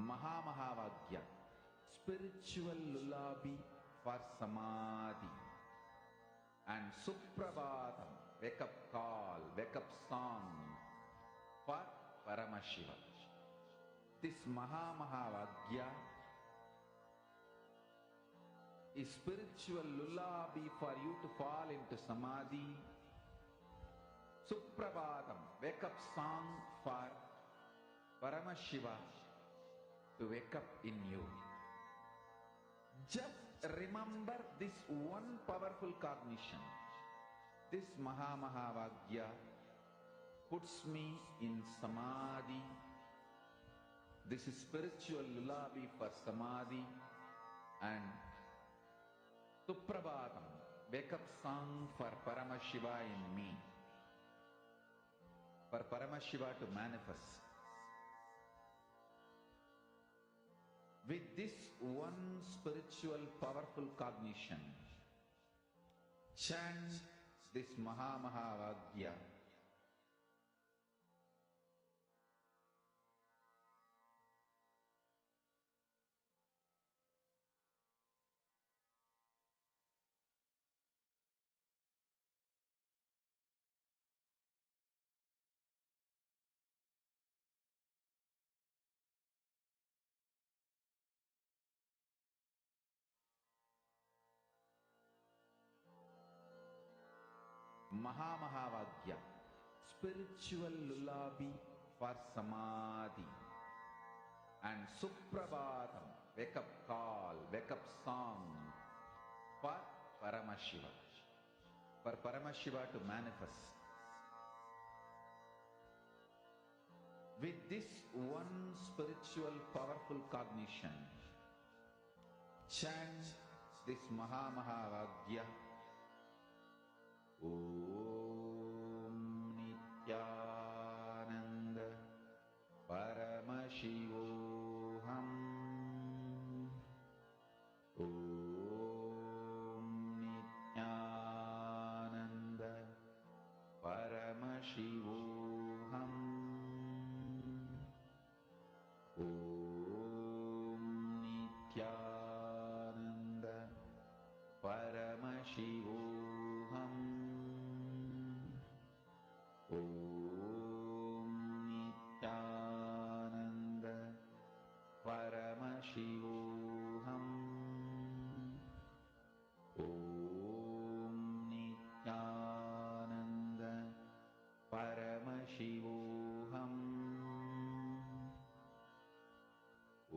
Mahamahavagya, spiritual lullaby for samadhi. And Suprabhatam, wake up call, wake up song for Paramashiva. This Mahamahavagya is spiritual lullaby for you to fall into samadhi. Suprabhatam, wake up song for Paramashiva to wake up in you. Just remember this one powerful cognition. This Mahamahavagya puts me in samadhi. This is spiritual lullaby for samadhi. And Suprabhatam, wake up song for Paramashiva in me. For Paramashiva to manifest. With this one spiritual powerful cognition, chant this Mahamahavagya. Mahamahavagya, spiritual lullaby for samadhi. And Suprabhatam, wake up call, wake up song for Paramashiva. For Paramashiva to manifest. With this one spiritual powerful cognition, chant this Mahamahavagya. Om Nityananda Paramashivoham. Om Nityananda Paramashivoham. Om Nityananda Paramashivoham. Om Nityananda Paramashivoham. Om Nityananda Paramashivoham. Om Nityananda Paramashivoham.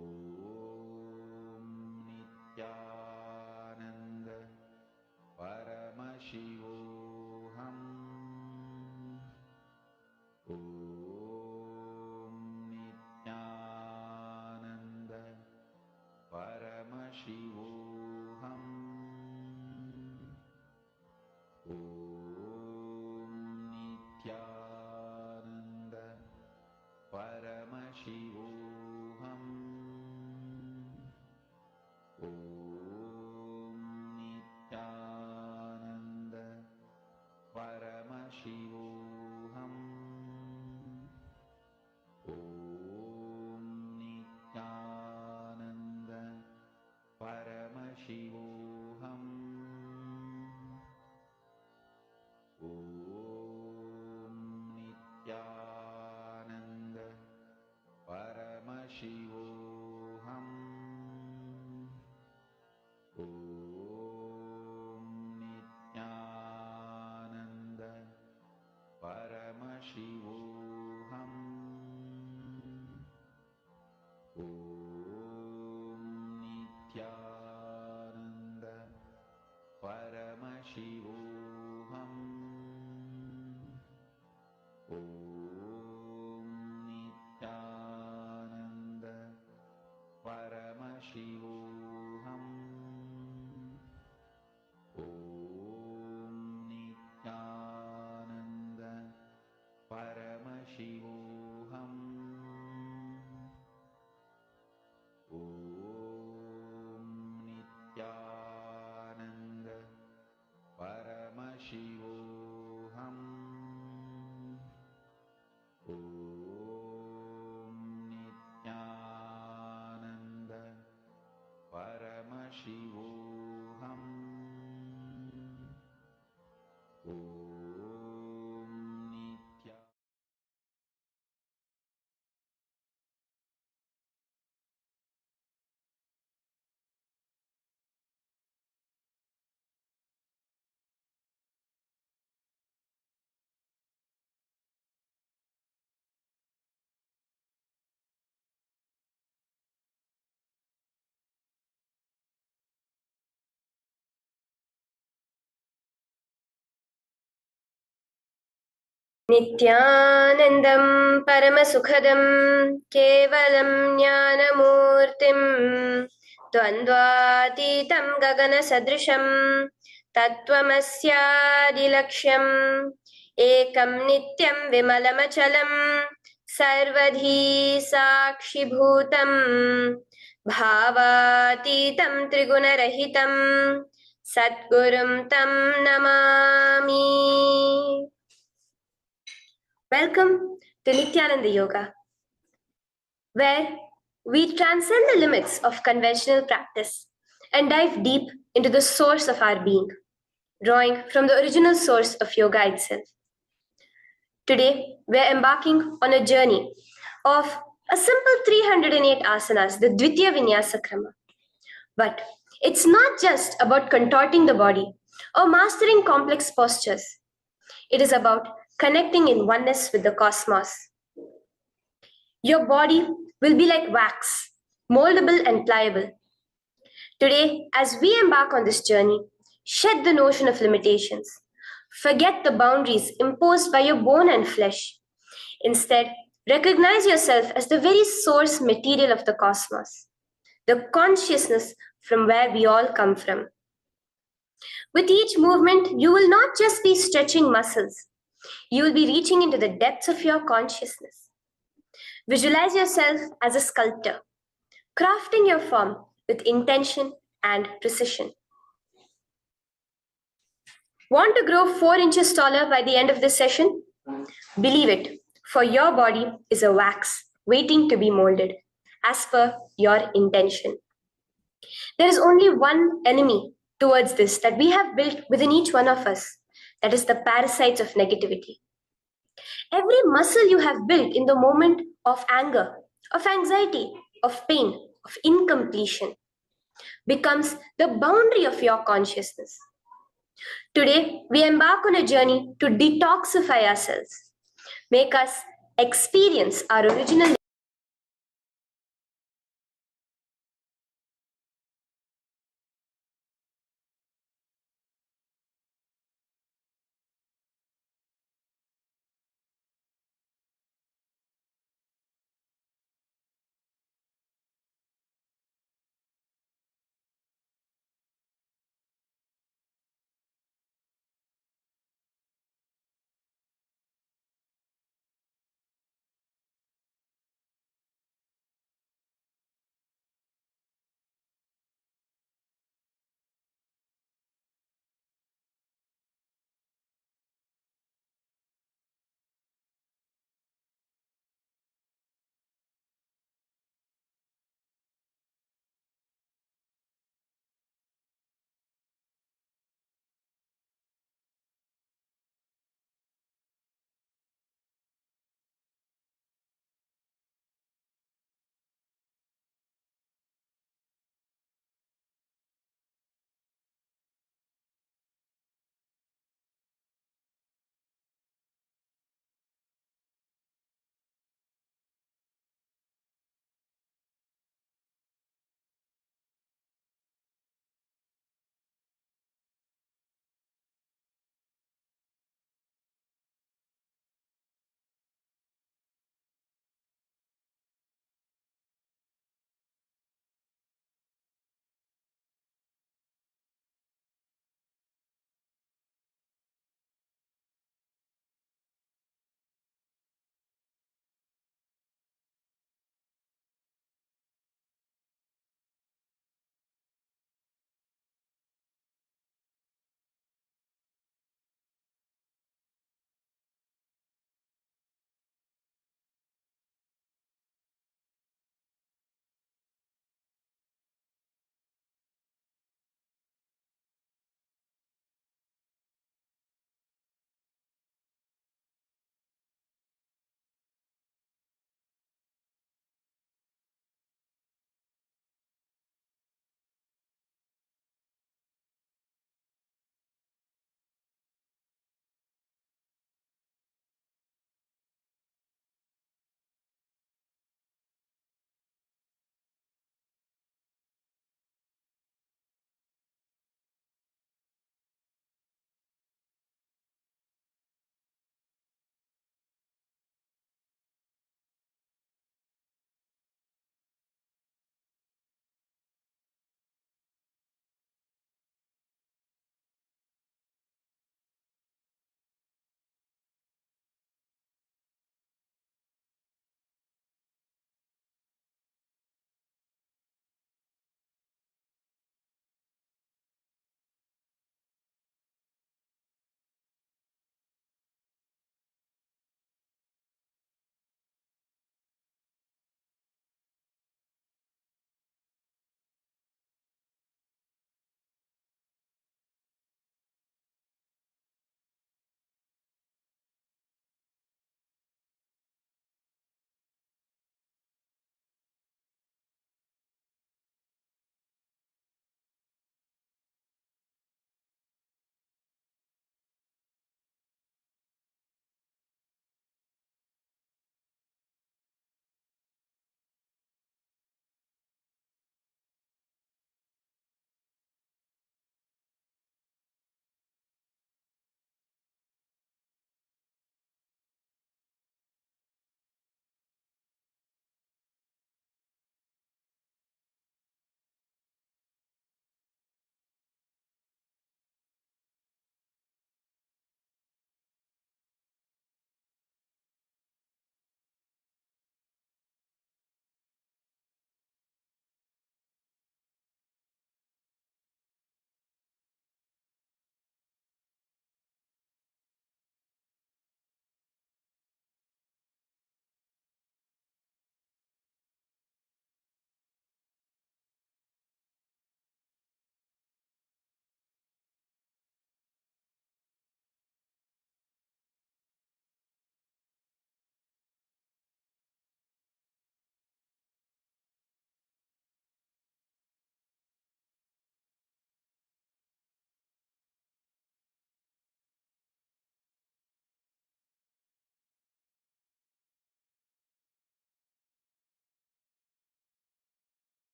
Om Nityananda Paramashivoham. Om Nityananda Paramashivoham. Om Nityananda Paramashivoham. Om Nityananda Paramashivoham. Om Nityananda Paramashivoham. नित्यानन्दं परमसुखदं केवलं ज्ञानमूर्तिं द्वन्द्वातीतं गगनसदृशं तत्त्वमस्यादिलक्ष्यम् एकं नित्यं विमलमचलं सर्वधी साक्षिभूतं भावातीतं त्रिगुणरहितं सद्गुरुं तं Namami. Welcome to Nityananda Yoga, where we transcend the limits of conventional practice and dive deep into the source of our being, drawing from the original source of yoga itself. Today, we're embarking on a journey of a simple 308 asanas, the Dvitiya Vinyasa Krama. But it's not just about contorting the body or mastering complex postures. It is about connecting in oneness with the cosmos. Your body will be like wax, moldable and pliable. Today, as we embark on this journey, shed the notion of limitations. Forget the boundaries imposed by your bone and flesh. Instead, recognize yourself as the very source material of the cosmos, the consciousness from where we all come from. With each movement, you will not just be stretching muscles, you will be reaching into the depths of your consciousness. Visualize yourself as a sculptor, crafting your form with intention and precision. Want to grow 4 inches taller by the end of this session? Believe it, for your body is a wax waiting to be molded as per your intention. There is only one enemy towards this that we have built within each one of us, that is the parasites of negativity. Every muscle you have built in the moment of anger, of anxiety, of pain, of incompletion becomes the boundary of your consciousness. Today, we embark on a journey to detoxify ourselves, make us experience our original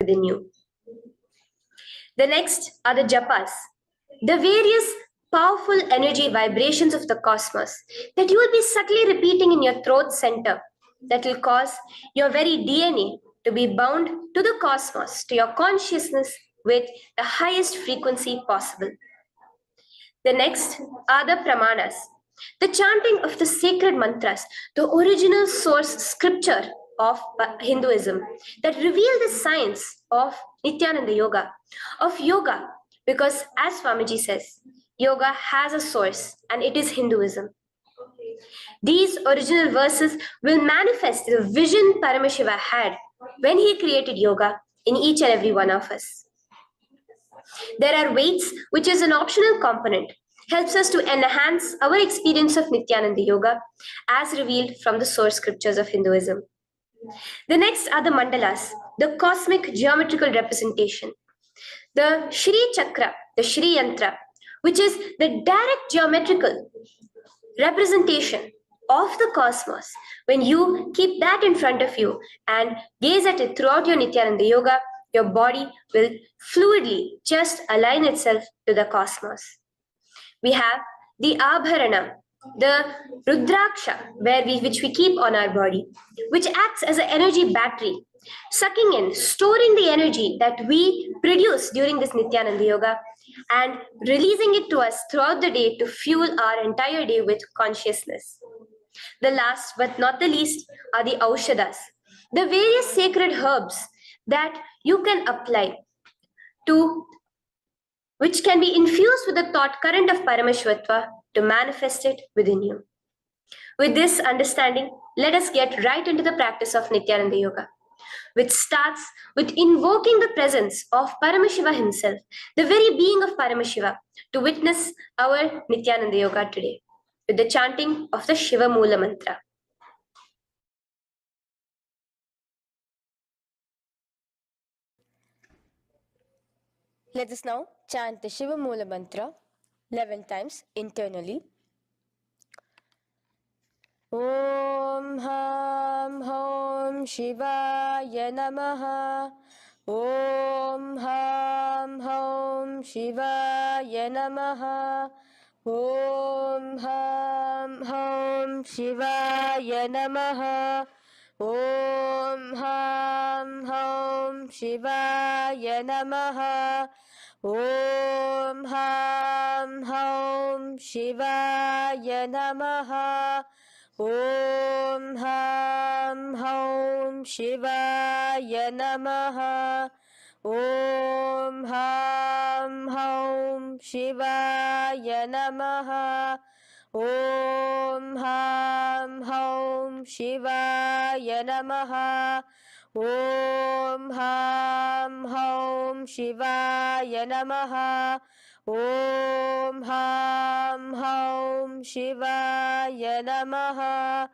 within you. The next are the japas, the various powerful energy vibrations of the cosmos that you will be subtly repeating in your throat center that will cause your very DNA to be bound to the cosmos, to your consciousness with the highest frequency possible. The next are the pramanas, the chanting of the sacred mantras, the original source scripture of Hinduism that reveal the science of Nityananda Yoga, of yoga, because as Swamiji says, yoga has a source and it is Hinduism. These original verses will manifest the vision Paramashiva had when he created yoga in each and every one of us. There are weights, which is an optional component, helps us to enhance our experience of Nityananda Yoga as revealed from the source scriptures of Hinduism. The next are the mandalas, the cosmic geometrical representation. The Shri Chakra, the Shri Yantra, which is the direct geometrical representation of the cosmos. When you keep that in front of you and gaze at it throughout your Nityananda Yoga, your body will fluidly just align itself to the cosmos. We have the Abharana, the Rudraksha, which we keep on our body, which acts as an energy battery, sucking in, storing the energy that we produce during this Nityananda Yoga and releasing it to us throughout the day to fuel our entire day with consciousness. The last but not the least are the Aushadas, the various sacred herbs that you can apply to, which can be infused with the thought current of Paramashvatva to manifest it within you. With this understanding, let us get right into the practice of Nityananda Yoga, which starts with invoking the presence of Paramashiva himself, the very being of Paramashiva, to witness our Nityananda Yoga today, with the chanting of the Shiva Mula Mantra. Let us now chant the Shiva Mula Mantra 11 times internally. Om Ham Hom Shivaya Namaha. Om Ham Hom Shivaya Namaha. Om Ham Hom Shivaya Namaha. Om Ham Hom Shivaya Namaha. Om Ham Hom Shivaya Namaha. Om Ham Hom Shivaya Namaha. Om Ham Hom Shivaya Namaha. Om Ham Hom Shivaya Namaha. Om Ham Hom Shivaya Namaha. Om Ham Hom Shivaya Namaha.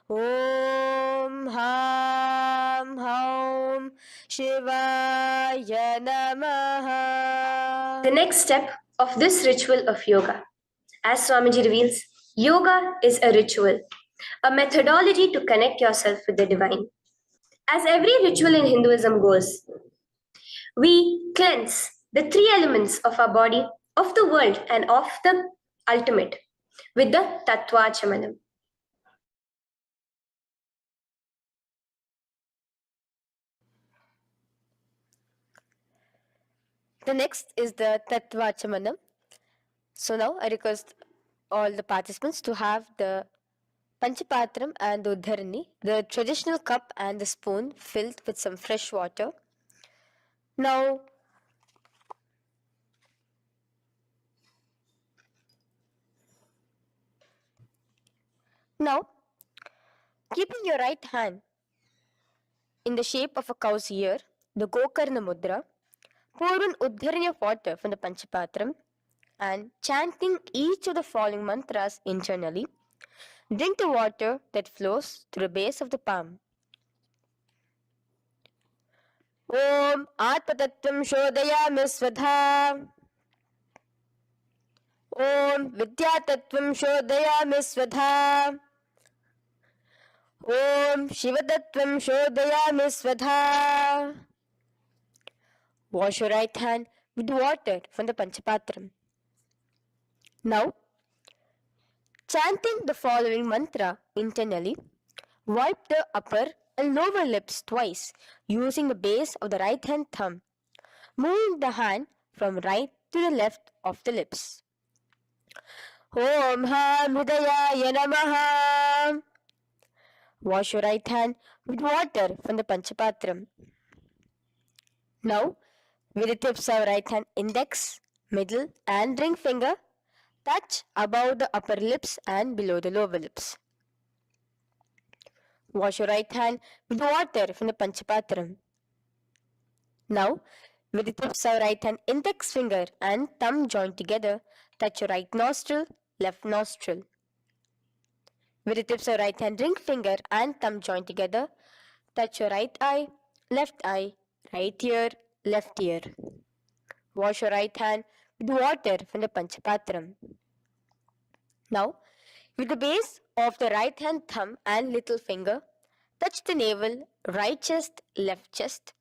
Om Ham Hom Shivaya Namaha. The next step of this ritual of yoga, as Swamiji reveals, yoga is a ritual, a methodology to connect yourself with the divine. As every ritual in Hinduism goes, we cleanse the three elements of our body, of the world, and of the ultimate with the Tattvachamanam. The next is the Tattvachamanam. So now I request all the participants to have the Panchapatram and the Uddharani, the traditional cup and the spoon filled with some fresh water. Now, keeping your right hand in the shape of a cow's ear, the Gokarna Mudra, pour an Uddharani of water from the Panchapatram and chanting each of the following mantras internally, drink the water that flows through the base of the palm. Om Atmatattvam Shodayami Svadha. Om Vidyatattvam Shodayami Svadha. Om Shivatattvam Shodayami Svadha. Wash your right hand with water from the Panchapatram. Now, chanting the following mantra internally, wipe the upper and lower lips twice using the base of the right hand thumb, moving the hand from right to the left of the lips. Om Ham Hridayaya Namaha. Wash your right hand with water from the Panchapatram. Now, with the tips of right hand index, middle, and ring finger, touch above the upper lips and below the lower lips. Wash your right hand with water from the Panchapatram. Now, with the tips of right hand index finger and thumb joined together, touch your right nostril, left nostril. With the tips of right hand ring finger and thumb joined together, touch your right eye, right ear, left ear. Wash your right hand with water from the Panchapatram. Now, with the base of the right hand thumb and little finger, touch the navel, right chest, left chest.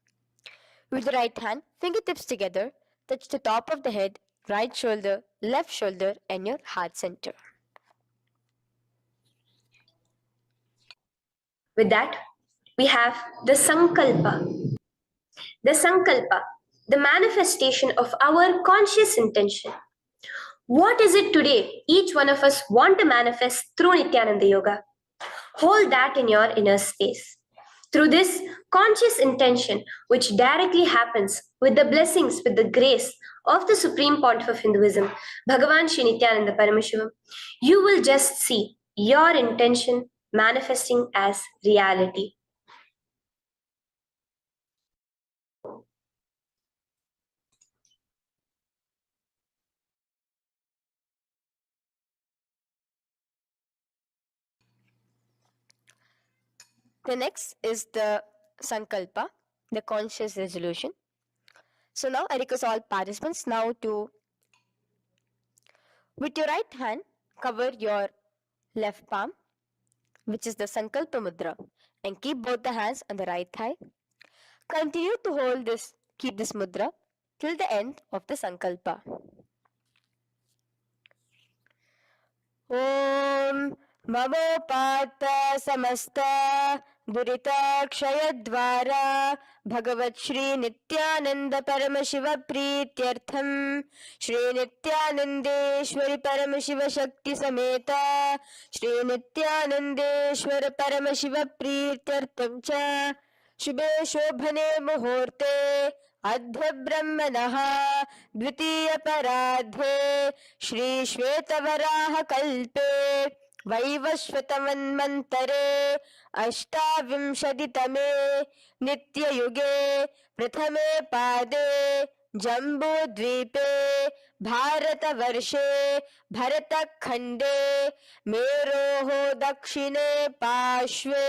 With the right hand, fingertips together, touch the top of the head, right shoulder, left shoulder, and your heart center. With that, we have the Sankalpa. The Sankalpa, the manifestation of our conscious intention. What is it today each one of us want to manifest through Nityananda Yoga? Hold that in your inner space. Through this conscious intention, which directly happens with the blessings, with the grace of the Supreme Pontiff of Hinduism, Bhagavan Shri Nityananda Paramashivoham, you will just see your intention manifesting as reality. The next is the Sankalpa, the conscious resolution. So now I request all participants now to, with your right hand, cover your left palm, which is the Sankalpa Mudra, and keep both the hands on the right thigh. Continue to keep this mudra till the end of the Sankalpa. Om Mamopata Samasta Duritakshayaddvara Bhagavat Shri Nityananda Paramashiva Prityartham Shri Nityanandeshwari Paramashiva Shakti Sameta Shri Nityanandeshwara Paramashiva Prityartham Cha Shubhe Shobhane Muhurte अद्य ब्रह्मणः द्वितीय पराध्ये श्री श्वेतवराह कल्पे वैवस्वतमन्वन्तरे अष्टाविंशतितमे नित्ययुगे प्रथमे पादे जम्बूद्वीपे भारतवर्षे भरतखण्डे मेरोः दक्षिणे पार्श्वे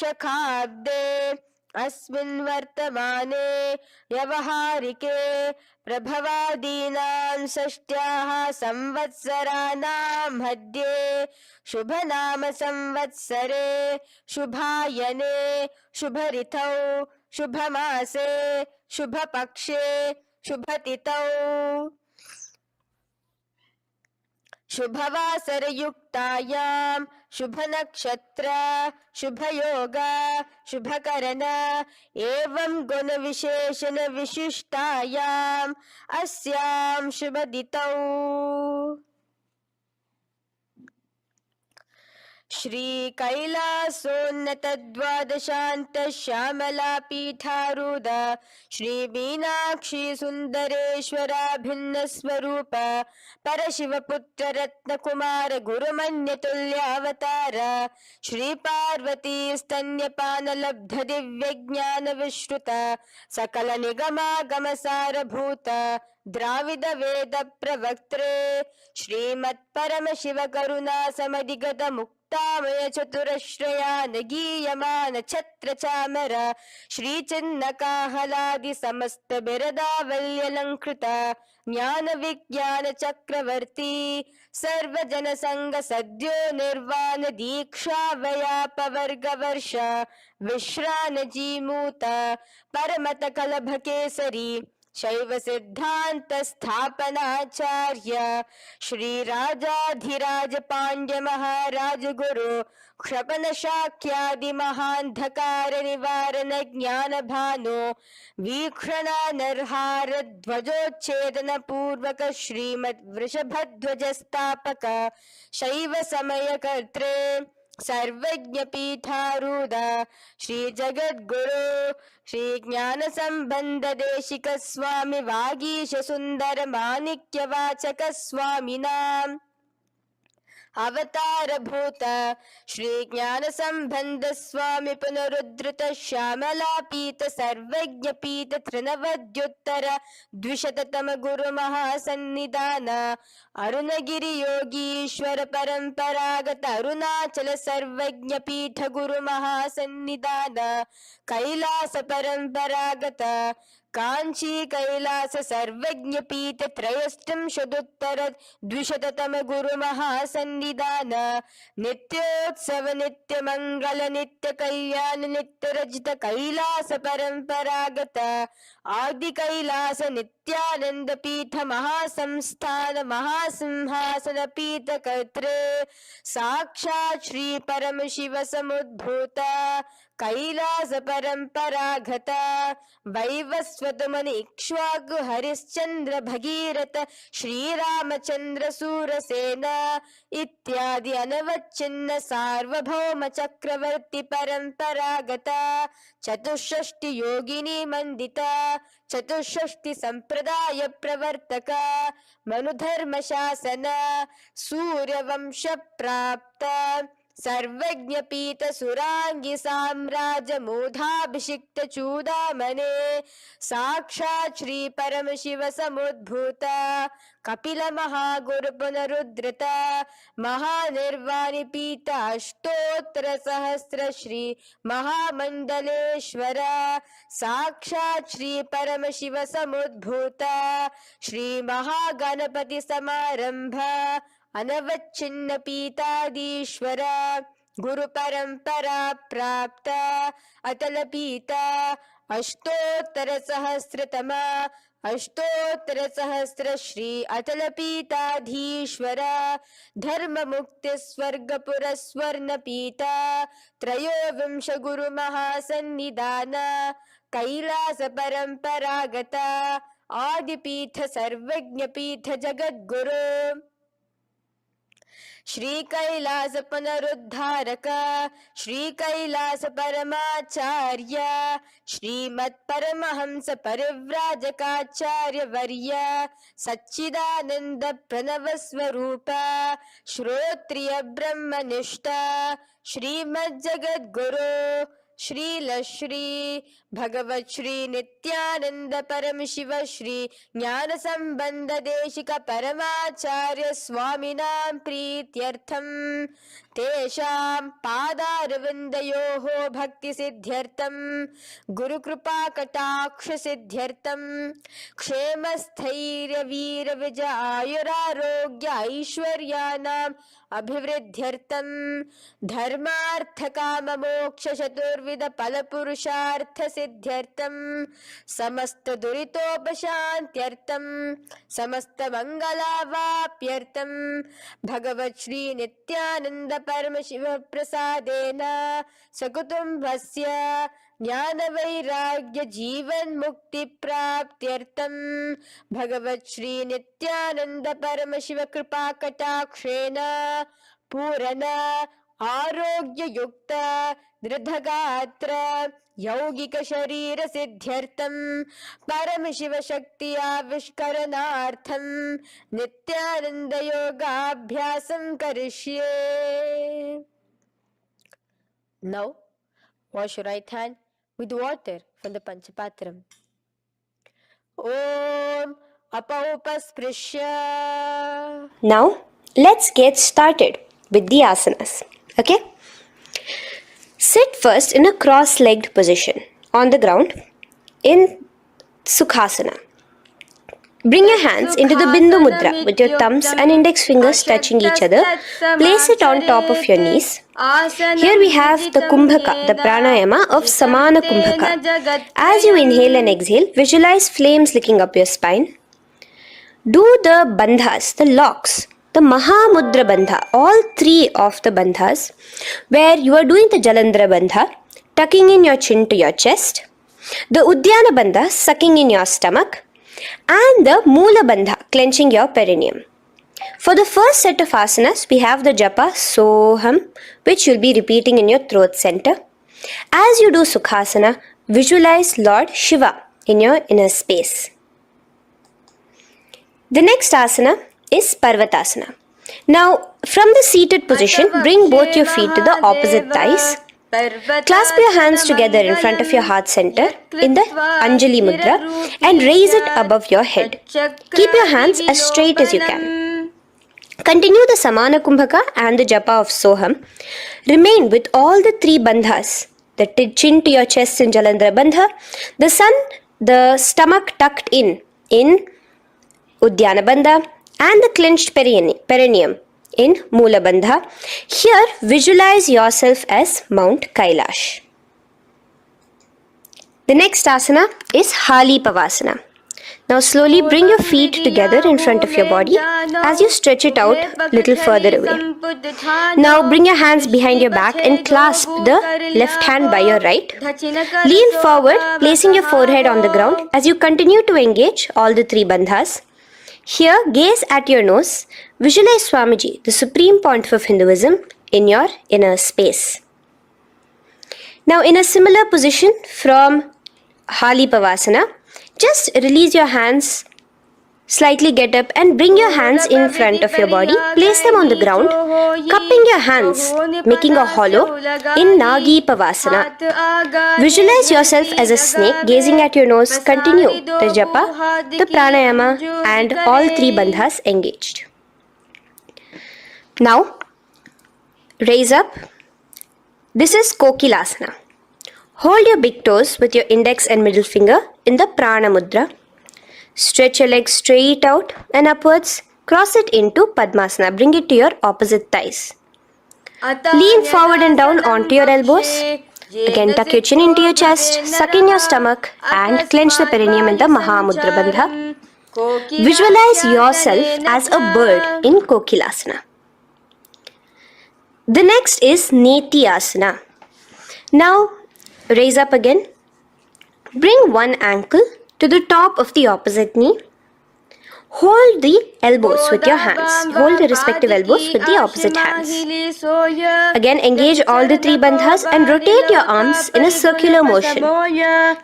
शखाब्दे अस्मिन् वर्तमाने व्यवहारिके प्रभवादीनां षष्ट्याः संवत्सराणां मध्ये शुभनाम संवत्सरे शुभायने शुभऋतौ शुभमासे शुभपक्षे शुभतिथौ शुभवासरयुक्तायां शुभनक्षत्र शुभयोग शुभकरण एवं गुणविशेषण विशिष्टायाम् अस्यां शुभदितौ श्री कैलासोन्नत द्वादशान्त श्यामला पीठारूढ श्री मीनाक्षी सुंदरेश्वरा भिन्न स्वरूप परशिवपुत्र रत्नकुमार गुरुमन्यतुल्यावतार श्री पार्वती स्तन्यपान लब्ध दिव्य ज्ञान विश्रुत सकल निगमागम सारभूत द्राविड वेद प्रवक्त्रे श्रीमत् परम शिव करुणा समधिगत मुक्तामय चतुरश्रयान गीयमान छत्र चामर श्री चिन्ह काहलादि समस्त बिरदावल्यलंकृत ज्ञान विज्ञान चक्रवर्ती सर्वजन संग सद्यो निर्वाण दीक्षा व्याप वर्ग वर्ष विश्रान जीमूत परमत कलभ केसरी शैव सिद्धांत स्थापनाचार्य श्री राजाधिराज पांड्य महाराज गुरु क्षपन शाक्यादि महांधकार निवारण ज्ञान भानु वीक्षणानर्हार ध्वजोच्छेदन पूर्वक श्रीमद् वृषभध्वज स्थापक शैव समय कर्त्रे सर्वज्ञ पीठारूढ़ श्री जगद्गुरु श्री ज्ञान संबंध देशिक स्वामी वागीश सुंदर माणिक्य वाचक स्वामिनां अवतार भूत श्री ज्ञान संबंध स्वामी पुनरुद्धृत श्यामलापीत सर्वज्ञ पीत त्रिनवद्युत्तर द्विशततम गुरु महासन्निधान अरुणगिरि योगीश्वर परंपरागत अरुणाचल सर्वज्ञ पीठ गुरु महासन्निधान कैलास परंपरागत कांची कैलास सर्वज्ञ पीठ त्रयस्त्रिंशदुत्तर द्विशततम गुरु महासन्निधान नित्योत्सव नित्य मंगल नित्य कल्याण नित्य रजित कैलास परंपरागत आदि कैलास नित्यानंद पीठ महासंस्थान महासिंहासन पीठ कर्त्रे साक्षात् श्री परम शिव समुद्भूत कैलास परंपरागत वैवस्वत मुनि इक्ष्वाकु हरिश्चंद्र भगीरथ श्रीरामचंद्र सूरसेन इत्यादि अनवच्छिन्न सार्वभौम चक्रवर्ती परंपरागत चतुष्षष्टि योगिनी मंडित चतुष्षष्टि संप्रदाय प्रवर्तक मनुधर्म शासन सूर्यवंश प्राप्त सर्वज्ञ पीठ सुरांगी साम्राज्य मूढ़ाभिषिक्त चूड़ामणे साक्षात् श्री परम शिव समुद्भूत कपिल महागुरु पुनरुद्धृत महानिर्वाणी पीठ अष्टोत्तर सहस्र श्री महामंडलेश्वर साक्षात् श्री परम शिव समुद्भूत श्री महागणपति समारंभ अनवच्छिन्न पीताधीश्वर गुरु परंपरा प्राप्त अतल पीता अष्टोत्तर सहस्र श्री अतल पीताधीश्वर धर्म मुक्ति स्वर्गपुर स्वर्ण पीता त्रयोविंश गुरु महासन्निधान कैलास परंपरागत आदिपीठ सर्वज्ञ पीठ जगद्गुरु श्री कैलास पुनरुद्धारक श्री कैलास परमाचार्य श्रीमत् परमहंस परिव्राजकाचार्य वर्य सच्चिदानंद प्रणव स्वरूप श्रोत्रिय ब्रह्मनिष्ठ श्रीमद् जगद्गुरु श्री भगवत श्री नित्यानंद परम शिव श्री ज्ञान संबंध देशिक परमाचार्य स्वामिनां प्रीत्यर्थम तेषां पादारविन्दयोः भक्ति सिद्ध्यर्थम गुरु कृपा कटाक्ष सिद्ध्यर्थम क्षेम स्थैर्य वीर विजय आयुरारोग्य ऐश्वर्याणाम् अभिवृद्ध्यर्थम धर्मार्थ काम मोक्ष चतुर्विध फल पुरुषार्थ सिद्ध्यर्थम समस्त दुरितोपशांत्यर्थम समस्त मंगलावाप्यर्थम भगवत श्री नित्यानंद परम शिव प्रसादेन सकुटुंबस्य ज्ञान वैराग्य जीवन मुक्ति प्राप्त्यर्थम भगवत श्री नित्यानंद परम शिव कृपा कटाक्षेण पूर्ण आरोग्य युक्त दृढ़गात्र यौगिक शरीर सिद्ध्यर्थम परम शिव शक्ति आविष्करणार्थम नित्यानंद योगाभ्यासं करिष्ये. Now wash your right hand with water from the Panchapatram. Om Apaupasprisya. Now, let's get started with the asanas. Okay? Sit first in a cross-legged position on the ground in Sukhasana. Bring your hands into the Bindu Mudra with your thumbs and index fingers touching each other. Place it on top of your knees. Here we have the Kumbhaka, the pranayama of Samana Kumbhaka. As you inhale and exhale, visualize flames licking up your spine. Do the bandhas, the locks, the Mahamudra Bandha, all three of the bandhas, where you are doing the Jalandhara Bandha, tucking in your chin to your chest, the Udyana Bandha, sucking in your stomach, and the Moola Bandha, clenching your perineum. For the first set of asanas, we have the japa Soham, which you'll be repeating in your throat center. As you do Sukhasana, visualize Lord Shiva in your inner space. The next asana is Parvatasana. Now, from the seated position, bring both your feet to the opposite thighs. Clasp your hands together in front of your heart center in the Anjali Mudra and raise it above your head. Keep your hands as straight as you can. Continue the Samana Kumbhaka and the Japa of Soham. Remain with all the three bandhas, the chin to your chest in Jalandhara Bandha, the stomach tucked in Udyana Bandha, and the clenched perineum in Moola Bandha. Here, visualize yourself as Mount Kailash. The next asana is Hali Pavasana. Now slowly bring your feet together in front of your body as you stretch it out a little further away. Now bring your hands behind your back and clasp the left hand by your right. Lean forward, placing your forehead on the ground as you continue to engage all the three bandhas. Here, gaze at your nose. Visualize Swamiji, the Supreme Pontiff of Hinduism, in your inner space. Now, in a similar position from Hali Pavasana, just release your hands, slightly get up and bring your hands in front of your body. Place them on the ground, cupping your hands, making a hollow in Nagi Pavasana. Visualize yourself as a snake, gazing at your nose. Continue the japa, the pranayama, and all three bandhas engaged. Now, raise up. This is Kokilasana. Hold your big toes with your index and middle finger in the Prana Mudra. Stretch your legs straight out and upwards. Cross it into Padmasana. Bring it to your opposite thighs. Lean forward and down onto your elbows. Again, tuck your chin into your chest, suck in your stomach, and clench the perineum in the Mahamudra Bandha. Visualize yourself as a bird in Kokilasana. The next is Neti Asana. Now, raise up again. Bring one ankle to the top of the opposite knee. Hold the elbows with your hands. Hold the respective elbows with the opposite hands. Again, engage all the three bandhas and rotate your arms in a circular motion.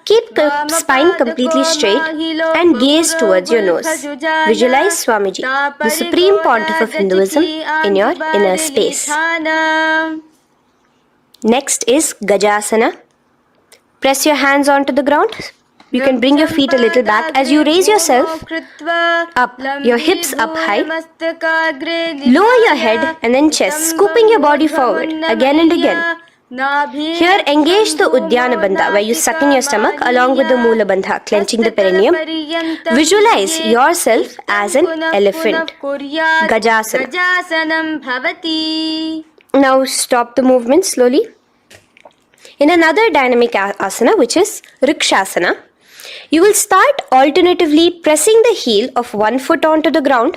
Keep the spine completely straight and gaze towards your nose. Visualize Swamiji, the Supreme Pontiff of Hinduism, in your inner space. Next is Gajasana. Press your hands onto the ground. You can bring your feet a little back as you raise yourself up, your hips up high. Lower your head and then chest, scooping your body forward again and again. Here, engage the Udyana Bandha, where you suck in your stomach along with the Moola Bandha, clenching the perineum. Visualize yourself as an elephant. Gajasana. Now stop the movement slowly. In another dynamic asana, which is Rikshasana, you will start alternatively pressing the heel of one foot onto the ground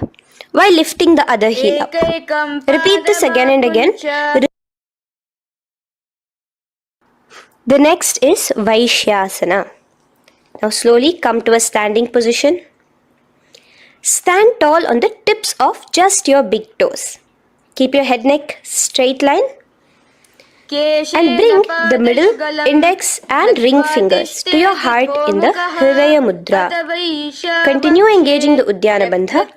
while lifting the other heel up. Repeat this again and again. The next is Vaishyasana. Now slowly come to a standing position. Stand tall on the tips of just your big toes. Keep your head neck straight line. And bring the middle, index and ring fingers to your heart in the Hridaya Mudra. Continue engaging the Udyana Bandha.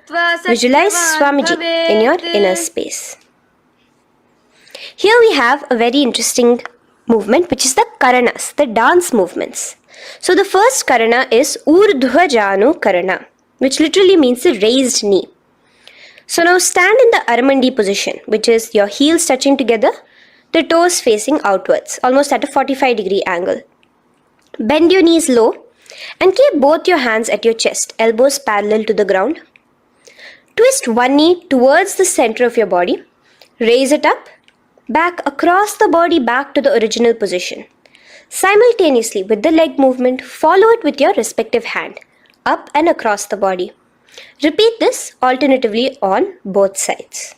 Visualize Swamiji in your inner space. Here we have a very interesting movement, which is the Karanas, the dance movements. So the first Karana is Urdhva Janu Karana, which literally means the raised knee. So now stand in the Aramandi position, which is your heels touching together, the toes facing outwards, almost at a 45-degree angle. Bend your knees low And keep both your hands at your chest, elbows parallel to the ground. Twist one knee towards the center of your body. Raise it up, back across the body back to the original position. Simultaneously with the leg movement, follow it with your respective hand, up and across the body. Repeat this alternatively on both sides.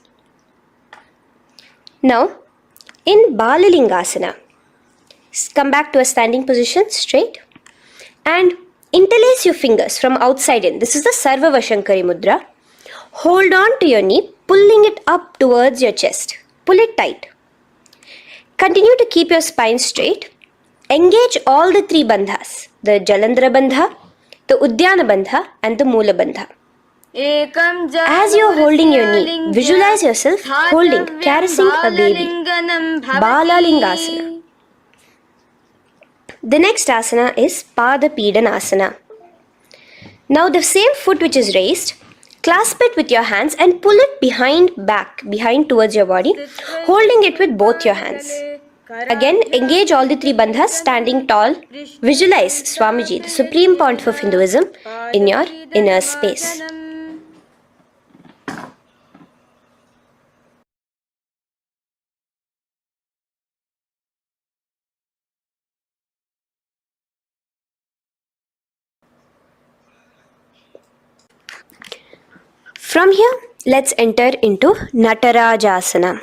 Now, in Balalingasana, come back to a standing position straight and interlace your fingers from outside in. This is the Sarva Vashankari Mudra. Hold on to your knee, pulling it up towards your chest. Pull it tight. Continue to keep your spine straight. Engage all the three bandhas, the Jalandhara Bandha, the Udyana Bandha and the Moola Bandha. As you are holding your knee, visualize yourself holding, caressing a baby. Balalingasana. The next asana is Pada Pidanasana. Now the same foot which is raised, clasp it with your hands and pull it behind towards your body, holding it with both your hands. Again, engage all the three bandhas, standing tall. Visualize Swamiji, the Supreme Pontiff of Hinduism, in your inner space. From here, let's enter into Natarajasana.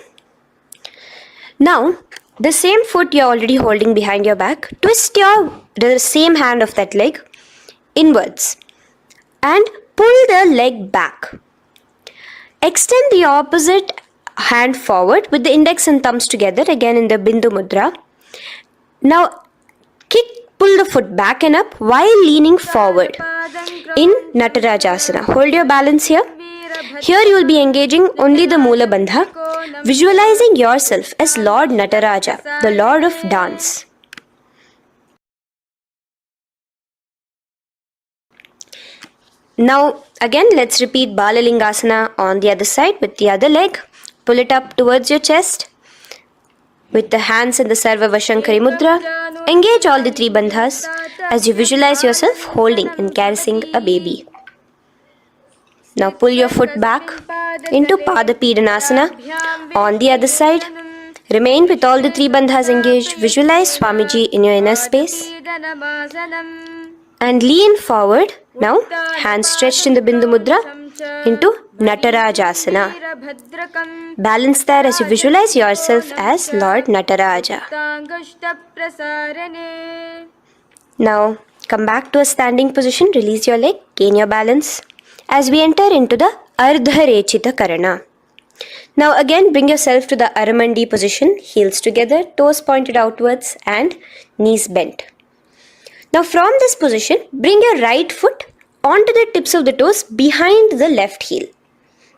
Now, the same foot you're already holding behind your back, twist the same hand of that leg inwards and pull the leg back. Extend the opposite hand forward with the index and thumbs together, again in the Bindu Mudra. Now, pull the foot back and up while leaning forward in Natarajasana. Hold your balance here. Here you will be engaging only the Moola Bandha, visualizing yourself as Lord Nataraja, the Lord of Dance. Now again let's repeat Balalingasana on the other side with the other leg. Pull it up towards your chest with the hands in the Sarva Vashankari Mudra. Engage all the three bandhas as you visualize yourself holding and caressing a baby. Now pull your foot back into Pada Pidanasana on the other side. Remain with all the three bandhas engaged. Visualize Swamiji in your inner space. And lean forward. Now, hands stretched in the Bindu Mudra into Natarajasana. Balance there as you visualize yourself as Lord Nataraja. Now, come back to a standing position. Release your leg. Gain your balance. As we enter into the Ardharechita Karana. Now again bring yourself to the Aramandi position, heels together, toes pointed outwards and knees bent. Now from this position, bring your right foot onto the tips of the toes behind the left heel.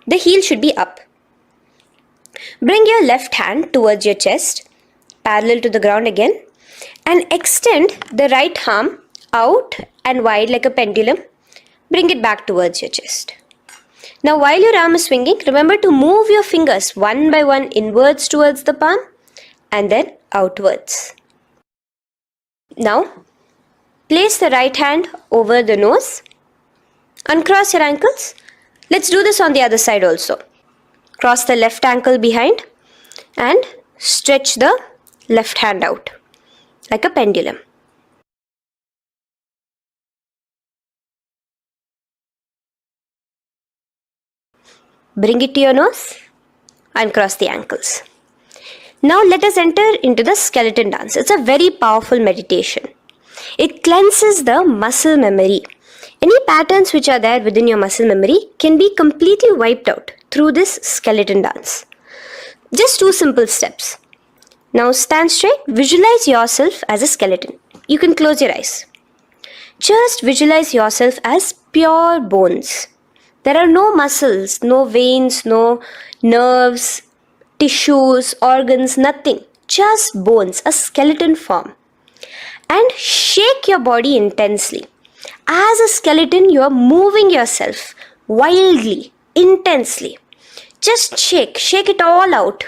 The heel should be up. Bring your left hand towards your chest, parallel to the ground again, and extend the right arm out and wide like a pendulum. Bring it back towards your chest. Now while your arm is swinging, remember to move your fingers one by one inwards towards the palm and then outwards. Now place the right hand over the nose. Uncross your ankles. Let's do this on the other side also. Cross the left ankle behind and stretch the left hand out like a pendulum. Bring it to your nose and cross the ankles. Now let us enter into the skeleton dance. It's a very powerful meditation. It cleanses the muscle memory. Any patterns which are there within your muscle memory can be completely wiped out through this skeleton dance. Just 2 simple steps. Now stand straight, visualize yourself as a skeleton. You can close your eyes. Just visualize yourself as pure bones. There are no muscles, no veins, no nerves, tissues, organs, nothing. Just bones, a skeleton form. And shake your body intensely. As a skeleton, you are moving yourself wildly, intensely. Just shake it all out.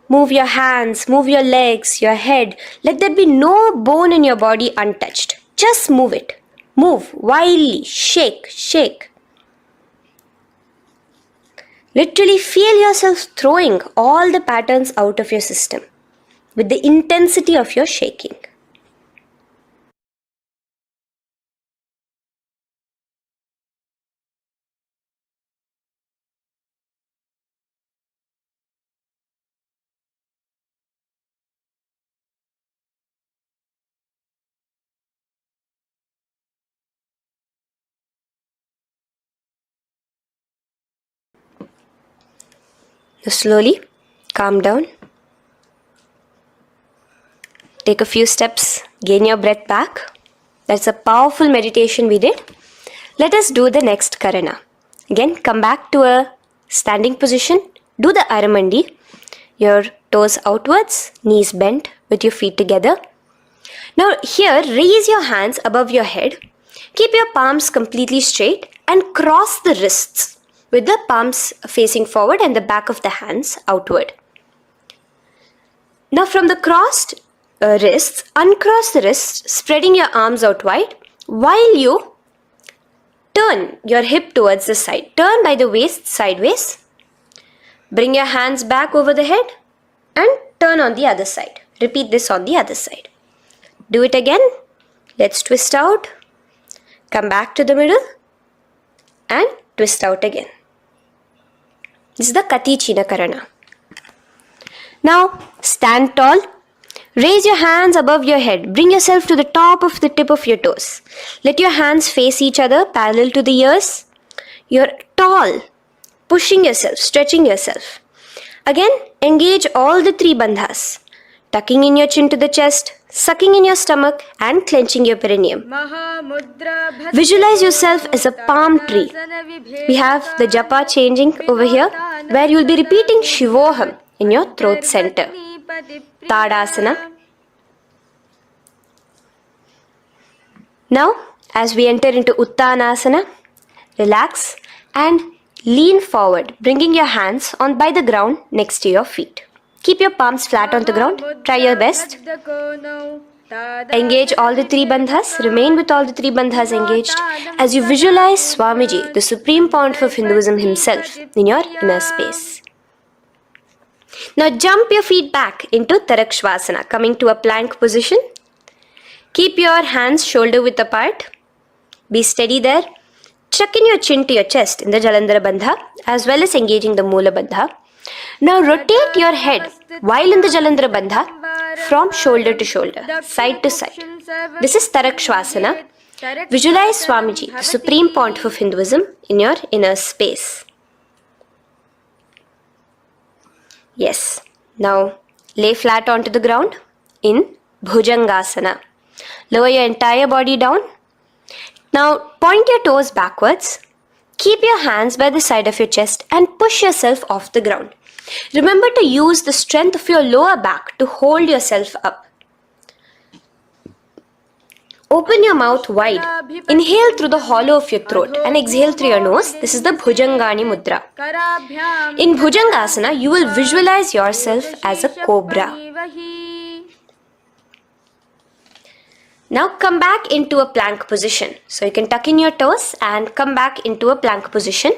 Move your hands, move your legs, your head. Let there be no bone in your body untouched. Just move it. Move wildly. Shake, shake. Literally feel yourself throwing all the patterns out of your system with the intensity of your shaking. Now slowly calm down. Take a few steps, gain your breath back. That's a powerful meditation we did. Let us do the next Karana. Again, come back to a standing position. Do the Aramandi. Your toes outwards, knees bent with your feet together. Now here, raise your hands above your head. Keep your palms completely straight and cross the wrists with the palms facing forward and the back of the hands outward. Now from the crossed wrists, uncross the wrists, spreading your arms out wide while you turn your hip towards the side. Turn by the waist sideways. Bring your hands back over the head and turn on the other side. Repeat this on the other side. Do it again. Let's twist out. Come back to the middle and twist out again. This is the Kati China Karana. Now stand tall. Raise your hands above your head. Bring yourself to the top of the tip of your toes. Let your hands face each other parallel to the ears. You're tall, pushing yourself, stretching yourself. Again, engage all the three bandhas. Tucking in your chin to the chest, sucking in your stomach and clenching your perineum. Visualize yourself as a palm tree. We have the japa changing over here where you will be repeating Shivoham in your throat center. Tadasana. Now, as we enter into Uttanasana, relax and lean forward, bringing your hands on by the ground next to your feet. Keep your palms flat on the ground. Try your best. Engage all the three bandhas. Remain with all the three bandhas engaged as you visualize Swamiji, the Supreme Pontiff of Hinduism himself, in your inner space. Now jump your feet back into Tarakshvasana, coming to a plank position. Keep your hands shoulder width apart. Be steady there. Chuck in your chin to your chest in the Jalandhara Bandha as well as engaging the Moola Bandha. Now rotate your head while in the Jalandhara Bandha from shoulder to shoulder, side to side. This is Tarakshvasana. Visualize Swamiji, the Supreme Pontiff of Hinduism, in your inner space. Yes. Now lay flat onto the ground in Bhujangasana. Lower your entire body down. Now point your toes backwards. Keep your hands by the side of your chest and push yourself off the ground. Remember to use the strength of your lower back to hold yourself up. Open your mouth wide. Inhale through the hollow of your throat and exhale through your nose. This is the Bhujangani Mudra. In Bhujangasana, you will visualize yourself as a cobra. Now come back into a plank position. So you can tuck in your toes and come back into a plank position.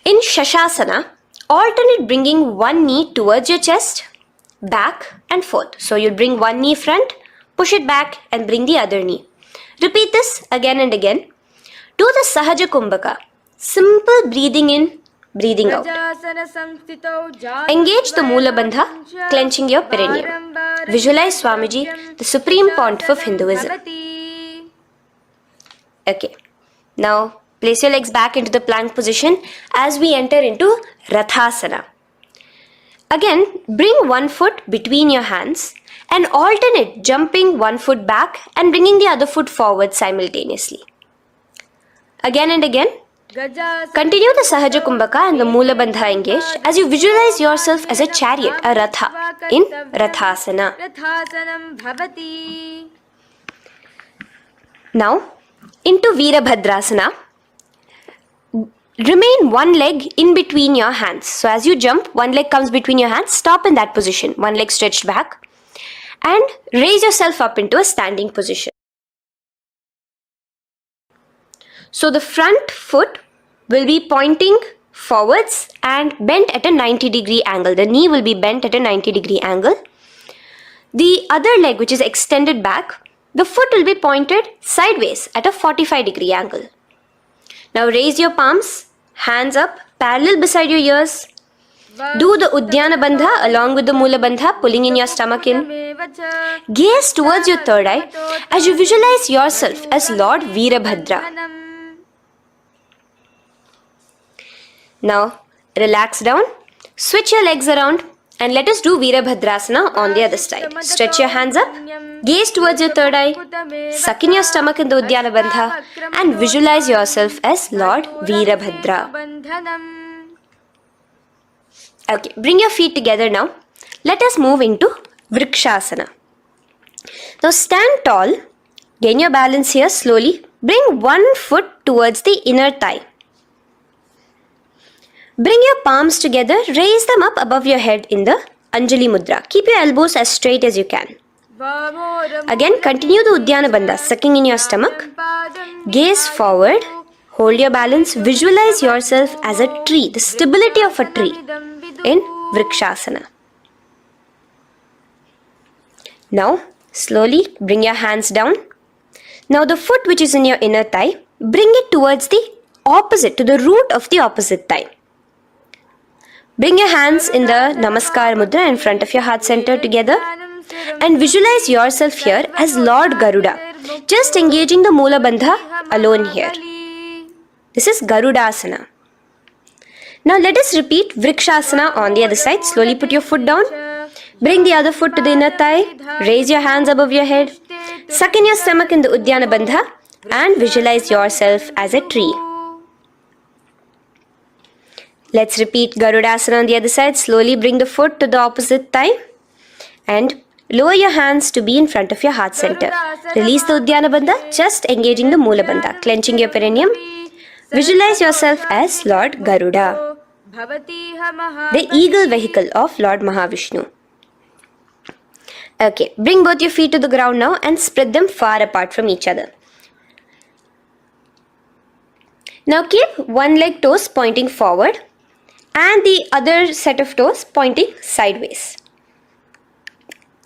In Shashasana, alternate bringing one knee towards your chest, back and forth. So you'll bring one knee front, push it back and bring the other knee. Repeat this again and again. Do the Sahaja Kumbhaka. Simple breathing in, breathing out. Engage the Moola Bandha, clenching your perineum. Visualize Swamiji, the Supreme Pontiff of Hinduism. Okay. Now place your legs back into the plank position as we enter into Rathasana. Again, bring one foot between your hands and alternate jumping one foot back and bringing the other foot forward simultaneously. Again and again. Continue the Sahaja Kumbhaka and the Moola Bandha engaged as you visualize yourself as a chariot, a Ratha, in Rathasana. Now, into Veerabhadrasana. remain one leg in between your hands. So as you jump, one leg comes between your hands, stop in that position, one leg stretched back, and raise yourself up into a standing position. So the front foot will be pointing forwards and bent at a 90-degree angle. The knee will be bent at a 90-degree angle. The other leg, which is extended back, the foot will be pointed sideways at a 45-degree angle. Now raise your palms, hands up, parallel beside your ears. Do the Uddiyana Bandha along with the Mula Bandha, pulling in your stomach in. Gaze towards your third eye as you visualize yourself as Lord Veerabhadra. Now relax down, switch your legs around, and let us do Veerabhadrasana on the other side. Stretch your hands up, gaze towards your third eye, suck in your stomach in the Uddiyana Bandha, and visualize yourself as Lord Veerabhadra. Okay, bring your feet together now. Let us move into Vrikshasana. Now stand tall, gain your balance here slowly. Bring one foot towards the inner thigh. Bring your palms together, raise them up above your head in the Anjali Mudra. Keep your elbows as straight as you can. Again, continue the Uddiyana Bandha, sucking in your stomach. Gaze forward, hold your balance, visualize yourself as a tree, the stability of a tree in Vrikshasana. Now, slowly bring your hands down. Now the foot which is in your inner thigh, bring it towards the opposite, to the root of the opposite thigh. Bring your hands in the Namaskar Mudra in front of your heart center together and visualize yourself here as Lord Garuda, just engaging the Mula Bandha alone here. This is Garudasana. Now let us repeat Vrikshasana on the other side. Slowly put your foot down. Bring the other foot to the inner thigh. Raise your hands above your head. Suck in your stomach in the Uddiyana Bandha and visualize yourself as a tree. Let's repeat Garudasana on the other side. Slowly bring the foot to the opposite thigh and lower your hands to be in front of your heart center. Release the Uddiyana Bandha, just engaging the Mula Bandha, clenching your perineum. Visualize yourself as Lord Garuda, the eagle vehicle of Lord Mahavishnu. Okay, bring both your feet to the ground now and spread them far apart from each other. Now keep one leg toes pointing forward and the other set of toes pointing sideways.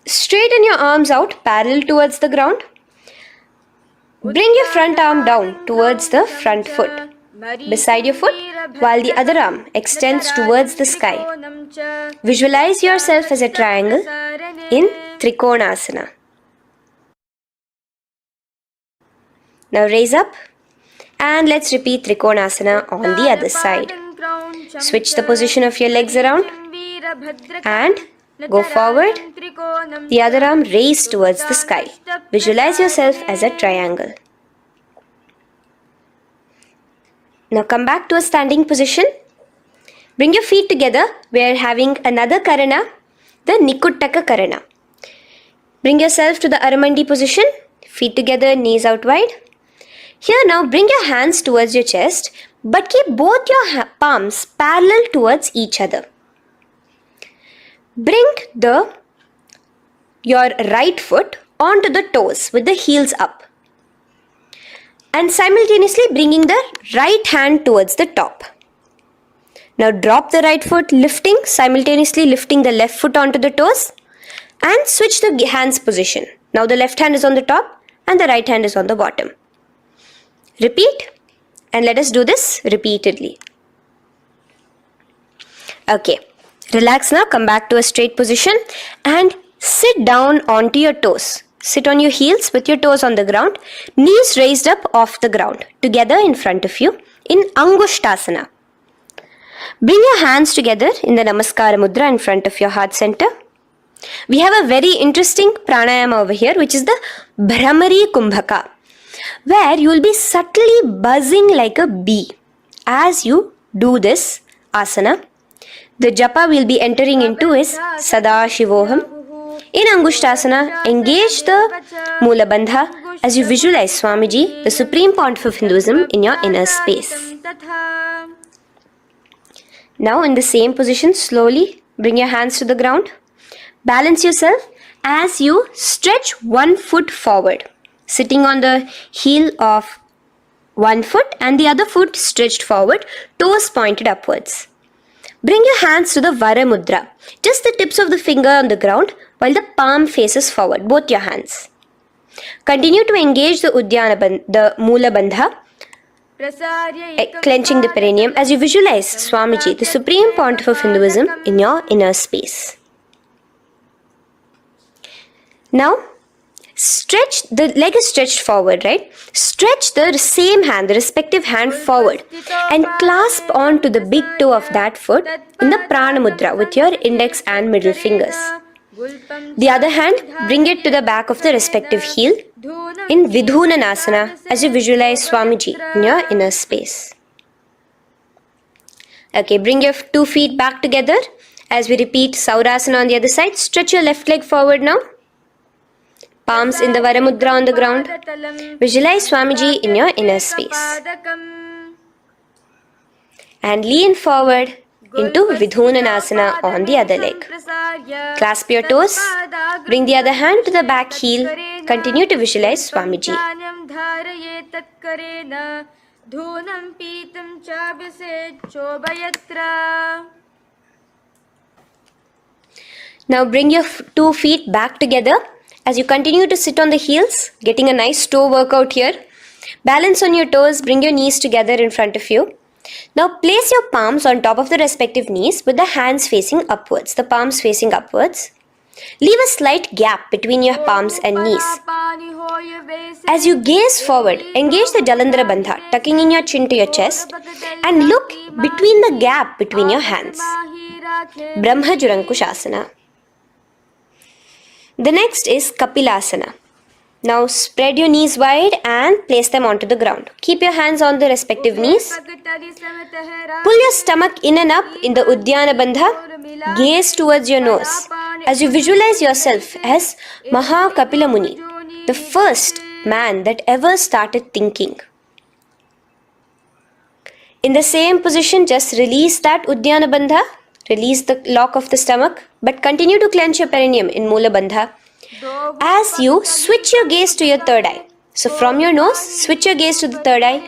Straighten your arms out parallel towards the ground. Bring your front arm down towards the front foot, beside your foot, while the other arm extends towards the sky. Visualize yourself as a triangle in Trikonasana. Now raise up and let's repeat Trikonasana on the other side. Switch the position of your legs around and go forward. The other arm raised towards the sky. Visualize yourself as a triangle. Now come back to a standing position. Bring your feet together. We are having another Karana, the Nikuttaka Karana. Bring yourself to the Aramandi position. Feet together, knees out wide. Here now bring your hands towards your chest, but keep both your palms parallel towards each other. Bring your right foot onto the toes with the heels up. And simultaneously bringing the right hand towards the top. Now drop the right foot, simultaneously lifting the left foot onto the toes and switch the hands position. Now the left hand is on the top and the right hand is on the bottom. Repeat and let us do this repeatedly. Okay, relax now, come back to a straight position and sit down onto your toes. Sit on your heels with your toes on the ground, knees raised up off the ground, together in front of you in Angushtasana. Bring your hands together in the Namaskara Mudra in front of your heart center. We have a very interesting pranayama over here, which is the Bhramari Kumbhaka, where you will be subtly buzzing like a bee as you do this asana. The japa we will be entering into is Sadashivoham. In Angushtasana, engage the Mula Bandha as you visualize Swamiji, the Supreme Pontiff of Hinduism, in your inner space. Now in the same position, slowly bring your hands to the ground. Balance yourself as you stretch one foot forward, sitting on the heel of one foot and the other foot stretched forward, toes pointed upwards. Bring your hands to the Vara Mudra, just the tips of the finger on the ground while the palm faces forward, both your hands. Continue to engage the Mula Bandha, clenching the perineum as you visualize Swamiji, the Supreme Pontiff of Hinduism, in your inner space. Now, stretch, the leg is stretched forward, right? Stretch the same hand, the respective hand forward and clasp onto the big toe of that foot in the Prana Mudra with your index and middle fingers. The other hand, bring it to the back of the respective heel in Vidhunanasana as you visualize Swamiji in your inner space. Okay, bring your 2 feet back together as we repeat Saurasana on the other side. Stretch your left leg forward now. Palms in the Vara Mudra on the ground. Visualize Swamiji in your inner space. And lean forward into Vidhunanasana on the other leg. Clasp your toes. Bring the other hand to the back heel. Continue to visualize Swamiji. Now bring your 2 feet back together as you continue to sit on the heels, getting a nice toe workout here. Balance on your toes, bring your knees together in front of you. Now place your palms on top of the respective knees with the hands facing upwards, the palms facing upwards. Leave a slight gap between your palms and knees. As you gaze forward, engage the Jalandhara Bandha, tucking in your chin to your chest, and look between the gap between your hands. Brahma Jurankushasana. The next is Kapilasana. Now spread your knees wide and place them onto the ground. Keep your hands on the respective knees. Pull your stomach in and up in the Uddiyana Bandha. Gaze towards your nose as you visualize yourself as Maha Kapila Muni, the first man that ever started thinking. In the same position, just release that Uddiyana Bandha. Release the lock of the stomach, but continue to clench your perineum in Mula Bandha as you switch your gaze to your third eye. So from your nose, switch your gaze to the third eye.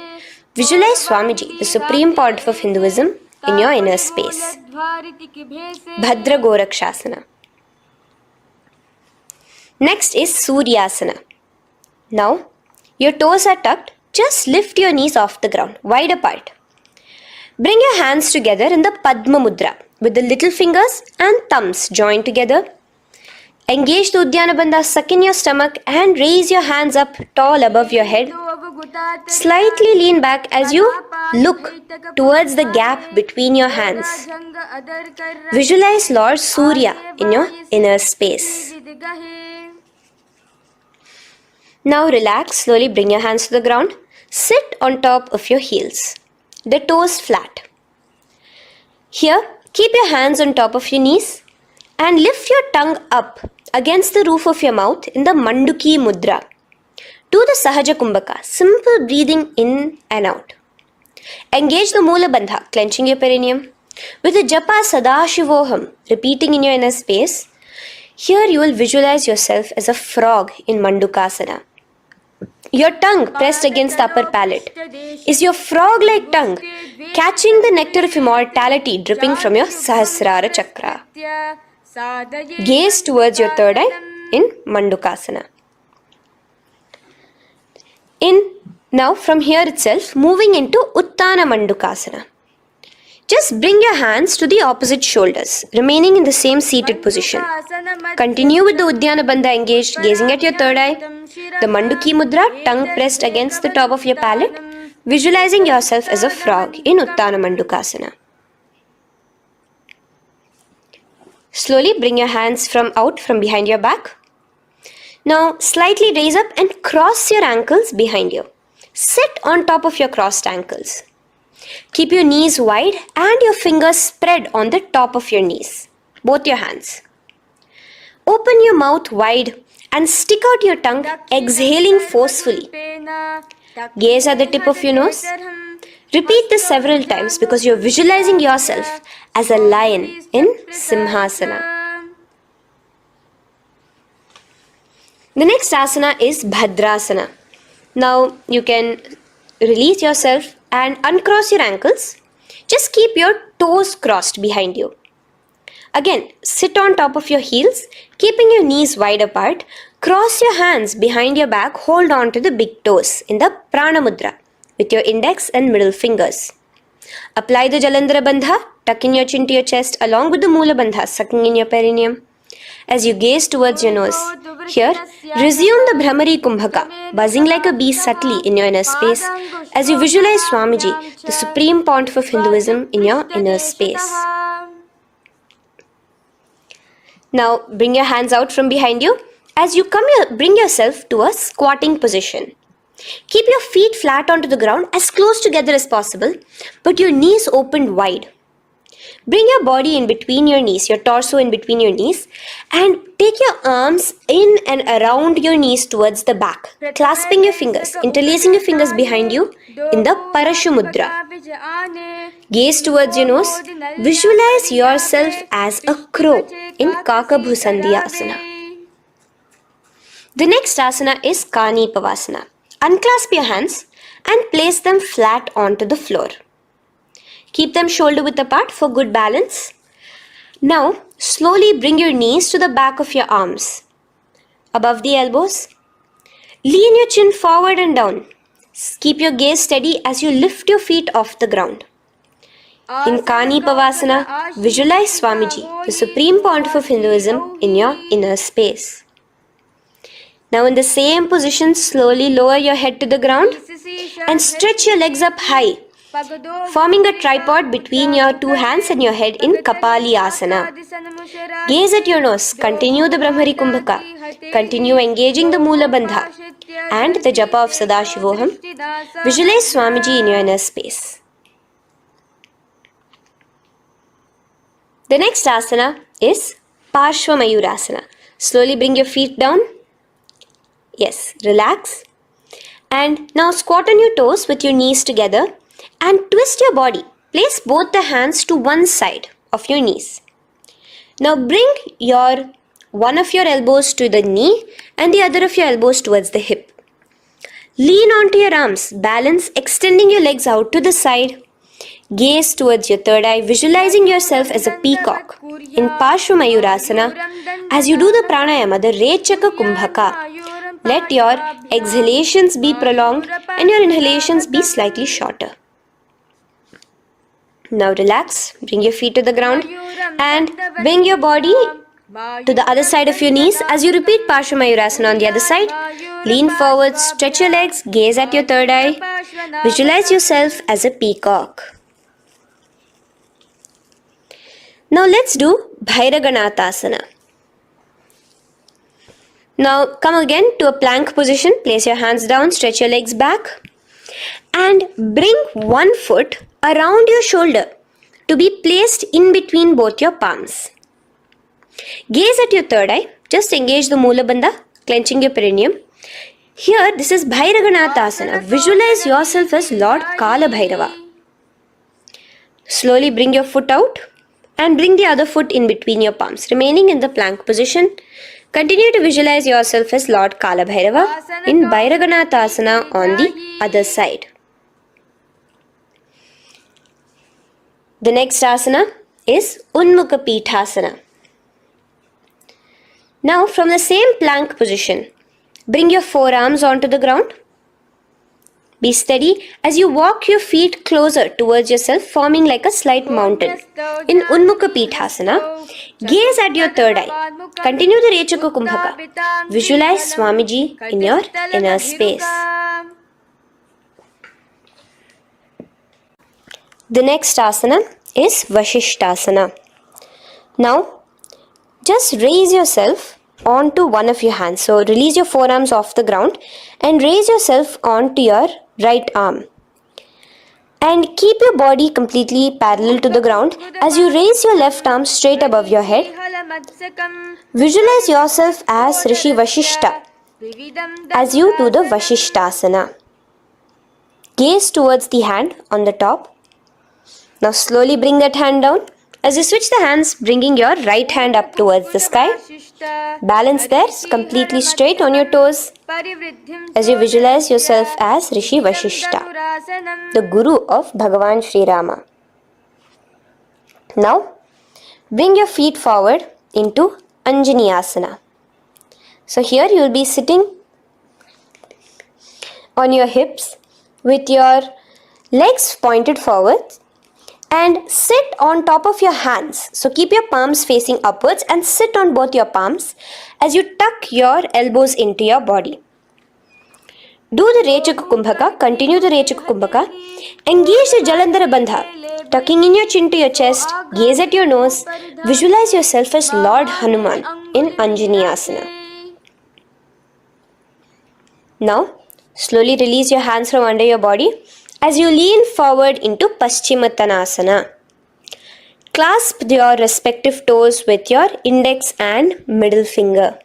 Visualize Swamiji, the Supreme Pontiff of Hinduism, in your inner space. Bhadra Gorakshasana. Next is Suryasana. Now, your toes are tucked. Just lift your knees off the ground, wide apart. Bring your hands together in the Padma Mudra with the little fingers and thumbs joined together. Engage the Uddiyana Bandha, suck in your stomach and raise your hands up tall above your head. Slightly lean back as you look towards the gap between your hands. Visualize Lord Surya in your inner space. Now relax, slowly bring your hands to the ground. Sit on top of your heels, the toes flat. Here, keep your hands on top of your knees and lift your tongue up against the roof of your mouth in the Manduki Mudra. Do the Sahaja Kumbhaka, simple breathing in and out. Engage the Mula Bandha, clenching your perineum. With the Japa Sadashivoham, repeating in your inner space, here you will visualize yourself as a frog in Mandukasana. Your tongue pressed against the upper palate. Is your frog-like tongue catching the nectar of immortality dripping from your Sahasrara Chakra? Gaze towards your third eye in Mandukasana. Now from here itself, moving into Uttana Mandukasana. Just bring your hands to the opposite shoulders, remaining in the same seated position. Continue with the Uddiyana Bandha engaged, gazing at your third eye. The Manduki Mudra, tongue pressed against the top of your palate, visualizing yourself as a frog in Uttana Mandukasana. Slowly bring your hands out from behind your back. Now slightly raise up and cross your ankles behind you. Sit on top of your crossed ankles. Keep your knees wide and your fingers spread on the top of your knees, both your hands. Open your mouth wide and stick out your tongue, exhaling forcefully. Gaze at the tip of your nose. Repeat this several times because you're visualizing yourself as a lion in Simhasana. The next asana is Bhadrasana. Now you can release yourself and uncross your ankles. Just keep your toes crossed behind you. Again, sit on top of your heels, keeping your knees wide apart. Cross your hands behind your back, hold on to the big toes in the Prana Mudra with your index and middle fingers. Apply the Jalandhara Bandha, tuck in your chin to your chest along with the Mula Bandha, sucking in your perineum. As you gaze towards your nose, here, resume the Brahmari Kumbhaka, buzzing like a bee subtly in your inner space as you visualize Swamiji, the Supreme Pontiff of Hinduism, in your inner space. Now, bring your hands out from behind you. As you bring yourself to a squatting position. Keep your feet flat onto the ground as close together as possible, but your knees opened wide. Bring your body in between your knees, your torso in between your knees, and take your arms in and around your knees towards the back, clasping your fingers, interlacing your fingers behind you in the Parashu Mudra. Gaze towards your nose. Visualize yourself as a crow in Kakabhusandhi Asana. The next asana is Kani Pavasana. Unclasp your hands and place them flat onto the floor. Keep them shoulder width apart for good balance. Now, slowly bring your knees to the back of your arms, above the elbows. Lean your chin forward and down. Keep your gaze steady as you lift your feet off the ground. In Kani Pavasana, visualize Swamiji, the Supreme Pontiff of Hinduism, in your inner space. Now in the same position, slowly lower your head to the ground and stretch your legs up high, forming a tripod between your two hands and your head in Kapali Asana. Gaze at your nose, continue the Brahmari Kumbhaka, continue engaging the Mula Bandha and the Japa of Sadashivoham. Visualize Swamiji in your inner space. The next asana is Parshva Mayurasana. Slowly bring your feet down. Yes, relax. And now squat on your toes with your knees together and twist your body. Place both the hands to one side of your knees. Now bring one of your elbows to the knee and the other of your elbows towards the hip. Lean onto your arms, balance, extending your legs out to the side. Gaze towards your third eye, visualizing yourself as a peacock. In Parshva Mayurasana, as you do the pranayama, the Rechaka Kumbhaka, let your exhalations be prolonged and your inhalations be slightly shorter. Now relax, bring your feet to the ground and bring your body to the other side of your knees. As you repeat Parshva Mayurasana on the other side, lean forward, stretch your legs, gaze at your third eye, visualize yourself as a peacock. Now let's do Bhairaganathasana. Now come again to a plank position. Place your hands down, stretch your legs back and bring one foot around your shoulder to be placed in between both your palms. Gaze at your third eye. Just engage the Mula Bandha, clenching your perineum. Here, this is Bhairaganathasana. Visualize yourself as Lord Kala Bhairava. Slowly bring your foot out and bring the other foot in between your palms, remaining in the plank position. Continue to visualize yourself as Lord Kala Bhairava in Bhairaganathasana on the other side. The next asana is Unmukha Pithasana. Now from the same plank position, bring your forearms onto the ground. Be steady as you walk your feet closer towards yourself, forming like a slight mountain. In Unmukha Pithasana, gaze at your third eye. Continue the Rechaka Kumbhaka. Visualize Swamiji in your inner space. The next asana is Vashishthasana. Now, just raise yourself onto one of your hands. So, release your forearms off the ground and raise yourself onto your right arm. And keep your body completely parallel to the ground as you raise your left arm straight above your head. Visualize yourself as Rishi Vashishta as you do the Vashishthasana. Gaze towards the hand on the top. Now slowly bring that hand down. As you switch the hands, bringing your right hand up towards the sky. Balance there, completely straight on your toes. As you visualize yourself as Rishi Vashishta, the Guru of Bhagavan Sri Rama. Now, bring your feet forward into Anjani Asana. So here you will be sitting on your hips with your legs pointed forward and sit on top of your hands. So keep your palms facing upwards and sit on both your palms as you tuck your elbows into your body. Do the Rechaka Kumbhaka, continue the Rechaka Kumbhaka. Engage the Jalandhara Bandha, tucking in your chin to your chest, gaze at your nose, visualize yourself as Lord Hanuman in Anjani Asana. Now, slowly release your hands from under your body as you lean forward into Paschimottanasana. Clasp your respective toes with your index and middle finger.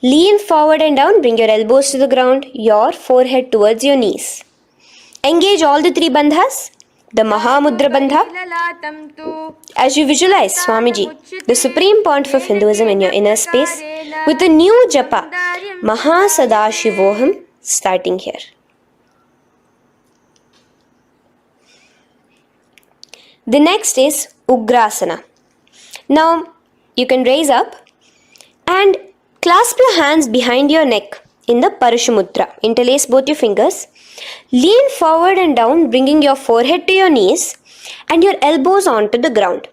Lean forward and down, bring your elbows to the ground, your forehead towards your knees. Engage all the three bandhas, the Mahamudra Bandha. As you visualize Swamiji, the Supreme Pontiff of Hinduism in your inner space, with a new japa, Mahasadashivoham, starting here. The next is Ugrasana. Now, you can raise up and clasp your hands behind your neck in the Parashamudra. Interlace both your fingers. Lean forward and down, bringing your forehead to your knees and your elbows onto the ground.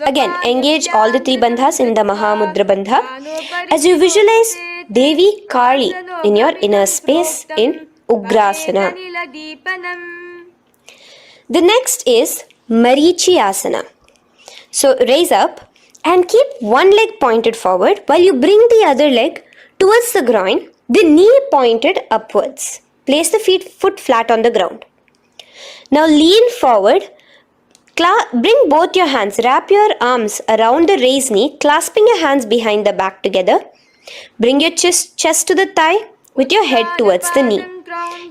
Again, engage all the three bandhas in the Mahamudra Bandha as you visualize Devi Kali in your inner space in Ugrasana. The next is Marichi Asana. So raise up and keep one leg pointed forward while you bring the other leg towards the groin, the knee pointed upwards. Place the foot flat on the ground. Now lean forward, bring both your hands, wrap your arms around the raised knee, clasping your hands behind the back together. Bring your chest to the thigh with your head towards the knee.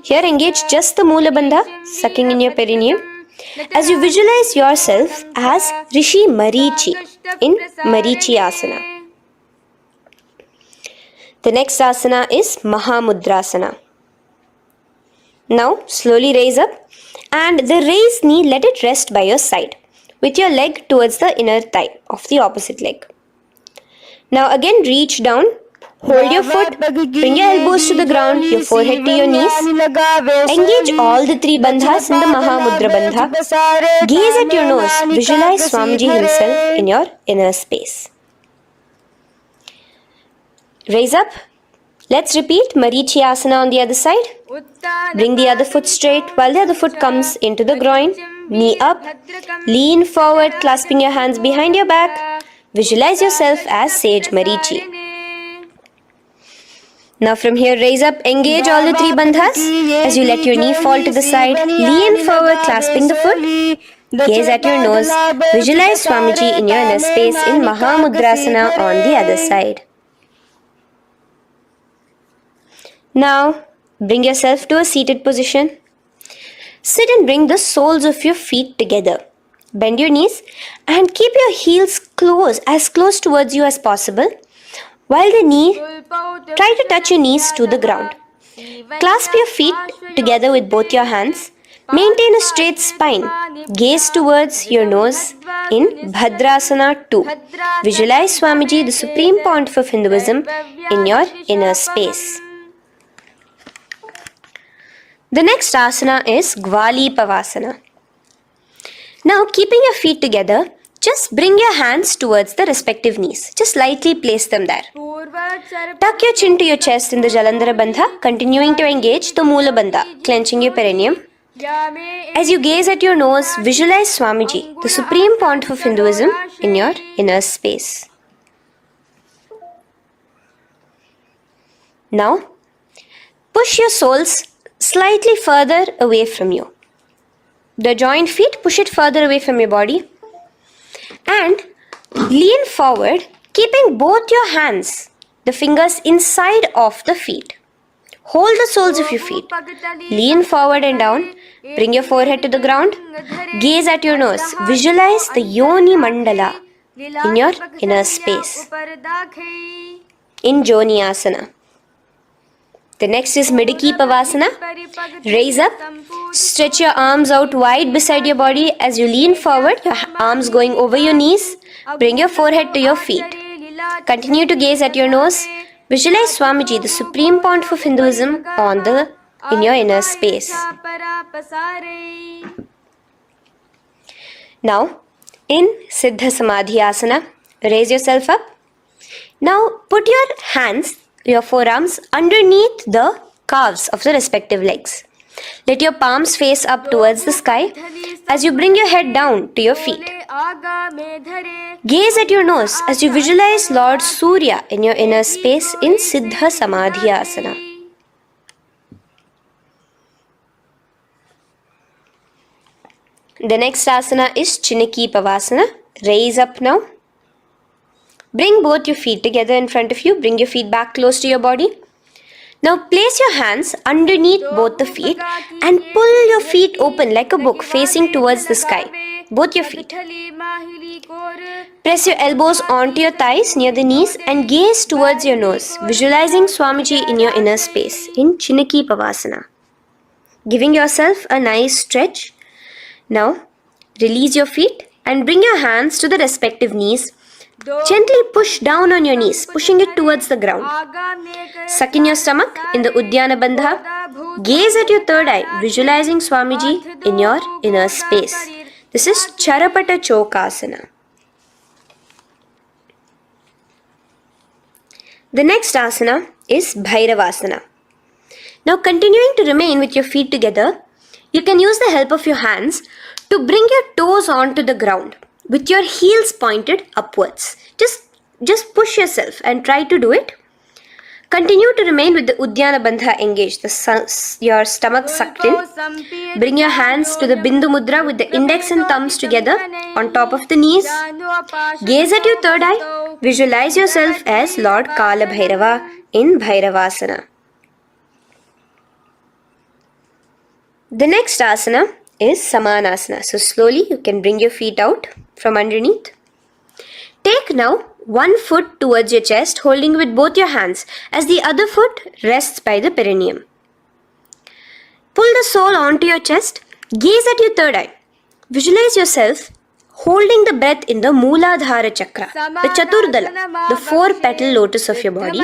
Here engage just the Mula Bandha, sucking in your perineum, as you visualize yourself as Rishi Marichi in Marichi Asana. The next asana is Mahamudrasana. Now slowly raise up and the raised knee, let it rest by your side with your leg towards the inner thigh of the opposite leg. Now again reach down, hold your foot, bring your elbows to the ground, your forehead to your knees. Engage all the three bandhas in the Mahamudra Bandha. Gaze at your nose, visualize Swamiji himself in your inner space. Raise up. Let's repeat Marichi Asana on the other side. Bring the other foot straight while the other foot comes into the groin. Knee up. Lean forward, clasping your hands behind your back. Visualize yourself as Sage Marichi. Now from here, raise up, engage all the three bandhas as you let your knee fall to the side. Lean forward, clasping the foot. Gaze at your nose. Visualize Swamiji in your inner space in Mahamudrasana on the other side. Now, bring yourself to a seated position. Sit and bring the soles of your feet together. Bend your knees and keep your heels as close towards you as possible. While try to touch your knees to the ground. Clasp your feet together with both your hands. Maintain a straight spine. Gaze towards your nose in Bhadrasana 2. Visualize Swamiji, the Supreme Pontiff of Hinduism, in your inner space. The next asana is Gwali Pavasana. Now, keeping your feet together, just bring your hands towards the respective knees. Just lightly place them there. Tuck your chin to your chest in the Jalandhara Bandha, continuing to engage the Mula Bandha, clenching your perineum. As you gaze at your nose, visualize Swamiji, the Supreme Pontiff of Hinduism, in your inner space. Now, push your soles slightly further away from you. The joined feet, push it further away from your body. And lean forward, keeping both your hands, the fingers inside of the feet. Hold the soles of your feet. Lean forward and down. Bring your forehead to the ground. Gaze at your nose. Visualize the Yoni Mandala in your inner space. In Joni Asana. The next is Midiki Pavasana. Raise up. Stretch your arms out wide beside your body as you lean forward, your arms going over your knees. Bring your forehead to your feet. Continue to gaze at your nose. Visualize Swamiji, the Supreme Pontiff of Hinduism, in your inner space. Now, in Siddha Samadhi Asana, raise yourself up. Now, put your hands, your forearms, underneath the calves of the respective legs. Let your palms face up towards the sky as you bring your head down to your feet. Gaze at your nose as you visualize Lord Surya in your inner space in Siddha Samadhi Asana. The next asana is Chiniki Pavasana. Raise up now. Bring both your feet together in front of you. Bring your feet back close to your body. Now place your hands underneath both the feet and pull your feet open like a book facing towards the sky. Both your feet. Press your elbows onto your thighs near the knees and gaze towards your nose, visualizing Swamiji in your inner space in Chiniki Pavasana. Giving yourself a nice stretch. Now release your feet and bring your hands to the respective knees. Gently push down on your knees, pushing it towards the ground. Suck in your stomach in the Uddiyana Bandha. Gaze at your third eye, visualizing Swamiji in your inner space. This is Charapata Chokasana. The next asana is Bhairavasana. Now continuing to remain with your feet together, you can use the help of your hands to bring your toes onto the ground with your heels pointed upwards. Just push yourself and try to do it. Continue to remain with the Uddiyana Bandha engaged, your stomach sucked in. Bring your hands to the Bindu Mudra with the index and thumbs together on top of the knees. Gaze at your third eye. Visualize yourself as Lord Kala Bhairava in Bhairavasana. The next asana is Samanasana. So slowly you can bring your feet out from underneath. Take now one foot towards your chest, holding with both your hands as the other foot rests by the perineum. Pull the sole onto your chest. Gaze at your third eye. Visualize yourself holding the breath in the Mooladhara Chakra, the Chaturdala, the 4-petal lotus of your body.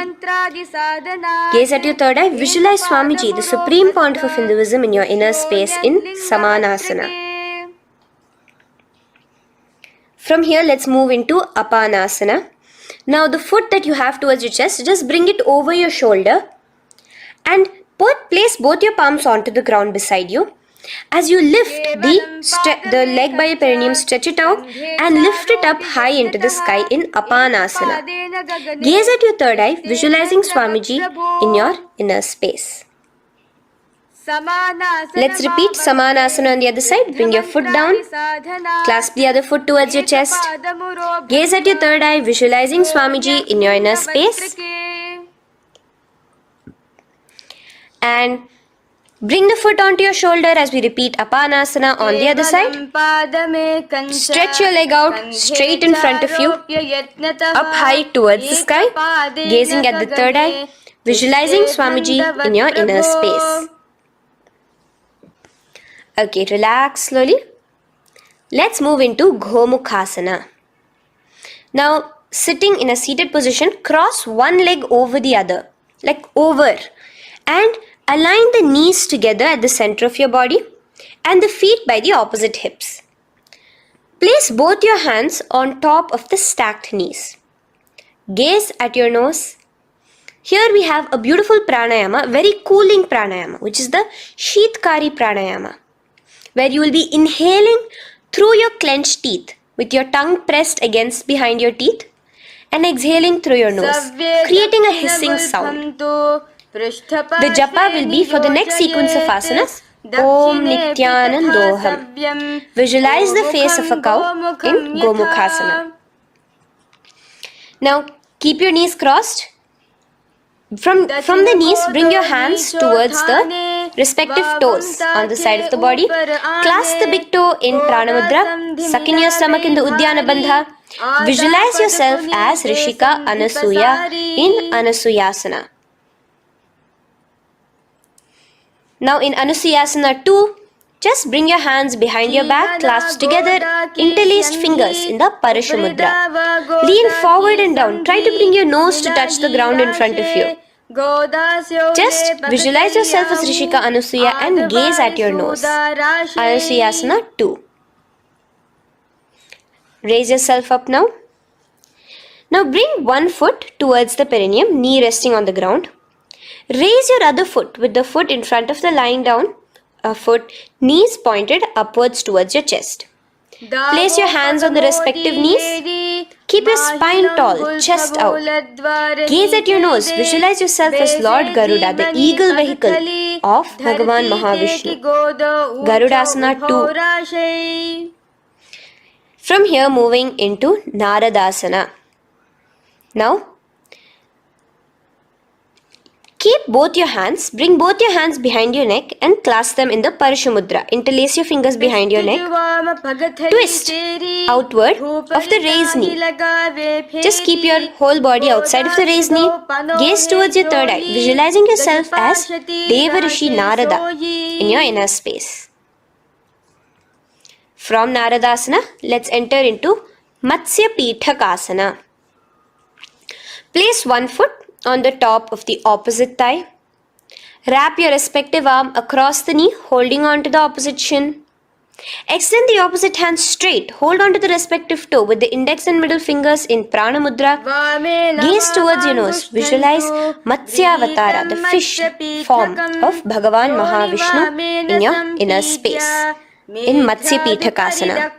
Gaze at your third eye. Visualize Swamiji, the Supreme Pontiff of Hinduism, in your inner space in Samanasana. From here, let's move into Apanasana. Now, the foot that you have towards your chest, just bring it over your shoulder and place both your palms onto the ground beside you. As you lift the leg by your perineum, stretch it out and lift it up high into the sky in Apanasana. Gaze at your third eye, visualizing Swamiji in your inner space. Let's repeat Samanasana on the other side. Bring your foot down. Clasp the other foot towards your chest. Gaze at your third eye, visualizing Swamiji in your inner space. And bring the foot onto your shoulder as we repeat Apanasana on the other side. Stretch your leg out straight in front of you, up high towards the sky, gazing at the third eye, visualizing Swamiji in your inner space. Okay, relax slowly. Let's move into Gomukhasana. Now, sitting in a seated position, cross one leg over the other, like over, and align the knees together at the center of your body and the feet by the opposite hips. Place both your hands on top of the stacked knees. Gaze at your nose. Here we have a beautiful pranayama, very cooling pranayama, which is the Sheetkari pranayama, where you will be inhaling through your clenched teeth with your tongue pressed against behind your teeth and exhaling through your nose, creating a hissing sound. The japa will be for the next sequence of asanas. Om Nityanandoham. Visualize the face of a cow in Gomukhasana. Now keep your knees crossed. From the knees, bring your hands towards the respective toes on the side of the body. Clasp the big toe in Pranamudra. Suck in your stomach in the Uddiyana Bandha. Visualize yourself as Rishika Anasuya in Anasuyasana. Now in Anusuyasana 2, just bring your hands behind your back, clasped together, interlaced fingers in the Parashamudra. Lean forward and down. Try to bring your nose to touch the ground in front of you. Just visualize yourself as Rishika Anasuya and gaze at your nose. Anusuyasana 2. Raise yourself up now. Now bring one foot towards the perineum, knee resting on the ground. Raise your other foot with the foot in front of the lying down foot, knees pointed upwards towards your chest. Place your hands on the respective knees. Keep your spine tall, chest out. Gaze at your nose. Visualize yourself as Lord Garuda, the eagle vehicle of Bhagavan Mahavishnu. Garudasana 2. From here, moving into Naradasana. Now, keep both your hands, bring both your hands behind your neck and clasp them in the Parashamudra. Interlace your fingers behind your neck. Twist outward of the raised knee. Just keep your whole body outside of the raised knee. Gaze towards your third eye, visualizing yourself as Devarishi Narada in your inner space. From Naradasana, let's enter into Matsya Pithakasana. Place one foot on the top of the opposite thigh. Wrap your respective arm across the knee, holding on to the opposite shin. Extend the opposite hand straight. Hold on to the respective toe with the index and middle fingers in Prana Mudra. Gaze towards your nose. Visualize Matsyavatara, the fish form of Bhagavan Mahavishnu in your inner space in Matsya Pithakasana.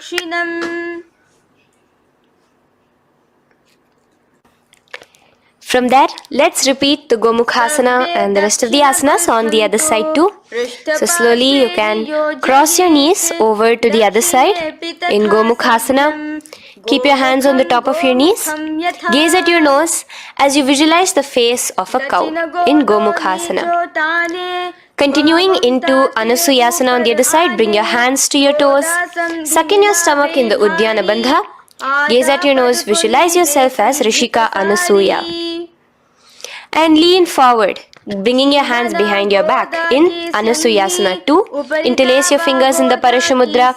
From there, let's repeat the Gomukhasana and the rest of the asanas on the other side too. So slowly you can cross your knees over to the other side in Gomukhasana. Keep your hands on the top of your knees. Gaze at your nose as you visualize the face of a cow in Gomukhasana. Continuing into Anasuyasana on the other side, bring your hands to your toes. Suck in your stomach in the Uddiyana Bandha. Gaze at your nose, visualize yourself as Rishika Anasuya. And lean forward, bringing your hands behind your back in Anasuyasana 2. Interlace your fingers in the Parashamudra.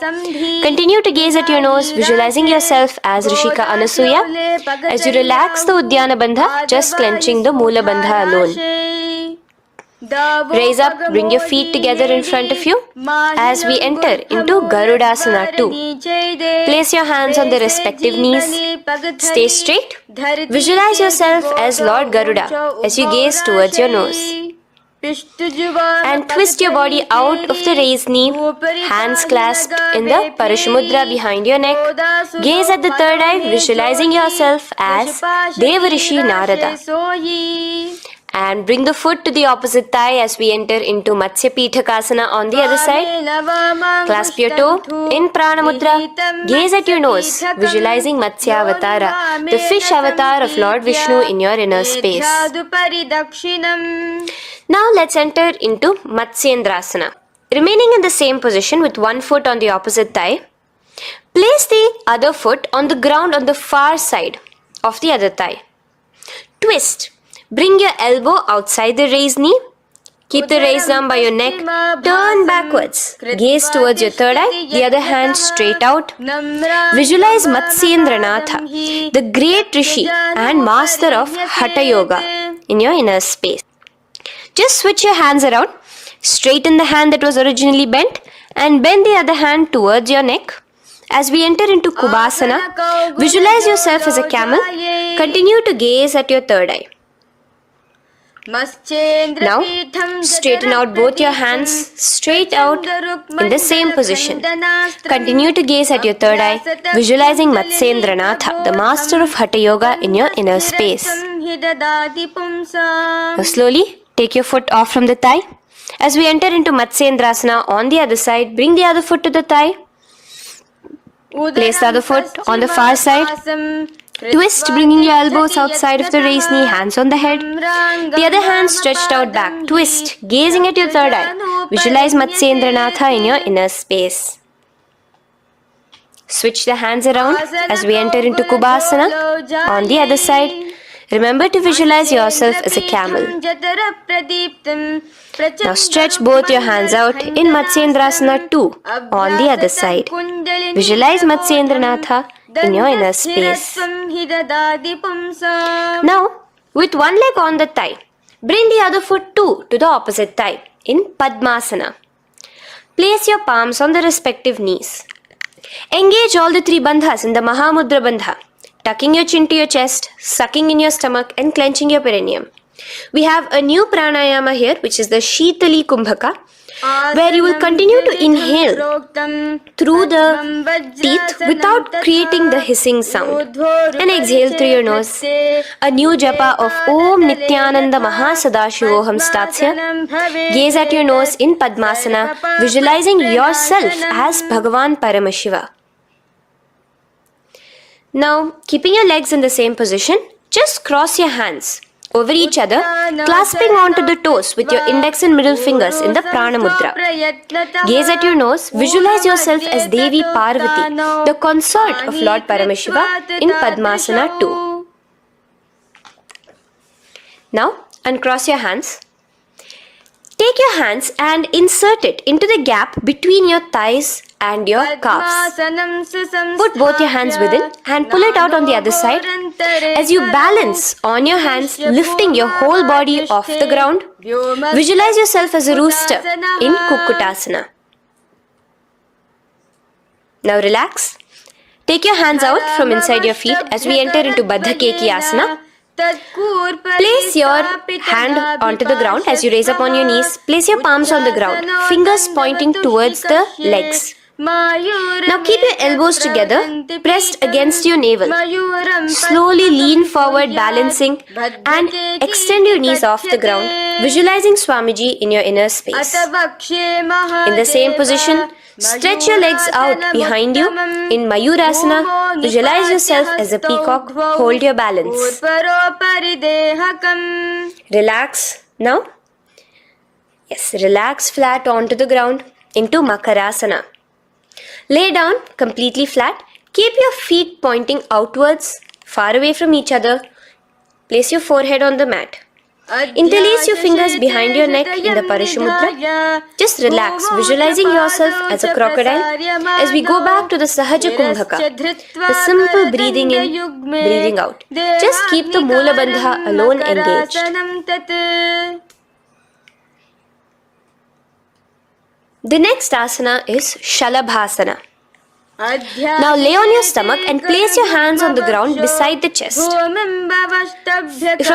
Continue to gaze at your nose, visualizing yourself as Rishika Anasuya. As you relax the Uddiyana Bandha, just clenching the Mula Bandha alone. Raise up, bring your feet together in front of you as we enter into Garudasana 2. Place your hands on the respective knees. Stay straight. Visualize yourself as Lord Garuda as you gaze towards your nose. And twist your body out of the raised knee, hands clasped in the Parashamudra behind your neck. Gaze at the third eye, visualizing yourself as Devarishi Narada. And bring the foot to the opposite thigh as we enter into Matsya Pithakasana on the other side. Clasp your toe in Prana Mudra. Gaze at your nose, visualizing Matsyavatara, the fish avatar of Lord Vishnu in your inner space. Now let's enter into Matsyendrasana. Remaining in the same position with one foot on the opposite thigh, place the other foot on the ground on the far side of the other thigh. Twist. Bring your elbow outside the raised knee. Keep the raised arm by your neck. Turn backwards. Gaze towards your third eye. The other hand straight out. Visualize Matsyendranatha, the great Rishi and master of Hatha Yoga in your inner space. Just switch your hands around. Straighten the hand that was originally bent and bend the other hand towards your neck. As we enter into Kubhasana, visualize yourself as a camel. Continue to gaze at your third eye. Now, straighten out both your hands straight out in the same position. Continue to gaze at your third eye, visualizing Matsyendranatha, the master of Hatha Yoga in your inner space. Now slowly, take your foot off from the thigh. As we enter into Matsyendrasana on the other side, bring the other foot to the thigh. Place the other foot on the far side. Twist, bringing your elbows outside of the raised knee, hands on the head. The other hand stretched out back. Twist, gazing at your third eye. Visualize Matsyendranatha in your inner space. Switch the hands around as we enter into Kubhasana on the other side. Remember to visualize yourself as a camel. Now stretch both your hands out in Matsyendrasana 2 on the other side. Visualize Matsyendranatha in your inner space. Now, with one leg on the thigh, bring the other foot too to the opposite thigh in Padmasana. Place your palms on the respective knees. Engage all the three bandhas in the Mahamudra Bandha, tucking your chin to your chest, sucking in your stomach and clenching your perineum. We have a new pranayama here, which is the Shitali Kumbhaka, where you will continue to inhale through the teeth without creating the hissing sound, and exhale through your nose. A new japa of Om Nityananda Mahasadashivoham starts here. Gaze at your nose in Padmasana, visualizing yourself as Bhagavan Paramashiva. Now, keeping your legs in the same position, just cross your hands over each other, clasping onto the toes with your index and middle fingers in the Prana Mudra. Gaze at your nose, visualize yourself as Devi Parvati, the consort of Lord Paramashiva in Padmasana 2. Now, uncross your hands. Take your hands and insert it into the gap between your thighs and your calves. Put both your hands within and pull it out on the other side. As you balance on your hands, lifting your whole body off the ground, visualize yourself as a rooster in Kukkutasana. Now relax. Take your hands out from inside your feet as we enter into Baddha Keki Asana. Place your hand onto the ground as you raise up on your knees. Place your palms on the ground, fingers pointing towards the legs. Now keep your elbows together, pressed against your navel. Slowly lean forward, balancing, and extend your knees off the ground, visualizing Swamiji in your inner space. In the same position, stretch your legs out behind you. In Mayurasana, visualize yourself as a peacock. Hold your balance. Relax now. Yes, relax flat onto the ground into Makarasana. Lay down completely flat. Keep your feet pointing outwards, far away from each other. Place your forehead on the mat. Interlace your fingers behind your neck in the Parashumudra. Just relax, visualizing yourself as a crocodile as we go back to the Sahaja Kumbhaka, the simple breathing in, breathing out. Just keep the Moola Bandha alone engaged. The next asana is Shalabhasana. Now lay on your stomach and place your hands on the ground beside the chest. From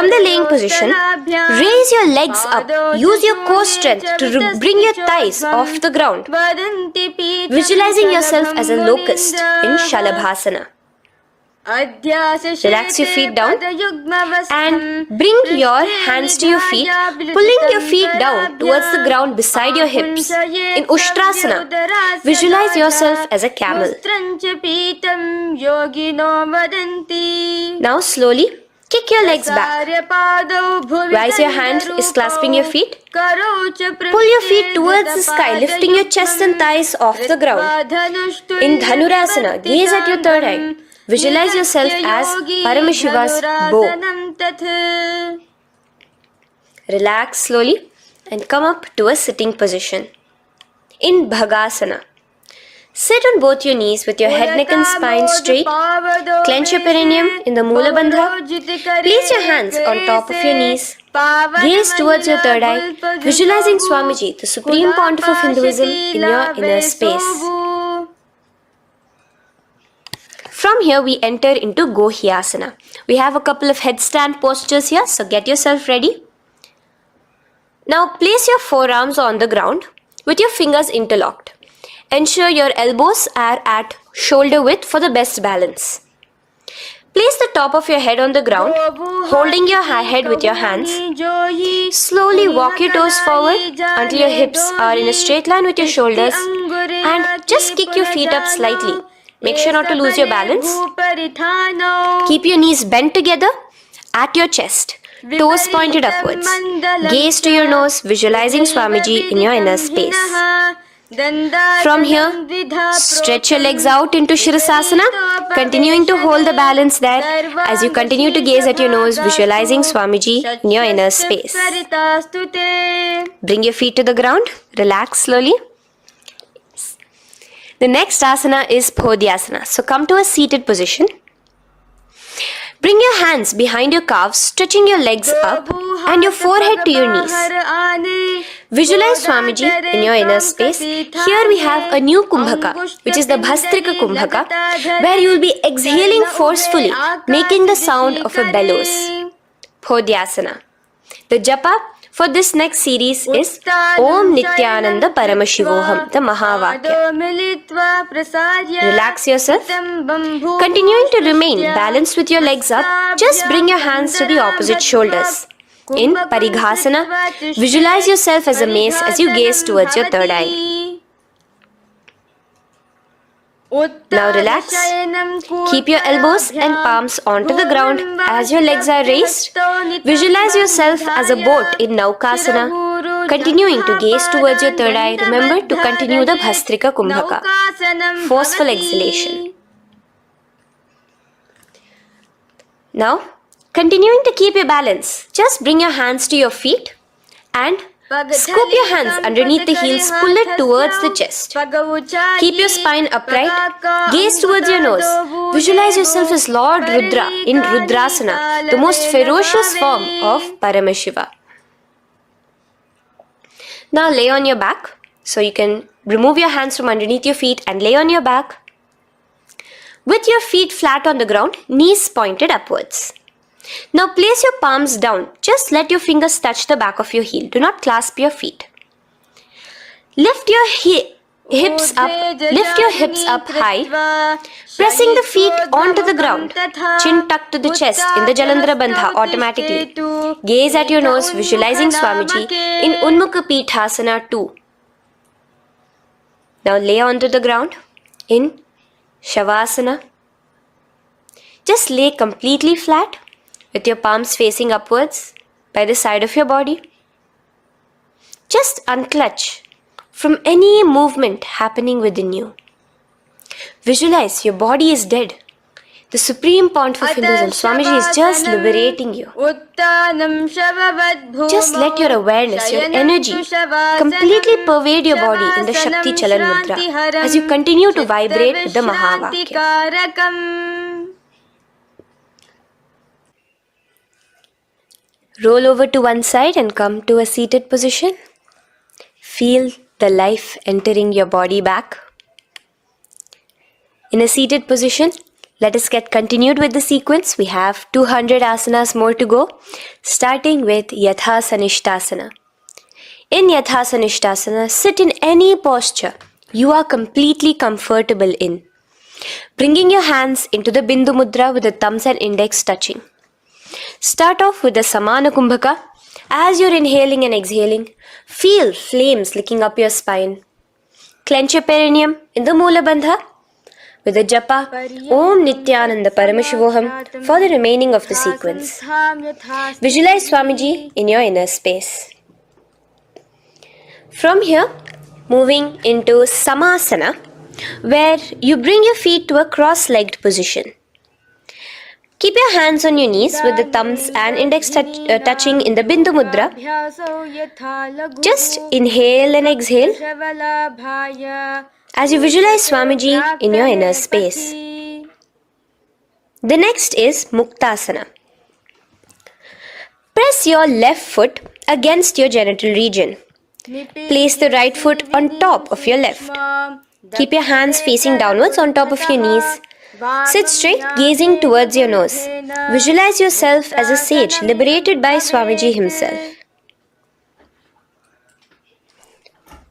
the laying position, raise your legs up. Use your core strength to bring your thighs off the ground. Visualizing yourself as a locust in Shalabhasana. Relax your feet down and bring your hands to your feet, pulling your feet down towards the ground beside your hips. In Ushtrasana, visualize yourself as a camel. Now slowly kick your legs back. Rise your hand is clasping your feet. Pull your feet towards the sky, lifting your chest and thighs off the ground. In Dhanurasana, gaze at your third eye. Visualize yourself as Paramashiva's bow. Relax slowly and come up to a sitting position. In Bhagasana, sit on both your knees with your head, neck and spine straight. Clench your perineum in the Moola Bandha. Place your hands on top of your knees. Gaze towards your third eye, visualizing Swamiji, the Supreme Pontiff of Hinduism, in your inner space. From here we enter into Gohyasana. We have a couple of headstand postures here, so get yourself ready. Now place your forearms on the ground with your fingers interlocked. Ensure your elbows are at shoulder width for the best balance. Place the top of your head on the ground, holding your head with your hands. Slowly walk your toes forward until your hips are in a straight line with your shoulders, and just kick your feet up slightly, Make sure not to lose your balance. Keep your knees bent together at your chest. Toes pointed upwards. Gaze to your nose, visualizing Swamiji in your inner space. From here, stretch your legs out into Shirasasana, continuing to hold the balance there as you continue to gaze at your nose, visualizing Swamiji in your inner space. Bring your feet to the ground, relax slowly. The next asana is Podhyasana. So come to a seated position. Bring your hands behind your calves, stretching your legs up and your forehead to your knees. Visualize Swamiji in your inner space. Here we have a new Kumbhaka, which is the Bhastrika Kumbhaka, where you will be exhaling forcefully, making the sound of a bellows. Podhyasana. The japa for this next series is Om Nityananda Paramashivoham, the Mahavakya. Relax yourself. Continuing to remain balanced with your legs up, just bring your hands to the opposite shoulders. In Parighasana, visualize yourself as a mace as you gaze towards your third eye. Now relax. Keep your elbows and palms onto the ground as your legs are raised. Visualize yourself as a boat in Naukasana. Continuing to gaze towards your third eye, remember to continue the Bhastrika Kumbhaka. Forceful exhalation. Now, continuing to keep your balance, just bring your hands to your feet and scoop your hands underneath the heels, pull it towards the chest. Keep your spine upright, gaze towards your nose. Visualize yourself as Lord Rudra in Rudrasana, the most ferocious form of Paramashiva. Now lay on your back. So you can remove your hands from underneath your feet and lay on your back. With your feet flat on the ground, knees pointed upwards. Now place your palms down. Just let your fingers touch the back of your heel. Do not clasp your feet. Lift your hips up high, pressing the feet onto the ground. Chin tucked to the chest in the Jalandhara Bandha automatically. Gaze at your nose, visualizing Swamiji in Unmukha Pithasana 2. Now lay onto the ground in Shavasana. Just lay completely flat with your palms facing upwards by the side of your body. Just unclutch from any movement happening within you. Visualize your body is dead. The Supreme Pontiff of Hinduism, Swamiji, is just liberating you. Just let your awareness, your energy completely pervade your body in the Shakti Chalan Mudra as you continue to vibrate with the Mahavakya. Roll over to one side and come to a seated position. Feel the life entering your body back. In a seated position, let us get continued with the sequence. We have 200 asanas more to go, starting with Yatha Sanishtasana. In Yatha Sanishtasana, sit in any posture you are completely comfortable in, bringing your hands into the Bindu Mudra with the thumbs and index touching. Start off with the Samana Kumbhaka. As you're inhaling and exhaling, feel flames licking up your spine. Clench your perineum in the Moola Bandha with the japa Om Nityananda Paramashivoham for the remaining of the sequence. Visualize Swamiji in your inner space. From here, moving into Samasana, where you bring your feet to a cross-legged position. Keep your hands on your knees with the thumbs and index touching in the Bindu Mudra. Just inhale and exhale as you visualize Swamiji in your inner space. The next is Muktasana. Press your left foot against your genital region. Place the right foot on top of your left. Keep your hands facing downwards on top of your knees. Sit straight, gazing towards your nose. Visualize yourself as a sage liberated by Swamiji himself.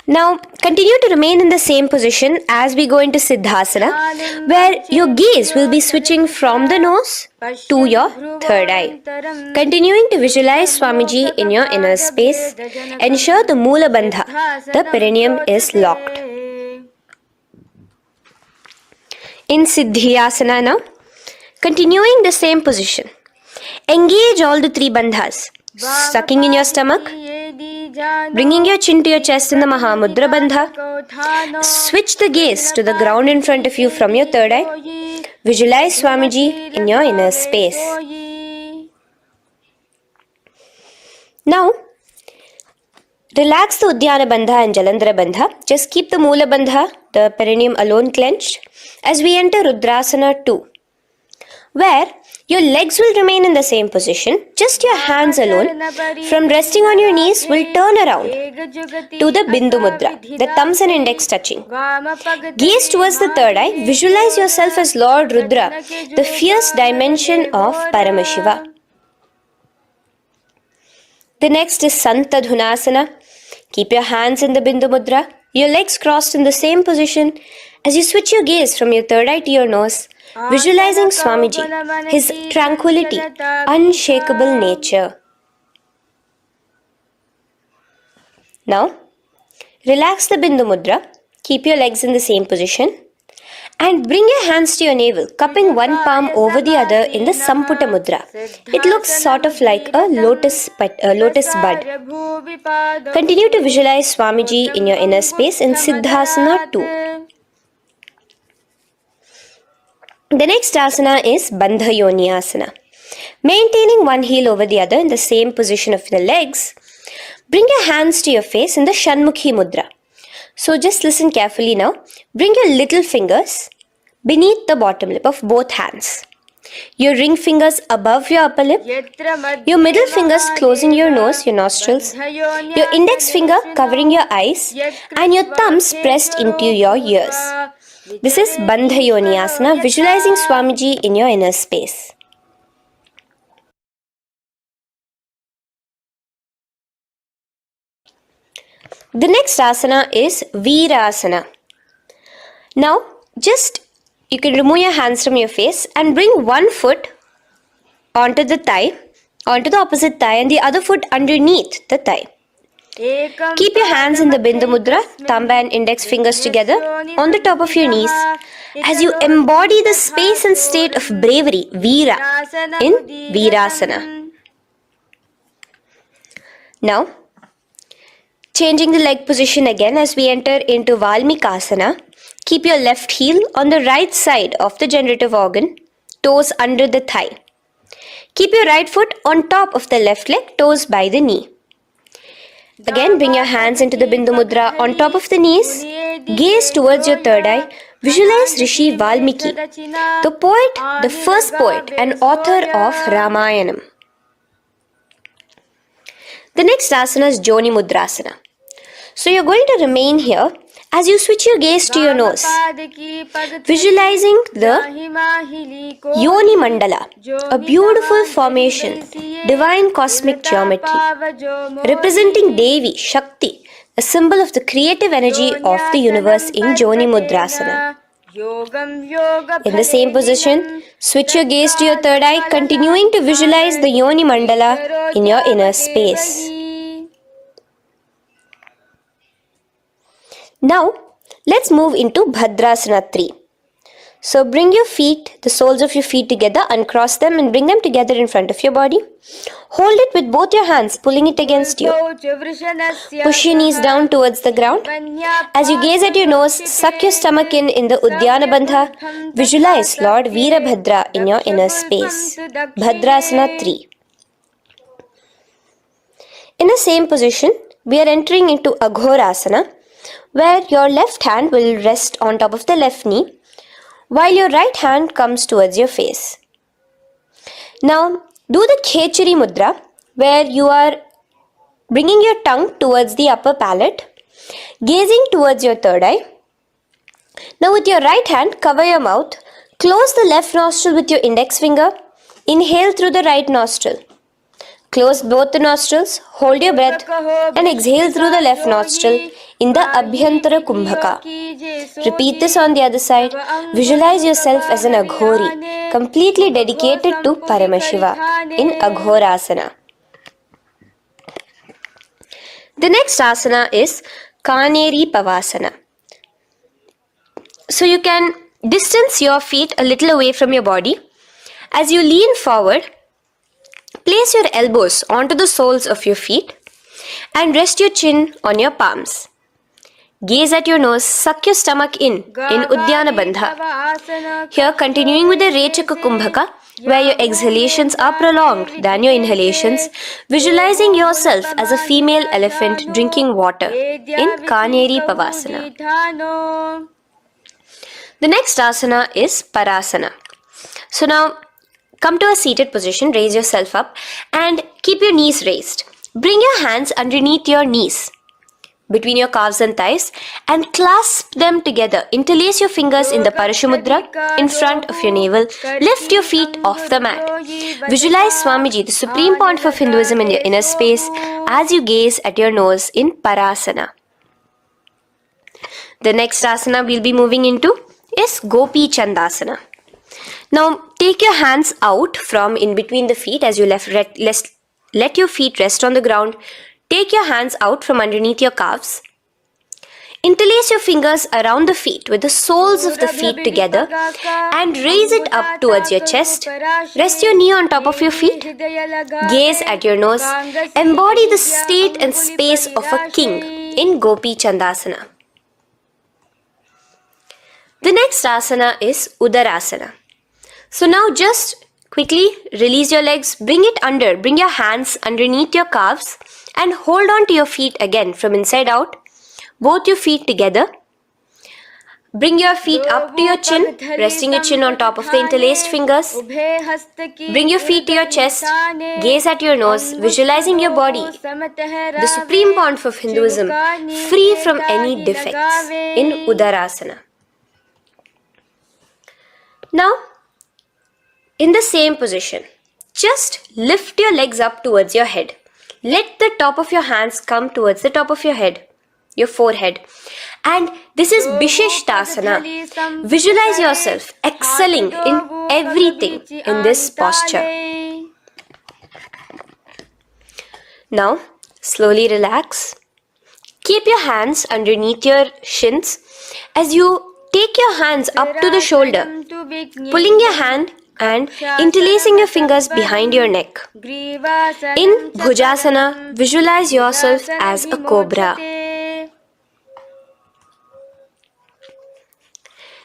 Now, continue to remain in the same position as we go into Siddhasana, where your gaze will be switching from the nose to your third eye. Continuing to visualize Swamiji in your inner space, ensure the Moola Bandha, the perineum, is locked. in Siddhyasana now. Continuing the same position. Engage all the three bandhas. Sucking in your stomach, bringing your chin to your chest in the Mahamudra Bandha. Switch the gaze to the ground in front of you from your third eye. Visualize Swamiji in your inner space. Now, relax the Uddiyana Bandha and Jalandhara Bandha. Just keep the Moola Bandha, the perineum alone clenched, as we enter Rudrasana 2, where your legs will remain in the same position, just your hands alone, from resting on your knees, will turn around to the Bindu Mudra, the thumbs and index touching. Gaze towards the third eye, visualize yourself as Lord Rudra, the fierce dimension of Paramashiva. The next is Santadhunasana. Keep your hands in the Bindu Mudra, your legs crossed in the same position. As you switch your gaze from your third eye to your nose, visualizing Swamiji, his tranquility, unshakable nature. Now, relax the Bindu Mudra, keep your legs in the same position, and bring your hands to your navel, cupping one palm over the other in the Samputa Mudra. It looks sort of like a lotus bud. Continue to visualize Swamiji in your inner space in Siddhasana 2. The next asana is Bandha Yoni Asana. Maintaining one heel over the other in the same position of the legs, bring your hands to your face in the Shanmukhi Mudra. So just listen carefully now. Bring your little fingers beneath the bottom lip of both hands. Your ring fingers above your upper lip. Your middle fingers closing your nose, your nostrils. Your index finger covering your eyes. And your thumbs pressed into your ears. This is Bandha Yoni Asana, visualizing Swamiji in your inner space. The next asana is Virasana. Now, you can remove your hands from your face and bring one foot onto the opposite thigh, and the other foot underneath the thigh. Keep your hands in the Bindu Mudra, thumb and index fingers together on the top of your knees as you embody the space and state of bravery, Veera, in Virasana. Now, changing the leg position again as we enter into Valmikasana. Keep your left heel on the right side of the generative organ, toes under the thigh. Keep your right foot on top of the left leg, toes by the knee. Again, bring your hands into the Bindu Mudra on top of the knees. Gaze towards your third eye. Visualize Rishi Valmiki, the poet, the first poet and author of Ramayanam. The next asana is Joni Mudrasana. So you're going to remain here as you switch your gaze to your nose, visualizing the Yoni Mandala, a beautiful formation, divine cosmic geometry, representing Devi, Shakti, a symbol of the creative energy of the universe in Joni Mudrasana. In the same position, switch your gaze to your third eye, continuing to visualize the Yoni Mandala in your inner space. Now, let's move into Bhadrasana 3. So bring your feet, the soles of your feet together, uncross them and bring them together in front of your body. Hold it with both your hands, pulling it against you. Push your knees down towards the ground. As you gaze at your nose, suck your stomach in the Uddiyana Bandha. Visualize Lord Veerabhadra in your inner space. Bhadrasana 3. In the same position, we are entering into Aghorasana, where your left hand will rest on top of the left knee, while your right hand comes towards your face. Now, do the Khechari Mudra, where you are bringing your tongue towards the upper palate, gazing towards your third eye. Now, with your right hand, cover your mouth, close the left nostril with your index finger, inhale through the right nostril. Close both the nostrils, hold your breath and exhale through the left nostril in the Abhyantara Kumbhaka. Repeat this on the other side. Visualize yourself as an Aghori, completely dedicated to Paramashiva in Aghorasana. The next asana is Kaneri Pavasana. So you can distance your feet a little away from your body. As you lean forward, place your elbows onto the soles of your feet and rest your chin on your palms. Gaze at your nose, suck your stomach in Uddiyana Bandha. Here, continuing with the Rechaka Kumbhaka, where your exhalations are prolonged than your inhalations, visualizing yourself as a female elephant drinking water in Kaneri Pavasana. The next asana is Parasana. So now, come to a seated position, raise yourself up and keep your knees raised. Bring your hands underneath your knees, between your calves and thighs, and clasp them together. Interlace your fingers in the Parashumudra in front of your navel. Lift your feet off the mat. Visualize Swamiji, the Supreme Pontiff of Hinduism, in your inner space as you gaze at your nose in Parasana. The next asana we'll be moving into is Gopi Chandasana. Now take your hands out from in between the feet as you let your feet rest on the ground. Take your hands out from underneath your calves. Interlace your fingers around the feet with the soles of the feet together and raise it up towards your chest. Rest your knee on top of your feet. Gaze at your nose. Embody the state and space of a king in Gopi Chandasana. The next asana is Udarasana. So now just quickly release your legs, bring your hands underneath your calves and hold on to your feet again from inside out, both your feet together. Bring your feet up to your chin, resting your chin on top of the interlaced fingers. Bring your feet to your chest, gaze at your nose, visualizing your body, the Supreme Pontiff of Hinduism, free from any defects in Udarasana. Now, in the same position, just lift your legs up towards your head. Let the top of your hands come towards the top of your head, your forehead. And this is Vishishtasana. Visualize yourself excelling in everything in this posture. Now, slowly relax. Keep your hands underneath your shins as you take your hands up to the shoulder, pulling your hand and interlacing your fingers behind your neck. In Bhujasana, visualize yourself as a cobra.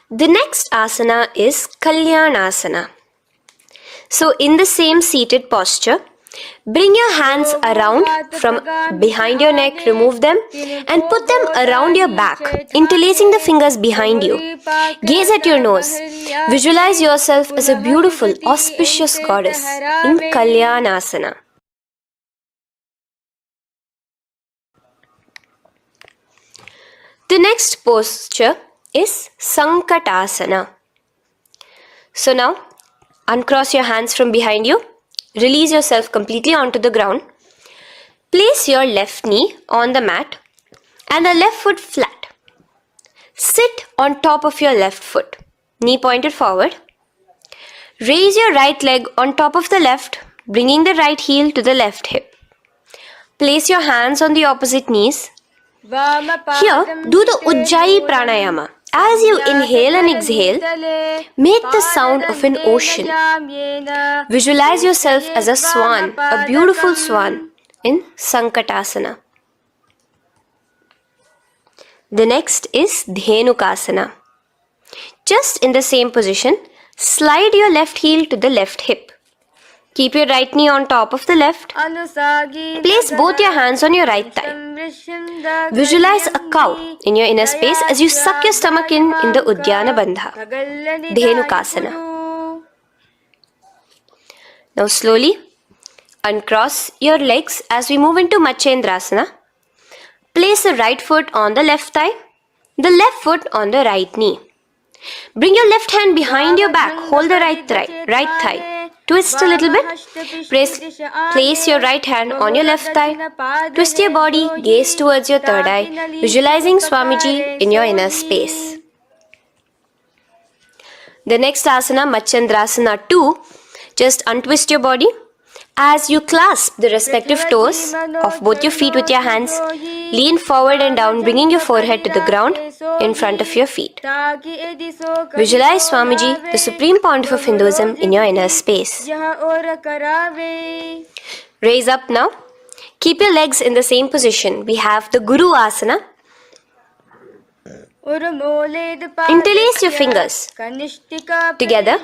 The next asana is Kalyanasana. So in the same seated posture, bring your hands around from behind your neck, remove them and put them around your back, interlacing the fingers behind you. Gaze at your nose. Visualize yourself as a beautiful, auspicious goddess in Kalyanasana. The next posture is Sankatasana. So now, uncross your hands from behind you. Release yourself completely onto the ground. Place your left knee on the mat and the left foot flat. Sit on top of your left foot, knee pointed forward. Raise your right leg on top of the left, bringing the right heel to the left hip. Place your hands on the opposite knees. Here, do the Ujjayi Pranayama. As you inhale and exhale, make the sound of an ocean. Visualize yourself as a swan, a beautiful swan in Sankatasana. The next is Dhenukasana. Just in the same position, slide your left heel to the left hip. Keep your right knee on top of the left. Place both your hands on your right thigh. Visualize a cow in your inner space as you suck your stomach in the Uddiyana Bandha, Dhenukasana. Now slowly uncross your legs as we move into Matsyendrasana. Place the right foot on the left thigh, the left foot on the right knee. Bring your left hand behind your back, hold the right thigh. Twist a little bit. Place your right hand on your left thigh. Twist your body, gaze towards your third eye, visualizing Swamiji in your inner space. The next asana, Matsyendrasana 2, just untwist your body. As you clasp the respective toes of both your feet with your hands, lean forward and down, bringing your forehead to the ground in front of your feet. Visualize Swamiji, the Supreme Pontiff of Hinduism, in your inner space. Raise up now. Keep your legs in the same position. We have the Guru Asana. Interlace your fingers together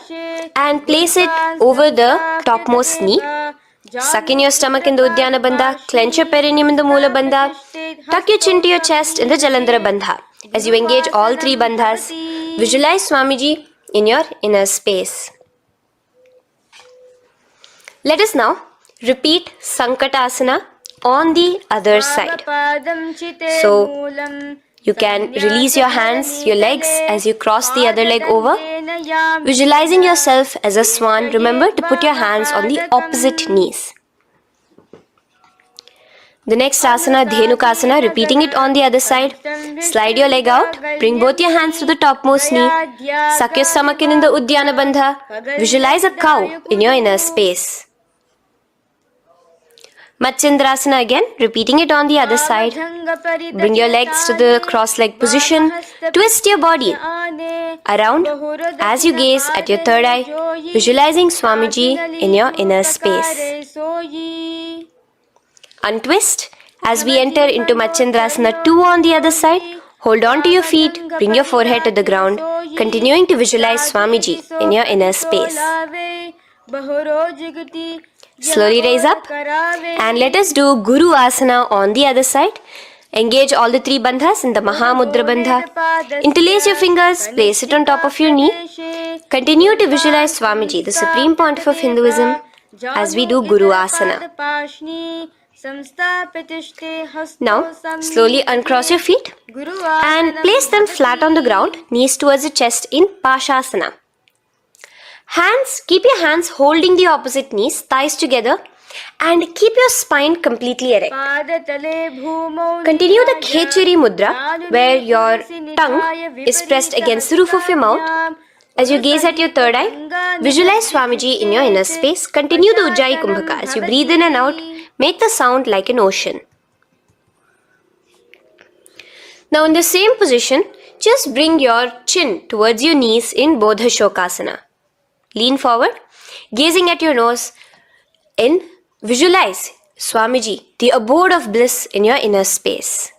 and place it over the topmost knee. Suck in your stomach in the Uddiyana Bandha, clench your perineum in the Moola Bandha, tuck your chin to your chest in the Jalandhara Bandha. As you engage all three bandhas, visualize Swamiji in your inner space. Let us now repeat Sankatasana on the other side. So, you can release your hands, your legs as you cross the other leg over. Visualizing yourself as a swan, remember to put your hands on the opposite knees. The next asana, Dhenukasana, repeating it on the other side. Slide your leg out, bring both your hands to the topmost knee. Suck your stomach in the Uddiyana Bandha. Visualize a cow in your inner space. Matsyendrasana again, repeating it on the other side. Bring your legs to the cross-leg position. Twist your body around as you gaze at your third eye, visualizing Swamiji in your inner space. Untwist as we enter into Matsyendrasana 2 on the other side. Hold on to your feet, bring your forehead to the ground, continuing to visualize Swamiji in your inner space. Slowly raise up and let us do Guru Asana on the other side. Engage all the three bandhas in the Mahamudra Bandha. Interlace your fingers, place it on top of your knee. Continue to visualize Swamiji, the Supreme Pontiff of Hinduism, as we do Guru Asana. Now, slowly uncross your feet and place them flat on the ground, knees towards the chest in Pashasana. Keep your hands holding the opposite knees, thighs together, and keep your spine completely erect. Continue the Khechari Mudra, where your tongue is pressed against the roof of your mouth. As you gaze at your third eye, visualize Swamiji in your inner space. Continue the Ujjayi Kumbhaka. As you breathe in and out, make the sound like an ocean. Now in the same position, just bring your chin towards your knees in Bodha Shokasana. Lean forward, gazing at your nose, and visualize Swamiji, the abode of bliss in your inner space.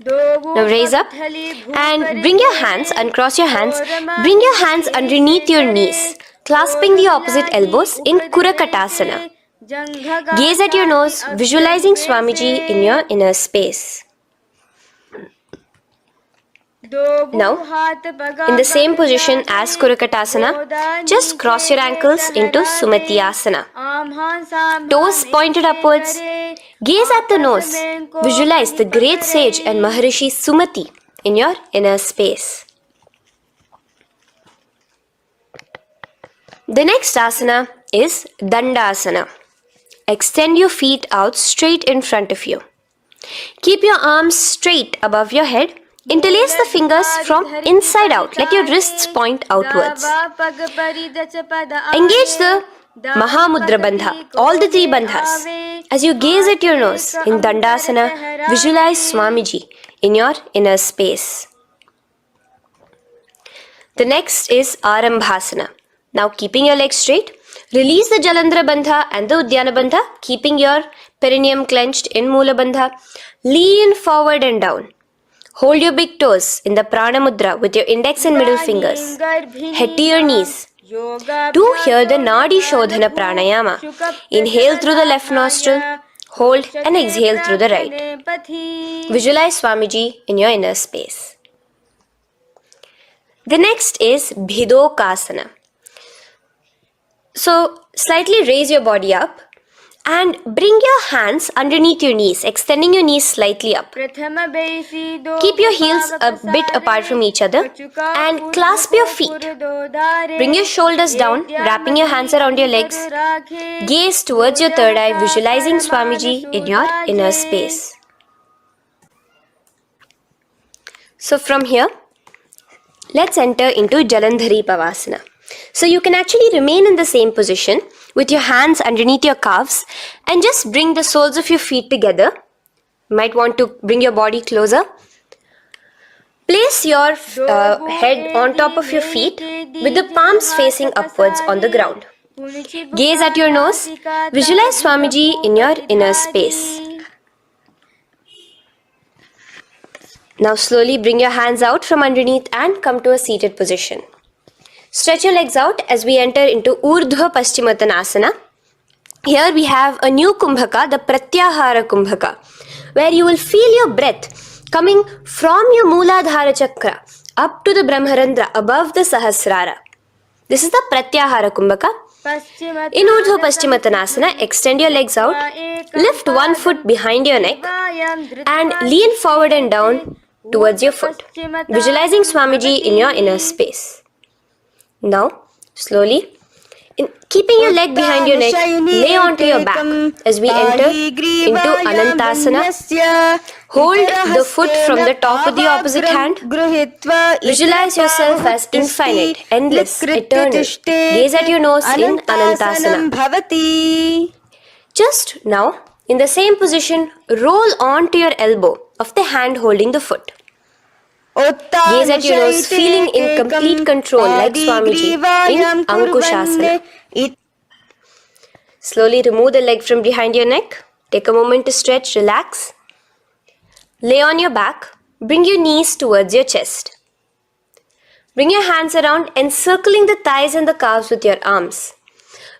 Now raise up and bring your hands, uncross your hands, bring your hands underneath your knees, clasping the opposite elbows in Kurakatasana. Gaze at your nose, visualizing Swamiji in your inner space. Now, in the same position as Kurakatasana, just cross your ankles into Sumati Asana. Toes pointed upwards. Gaze at the nose. Visualize the great sage and Maharishi Sumati in your inner space. The next asana is Dandasana. Extend your feet out straight in front of you. Keep your arms straight above your head. Interlace the fingers from inside out. Let your wrists point outwards. Engage the Mahamudra Bandha, all the three bandhas. As you gaze at your nose in Dandasana, visualize Swamiji in your inner space. The next is Arambhasana. Now keeping your legs straight, release the Jalandhara Bandha and the Uddiyana Bandha, keeping your perineum clenched in Moola Bandha. Lean forward and down. Hold your big toes in the Prana Mudra with your index and middle fingers. Head to your knees. Do here the Nadi Shodhana Pranayama. Inhale through the left nostril, hold and exhale through the right. Visualize Swamiji in your inner space. The next is Bhidokasana. So, slightly raise your body up and bring your hands underneath your knees, extending your knees slightly up. Keep your heels a bit apart from each other and clasp your feet. Bring your shoulders down, wrapping your hands around your legs. Gaze towards your third eye, visualizing Swamiji in your inner space. So from here, let's enter into Jalandhari Pavasana. So you can actually remain in the same position with your hands underneath your calves and just bring the soles of your feet together. You might want to bring your body closer. Place your head on top of your feet with the palms facing upwards on the ground. Gaze at your nose. Visualize Swamiji in your inner space. Now slowly bring your hands out from underneath and come to a seated position. Stretch your legs out as we enter into Urdhva Paschimottanasana. Here we have a new Kumbhaka, the Pratyahara Kumbhaka, where you will feel your breath coming from your Mooladhara Chakra up to the Brahmarandra above the Sahasrara. This is the Pratyahara Kumbhaka. In Urdhva Paschimottanasana, extend your legs out, lift one foot behind your neck and lean forward and down towards your foot, visualizing Swamiji in your inner space. Now, slowly, keeping your leg behind your neck, lay onto your back as we enter into Anantasana. Hold the foot from the top of the opposite hand. Visualize yourself as infinite, endless, eternal. Gaze at your nose in Anantasana. Just now, in the same position, roll onto your elbow of the hand holding the foot. Gaze at your nose, feeling in complete control like Swamiji in Ankushasana. Slowly remove the leg from behind your neck. Take a moment to stretch, relax. Lay on your back. Bring your knees towards your chest. Bring your hands around, encircling the thighs and the calves with your arms.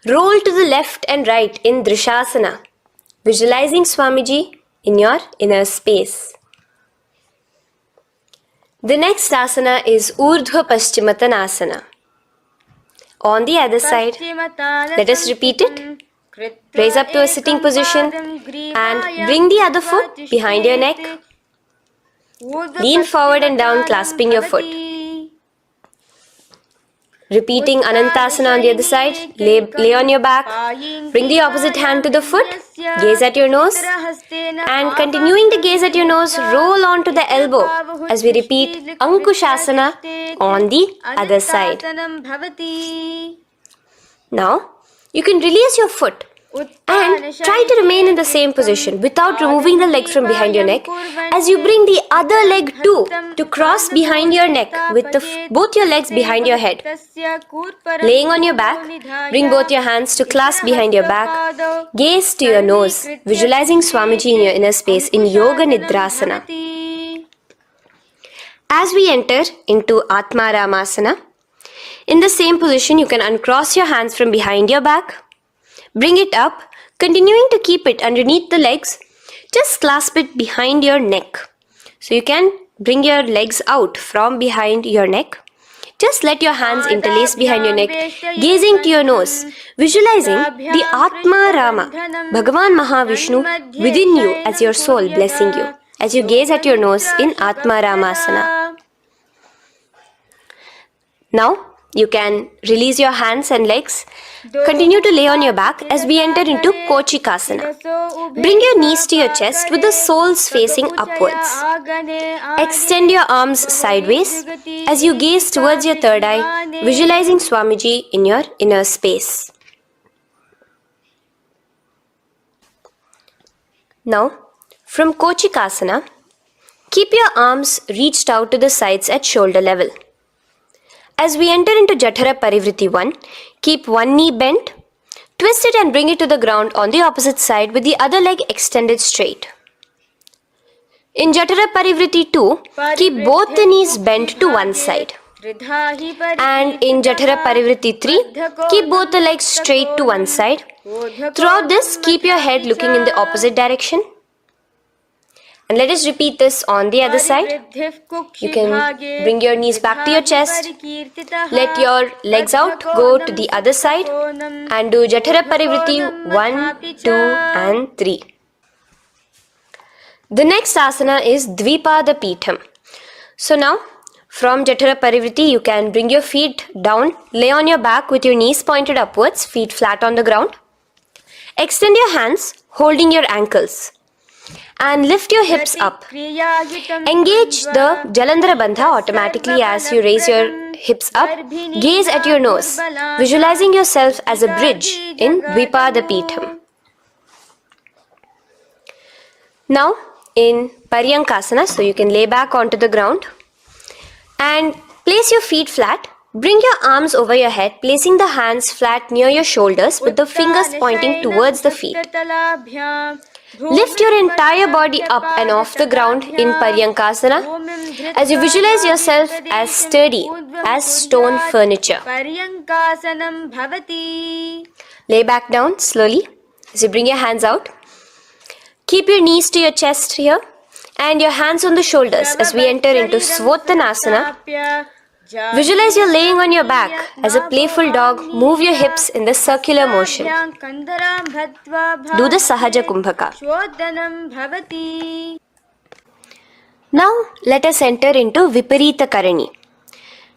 Roll to the left and right in Drishasana, visualizing Swamiji in your inner space. The next asana is Urdhva Paschimottanasana. On the other side, let us repeat it. Raise up to a sitting position and bring the other foot behind your neck. Lean forward and down, clasping your foot. Repeating Anantasana on the other side, lay on your back, bring the opposite hand to the foot, gaze at your nose, and continuing to gaze at your nose, roll onto the elbow as we repeat Ankushasana on the other side. Now, you can release your foot and try to remain in the same position without removing the leg from behind your neck as you bring the other leg too to cross behind your neck with both your legs behind your head. Laying on your back, bring both your hands to clasp behind your back. Gaze to your nose, visualizing Swamiji in your inner space in Yoga Nidrasana. As we enter into Atmaramasana, in the same position you can uncross your hands from behind your back. Bring it up, continuing to keep it underneath the legs. Just clasp it behind your neck. So you can bring your legs out from behind your neck. Just let your hands interlace behind your neck, gazing to your nose, visualizing the Atma Rama, Bhagavan Mahavishnu within you as your soul blessing you, as you gaze at your nose in Atma Ramasana. Now, you can release your hands and legs. Continue to lay on your back as we enter into Kochikasana. Bring your knees to your chest with the soles facing upwards. Extend your arms sideways as you gaze towards your third eye, visualizing Swamiji in your inner space. Now, from Kochikasana, keep your arms reached out to the sides at shoulder level. As we enter into Jatara Parivritti 1, keep one knee bent, twist it and bring it to the ground on the opposite side with the other leg extended straight. In Jatara Parivritti 2, keep both the knees bent to one side. And in Jatara Parivritti 3, keep both the legs straight to one side. Throughout this, keep your head looking in the opposite direction. And let us repeat this on the other side. You can bring your knees back to your chest. Let your legs out, go to the other side and do Jatara Parivritti 1, 2 and 3. The next asana is Dvipada Pitham. So now, from Jatara Parivritti, you can bring your feet down, lay on your back with your knees pointed upwards, feet flat on the ground. Extend your hands, holding your ankles. And lift your hips up. Engage the Jalandhara Bandha automatically as you raise your hips up, gaze at your nose, visualizing yourself as a bridge in Dvipadapitham. Now in Paryankasana, so you can lay back onto the ground and place your feet flat. Bring your arms over your head, placing the hands flat near your shoulders with the fingers pointing towards the feet. Lift your entire body up and off the ground in Paryankasana as you visualize yourself as sturdy as stone furniture. Lay back down slowly as you bring your hands out. Keep your knees to your chest here and your hands on the shoulders as we enter into Svottanasana. Visualize you're laying on your back as a playful dog. Move your hips in the circular motion. Do the Sahaja Kumbhaka. Now let us enter into Viparita Karani.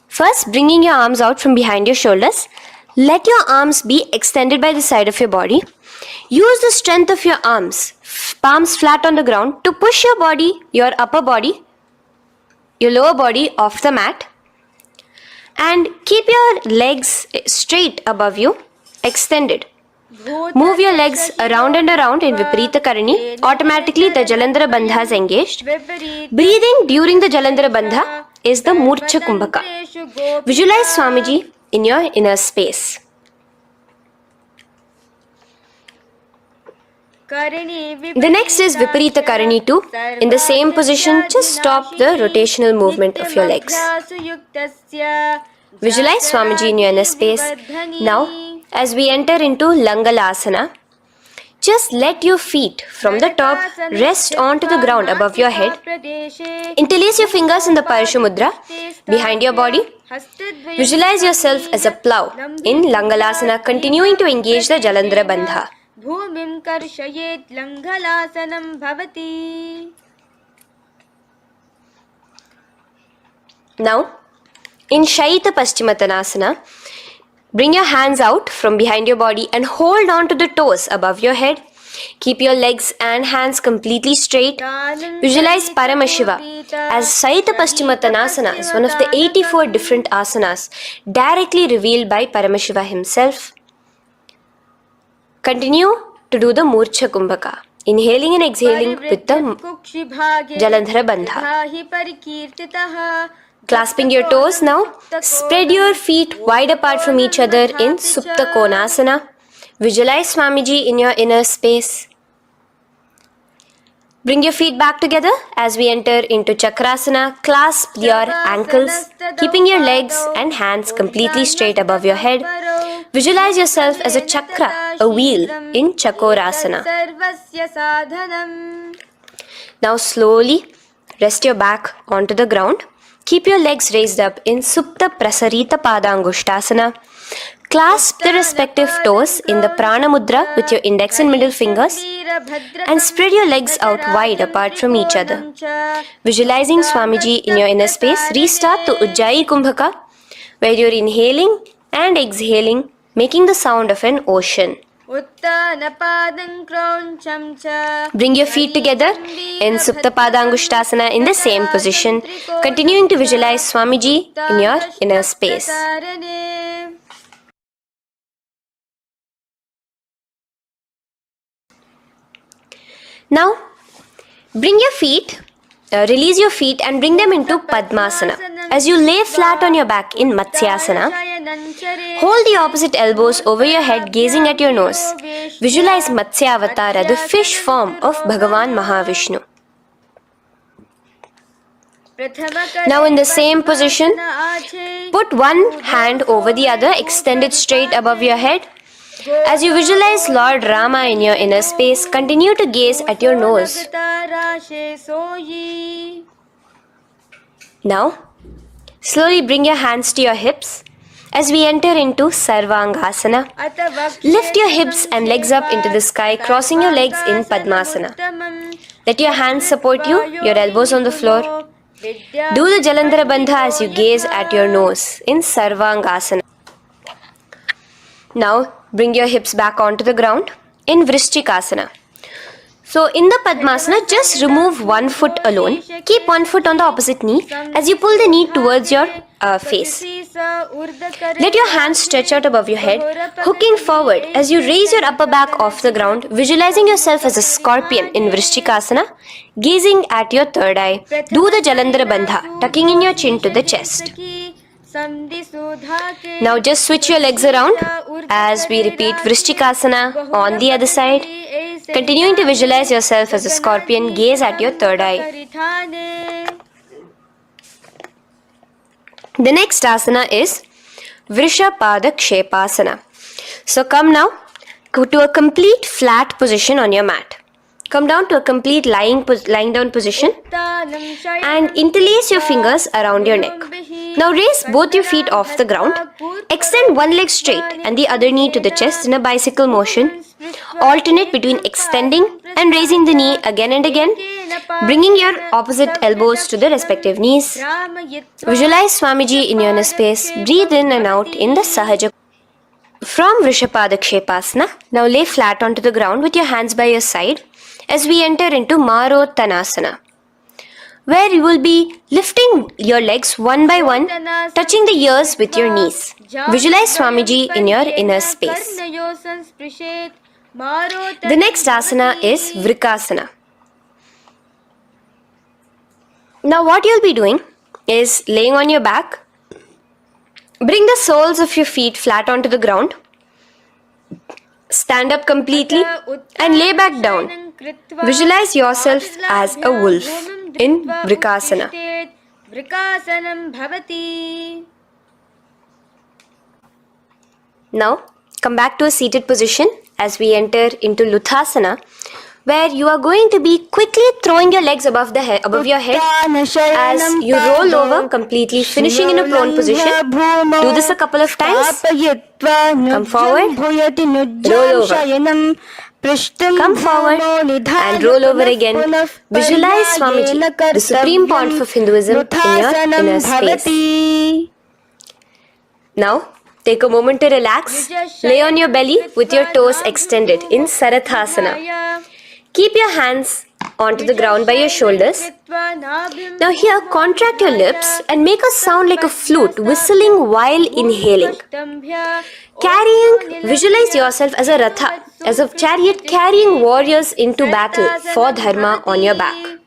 First, bringing your arms out from behind your shoulders. Let your arms be extended by the side of your body. Use the strength of your arms, palms flat on the ground, to push your body, your upper body, your lower body off the mat. And keep your legs straight above you, extended. Move your legs around and around in Viparita Karani. Automatically the Jalandhara Bandha is engaged. Breathing during the Jalandhara Bandha is the Murcha Kumbhaka. Visualize Swamiji in your inner space. The next is Viparita Karani 2. In the same position, just stop the rotational movement of your legs. Visualize Swamiji in your inner space. Now, as we enter into Langalasana, just let your feet from the top rest onto the ground above your head. Interlace your fingers in the Parashu Mudra behind your body. Visualize yourself as a plow in Langalasana, continuing to engage the Jalandhara Bandha. भूमिं कर्षयेत् लङ्घलासनं भवति. Now, in Shaita Paschimottanasana, bring your hands out from behind your body and hold on to the toes above your head. Keep your legs and hands completely straight. Visualize Paramashiva as Shaita Paschimottanasana is one of the 84 different asanas directly revealed by Paramashiva himself. Continue to do the Murcha Kumbhaka, inhaling and exhaling with the Jalandhara Bandha. Clasping your toes now, spread your feet wide apart from each other in Supta Konasana. Visualize Swamiji in your inner space. Bring your feet back together as we enter into Chakrasana. Clasp your ankles, keeping your legs and hands completely straight above your head. Visualize yourself as a chakra, a wheel in Chakorasana. Now slowly rest your back onto the ground. Keep your legs raised up in Supta Prasarita Padangushtasana. Clasp the respective toes in the Prana Mudra with your index and middle fingers and spread your legs out wide apart from each other. Visualizing Swamiji in your inner space, restart to Ujjayi Kumbhaka, where you're inhaling and exhaling, making the sound of an ocean. Bring your feet together in Supta Padangushtasana in the same position, continuing to visualize Swamiji in your inner space. Now, release your feet and bring them into Padmasana. As you lay flat on your back in Matsyasana, hold the opposite elbows over your head, gazing at your nose. Visualize Matsyavatara, the fish form of Bhagavan Mahavishnu. Now in the same position, put one hand over the other, extend it straight above your head. As you visualize Lord Rama in your inner space, continue to gaze at your nose. Now, slowly bring your hands to your hips as we enter into Sarvangasana. Lift your hips and legs up into the sky, crossing your legs in Padmasana. Let your hands support you, your elbows on the floor. Do the Jalandhara Bandha as you gaze at your nose in Sarvangasana. Now, bring your hips back onto the ground in Vrishchikasana. So in the Padmasana, just remove one foot alone. Keep one foot on the opposite knee as you pull the knee towards your face. Let your hands stretch out above your head, hooking forward as you raise your upper back off the ground, visualizing yourself as a scorpion in Vrishchikasana, gazing at your third eye. Do the Jalandhara Bandha, tucking in your chin to the chest. Now just switch your legs around as we repeat Vrishchikasana on the other side. Continuing to visualize yourself as a scorpion, gaze at your third eye. The next asana is Vrishapada Kshepasana. So come now to a complete flat position on your mat. Come down to a complete lying down position and interlace your fingers around your neck. Now raise both your feet off the ground. Extend one leg straight and the other knee to the chest in a bicycle motion. Alternate between extending and raising the knee again and again, bringing your opposite elbows to the respective knees. Visualize Swamiji in your inner space. Breathe in and out in the Sahaja. From Vrishapada Kshepasana, now lay flat onto the ground with your hands by your side as we enter into Marottanasana, where you will be lifting your legs one by one, touching the ears with your knees. Visualize Swamiji in your inner space. The next asana is Vrikasana. Now what you'll be doing is laying on your back. Bring the soles of your feet flat onto the ground. Stand up completely and lay back down. Visualize yourself as a wolf in Vrikasana. Now come back to a seated position as we enter into Luthasana, where you are going to be quickly throwing your legs above your head as you roll over completely, finishing in a prone position. Do this a couple of times. Come forward, roll over. Come forward and roll over again. Visualize Swamiji, the Supreme Pontiff of Hinduism, in your inner space. Now, take a moment to relax. Lay on your belly with your toes extended in Sarathasana. Keep your hands onto the ground by your shoulders. Now here, contract your lips and make a sound like a flute, whistling while inhaling. Visualize yourself as a ratha, as a chariot carrying warriors into battle for dharma on your back.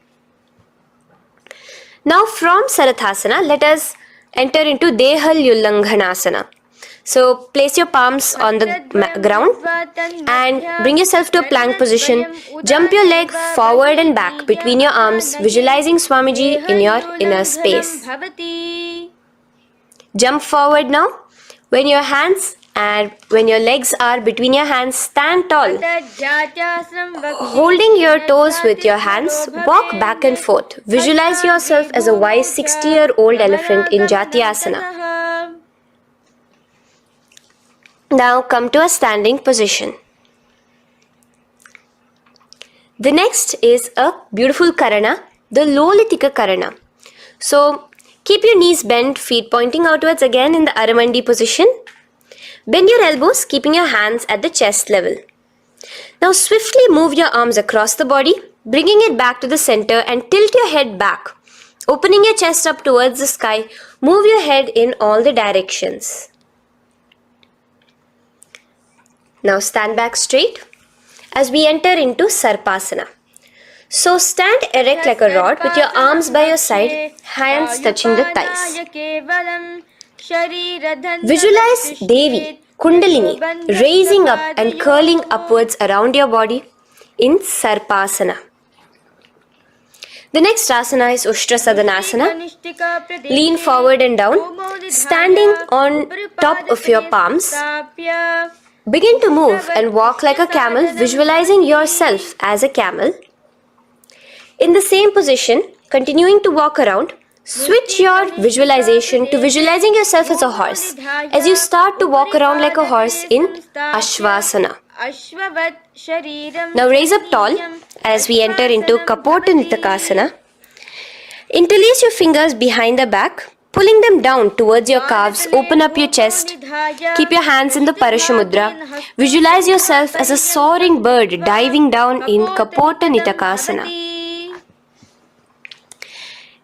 Now from Sarathasana, let us enter into Dehal Ullanghanasana. So place your palms on the ground and bring yourself to a plank position. Jump your leg forward and back between your arms, visualizing Swamiji in your inner space. Jump forward now. When your legs are between your hands, stand tall. Holding your toes with your hands, walk back and forth. Visualize yourself as a wise 60-year-old elephant in Jatyasana. Now come to a standing position. The next is a beautiful Karana, the Lolitika Karana. So keep your knees bent, feet pointing outwards again in the Aramandi position. Bend your elbows, keeping your hands at the chest level. Now swiftly move your arms across the body, bringing it back to the center and tilt your head back. Opening your chest up towards the sky, move your head in all the directions. Now stand back straight as we enter into Sarpasana. So stand erect like a rod with your arms by your side, hands touching the thighs. Visualize Devi, Kundalini, raising up and curling upwards around your body in Sarpasana. The next asana is Ushtra Sadanasana. Lean forward and down, standing on top of your palms. Begin to move and walk like a camel, visualizing yourself as a camel. In the same position, continuing to walk around, switch your visualization to visualizing yourself as a horse as you start to walk around like a horse in Ashvasana. Now raise up tall as we enter into Kapota Nitakasana. Interlace your fingers behind the back Pulling them down towards your calves, open up your chest. Keep your hands in the Parashamudra. Visualize yourself as a soaring bird diving down in Kapota Nitakasana.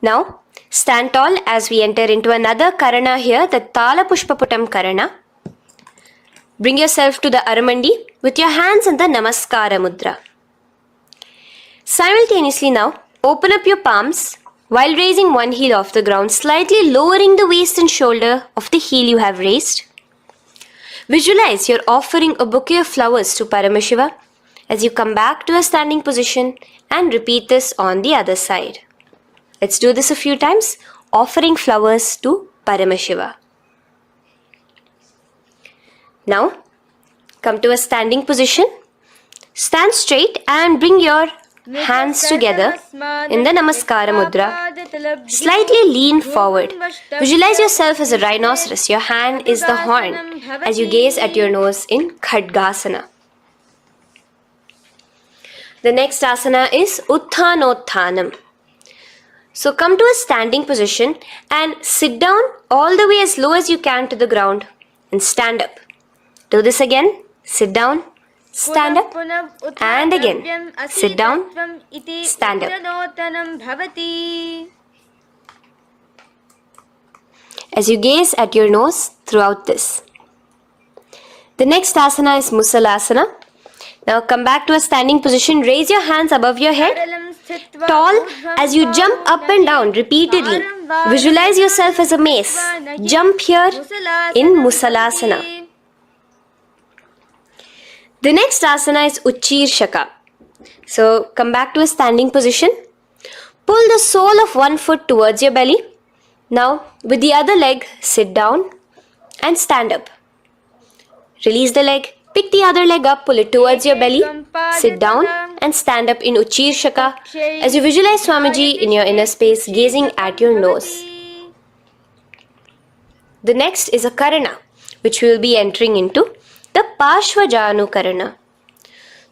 Now, stand tall as we enter into another Karana here, the Tala Pushpaputam Karana. Bring yourself to the Aramandi with your hands in the Namaskara Mudra. Simultaneously now, open up your palms while raising one heel off the ground, slightly lowering the waist and shoulder of the heel you have raised. Visualize you're offering a bouquet of flowers to Paramashiva as you come back to a standing position, and repeat this on the other side. Let's do this a few times, offering flowers to Paramashiva. Now, come to a standing position. Stand straight and bring your hands together in the Namaskara Mudra. Slightly lean forward. Visualize yourself as a rhinoceros. Your hand is the horn as you gaze at your nose in Khadgasana. The next asana is Utthanotthanam. So come to a standing position and sit down all the way as low as you can to the ground and stand up. Do this again. Sit down, stand up, and again. Sit down, stand up. As you gaze at your nose throughout this. The next asana is Musalasana. Now come back to a standing position. Raise your hands above your head, tall as you jump up and down repeatedly. Visualize yourself as a mace. Jump here in Musalasana. The next asana is Uchirshaka. So come back to a standing position. Pull the sole of one foot towards your belly. Now with the other leg, sit down and stand up. Release the leg. Pick the other leg up, pull it towards your belly, sit down and stand up in Uchirshaka as you visualize Swamiji in your inner space gazing at your nose. The next is a Karana, which we will be entering into, the Parshvajanu Karana.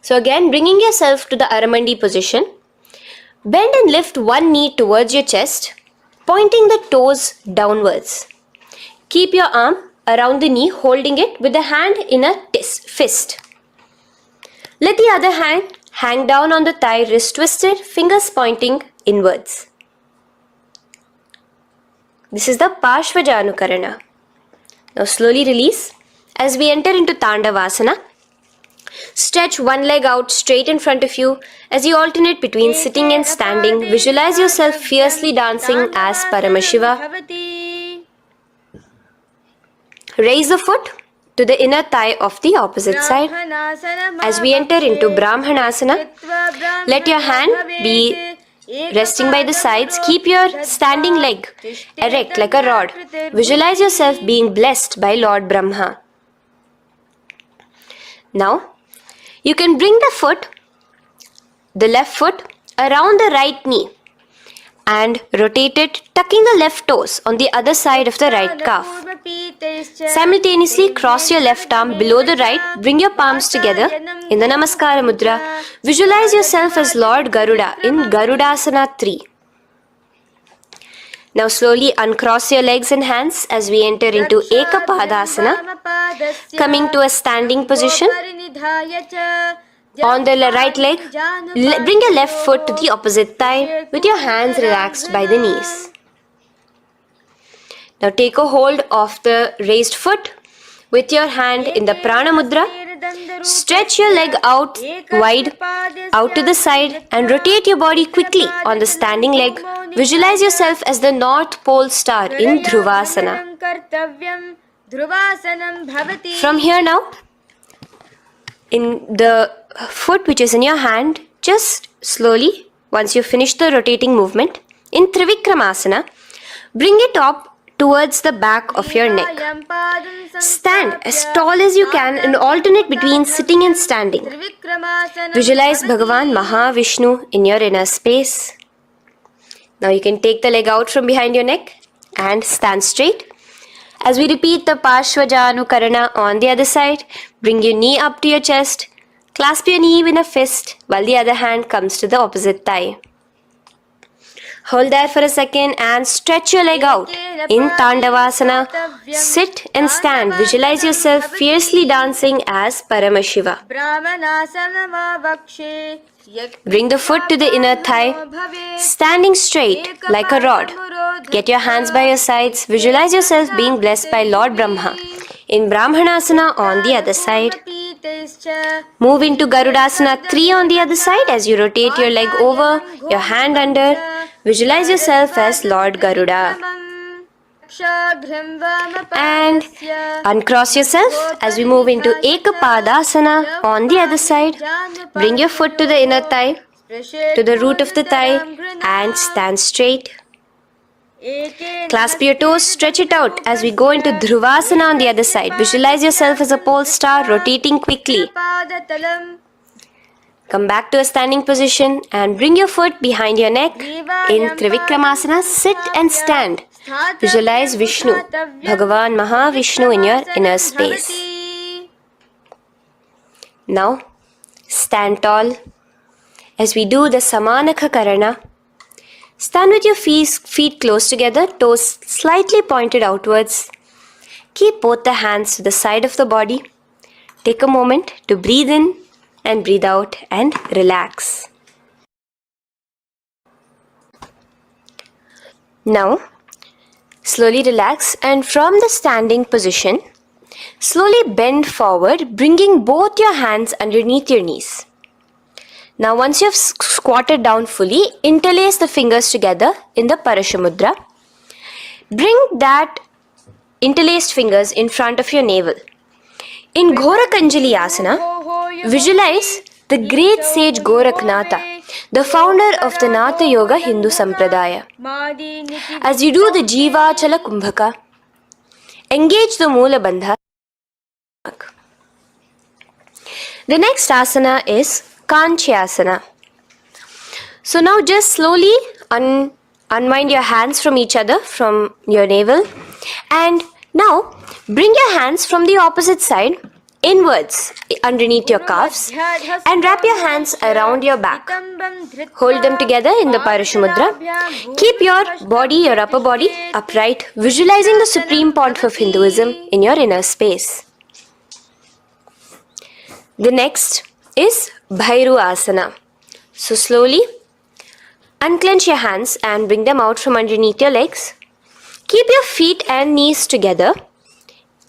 So again, bringing yourself to the Aramandi position, bend and lift one knee towards your chest, pointing the toes downwards. Keep your arm around the knee, holding it with the hand in a fist. Let the other hand hang down on the thigh, wrist twisted, fingers pointing inwards. This is the Parshvajanu Karana. Now slowly release as we enter into Tandavasana. Stretch one leg out straight in front of you as you alternate between sitting and standing. Visualize yourself fiercely dancing as Paramashiva. Raise the foot to the inner thigh of the opposite side. As we enter into Brahmanasana, let your hand be resting by the sides. Keep your standing leg erect like a rod. Visualize yourself being blessed by Lord Brahma. Now, you can bring the left foot around the right knee and rotate it, tucking the left toes on the other side of the right calf. Simultaneously cross your left arm below the right, bring your palms together in the Namaskara Mudra. Visualize yourself as Lord Garuda in Garudasana 3. Now slowly uncross your legs and hands as we enter into Ekapadasana, coming to a standing position. On the right leg, bring your left foot to the opposite thigh with your hands relaxed by the knees. Now take a hold of the raised foot with your hand in the Prana Mudra. Stretch your leg out wide, out to the side and rotate your body quickly on the standing leg. Visualize yourself as the North Pole star in Dhruvasana. From here now, in the foot which is in your hand, just slowly, once you finish the rotating movement, in Trivikramasana, bring it up towards the back of your neck. Stand as tall as you can and alternate between sitting and standing. Visualize Bhagavan Mahavishnu in your inner space. Now you can take the leg out from behind your neck and stand straight. As we repeat the Parshvajanu Karana on the other side, bring your knee up to your chest, clasp your knee in a fist while the other hand comes to the opposite thigh. Hold there for a second and stretch your leg out In Tandavasana, sit and stand. Visualize yourself fiercely dancing as Paramashiva. Bring the foot to the inner thigh, standing straight like a rod. Get your hands by your sides. Visualize yourself being blessed by Lord Brahma. In Brahmanasana on the other side. Move into Garudasana 3 on the other side as you rotate your leg over, your hand under. Visualize yourself as Lord Garuda. And uncross yourself as we move into Ekapadasana on the other side. Bring your foot to the inner thigh, to the root of the thigh, and stand straight. Clasp your toes, stretch it out as we go into Dhruvasana on the other side. Visualize yourself as a pole star rotating quickly. Come back to a standing position and bring your foot behind your neck. In Trivikramasana, sit and stand. Visualize Vishnu, Bhagavan Mahavishnu in your inner space. Now, stand tall as we do the Samanakha Karana. Stand with your feet close together, toes slightly pointed outwards. Keep both the hands to the side of the body. Take a moment to breathe in and breathe out and relax. Now, slowly relax and from the standing position, slowly bend forward, bringing both your hands underneath your knees. Now, once you have squatted down fully, interlace the fingers together in the Parashamudra. Bring that interlaced fingers in front of your navel. In Ghorakanjali Asana, visualize the great sage Goraknatha, the founder of the Natha Yoga Hindu Sampradaya. As you do the Jiva Chala Kumbhaka, engage the Moola Bandha. The next asana is Kanchyasana. So now just slowly unwind your hands from each other, from your navel, and now bring your hands from the opposite side inwards underneath your calves and wrap your hands around your back. Hold them together in the Parashamudra. Keep your body, your upper body upright, visualizing the Supreme Pontiff of Hinduism in your inner space. The next is Bhairu Asana. So slowly unclench your hands and bring them out from underneath your legs. Keep your feet and knees together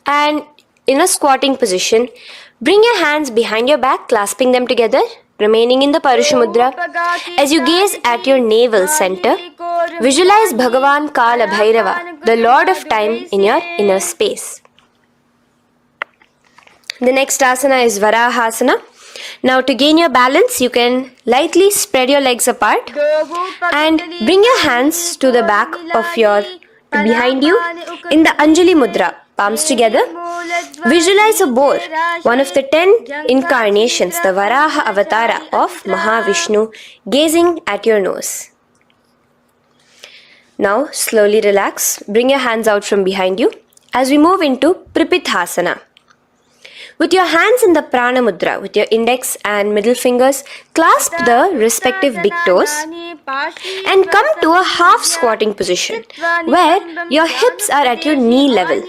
and in a squatting position, bring your hands behind your back, clasping them together, remaining in the Parashamudra. As you gaze at your navel center, visualize Bhagavan Kala Bhairava, the Lord of Time, in your inner space. The next asana is Varahasana. Now to gain your balance, you can lightly spread your legs apart and bring your hands to the back of your behind you in the Anjali Mudra, palms together. Visualize a boar, one of the 10 incarnations, the Varaha Avatara of Mahavishnu, gazing at your nose. Now slowly relax, bring your hands out from behind you as we move into Pripithasana. With your hands in the Prana Mudra, with your index and middle fingers, clasp the respective big toes and come to a half squatting position where your hips are at your knee level.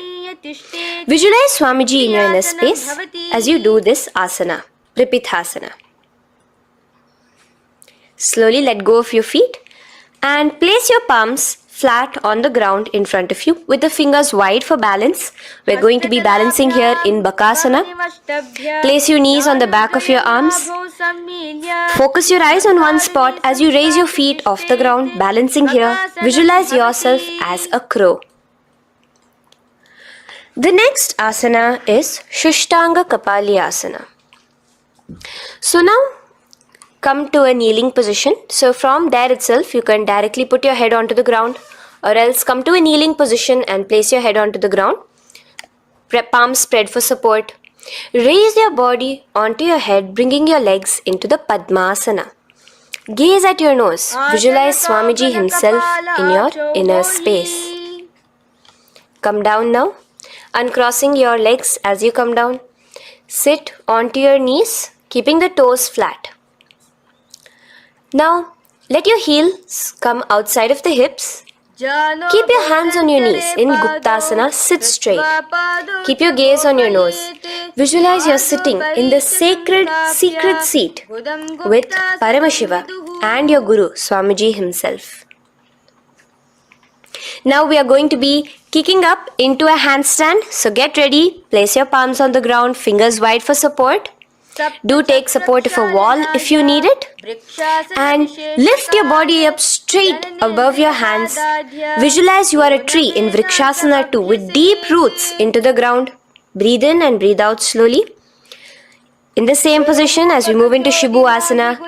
Visualize Swamiji in your inner space as you do this asana, Pripithasana. Slowly let go of your feet and place your palms flat on the ground in front of you with the fingers wide for balance. We're going to be balancing here in Bakasana. Place your knees on the back of your arms. Focus your eyes on one spot as you raise your feet off the ground, balancing here. Visualize yourself as a crow. The next asana is Shushtanga Kapali Asana. So now come to a kneeling position. So from there itself, you can directly put your head onto the ground, or else come to a kneeling position and place your head onto the ground. Palms spread for support. Raise your body onto your head, bringing your legs into the Padmasana. Gaze at your nose. Visualize Swamiji himself in your inner space. Come down now, uncrossing your legs as you come down. Sit onto your knees, keeping the toes flat. Now, let your heels come outside of the hips Keep your hands on your knees in Guptasana, sit straight. Keep your gaze on your nose. Visualize you're sitting in the sacred secret seat with Paramashiva and your Guru, Swamiji himself. Now we are going to be kicking up into a handstand. So get ready, place your palms on the ground, fingers wide for support. Do take support of a wall if you need it. And lift your body up straight above your hands. Visualize you are a tree in Vrikshasana 2 with deep roots into the ground. Breathe in and breathe out slowly. In the same position as we move into Shibhu Asana,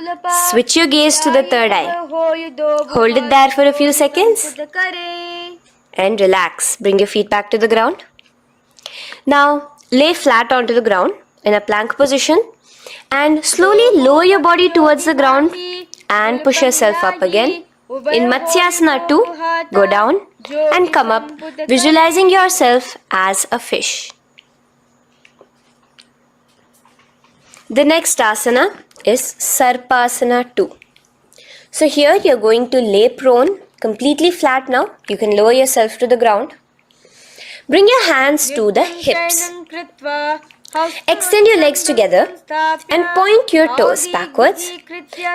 switch your gaze to the third eye. Hold it there for a few seconds and relax. Bring your feet back to the ground. Now lay flat onto the ground in a plank position and slowly lower your body towards the ground and push yourself up again. In Matsyasana 2, go down and come up, visualizing yourself as a fish. The next asana is Sarpasana 2. So here you're going to lay prone, completely flat now. You can lower yourself to the ground. Bring your hands to the hips. Extend your legs together and point your toes backwards.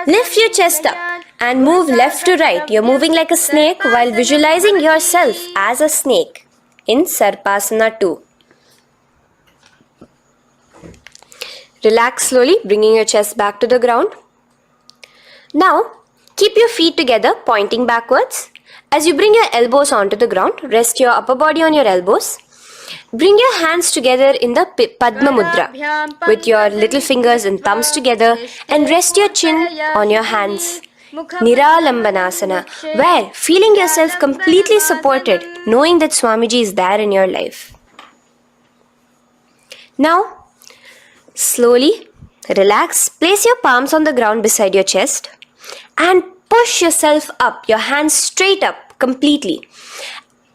Lift your chest up and move left to right. You're moving like a snake while visualizing yourself as a snake in Sarpasana 2. Relax slowly, bringing your chest back to the ground. Now, keep your feet together, pointing backwards. As you bring your elbows onto the ground, rest your upper body on your elbows. Bring your hands together in the Padma Mudra with your little fingers and thumbs together and rest your chin on your hands. Niralambanasana, where feeling yourself completely supported, knowing that Swamiji is there in your life. Now, slowly relax, place your palms on the ground beside your chest and push yourself up, your hands straight up completely.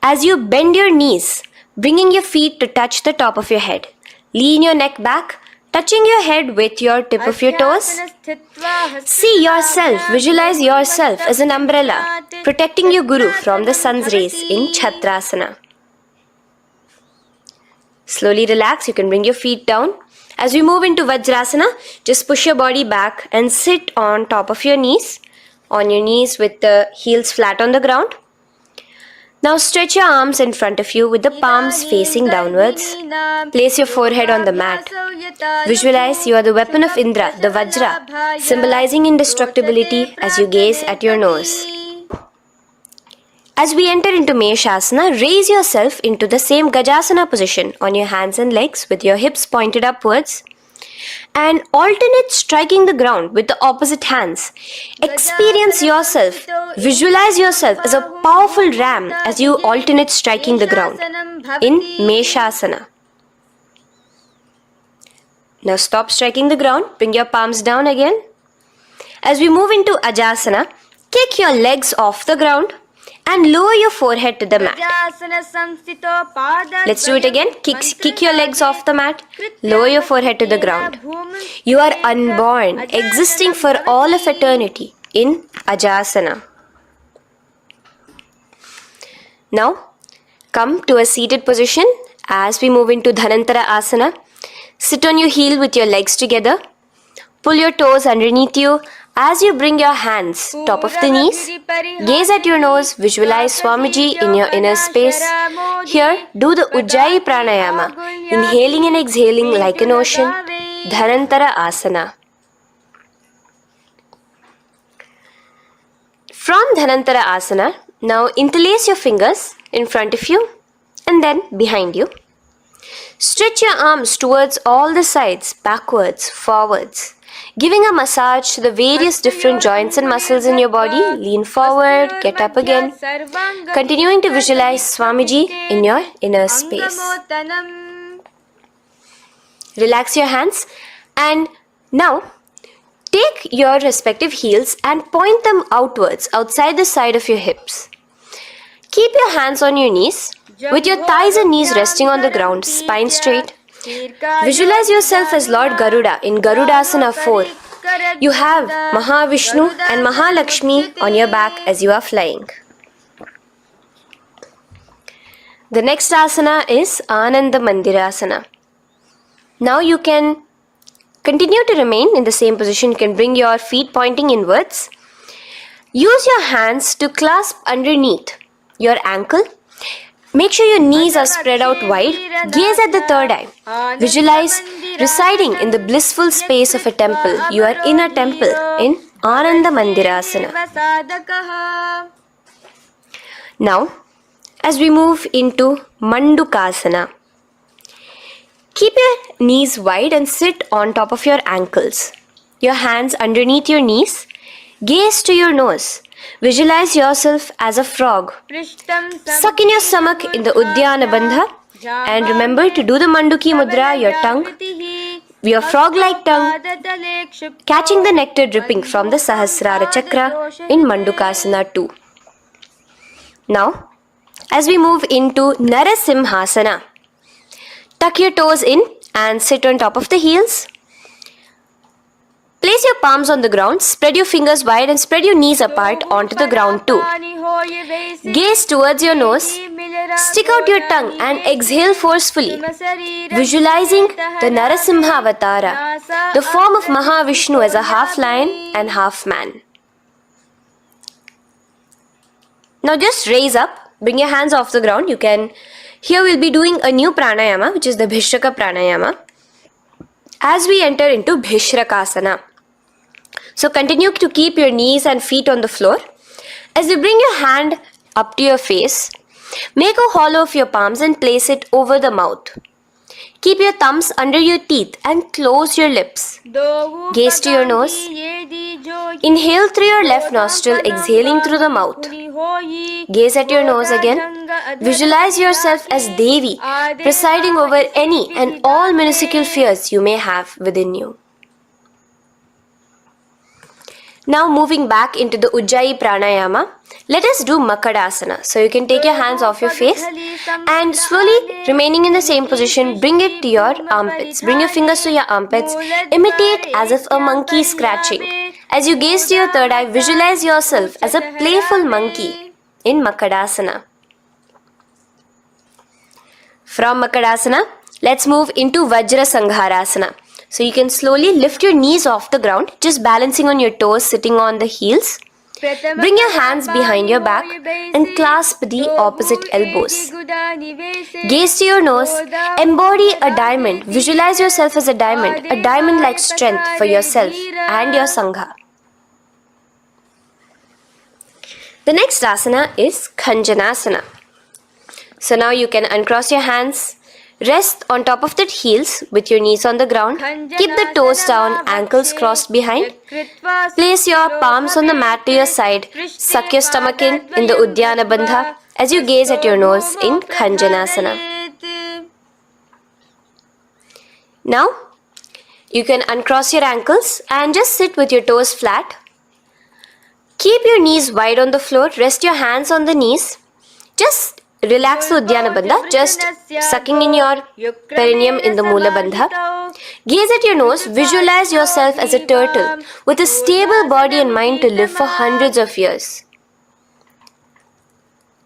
As you bend your knees, bringing your feet to touch the top of your head. Lean your neck back, touching your head with your tip of your toes. See yourself, visualize yourself as an umbrella, protecting your Guru from the sun's rays in Chhatrasana. Slowly relax, you can bring your feet down. As we move into Vajrasana, just push your body back and sit on top of your knees, with the heels flat on the ground. Now stretch your arms in front of you with the palms facing downwards. Place your forehead on the mat. Visualize you are the weapon of Indra, the Vajra, symbolizing indestructibility as you gaze at your nose. As we enter into Meshasana, raise yourself into the same Gajasana position on your hands and legs with your hips pointed upwards and alternate striking the ground with the opposite hands. Experience yourself, visualize yourself as a powerful ram as you alternate striking the ground in Meshasana. Now stop striking the ground, bring your palms down again. As we move into Ajasana, kick your legs off the ground and lower your forehead to the mat. Let's do it again. Kick your legs off the mat. Lower your forehead to the ground. You are unborn, existing for all of eternity in Ajasana. Now, come to a seated position as we move into Dhanantara Asana. Sit on your heel with your legs together. Pull your toes underneath you. As you bring your hands top of the knees, gaze at your nose, visualize Swamiji in your inner space. Here, do the Ujjayi Pranayama, inhaling and exhaling like an ocean, Dhanantara Asana. From Dhanantara Asana, now interlace your fingers in front of you and then behind you. Stretch your arms towards all the sides, backwards, forwards. Giving a massage to the various different joints and muscles in your body. Lean forward, get up again. Continuing to visualize Swamiji in your inner space. Relax your hands and now take your respective heels and point them outwards, outside the side of your hips. Keep your hands on your knees with your thighs and knees resting on the ground, spine straight. Visualize yourself as Lord Garuda in Garudasana 4. You have Mahavishnu and Mahalakshmi on your back as you are flying. The next asana is Ananda Mandirasana. Now you can continue to remain in the same position. You can bring your feet pointing inwards. Use your hands to clasp underneath your ankle. Make sure your knees are spread out wide. Gaze at the third eye. Visualize residing in the blissful space of a temple. You are in a temple in Ananda Mandirasana. Now, as we move into Mandukasana, keep your knees wide and sit on top of your ankles. Your hands underneath your knees. Gaze to your nose. Visualize yourself as a frog. Suck in your stomach in the Uddiyana Bandha. And remember to do the Manduki Mudra, your tongue, your frog-like tongue, catching the nectar dripping from the Sahasrara Chakra in Mandukasana 2. Now, as we move into Narasimhasana, tuck your toes in and sit on top of the heels. Place your palms on the ground, spread your fingers wide and spread your knees apart onto the ground too. Gaze towards your nose, stick out your tongue and exhale forcefully, visualizing the Narasimha Avatara, the form of Mahavishnu as a half lion and half man. Now just raise up, bring your hands off the ground. Here we'll be doing a new pranayama, which is the Bhishraka pranayama, as we enter into Bhishrakasana. So continue to keep your knees and feet on the floor. As you bring your hand up to your face, make a hollow of your palms and place it over the mouth. Keep your thumbs under your teeth and close your lips. Gaze to your nose. Inhale through your left nostril, exhaling through the mouth. Gaze at your nose again. Visualize yourself as Devi, presiding over any and all minuscule fears you may have within you. Now moving back into the Ujjayi Pranayama, let us do Makadasana. So you can take your hands off your face and slowly remaining in the same position, bring it to your armpits. Bring your fingers to your armpits. Imitate as if a monkey is scratching. As you gaze to your third eye, visualize yourself as a playful monkey in Makadasana. From Makadasana, let's move into Vajra Sangharasana. So you can slowly lift your knees off the ground, just balancing on your toes, sitting on the heels. Bring your hands behind your back and clasp the opposite elbows. Gaze to your nose, embody a diamond, visualize yourself as a diamond-like strength for yourself and your Sangha. The next asana is Khanjanasana. So now you can uncross your hands, rest on top of the heels with your knees on the ground. Keep the toes down, ankles crossed behind. Place your palms on the mat to your side. Suck your stomach in the Uddiyana Bandha as you gaze at your nose in Khanjanasana. Now, you can uncross your ankles and just sit with your toes flat. Keep your knees wide on the floor. Rest your hands on the knees. Just relax the Uddiyana Bandha, just sucking in your perineum in the Mula Bandha. Gaze at your nose, visualize yourself as a turtle with a stable body and mind to live for hundreds of years.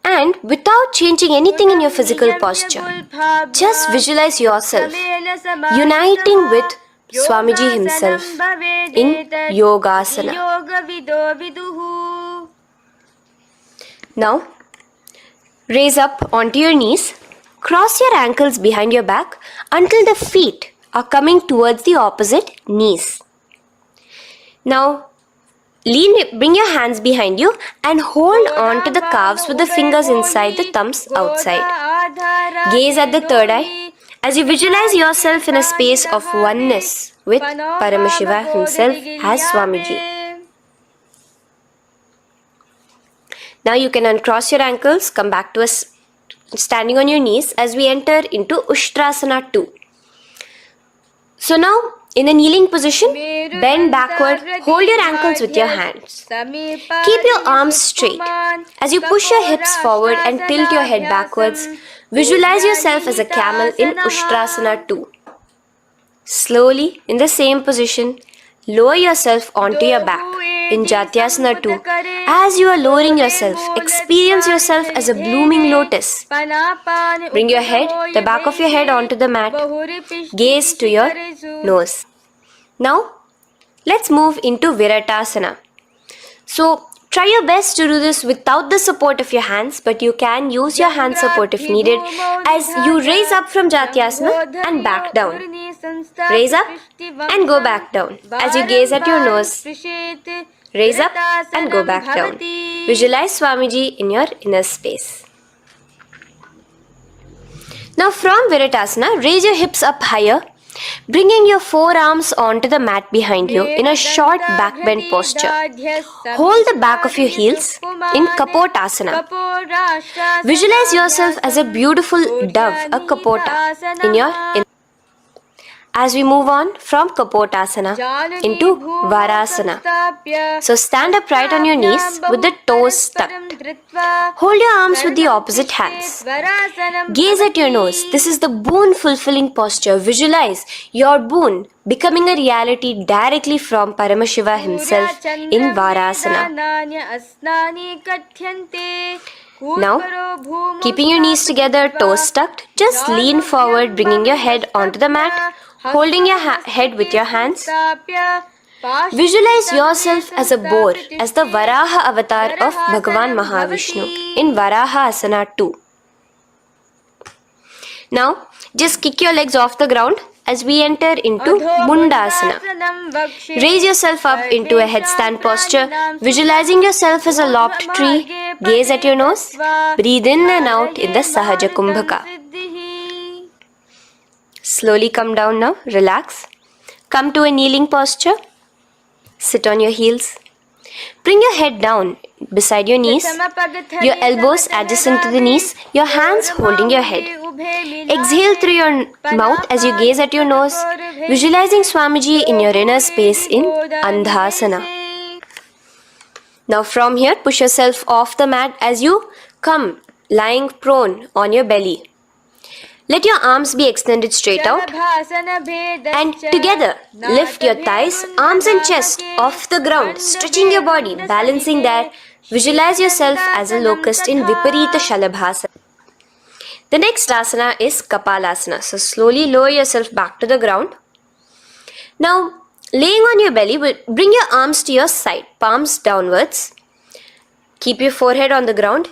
And without changing anything in your physical posture, just visualize yourself uniting with Swamiji himself in Yogasana. Now, raise up onto your knees, cross your ankles behind your back until the feet are coming towards the opposite knees. Now, bring your hands behind you and hold on to the calves with the fingers inside, the thumbs outside. Gaze at the third eye as you visualize yourself in a space of oneness with Paramashivoham himself as Swamiji. Now you can uncross your ankles, come back to us standing on your knees as we enter into Ushtrasana 2. So now, in a kneeling position, bend backward, hold your ankles with your hands. Keep your arms straight. As you push your hips forward and tilt your head backwards, visualize yourself as a camel in Ushtrasana 2. Slowly, in the same position, lower yourself onto your back. in Jatyasana 2. As you are lowering yourself, experience yourself as a blooming lotus. Bring your head, the back of your head onto the mat. Gaze to your nose. Now, let's move into Viratasana. So, try your best to do this without the support of your hands, but you can use your hand support if needed as you raise up from Jatyasana and back down. Raise up and go back down as you gaze at your nose. Raise up and go back down. Visualize Swamiji in your inner space. Now from Viratasana, raise your hips up higher, bringing your forearms onto the mat behind you in a short back bend posture. Hold the back of your heels in Kapotasana. Visualize yourself as a beautiful dove, a Kapota, in your as we move on from Kapotasana into Varasana. So stand upright on your knees with the toes tucked. Hold your arms with the opposite hands. Gaze at your nose. This is the boon fulfilling posture. Visualize your boon becoming a reality directly from Paramashiva himself in Varasana. Now, keeping your knees together, toes tucked, just lean forward, bringing your head onto the mat, holding your head with your hands. Visualize yourself as a boar, as the Varaha avatar of Bhagavan Mahavishnu in Varaha Asana 2. Now, just kick your legs off the ground as we enter into Mundasana. Raise yourself up into a headstand posture, visualizing yourself as a lopped tree. Gaze at your nose. Breathe in and out in the Sahaja Kumbhaka. Slowly come down now. Relax. Come to a kneeling posture. Sit on your heels. Bring your head down beside your knees, your elbows adjacent to the knees, your hands holding your head. Exhale through your mouth as you gaze at your nose, visualizing Swamiji in your inner space in Andhasana. Now from here, push yourself off the mat as you come lying prone on your belly. Let your arms be extended straight out and together lift your thighs, arms and chest off the ground, stretching your body, balancing there. Visualize yourself as a locust in Viparita Shalabhasana. The next asana is Kapalasana. So slowly lower yourself back to the ground. Now laying on your belly, bring your arms to your side, palms downwards. Keep your forehead on the ground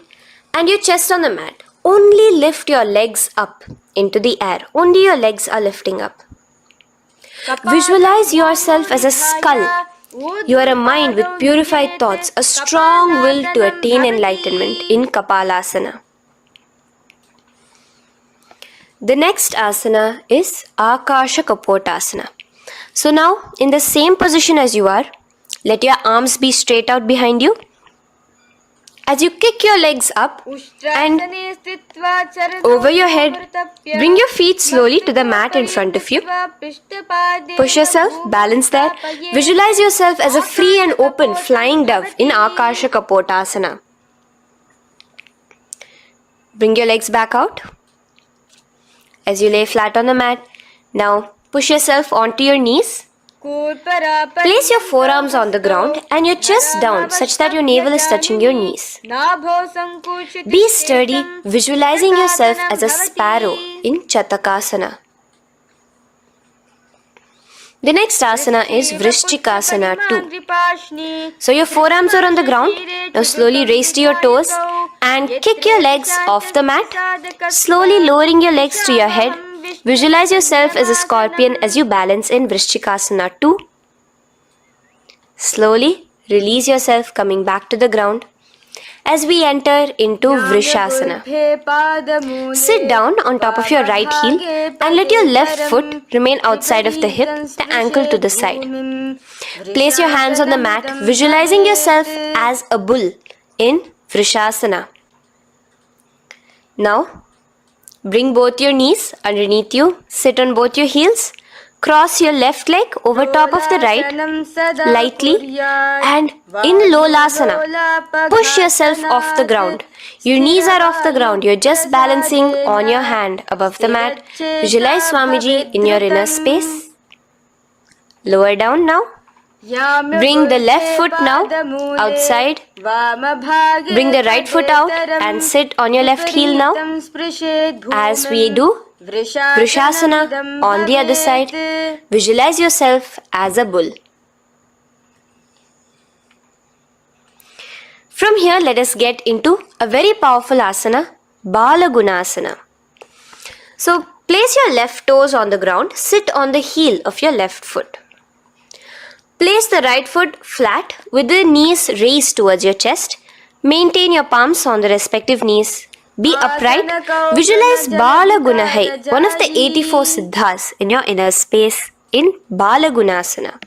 and your chest on the mat. Only lift your legs up into the air. Only your legs are lifting up. Visualize yourself as a skull. You are a mind with purified thoughts, a strong will to attain enlightenment in Kapalasana. The next asana is Akasha Kapotasana. So now, in the same position as you are, let your arms be straight out behind you. As you kick your legs up and over your head, bring your feet slowly to the mat in front of you. Push yourself, balance there. Visualize yourself as a free and open flying dove in Akasha Kapotasana. Bring your legs back out as you lay flat on the mat. Now push yourself onto your knees. Place your forearms on the ground and your chest down such that your navel is touching your knees. Be sturdy, visualizing yourself as a sparrow in Chatakasana. The next asana is Vrishchikasana 2. So your forearms are on the ground. Now slowly raise to your toes and kick your legs off the mat. Slowly lowering your legs to your head. Visualize yourself as a scorpion as you balance in Vrishchikasana 2. Slowly release yourself, coming back to the ground as we enter into Vrishasana. Sit down on top of your right heel and let your left foot remain outside of the hip, the ankle to the side. Place your hands on the mat, visualizing yourself as a bull in Vrishasana. Now, bring both your knees underneath you, sit on both your heels, cross your left leg over top of the right lightly and in Lolasana, push yourself off the ground. Your knees are off the ground, you're just balancing on your hand above the mat. Visualize Swamiji in your inner space. Lower down now. Bring the left foot now outside. Bring the right foot out and sit on your left heel now. As we do Vrishasana on the other side, visualize yourself as a bull. From here, let us get into a very powerful asana, Bala Gunasana. So, place your left toes on the ground, sit on the heel of your left foot. Place the right foot flat with the knees raised towards your chest. Maintain your palms on the respective knees. Be upright. Visualize Bala Gunahai, one of the 84 siddhas in your inner space in Bala Gunasana.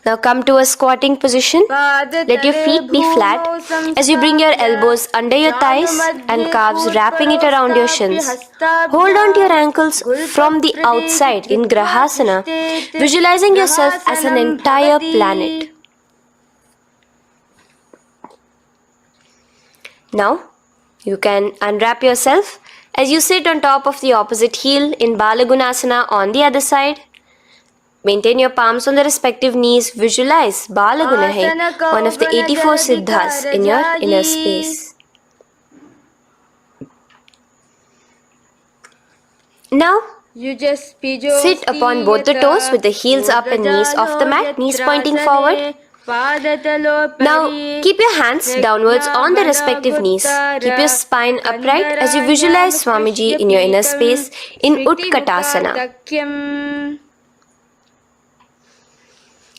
Now come to a squatting position. Let your feet be flat as you bring your elbows under your thighs and calves, wrapping it around your shins. Hold on to your ankles from the outside in Grahasana, visualizing yourself as an entire planet. Now you can unwrap yourself as you sit on top of the opposite heel in Bala Gunasana on the other side. Maintain your palms on the respective knees. Visualize Bala Gunahai, one of the 84 siddhas in your inner space. Now, sit upon both the toes with the heels up and knees off the mat, knees pointing forward. Now, keep your hands downwards on the respective knees. Keep your spine upright as you visualize Swamiji in your inner space in Utkatasana.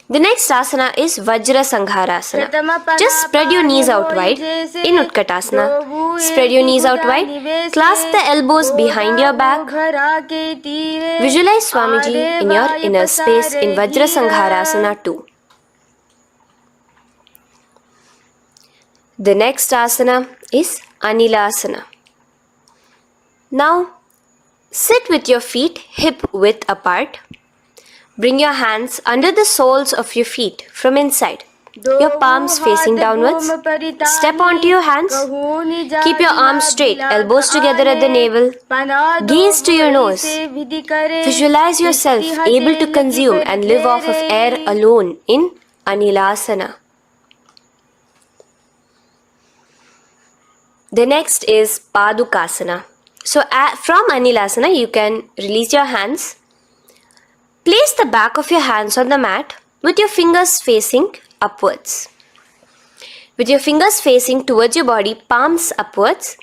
The next asana is Vajra Sangharasana. Just spread your knees out wide in Utkatasana. Spread your knees out wide. Clasp the elbows behind your back. Visualize Swamiji in your inner space in Vajra Sangharasana 2. The next asana is Anilasana. Now, sit with your feet hip width apart. Bring your hands under the soles of your feet from inside. Your palms facing downwards. Step onto your hands. Keep your arms straight, elbows together at the navel. Gaze to your nose. Visualize yourself able to consume and live off of air alone in Anilasana. The next is Padukasana. So from Anilasana, you can release your hands. Place the back of your hands on the mat with your fingers facing upwards. With your fingers facing towards your body, palms upwards.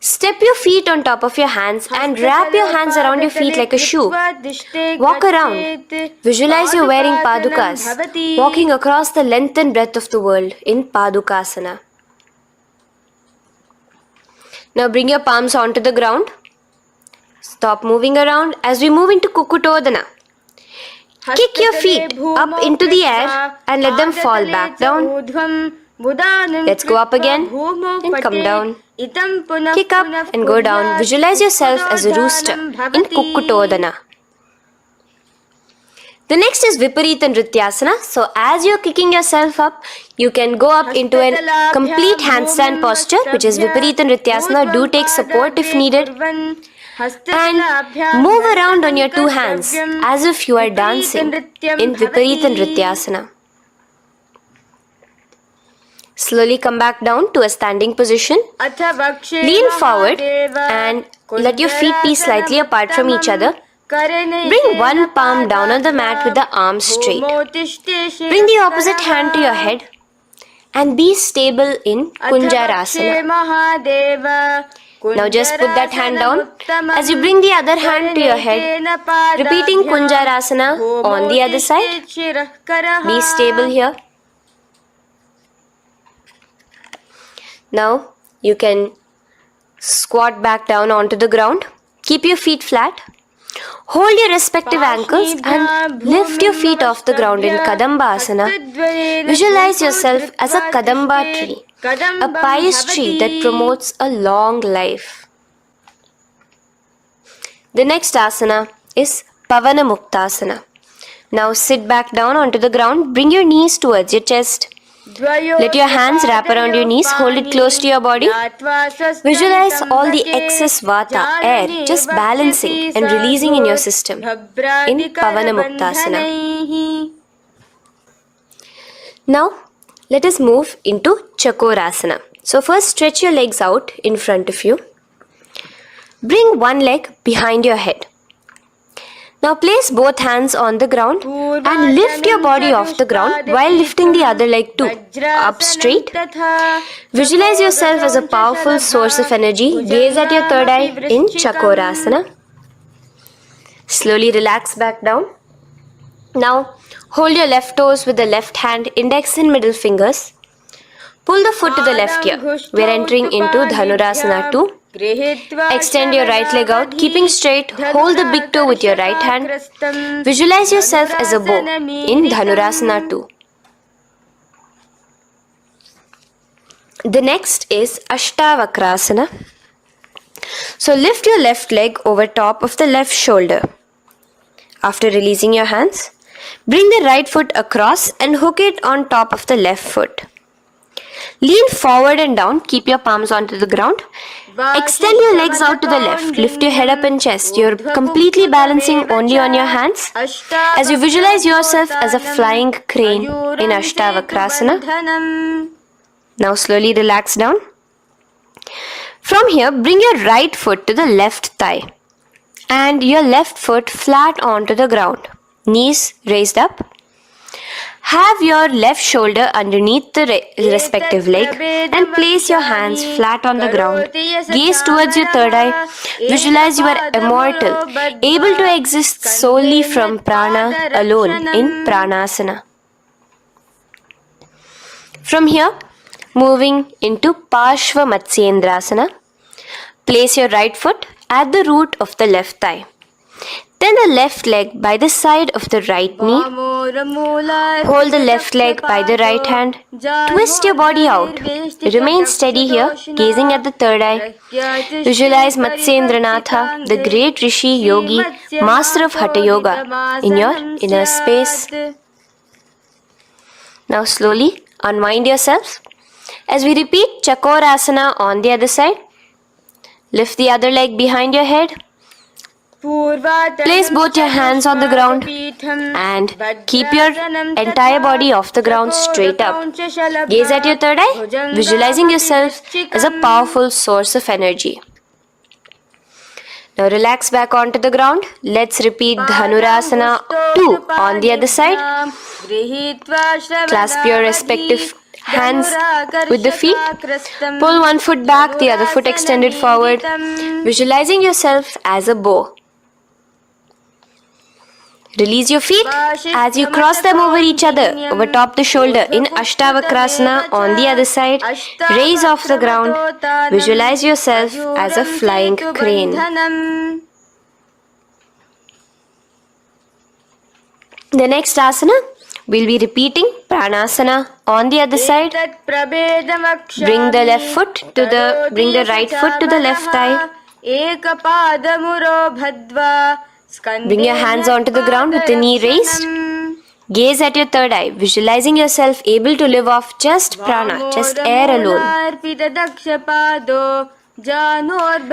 Step your feet on top of your hands and wrap your hands around your feet like a shoe. Walk around. Visualize you're wearing padukas, walking across the length and breadth of the world in Padukasana. Now bring your palms onto the ground. Stop moving around as we move into Kukutodana. Kick your feet up into the air and let them fall back down. Let's go up again and come down. Kick up and go down. Visualize yourself as a rooster in Kukutodana. The next is Viparita Nrityasana. So as you're kicking yourself up, you can go up into a complete handstand posture, which is Viparita Nrityasana. Do take support if needed. And move around on your two hands as if you are dancing in Viparita Nrityasana. Slowly come back down to a standing position. Lean forward and let your feet be slightly apart from each other. Bring one palm down on the mat with the arms straight. Bring the opposite hand to your head and be stable in Kunjarasana. Now just put that hand down as you bring the other hand to your head, repeating Kunjarasana on the other side. Be stable here. Now you can squat back down onto the ground. Keep your feet flat. Hold your respective ankles and lift your feet off the ground in Kadamba Asana. Visualize yourself as a Kadamba tree, a pious tree that promotes a long life. The next asana is Pavana Muktasana. Now sit back down onto the ground, bring your knees towards your chest. Let your hands wrap around your knees, hold it close to your body. Visualize all the excess vata, air, just balancing and releasing in your system in Pavana Muktasana. Now, let us move into Chakorasana. So first stretch your legs out in front of you. Bring one leg behind your head. Now place both hands on the ground and lift your body off the ground while lifting the other leg too, up straight. Visualize yourself as a powerful source of energy. Gaze at your third eye in Chakorasana. Slowly relax back down. Now hold your left toes with the left hand, index and middle fingers. Pull the foot to the left here. We are entering into Dhanurasana 2. Extend your right leg out, keeping straight. Hold the big toe with your right hand. Visualize yourself as a bow in Dhanurasana 2. The next is Ashtavakrasana. So lift your left leg over top of the left shoulder. After releasing your hands, bring the right foot across and hook it on top of the left foot. Lean forward and down, keep your palms onto the ground. Extend your legs out to the left, lift your head up and chest. You're completely balancing only on your hands as you visualize yourself as a flying crane in Ashtavakrasana. Now slowly relax down. From here, bring your right foot to the left thigh and your left foot flat onto the ground. Knees raised up. Have your left shoulder underneath the respective leg and place your hands flat on the ground. Gaze towards your third eye. Visualize you are immortal, able to exist solely from prana alone in Pranasana. From here, moving into Parshva Matsyendrasana. Place your right foot at the root of the left thigh. Then the left leg by the side of the right knee. Hold the left leg by the right hand. Twist your body out. Remain steady here, gazing at the third eye. Visualize Matsyendranatha, the great Rishi, Yogi, master of Hatha Yoga, in your inner space. Now slowly unwind yourself. As we repeat Chakorasana on the other side, lift the other leg behind your head. Place both your hands on the ground and keep your entire body off the ground straight up. Gaze at your third eye, visualizing yourself as a powerful source of energy. Now relax back onto the ground. Let's repeat Dhanurasana 2 on the other side. Clasp your respective hands with the feet. Pull one foot back, the other foot extended forward. Visualizing yourself as a bow. Release your feet as you cross them over each other, over top the shoulder in Ashtavakrasana on the other side. Raise off the ground. Visualize yourself as a flying crane. The next asana, we'll be repeating Pranasana on the other side. Bring the right foot to the left thigh. Bring your hands onto the ground with the knee raised. Gaze at your third eye, visualizing yourself able to live off just prana, just air alone.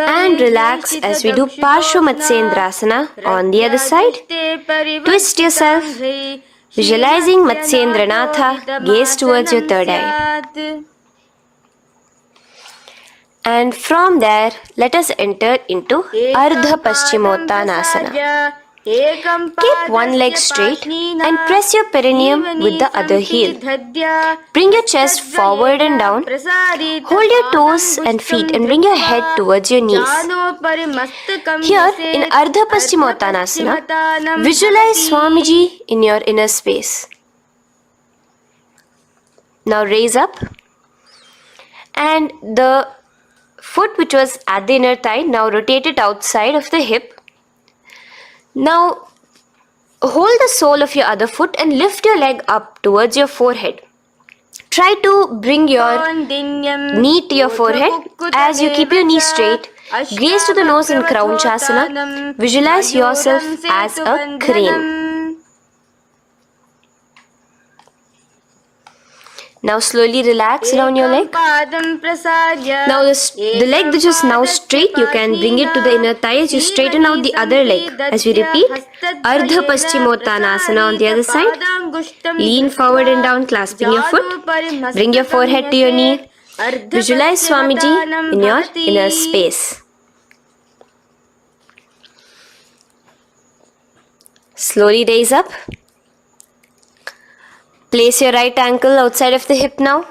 And relax as we do Parshva Matsyendrasana on the other side. Twist yourself, visualizing Matsyendranatha, gaze towards your third eye. And from there, let us enter into Ardha Paschimottanasana. Keep one leg straight and press your perineum with the other heel. Bring your chest forward and down. Hold your toes and feet and bring your head towards your knees. Here in Ardha Paschimottanasana, visualize Swamiji in your inner space. Now raise up and the foot which was at the inner thigh, now rotate it outside of the hip. Now hold the sole of your other foot and lift your leg up towards your forehead. Try to bring your knee to your forehead as you keep your knee straight. Gaze to the nose in Kraunchasana. Visualize yourself as a crane. Now slowly relax down your leg. Now the leg which is now straight, you can bring it to the inner thigh as you straighten out the other leg. As we repeat, Ardha Paschimottanasana on the other side. Lean forward and down, clasping your foot. Bring your forehead to your knee. Visualize Swamiji in your inner space. Slowly raise up. Place your right ankle outside of the hip now.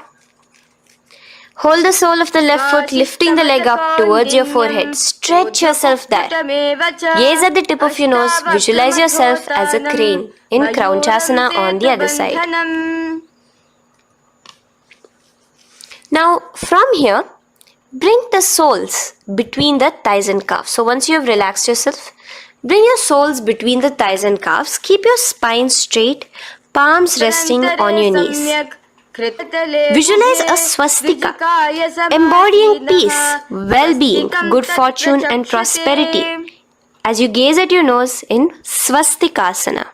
Hold the sole of the left foot, lifting the leg up towards your forehead. Stretch yourself there. Gaze at the tip of your nose. Visualize yourself as a crane in Kraunchasana on the other side. Now, from here, bring the soles between the thighs and calves. So once you have relaxed yourself, bring your soles between the thighs and calves. Keep your spine straight, palms resting on your knees. Visualize a swastika, embodying peace, well-being, good fortune and prosperity as you gaze at your nose in swastikasana.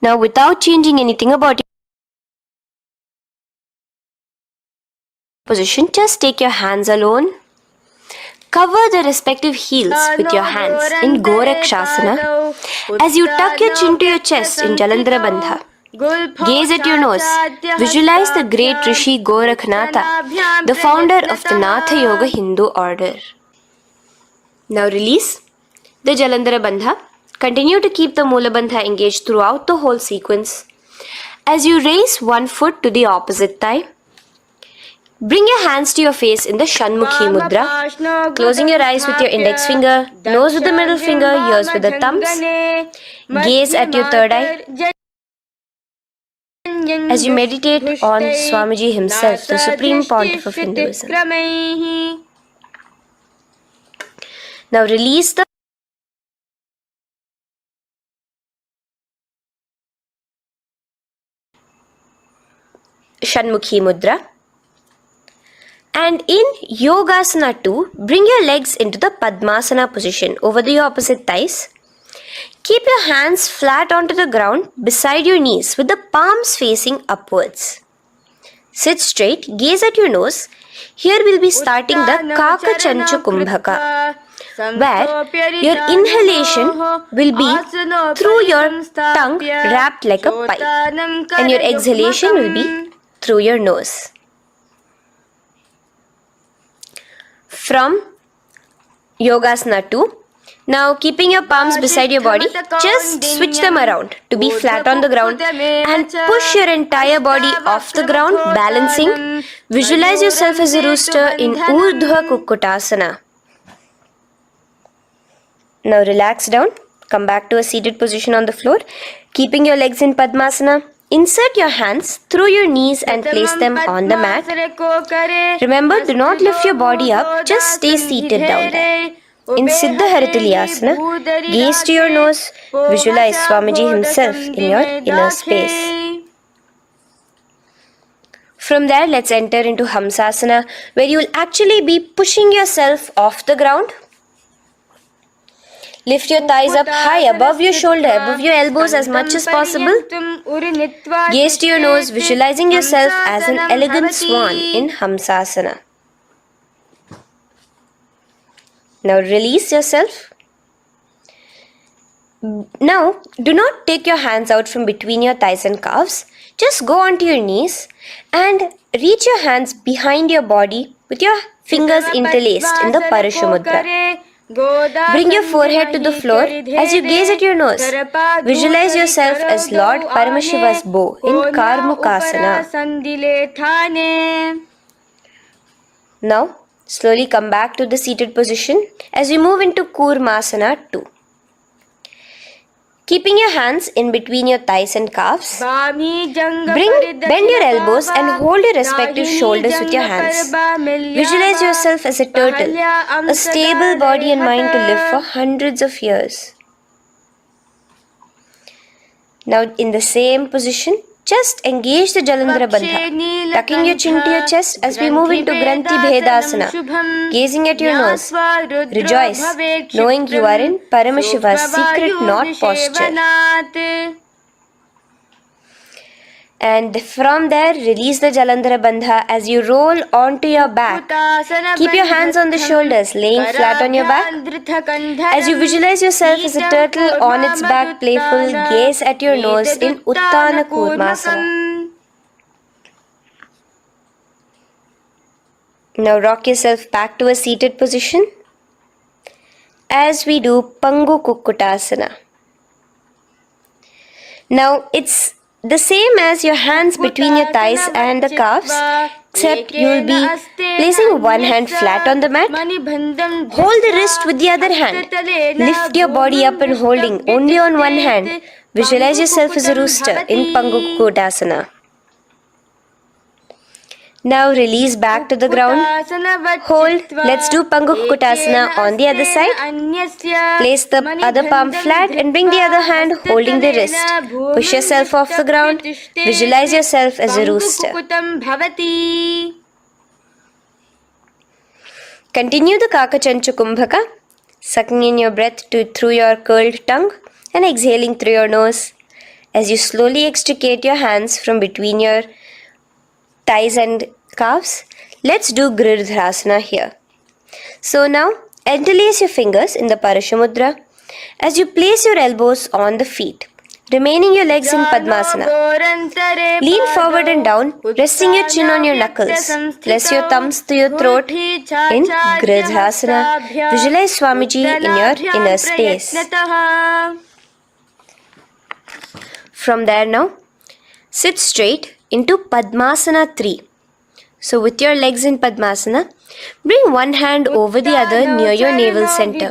Now, without changing anything about your position, just take your hands alone. Cover the respective heels with your hands in Gorakshasana as you tuck your chin to your chest in Jalandhara Bandha. Gaze at your nose. Visualize the great Rishi Gorakhnatha, the founder of the Natha Yoga Hindu order. Now release the Jalandhara Bandha. Continue to keep the Mula Bandha engaged throughout the whole sequence. As you raise one foot to the opposite thigh, bring your hands to your face in the Shanmukhi Mudra, closing your eyes with your index finger, nose with the middle finger, ears with the thumbs. Gaze at your third eye as you meditate on Swamiji himself, the Supreme Pontiff of Hinduism. Now release the Shanmukhi Mudra. And in Yogasana 2, bring your legs into the Padmasana position over the opposite thighs. Keep your hands flat onto the ground beside your knees with the palms facing upwards. Sit straight, gaze at your nose. Here we'll be starting the Kaka Chanchu Kumbhaka, where your inhalation will be through your tongue wrapped like a pipe, and your exhalation will be through your nose. From Yogasana 2, now keeping your palms beside your body, just switch them around to be flat on the ground and push your entire body off the ground, balancing. Visualize yourself as a rooster in Urdhva Kukkutasana. Now relax down, come back to a seated position on the floor, keeping your legs in Padmasana. Insert your hands through your knees and place them on the mat. Remember, do not lift your body up, just stay seated down there. In Siddha Harituliyasana, gaze to your nose, visualize Swamiji himself in your inner space. From there, let's enter into Hamsasana, where you will actually be pushing yourself off the ground. Lift your thighs up high above your shoulder, above your elbows as much as possible. Gaze to your nose, visualizing yourself as an elegant swan in Hamsasana. Now release yourself. Now, do not take your hands out from between your thighs and calves. Just go onto your knees and reach your hands behind your body with your fingers interlaced in the Parashu Mudra. Bring your forehead to the floor as you gaze at your nose. Visualize yourself as Lord Paramashiva's bow in Karmukasana. Now, slowly come back to the seated position as we move into Kurmasana 2. Keeping your hands in between your thighs and calves, bend your elbows and hold your respective shoulders with your hands. Visualize yourself as a turtle, a stable body and mind to live for hundreds of years. Now in the same position, just engage the Jalandhara Bandha, tucking your chin to your chest as we move into Granthi Bhedasana, gazing at your nose. Rejoice, knowing you are in Paramashiva's secret knot posture. And from there, release the Jalandhara Bandha as you roll onto your back. Keep your hands on the shoulders, laying flat on your back. As you visualize yourself as a turtle on its back, playful, gaze at your nose in Uttana Kurmasana. Now rock yourself back to a seated position as we do Pangu Kukkutasana. Now it's the same as your hands between your thighs and the calves, except you will be placing one hand flat on the mat. Hold the wrist with the other hand. Lift your body up and holding only on one hand. Visualize yourself as a rooster in Pangu Kukkutasana. Now release back to the ground. Hold. Let's do Pangu Kukkutasana on the other side. Place the other palm flat and bring the other hand holding the wrist. Push yourself off the ground. Visualize yourself as a rooster. Continue the Kakachanchu Kumbhaka, sucking in your breath through your curled tongue and exhaling through your nose. As you slowly extricate your hands from between your thighs and calves, let's do Girdharasana here. So now, interlace your fingers in the Parashamudra as you place your elbows on the feet, remaining your legs in Padmasana. Lean forward and down, resting your chin on your knuckles. Place your thumbs to your throat in Girdharasana. Visualize Swamiji in your inner space. From there now, sit straight into Padmasana 3. So with your legs in Padmasana, bring one hand over the other near your navel center.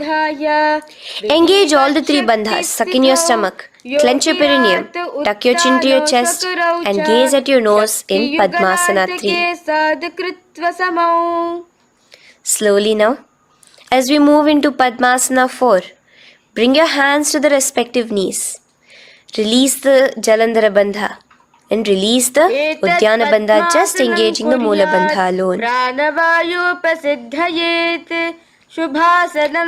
Engage all the three bandhas, suck in your stomach, clench your perineum, tuck your chin to your chest and gaze at your nose in Padmasana 3. Slowly now, as we move into Padmasana 4, bring your hands to the respective knees. Release the Jalandhara Bandha and release the Uddiyana Bandha, just engaging the Moola Bandha alone.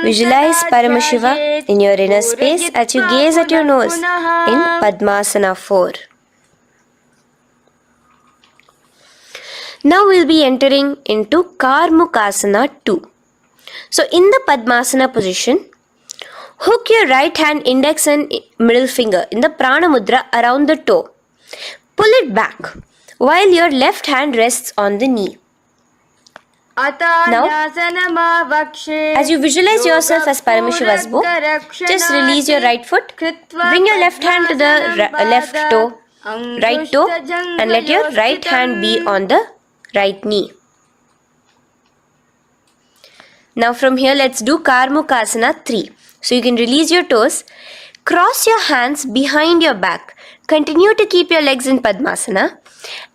Visualize Paramashiva in your inner space as you gaze at your nose in Padmasana 4. Now we'll be entering into Karmukasana 2. So in the Padmasana position, hook your right hand index and middle finger in the Prana Mudra around the toe. Pull it back while your left hand rests on the knee. Now, as you visualize yourself as Paramashiva's bow, just release your right foot, bring your left hand to the left toe, right toe, and let your right hand be on the right knee. Now from here, let's do Karmukasana 3. So you can release your toes, cross your hands behind your back, continue to keep your legs in Padmasana,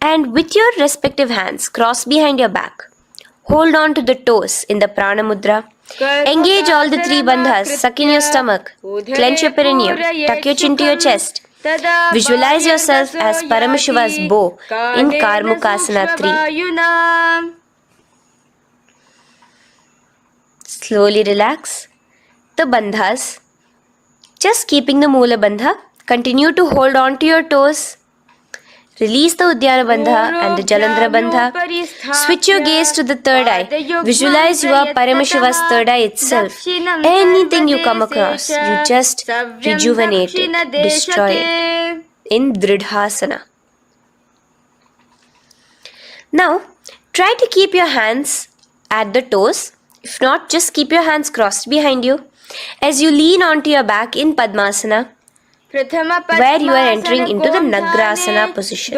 and with your respective hands, cross behind your back. Hold on to the toes in the Prana Mudra. Engage all the three bandhas, suck in your stomach, clench your perineum, tuck your chin to your chest. Visualize yourself as Paramashiva's bow in Karmukasana 3. Slowly relax the bandhas, just keeping the Moola Bandha. Continue to hold on to your toes. Release the Uddiyana Bandha and the Jalandhara Bandha. Switch your gaze to the third eye. Visualize you are Paramashiva's third eye itself. Anything you come across, you just rejuvenate it, destroy it in Dridhasana. Now, try to keep your hands at the toes. If not, just keep your hands crossed behind you as you lean onto your back in Padmasana, where you are entering into the Nagrasana position.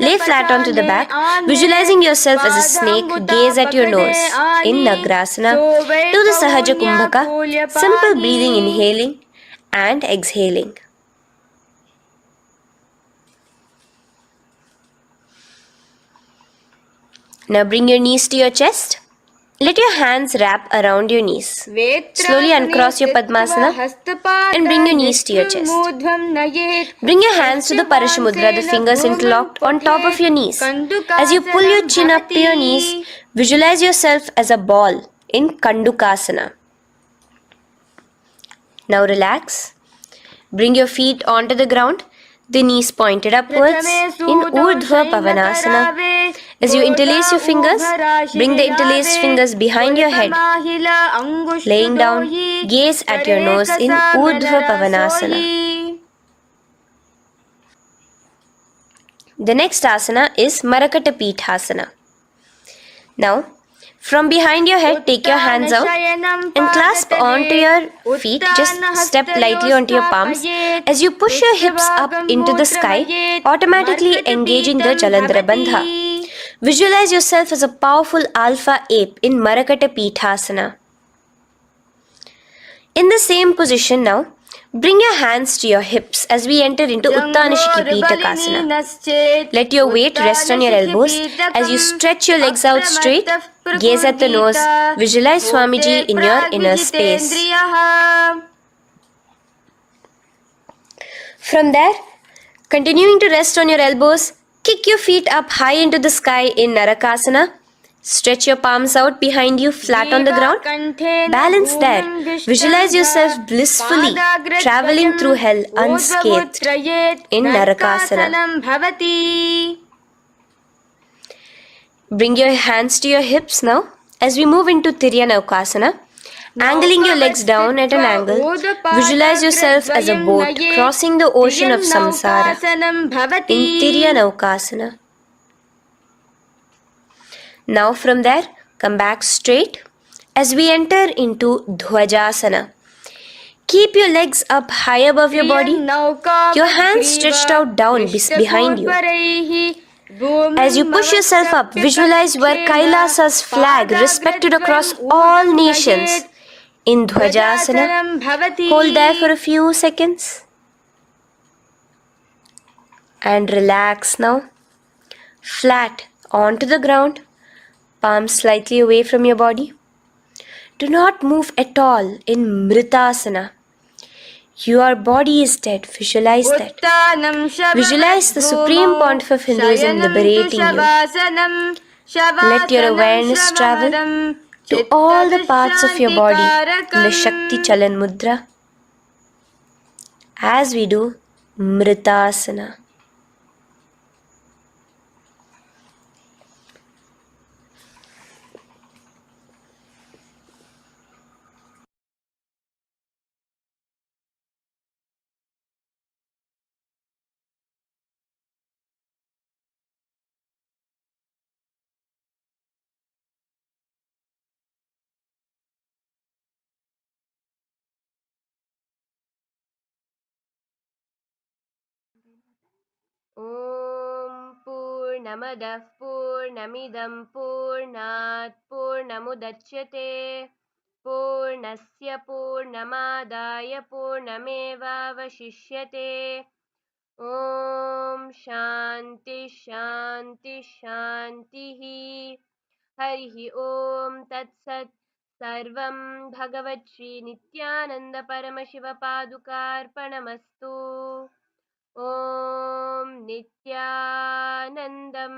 Lay flat onto the back, visualizing yourself as a snake, gaze at your nose in Nagrasana. Do the Sahaja Kumbhaka, simple breathing, inhaling and exhaling. Now bring your knees to your chest. Let your hands wrap around your knees. Slowly uncross your Padmasana and bring your knees to your chest. Bring your hands to the Parashamudra, the fingers interlocked on top of your knees. As you pull your chin up to your knees, visualize yourself as a ball in Kandukasana. Now relax. Bring your feet onto the ground. the knees pointed upwards in Urdhva Pavanasana. As you interlace your fingers, bring the interlaced fingers behind your head. Laying down, gaze at your nose in Urdhva Pavanasana. The next asana is Marakata Pithasana. Now, from behind your head, take your hands out and clasp onto your feet. Just step lightly onto your palms. As you push your hips up into the sky, automatically engaging the Jalandhara Bandha. Visualize yourself as a powerful alpha ape in Marakata Pithasana. In the same position now, bring your hands to your hips as we enter into Uttanashiki Pitakasana. Let your weight rest on your elbows as you stretch your legs out straight. Gaze at the nose. Visualize Swamiji in your inner space. From there, continuing to rest on your elbows, kick your feet up high into the sky in Narakasana. Stretch your palms out behind you, flat on the ground. Balance there. Visualize yourself blissfully traveling through hell unscathed in Narakasana. Bring your hands to your hips now as we move into Tiryanaukasana. Angling your legs down at an angle, visualize yourself as a boat crossing the ocean of samsara in Tiryanaukasana. Now from there, come back straight as we enter into Dhwajasana. Keep your legs up high above your body, your hands stretched out down behind you. As you push yourself up, visualize where Kailasa's flag respected across all nations in Dhwajasana. Hold there for a few seconds and relax now. Flat onto the ground. Palms slightly away from your body. Do not move at all in Mritasana. Your body is dead. Visualize that. Visualize the Supreme Pontiff of Hinduism liberating you. Let your awareness travel to all the parts of your body in the Shakti Chalan Mudra as we do Mritasana. Om Purnamadah Purnamidam Purnat Purnamudachyate Purnasya Purnamadaya Purnamevavashishyate. Om Shanti Shanti Shantihi. Harihi Om Tat Sat. Sarvam Bhagavat Shri Nityananda Paramashiva Padukarpanamastu. Om Nityanandam.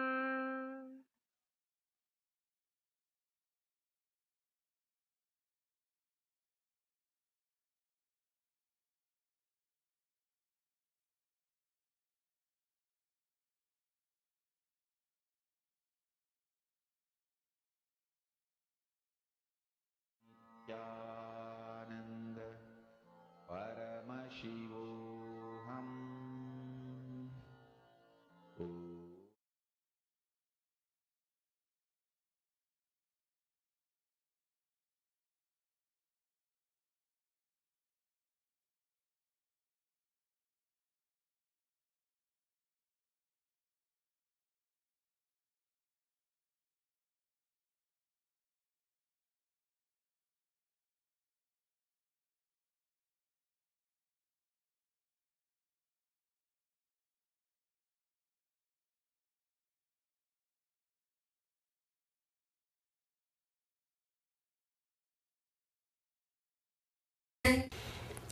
Nityananda Paramashivoham.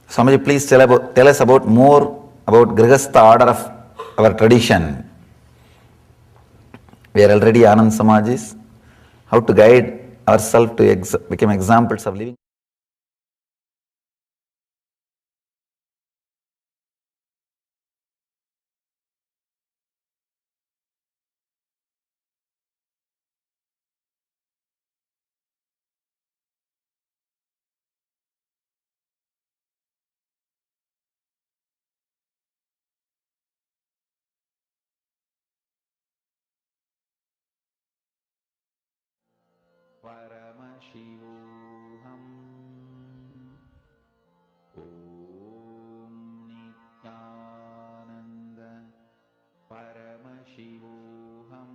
Swamiji, please tell us about more about Grihastha order of our tradition. We are already Anand Samajis. How to guide ourselves to become examples of living. Paramashivoham Om Nityananda Paramashivoham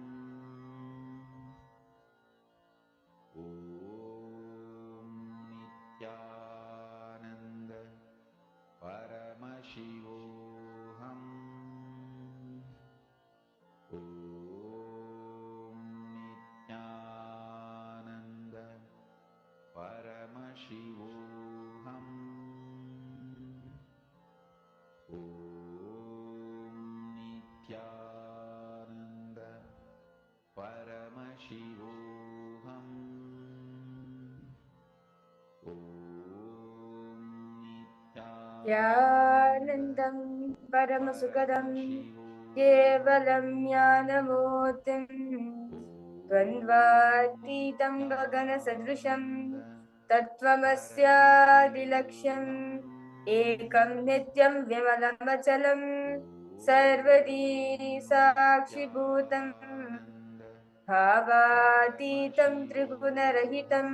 Om Nityananda Paramashivoham Om Nityananda Paramashivoham Om Nityananda Paramashivoham Om Yanandam Paramasukadam Kevalam Jnanamurtim Dvandvatitam Gagana Sadrisham Tattvamasyadilaksham Ekam Nityam Vimalamachalam Sarvadi Sakshibhutam Bhavatitam Trigunarahitam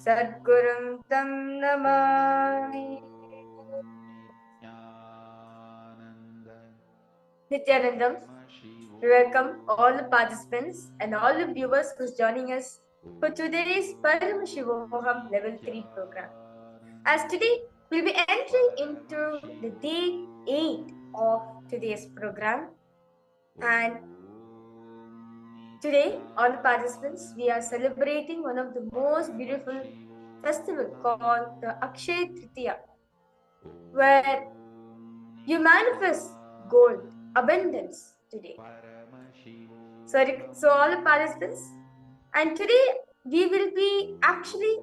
Sadgurum Tam Namami. Nityanandam, we welcome all the participants and all the viewers who's joining us for today's Paramashivoham Level 3 program. As today, we'll be entering into the day 8 of today's program, and today, all the participants, we are celebrating one of the most beautiful festival called the Akshaya Tritiya, where you manifest gold, abundance today. So all the participants, and today we will be actually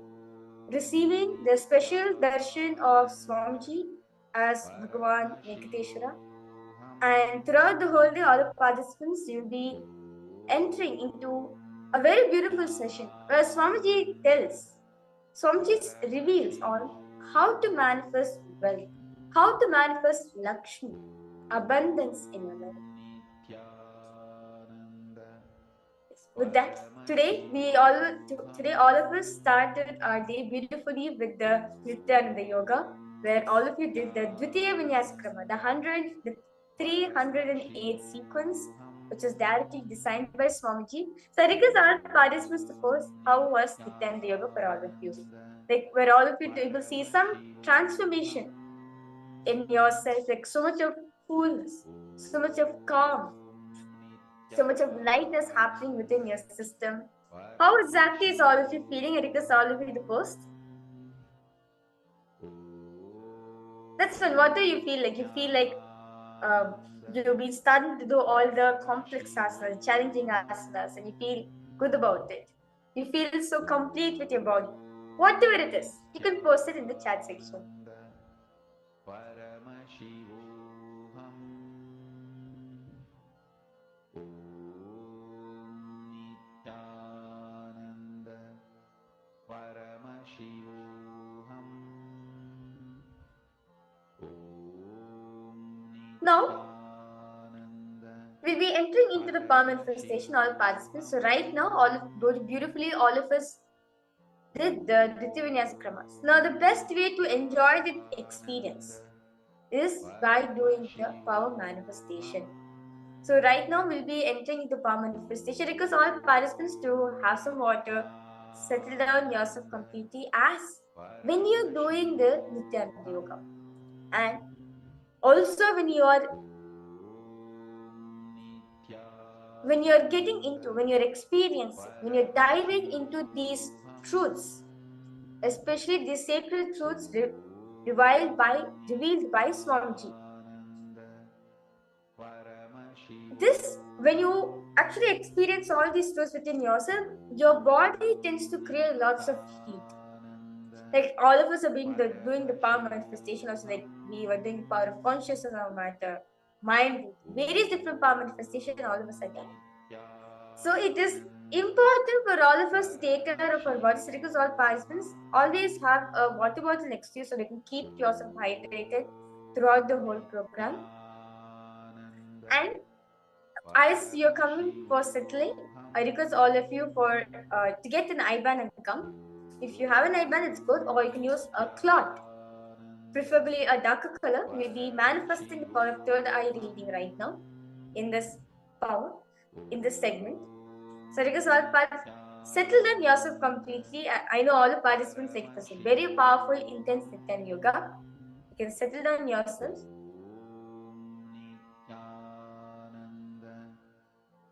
receiving the special darshan of Swamiji as Bhagavan Venkateshwara, and throughout the whole day, all the participants will be entering into a very beautiful session where Swamiji reveals on how to manifest wealth, how to manifest Lakshmi, abundance in your life. With that, today all of us started our day beautifully with the Nityananda Yoga, where all of you did the Dvitiya Vinyasa Krama, the 308 sequence, which is directly designed by Swamiji. So I request all participants to post how was Nityananda Yoga for all of you. Like where all of you will see some transformation in yourself, like so much of coolness, so much of calm, so much of lightness happening within your system. How exactly is all of you feeling? I request all of you to post. That's fun. What do you feel like? You feel like you've been starting to do all the complex asanas, challenging asanas, and you feel good about it. You feel so complete with your body. Whatever it is, you can post it in the chat section. Paramashivoham Om Nityananda Paramashivoham Now, we'll be entering into the palm manifestation, all participants. So right now, all of us did the Dvitiya Vinyasa Kramas. Now, the best way to enjoy the experience is by doing the power manifestation. So right now, we'll be entering into power manifestation. Because all participants to have some water, settle down yourself completely as when you're doing the Nityananda Yoga. And also when you're getting into, when you're experiencing, when you're diving into these truths, especially these sacred truths revealed by Swamiji. When you actually experience all these truths within yourself, your body tends to create lots of heat. Like all of us are doing the power manifestation, also like we were doing power of consciousness of matter, mind, various different power manifestation all of us are doing. So it is important for all of us to take care of our bodies, because all participants always have a water bottle next to you so they can keep yourself hydrated throughout the whole program. And As you're coming for settling, I request all of you for to get an eye band and come. If you have an eye band, it's good, or you can use a cloth, preferably a darker color. We'll be manifesting the power of third eye reading right now in this power, in this segment. So request all settle down yourself completely. I know all the participants like this. Very powerful, intense Nityan yoga. You can settle down yourself.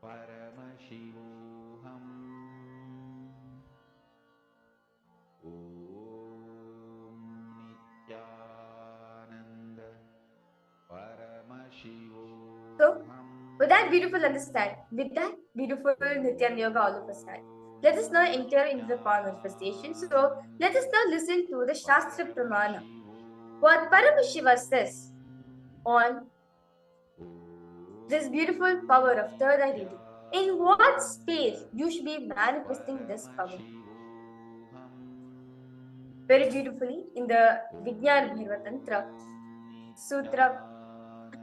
Paramashivoham Nityananda Paramashivoham. So, with that beautiful understanding, with that beautiful Nityan yoga all of us had, let us now enter into the power manifestation. So, let us now listen to the Shastra Pramana. What Paramashiva says on this beautiful power of third eye reading. In what space you should be manifesting this power? Very beautifully in the Vijnana Bhairava Tantra, Sutra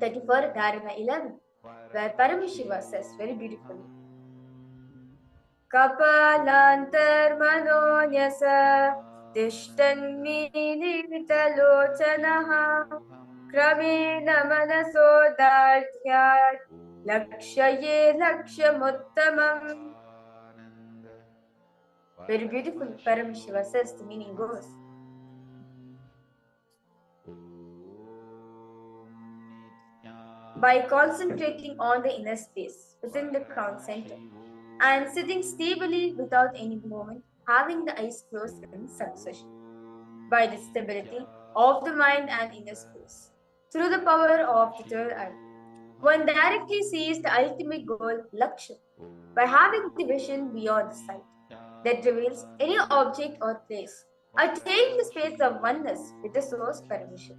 34, Dharana 11, where Paramashiva says very beautifully, Kapalantarmanonyasa Tishtanmilitalochanaha Kramena Manasodaltyat Lakshaye Lakshamuttamam. Very beautifully, Paramashiva says the meaning goes. By concentrating on the inner space within the crown center and sitting stably without any movement, having the eyes closed in succession. By the stability of the mind and inner space, through the power of the third eye, one directly sees the ultimate goal, Laksha, by having the vision beyond the sight that reveals any object or place, attaining the space of oneness with the source Paramashiva.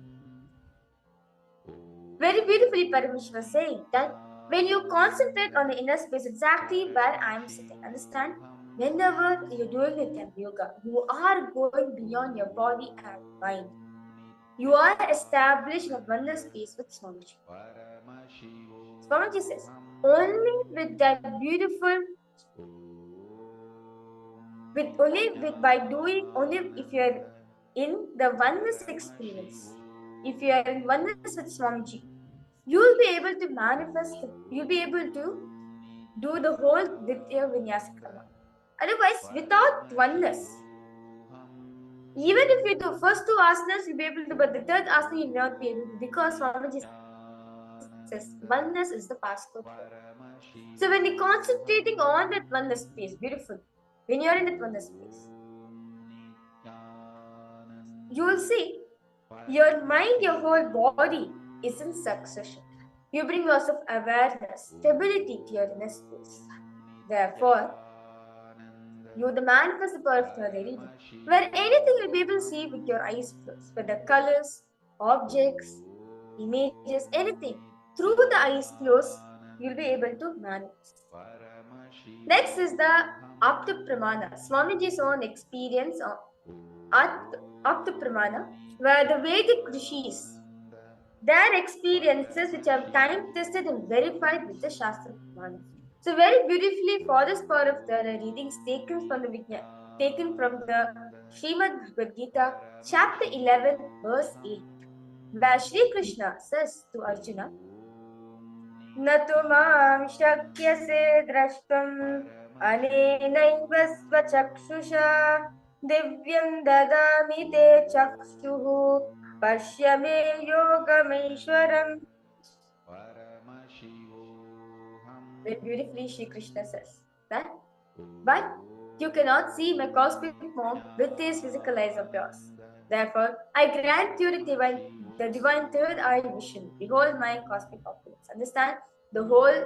Very beautifully, Paramashiva was saying that when you concentrate on the inner space, exactly where I am sitting, understand? Whenever you're doing Nityan yoga, you are going beyond your body and mind. You are established in a oneness space with Swamiji. Swamiji says, only with that beautiful, only if you are in the oneness experience, if you are in oneness with Swamiji, you will be able to manifest, you'll be able to do the whole Vidya Vinyasa Krama. Otherwise, without oneness, even if you do first two asanas, you'll be able to, but the third asana you'll not be able to, because Swamiji says oneness is the passport. So when you're concentrating on that oneness space, beautiful, when you're in that oneness space, you will see your mind, your whole body is in succession. You bring lots of awareness, stability to your inner space. Therefore, you the manifest the power of third eye reading, where anything you'll be able to see with your eyes closed, whether colors, objects, images, anything. Through the eyes closed, you'll be able to manifest. Next is the Apta Pramana, Swamiji's own experience of Apta Pramana, where the Vedic Rishis, their experiences which are time tested and verified with the Shastra Pramana. So very beautifully for this power of the readings taken from the Srimad Bhagavad Gita, chapter 11, verse 8, where Shri Krishna says to Arjuna, Natu mam shakyase drashtam anenaiva svachakshusha divyam dadami te chakshuhu pashyame yogameshwaram. Very beautifully, Shri Krishna says that, but you cannot see my cosmic form with these physical eyes of yours. Therefore, I grant you the divine third eye vision. Behold my cosmic opulence. Understand? The whole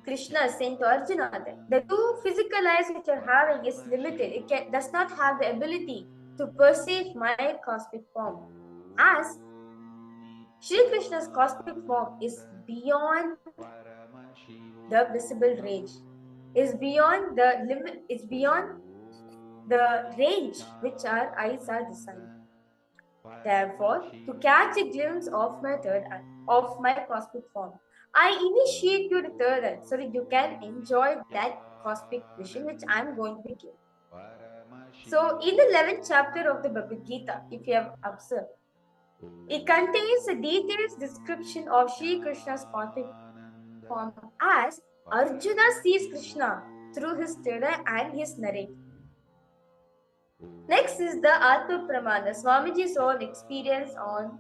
Krishna is saying to Arjuna that the two physical eyes which you're having is limited. It does not have the ability to perceive my cosmic form. As Shri Krishna's cosmic form is beyond the visible range, is beyond the limit, it's beyond the range which our eyes are designed. Therefore, to catch a glimpse of my third eye, of my cosmic form, I initiate you to third eye so that you can enjoy that cosmic vision which I am going to be giving. So, in the 11th chapter of the Bhagavad Gita, if you have observed, it contains a detailed description of Sri Krishna's pontiff form as Arjuna sees Krishna through his third eye and his narrative. Next is the Atma Pramana, Swamiji's own experience on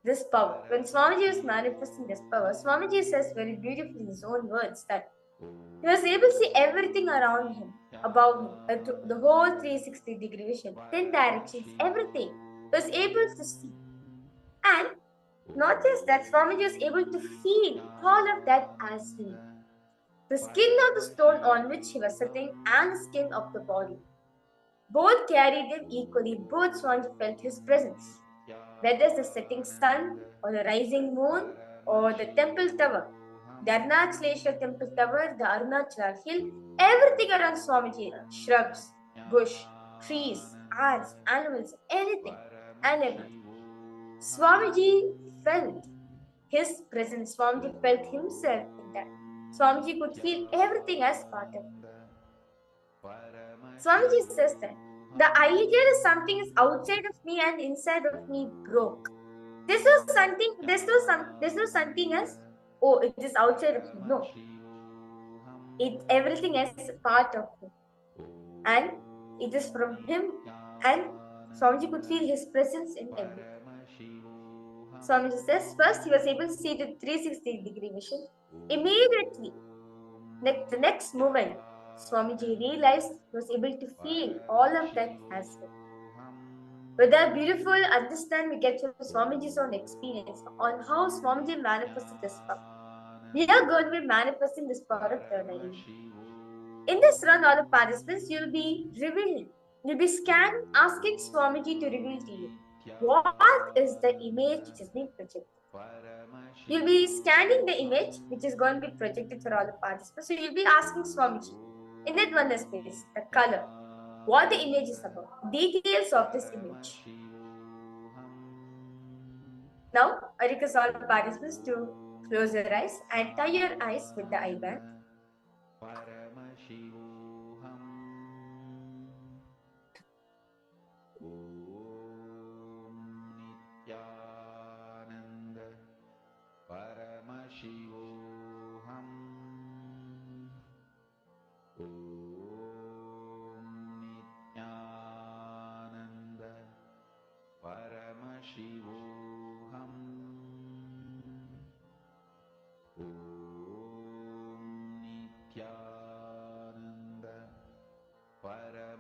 this power. When Swamiji was manifesting this power, Swamiji says very beautifully in his own words that he was able to see everything around him, above him, the whole 360-degree vision, 10 directions, everything. He was able to see. And not just that, Swamiji was able to feel all of that as well. The skin of the stone on which he was sitting and the skin of the body. Both carried him equally, both Swamiji felt his presence. Whether it's the setting sun or the rising moon or the temple tower, the Arunachaleshwar temple tower, the Arunachala hill, everything around Swamiji, shrubs, bush, trees, ants, animals, anything and everything. Swamiji felt his presence, Swamiji felt himself in that. Swamiji could feel everything as part of it. Swamiji says that the idea is something is outside of me and inside of me broke. There's no something as, oh, it is outside of me. No. Everything is part of him. And it is from him, and Swamiji could feel his presence in everything. Swamiji says, first he was able to see the 360-degree vision. Immediately, the next moment, Swamiji realized he was able to feel all of that as well. With that beautiful understanding, we get from Swamiji's own experience on how Swamiji manifested this power. We are going to be manifesting this power of third eye. In this run, all the participants, you'll be revealing. You'll be scanning, asking Swamiji to reveal to you what is the image which is being projected. You'll be scanning the image which is going to be projected for all the participants. So you'll be asking Swamiji in that one space, the color, what the image is about, details of this image. Now, I request all the participants to close your eyes and tie your eyes with the eye band.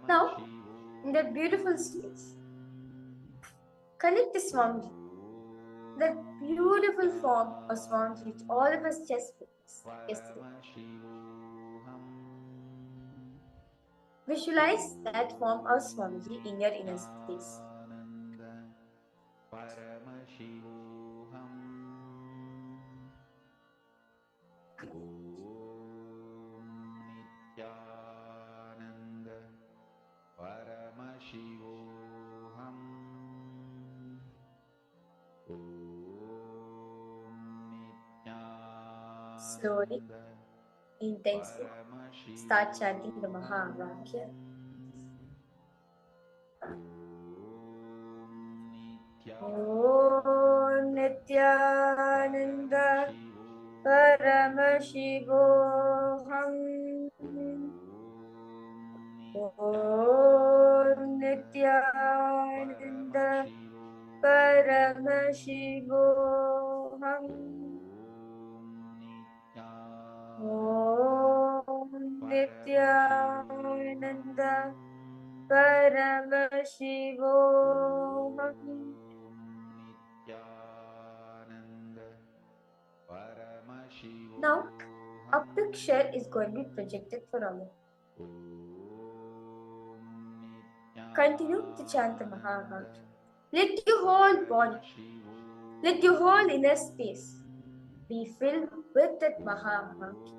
Now, in that beautiful space, connect to Swamiji, that beautiful form of Swamiji which all of us just witnessed yesterday. Visualize that form of Swamiji in your inner space. Slowly, intensely, start chanting the Mahavakya. Om Nityananda Paramashivoham. Om Nityananda Paramashivoham. Om Nityananda Paramashivoham. Now, a picture is going to be projected for all. Continue to chant the Mahavakya. Let your whole body, let your whole inner space be filled with that Mahavakya.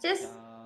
Just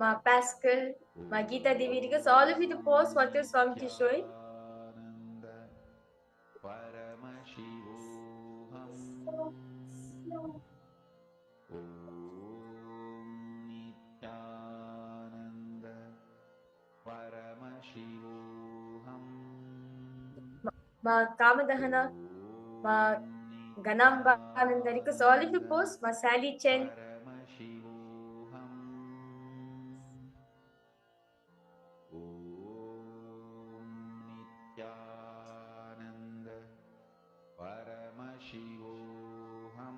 Ma Pascal, Ma Geeta Devi, request all of you to pause what your Swamiji is showing. Paramashivoham Nityananda Paramashivoham Ma Kamadahana, Ma Ganamba Ananda, request all of you pause. Ma Sally Chen, Paramashivoham Nityananda Paramashivoham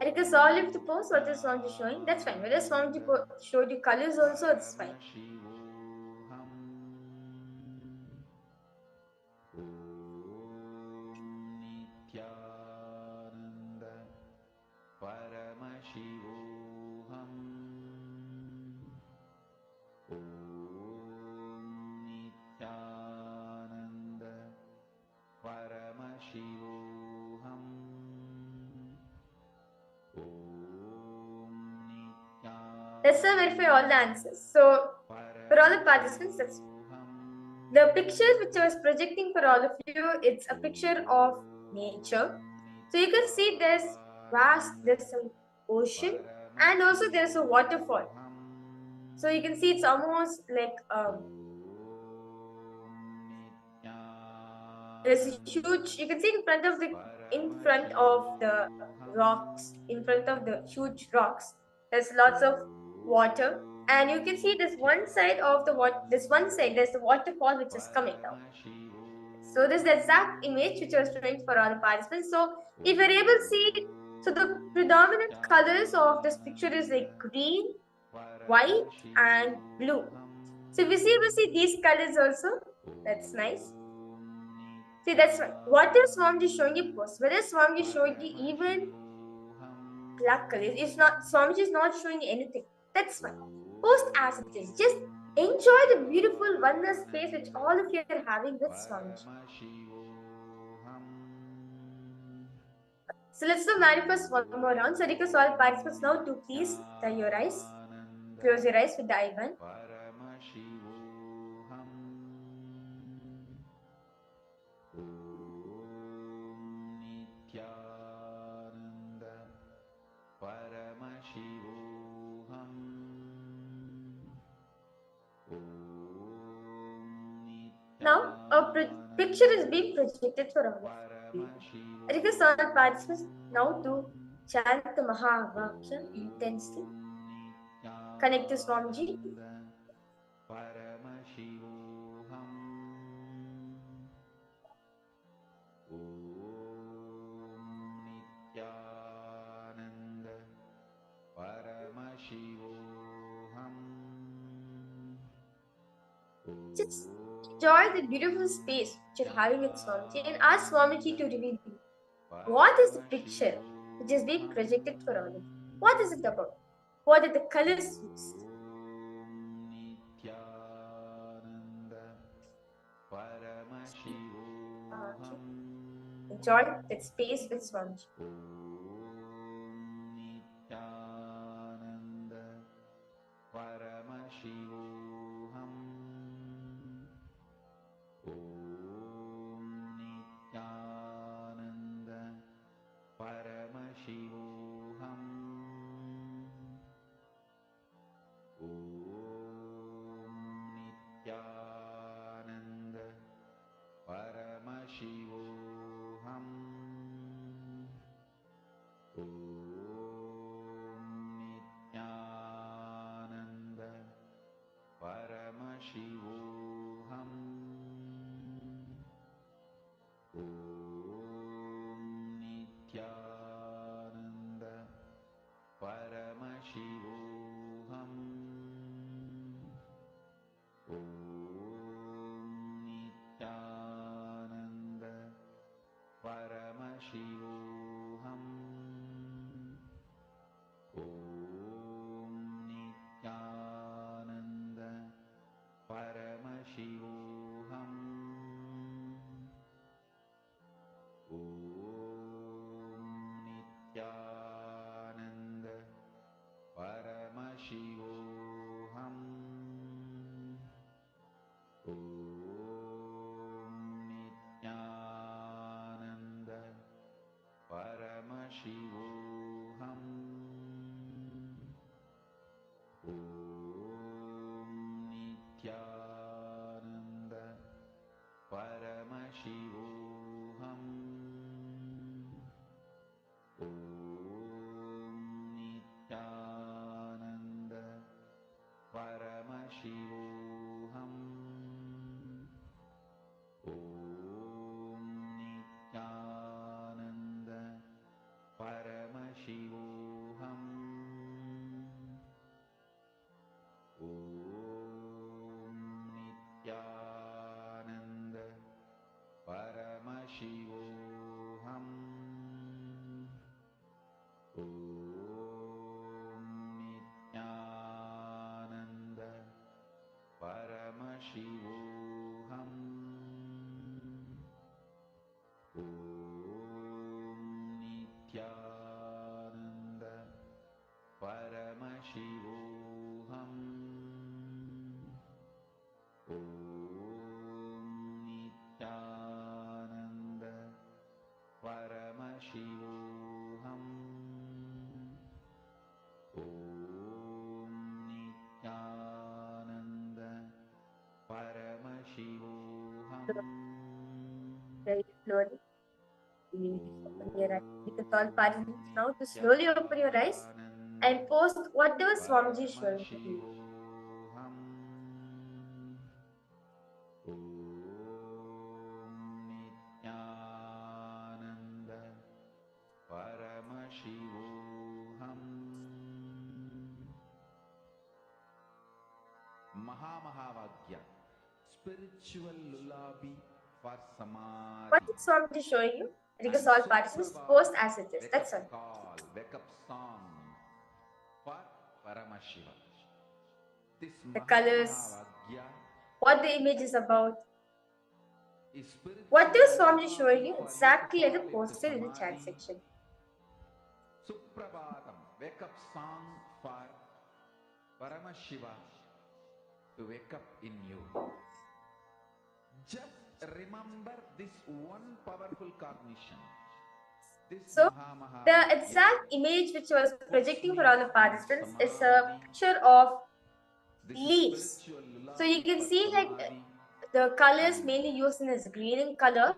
I request all of you to pause what your Swamiji is showing. That's fine. Whether Swamiji showed you colors also, it's fine. Paramashivoham Nityananda Paramashivoham Nityananda Paramashivoham Let's now verify all the answers. So, for all the participants, the picture which I was projecting for all of you, it's a picture of nature. So you can see there's an ocean, and also there's a waterfall. So you can see it's almost like there's a huge. You can see in front of the rocks, in front of the huge rocks. There's lots of water, and you can see this one side of the water. This one side there's the waterfall which is coming down. So this is the exact image which I was showing for all the participants. So if you're able to see it, so the predominant colors of this picture is like green, white, and blue. So if we see these colors also, that's nice. See, that's right. What is Swamiji showing you first? Whether Swamiji showing you even black colors, it's not. Swamiji is not showing you anything. That's fine. Post as it is. Just enjoy the beautiful oneness space which all of you are having with Swamiji. So let's do manifest one more round. So request all participants now to please tie your eyes. Close your eyes with the eye one. Nityananda Paramashivoham Now a picture is being projected for all of you. I request all participants now to chant the Mahavakya intensely. Connect to Swamiji. Paramashivoham Nityananda Paramashivoham. Just enjoy the beautiful space which you're having with Swamiji and ask Swamiji to reveal you. What is the picture which is being projected for all of you? What is it about? What are the colors used? Enjoy that space with Swamiji. Nityananda Paramashivoham Nityananda Paramashivoham Nityananda Paramashivoham Nityananda Paramashivoham Nityananda Paramashivoham Nityananda Paramashivoham Nityananda Paramashivoham Nityananda Paramashivoham Om Nityananda Paramashivoham Om Nityananda Paramashivoham Om Nityananda Paramashivoham Om Nityananda Paramashivoham Om Nityananda Paramashivoham Om Nityananda Paramashivoham Om Nityananda Paramashivoham Very slowly. You can all participants now to slowly open your eyes and post whatever Swamiji is showing to you. Nityananda Paramashivoham Mahavagya, spiritual lullaby for samadhi. What is Swamiji showing you? Request all participants to post as it is. That's all. Wake up song for Paramashiva. This The colors, Mahavagya what the image is about. is spiritual What is Swamiji showing you? lullaby for Exactly as to a fall posted in into the chat samadhi. section. Suprabhatam, wake up song for Paramashiva to wake up in you. Just remember this one powerful cognition. This So, Mahavagya the exact image which was projecting for all the participants is a picture of leaves. So you can see like the colors mainly used in is green in color,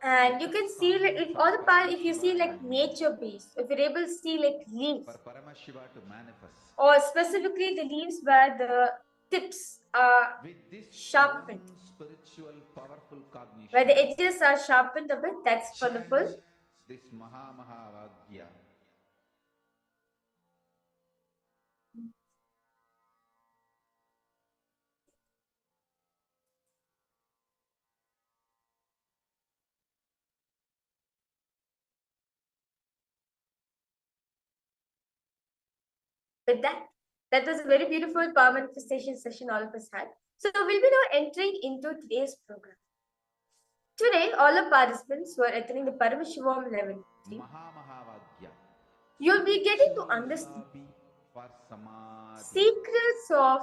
and you can see like if all the part if you see like nature based, if you're able to see like leaves, for Paramashiva to manifest. or specifically the leaves where the tips are With this sharpened, one spiritual powerful cognition, where the edges are sharpened a bit, that's for the full. chant this Mahavagya. With that was a very beautiful power manifestation session all of us had. So we'll be now entering into today's program. Today, all the participants who are attending the Paramashivoham Level-1, Mahavagya. you'll be getting to understand For samadhi. secrets of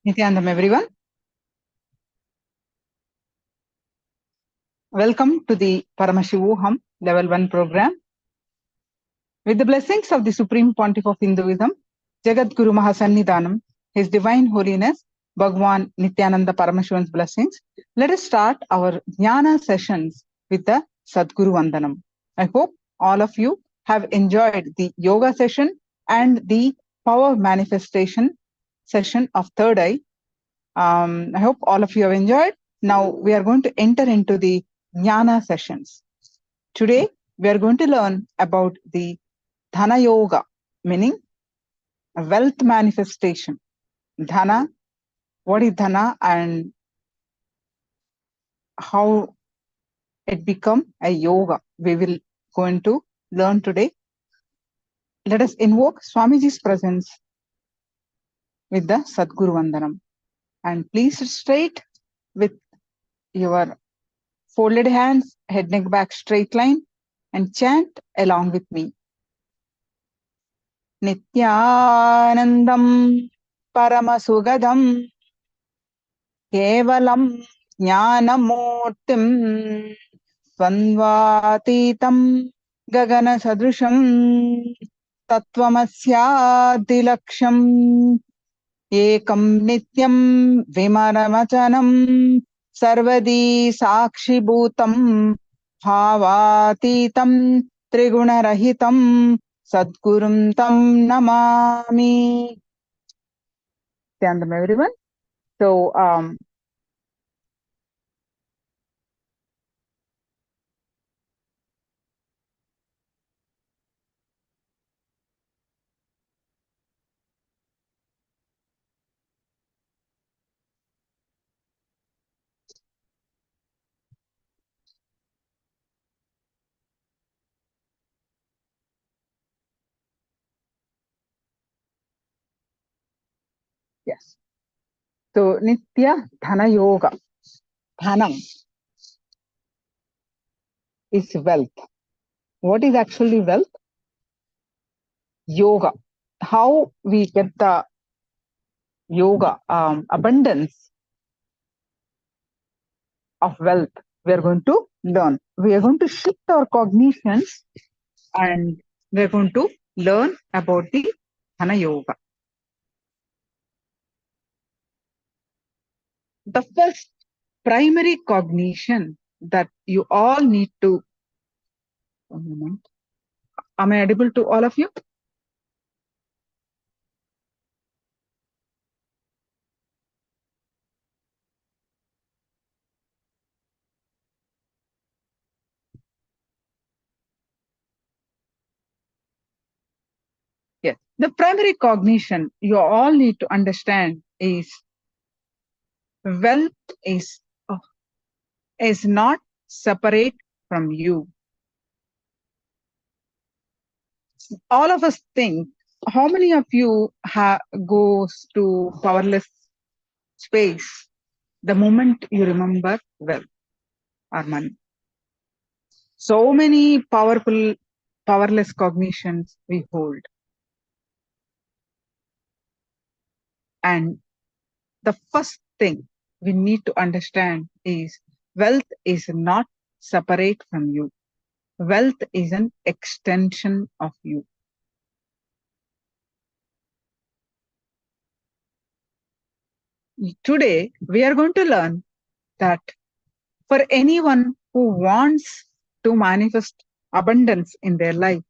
Nityanandam, everyone. Welcome to the Paramashivoham Level-1 program. With the blessings of the Supreme Pontiff of Hinduism, Jagat Guru Mahasannidhanam, His Divine Holiness, Bhagwan Nityananda Paramashivan's blessings, let us start our Jnana sessions with the Sadguru Vandanam. I hope all of you have enjoyed the yoga session and the power manifestation session of third eye. I hope all of you have enjoyed. Now we are going to enter into the Jnana sessions. Today we are going to learn about the Dhana Yoga, meaning wealth manifestation. Dhana, what is Dhana and how it become a yoga. We will going to learn today. Let us invoke Swamiji's presence with the Sadguru Vandanam. And please sit straight with your folded hands, head, neck, back, straight line, and chant along with me. Nityanandam Paramasugadam Kevalam Jnanamurtim Svanvatitam Gagana Sadrusham Tattvamasyadilaksham Ekam Nityam Vimaramachanam Sarvadi Sakshibhutam Bhavatitam Trigunarahitam Sadgurum Tam Namami. Namaste everyone. So, yes. So, Nitya Dhana Yoga. Dhanam is wealth. What is actually wealth? Yoga. How we get the yoga abundance of wealth, we are going to learn. We are going to shift our cognitions and we are going to learn about the Dhana Yoga. The first primary cognition that you all need to, one moment. Am I audible to all of you? Yes. The primary cognition you all need to understand is wealth is not separate from you. All of us think, how many of you goes to powerless space the moment you remember wealth or money? So many powerless cognitions we hold. And the first thing we need to understand is wealth is not separate from you. Wealth is an extension of you. Today, we are going to learn that for anyone who wants to manifest abundance in their life,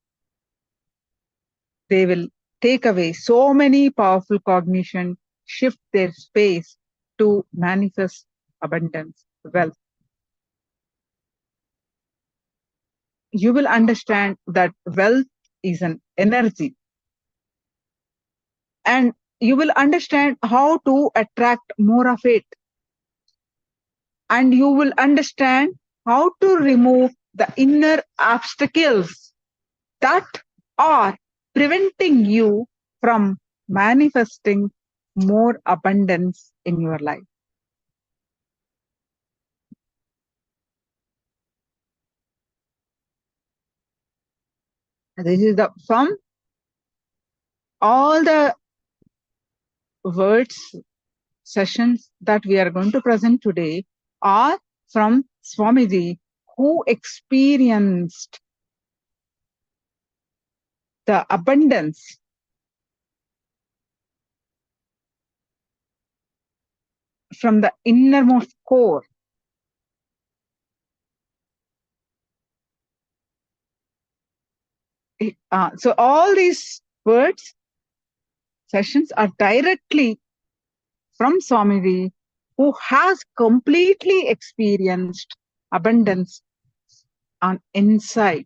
they will take away so many powerful cognition, shift their space to manifest abundance, wealth. You will understand that wealth is an energy. And you will understand how to attract more of it. And you will understand how to remove the inner obstacles that are preventing you from manifesting more abundance in your life. This is from all the words, sessions that we are going to present today are from Swamiji, who experienced the abundance from the innermost core. So all these words, sessions are directly from Swamiji, who has completely experienced abundance on inside.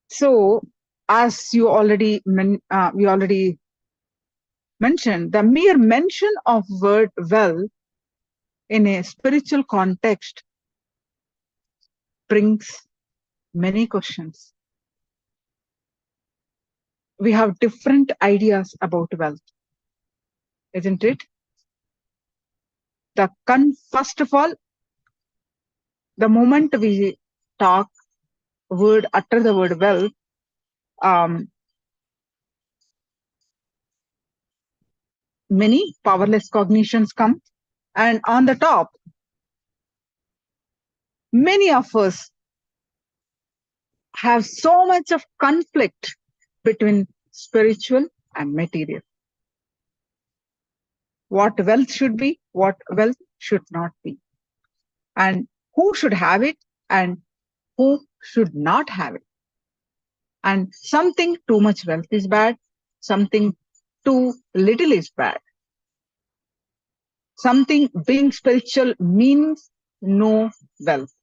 So, as you already mentioned, the mere mention of word wealth in a spiritual context brings many questions. We have different ideas about wealth, isn't it? First of all, the moment we utter the word wealth, many powerless cognitions come, and on the top, many of us have so much of conflict between spiritual and material. What wealth should be, what wealth should not be, and who should have it and who should not have it. And something too much wealth is bad, something too little is bad. Something being spiritual means no wealth.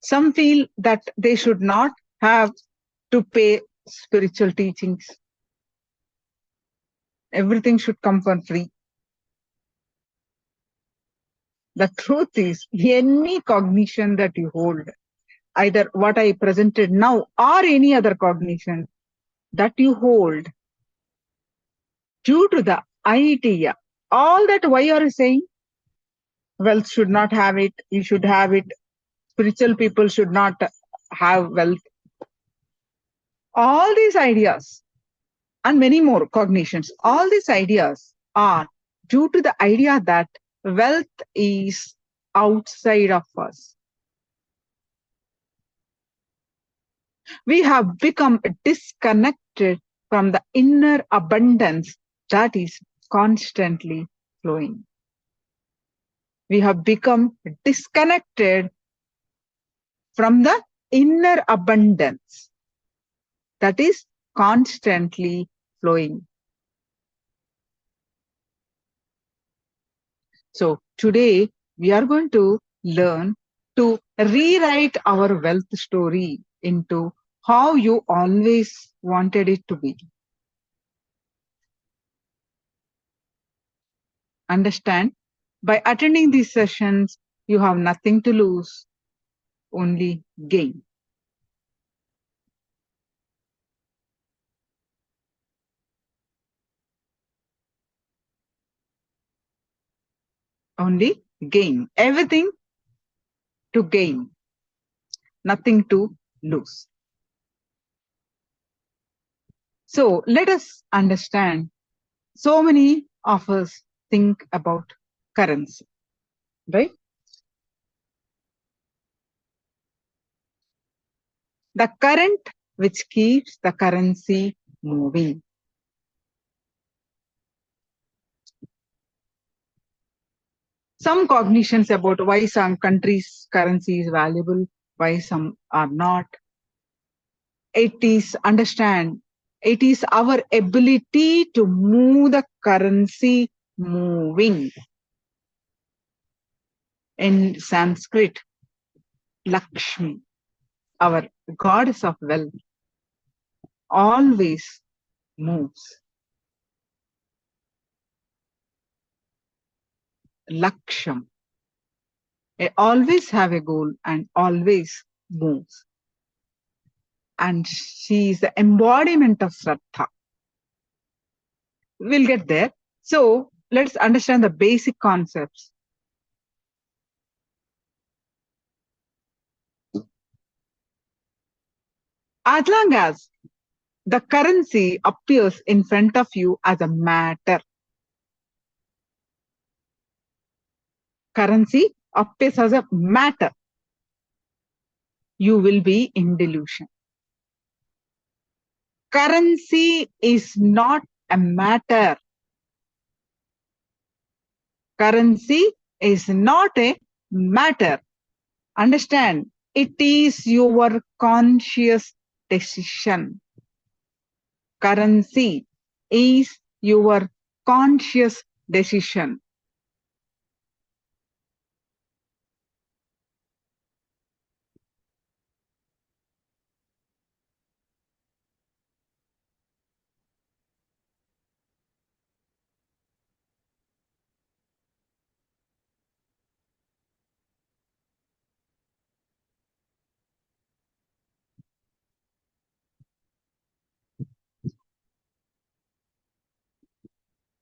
Some feel that they should not have to pay spiritual teachings. Everything should come for free. The truth is, any cognition that you hold, either what I presented now or any other cognition that you hold, due to the idea, all that why are you saying? Wealth should not have it, you should have it, spiritual people should not have wealth. All these ideas and many more cognitions, all these ideas are due to the idea that wealth is outside of us. We have become disconnected from the inner abundance that is constantly flowing. We have become disconnected from the inner abundance that is constantly flowing. So today we are going to learn to rewrite our wealth story into how you always wanted it to be. Understand, by attending these sessions, you have nothing to lose, only gain. Only gain. Everything to gain, nothing to lose. So let us understand. So many of us think about currency, right? The current which keeps the currency moving. Some cognitions about why some countries' currency is valuable, why some are not. It is, understand, it is our ability to move the currency moving. In Sanskrit, Lakshmi, our goddess of wealth, always moves. Laksham. They always have a goal and always moves. And she is the embodiment of Shraddha. We'll get there. So let's understand the basic concepts. As long as the currency appears in front of you as a matter, currency appears as a matter, you will be in delusion. Currency is not a matter. Currency is not a matter. Understand, it is your conscious decision. Currency is your conscious decision.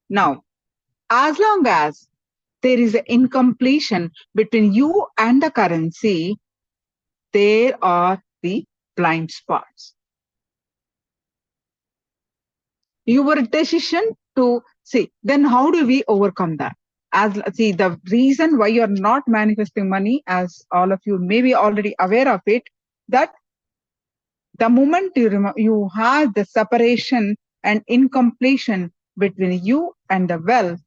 Now, as long as there is an incompletion between you and the currency, there are the blind spots. Your decision to see, then how do we overcome that? The reason why you're not manifesting money, as all of you may be already aware of it, that the moment you have the separation and incompletion between you and the wealth,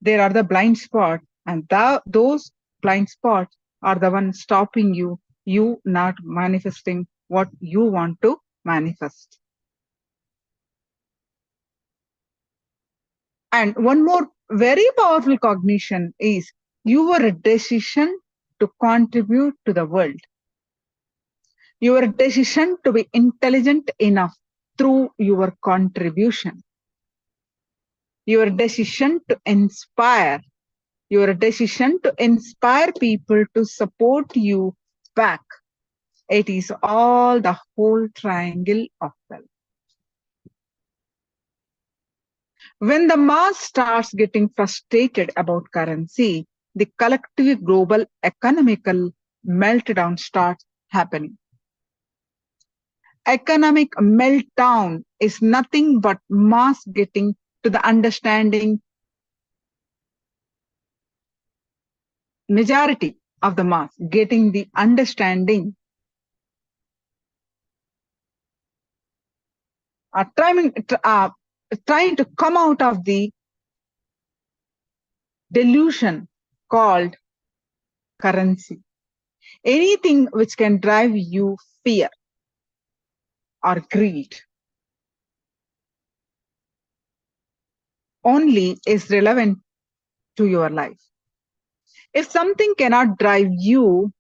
there are the blind spots, and those blind spots are the ones stopping you not manifesting what you want to manifest. And one more very powerful cognition is your decision to contribute to the world. Your decision to be intelligent enough through your contribution. Your decision to inspire. Your decision to inspire people to support you back. It is all the whole triangle of wealth. When the mass starts getting frustrated about currency, the collective global economical meltdown starts happening. Economic meltdown is nothing but mass getting to the understanding, majority of the mass getting the understanding, trying to come out of the delusion called currency. Anything which can drive you fear or greed only is relevant to your life. If something cannot drive you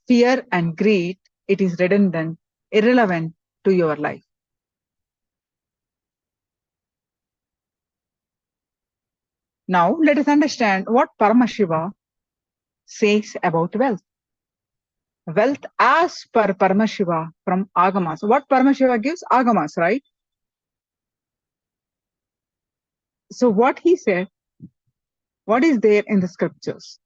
fear and greed, it is redundant, irrelevant to your life. Now, let us understand what Paramashiva says about wealth. Wealth as per Paramashiva from Agamas. What Paramashiva gives? Agamas, right? So what he said, what is there in the scriptures?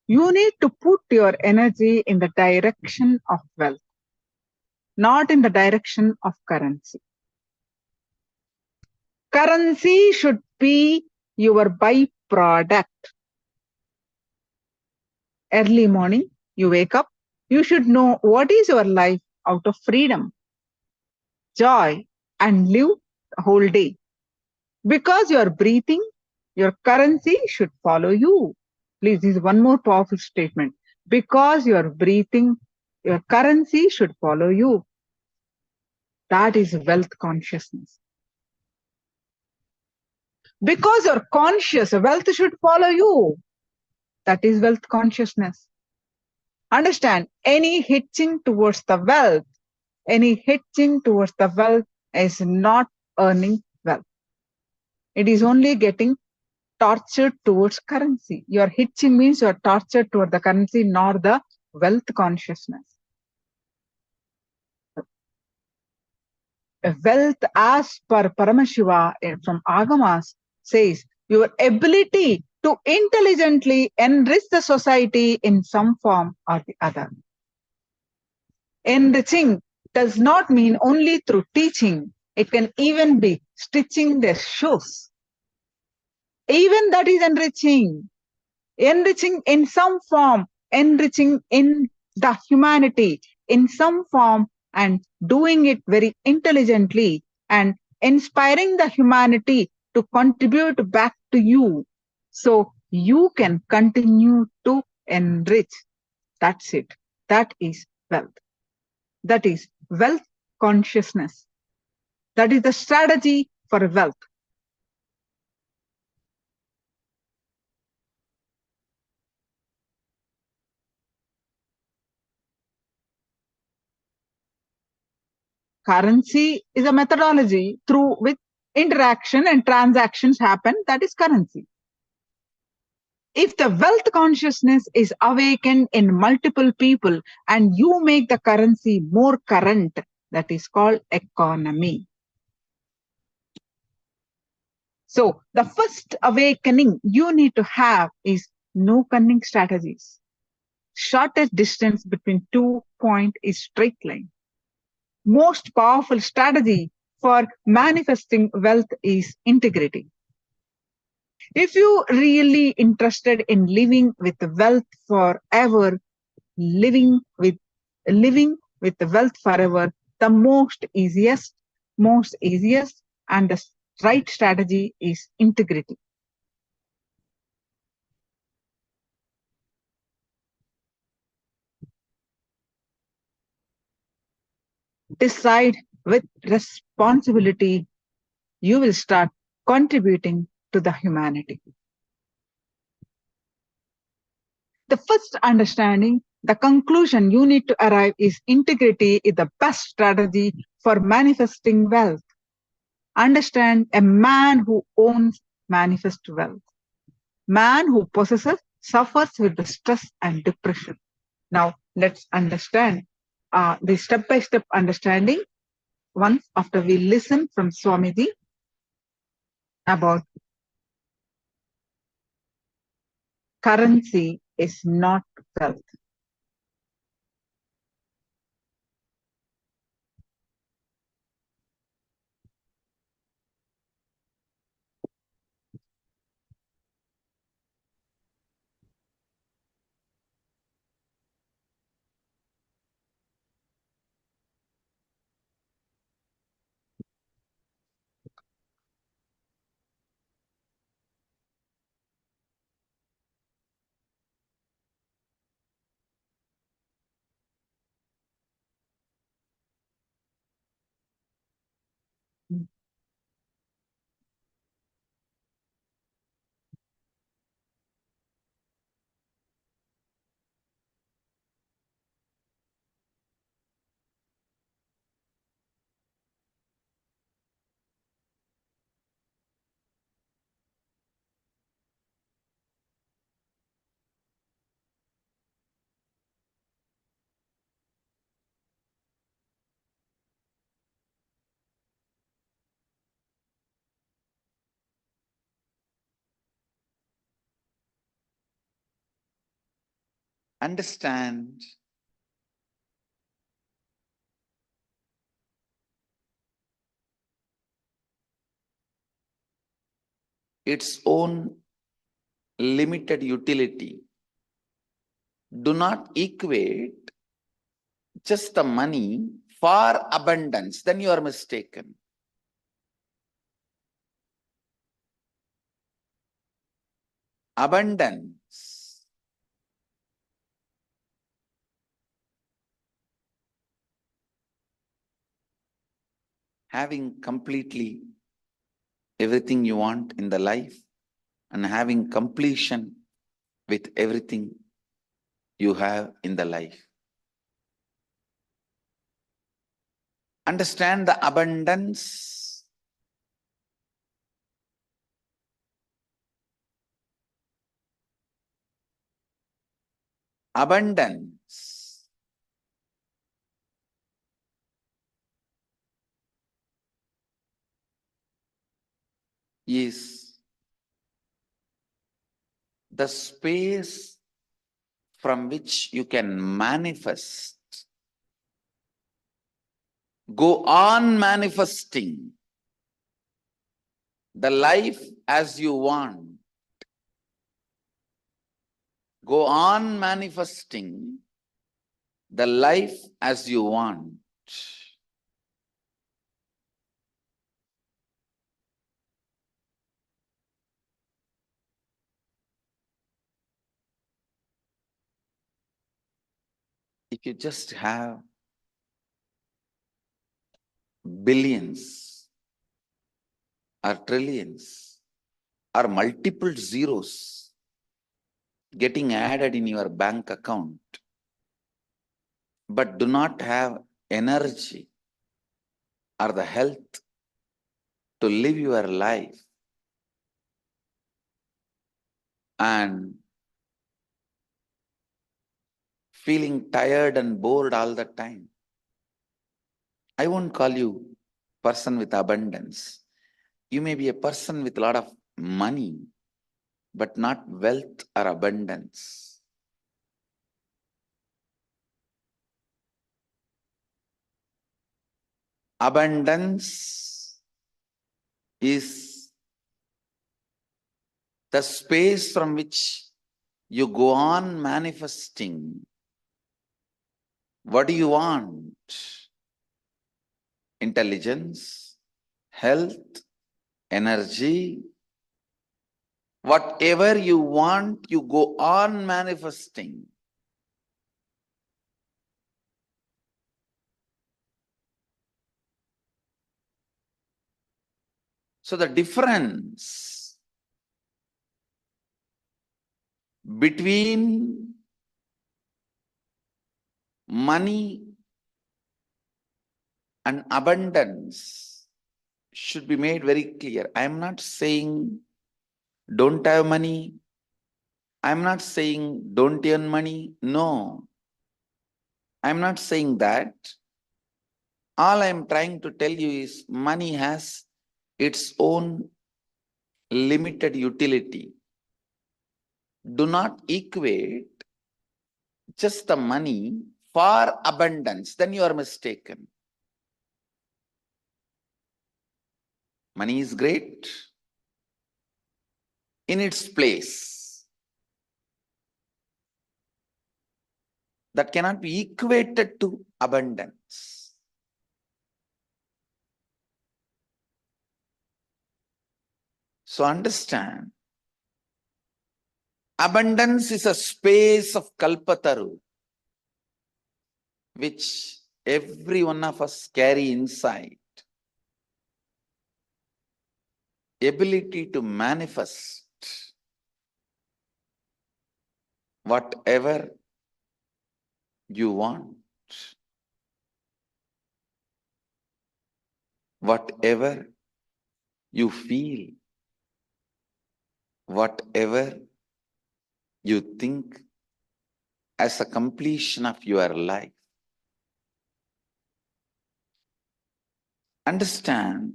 You need to put your energy in the direction of wealth, not in the direction of currency. Currency should be your byproduct. Early morning, you wake up, you should know what is your life out of freedom, joy, and live the whole day. Because you are breathing, your currency should follow you. Please, this is one more powerful statement. Because you are breathing, your currency should follow you. That is wealth consciousness. Because you're conscious, wealth should follow you. That is wealth consciousness. Understand, any hitching towards the wealth is not earning wealth. It is only getting tortured towards currency. Your hitching means you are tortured toward the currency, nor the wealth consciousness. Wealth as per Paramashiva from Agamas says your ability to intelligently enrich the society in some form or the other. Enriching does not mean only through teaching. It can even be stitching their shoes. Even that is enriching. Enriching in some form, enriching in the humanity in some form, and doing it very intelligently and inspiring the humanity to contribute back to you so you can continue to enrich. That's it. That is wealth. That is wealth consciousness. That is the strategy for wealth. Currency is a methodology through which interaction and transactions happen. That is currency. If the wealth consciousness is awakened in multiple people and you make the currency more current, that is called economy. So the first awakening you need to have is no cunning strategies. Shortest distance between 2 points is straight line. Most powerful strategy for manifesting wealth is integrity. If you really interested in living with wealth forever, living with the wealth forever, the most easiest and the right strategy is integrity. Decide with responsibility, you will start contributing to the humanity. The first understanding, the conclusion you need to arrive is integrity is the best strategy for manifesting wealth. Understand, a man who owns manifests wealth. Man who possesses suffers with the stress and depression. Now let's understand the step-by-step understanding once after we listen from Swamiji about currency is not wealth. Understand its own limited utility. Do not equate just the money for abundance, then you are mistaken. Abundance having completely everything you want in the life and having completion with everything you have in the life. Understand the abundance. Abundance is the space from which you can manifest. Go on manifesting the life as you want. Go on manifesting the life as you want. If you just have billions or trillions or multiple zeros getting added in your bank account, but do not have energy or the health to live your life, and feeling tired and bored all the time, I won't call you person with abundance. You may be a person with a lot of money, but not wealth or abundance. Abundance is the space from which you go on manifesting. What do you want? Intelligence, health, energy. Whatever you want, you go on manifesting. So the difference between money and abundance should be made very clear. I am not saying don't have money. I am not saying don't earn money. No, I am not saying that. All I am trying to tell you is money has its own limited utility. Do not equate just the money for abundance, then you are mistaken. Money is great in its place. That cannot be equated to abundance. So understand, abundance is a space of Kalpataru, which every one of us carry inside. Ability to manifest whatever you want, whatever you feel, whatever you think as a completion of your life. Understand,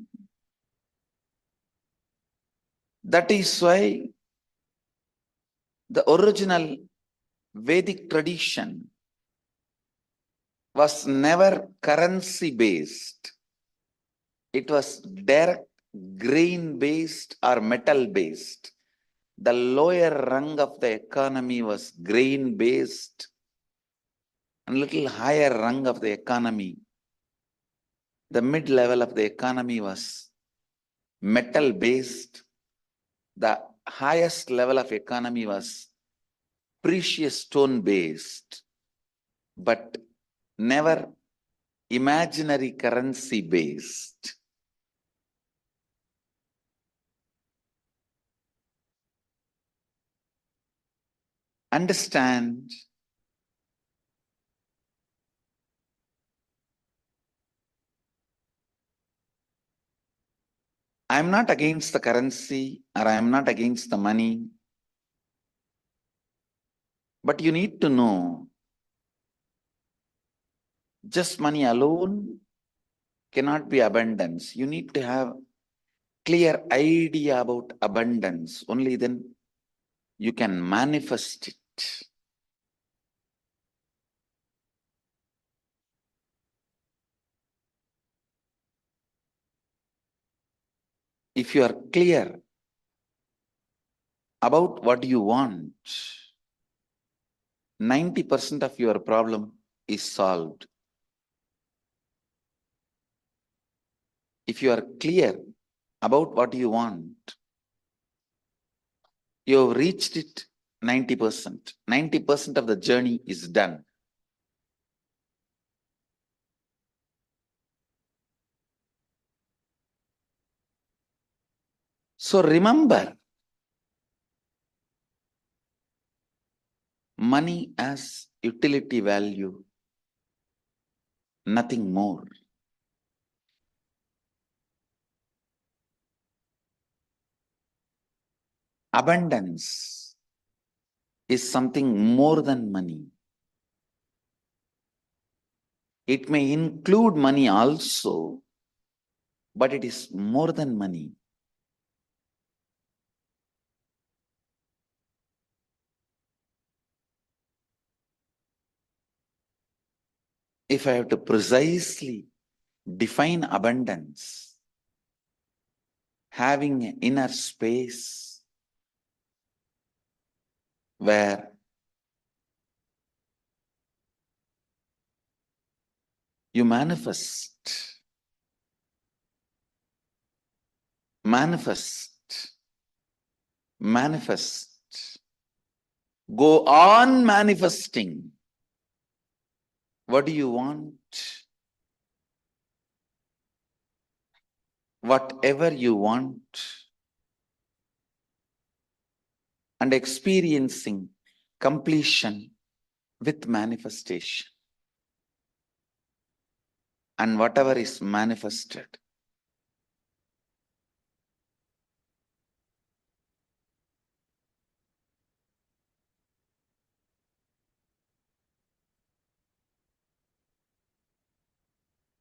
that is why the original Vedic tradition was never currency based. It was direct grain based or metal based. The lower rung of the economy was grain based, and little higher rung of the economy, the mid level of the economy, was metal based. The highest level of economy was precious stone based, but never imaginary currency based. Understand, I am not against the currency, or I am not against the money, but you need to know, just money alone cannot be abundance. You need to have clear idea about abundance. Only then you can manifest it. If you are clear about what you want, 90% of your problem is solved. If you are clear about what you want, you have reached it 90%. 90% of the journey is done. So remember, money as utility value, nothing more. Abundance is something more than money. It may include money also, but it is more than money. if I have to precisely define abundance, having an inner space where you manifest, go on manifesting. What do you want? Whatever you want, and experiencing completion with manifestation. And whatever is manifested,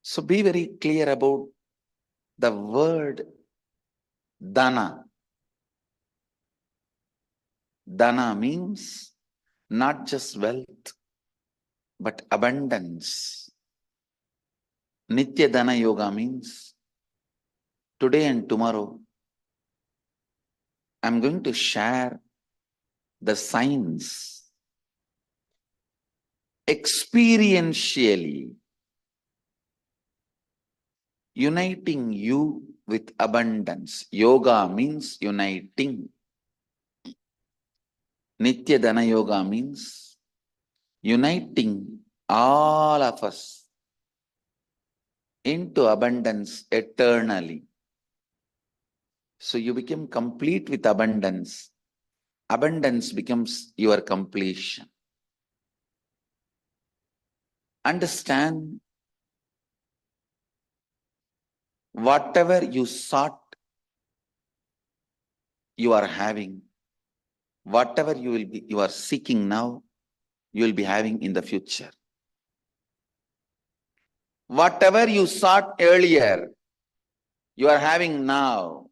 so be very clear about the word dana. Dana means not just wealth, but abundance. Nitya Dana Yoga means today and tomorrow, I'm going to share the science experientially, uniting you with abundance. Yoga means uniting. Nitya Dana Yoga means uniting all of us into abundance eternally. So you become complete with abundance. Abundance becomes your completion. Understand, whatever you sought, you are having. Whatever you are seeking now, you will be having in the future. Whatever you sought earlier, you are having now.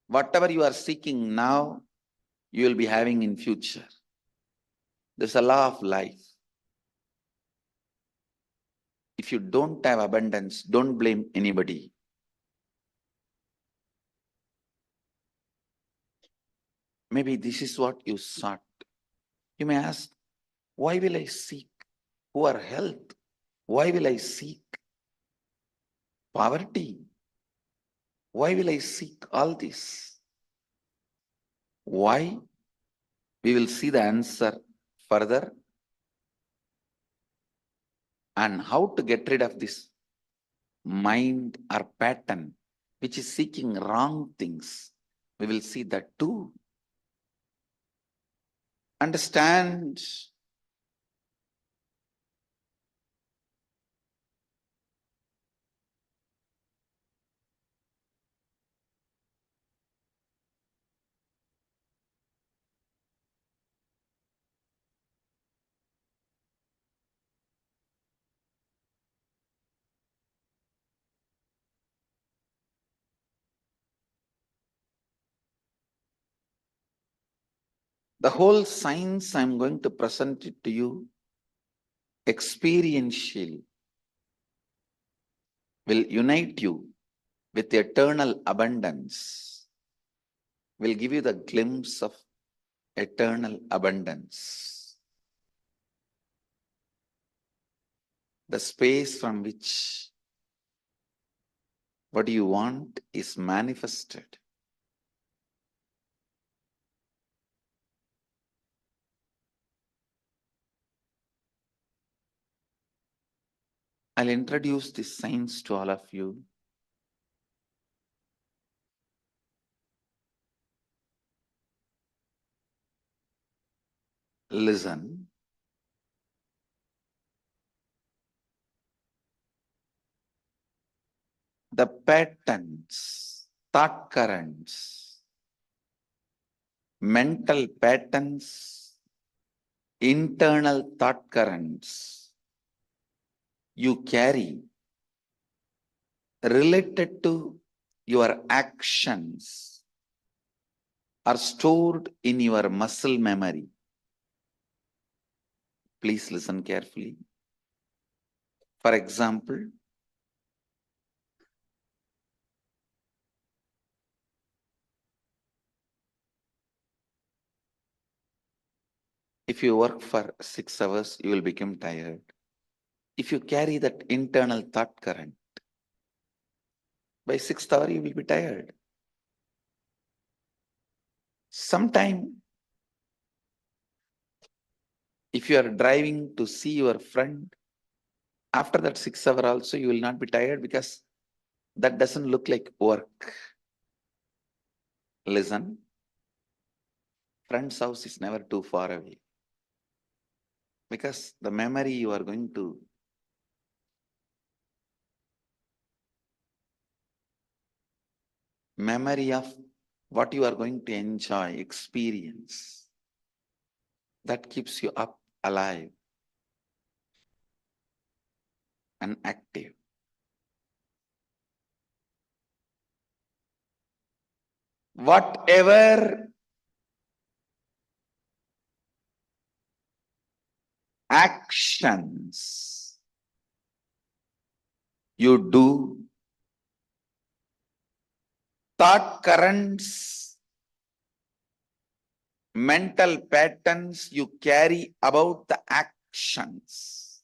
Whatever you are seeking now, you will be having in future. There's a law of life. If you don't have abundance, don't blame anybody. Maybe this is what you sought. You may ask, why will I seek poor health? Why will I seek poverty? Why will I seek all this? Why? We will see the answer further. And how to get rid of this mind or pattern which is seeking wrong things. We will see that too. Understand, the whole science I'm going to present it to you experientially will unite you with eternal abundance, will give you the glimpse of eternal abundance. The space from which what you want is manifested. I'll introduce this science to all of you. Listen. The patterns, thought currents, mental patterns, internal thought currents you carry related to your actions are stored in your muscle memory. Please listen carefully. For example, if you work for 6 hours, you will become tired. If you carry that internal thought current, by 6th hour, you will be tired. Sometime, if you are driving to see your friend, after that 6 hour also, you will not be tired because that doesn't look like work. Listen, friend's house is never too far away. Because the memory you are going to memory of what you are going to enjoy, experience, that keeps you up, alive, and active. Whatever actions you do, thought currents, mental patterns you carry about the actions,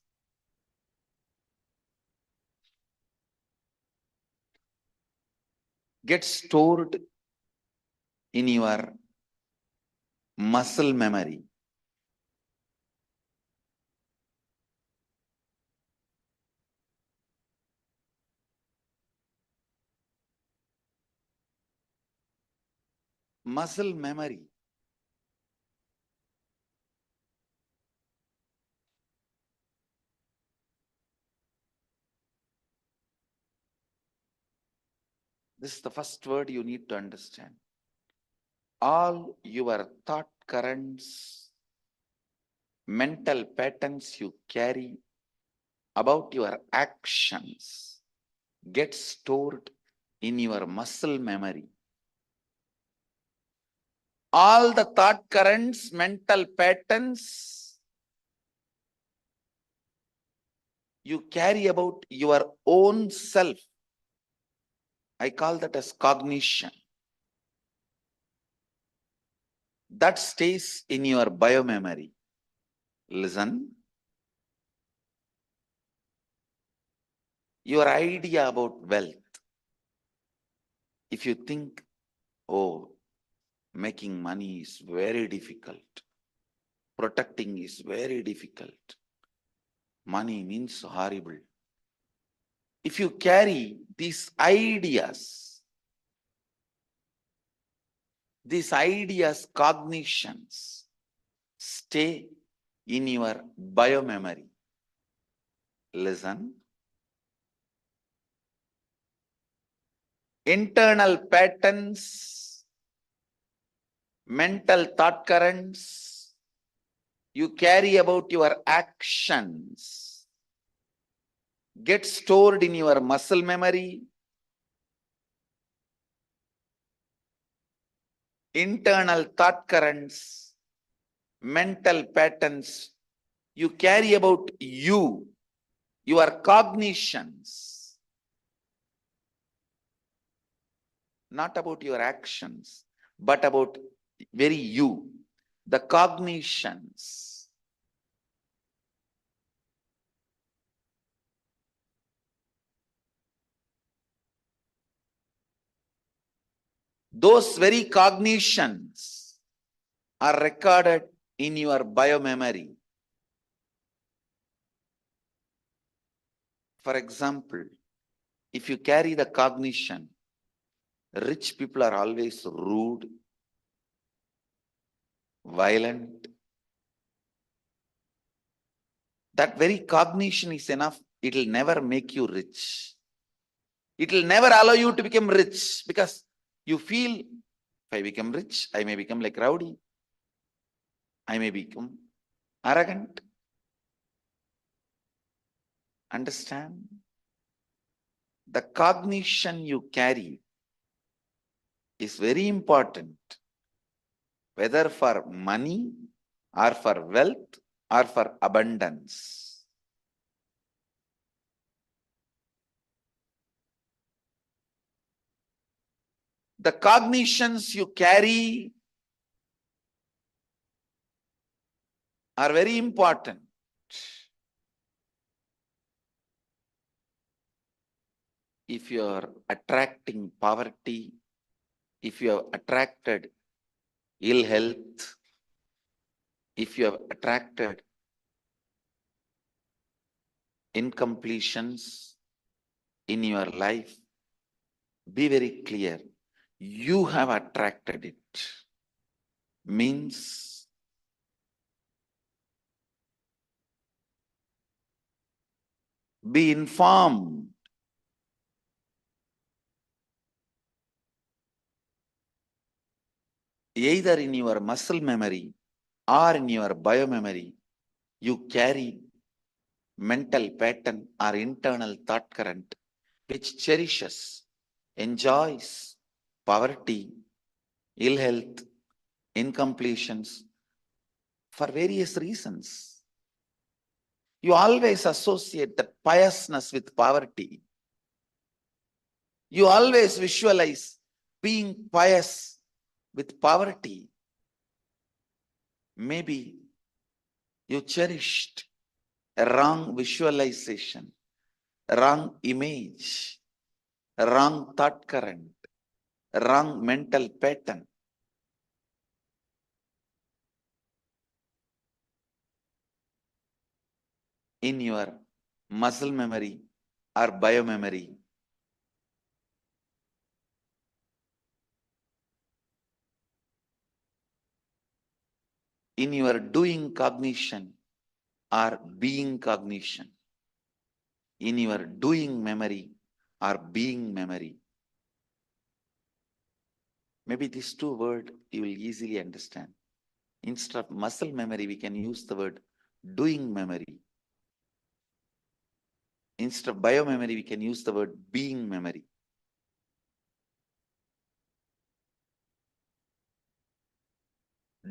get stored in your muscle memory. Muscle memory. This is the first word you need to understand. All your thought currents, mental patterns you carry about your actions get stored in your muscle memory. All the thought currents, mental patterns you carry about your own self, I call that as cognition. That stays in your biomemory. Listen. Your idea about wealth. If you think, oh, making money is very difficult, protecting is very difficult, money means horrible. If you carry these ideas, cognitions, stay in your biomemory. Listen. Internal patterns, mental thought currents you carry about your actions get stored in your muscle memory. Internal thought currents, mental patterns you carry about you, your cognitions, not about your actions, but about very you, the cognitions. Those very cognitions are recorded in your biomemory. For example, if you carry the cognition, rich people are always rude, violent. That very cognition is enough. It will never make you rich. It will never allow you to become rich because you feel, if I become rich, I may become like rowdy. I may become arrogant. Understand? The cognition you carry is very important, whether for money or for wealth or for abundance. The cognitions you carry are very important. If you are attracting poverty, if you have attracted ill health, if you have attracted incompletions in your life, be very clear. You have attracted it. Means be informed. Either in your muscle memory or in your biomemory, you carry mental pattern or internal thought current which cherishes, enjoys poverty, ill health, incompletions for various reasons. You always associate that piousness with poverty. You always visualize being pious with poverty. Maybe you cherished a wrong visualization, a wrong image, a wrong thought current, a wrong mental pattern. In your muscle memory or biomemory. In your doing cognition or being cognition. In your doing memory or being memory. Maybe these two words you will easily understand. Instead of muscle memory, we can use the word doing memory. Instead of biomemory, we can use the word being memory.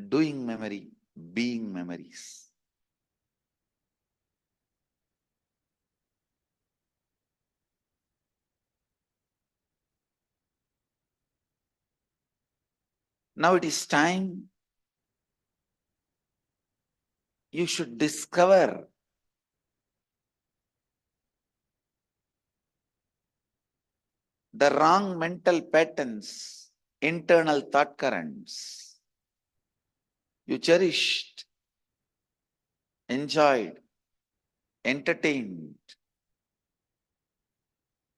Doing memory, being memories. Now it is time you should discover the wrong mental patterns, internal thought currents you cherished, enjoyed, entertained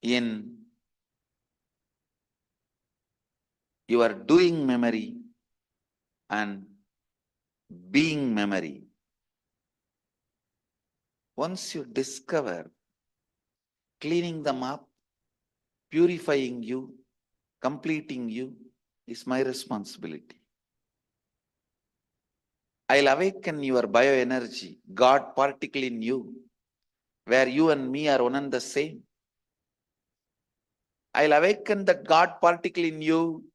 in your doing memory and being memory. Once you discover, cleaning them up, purifying you, completing you is my responsibility. I'll awaken your bioenergy, God particle in you, where you and me are one and the same. I'll awaken that God particle in you,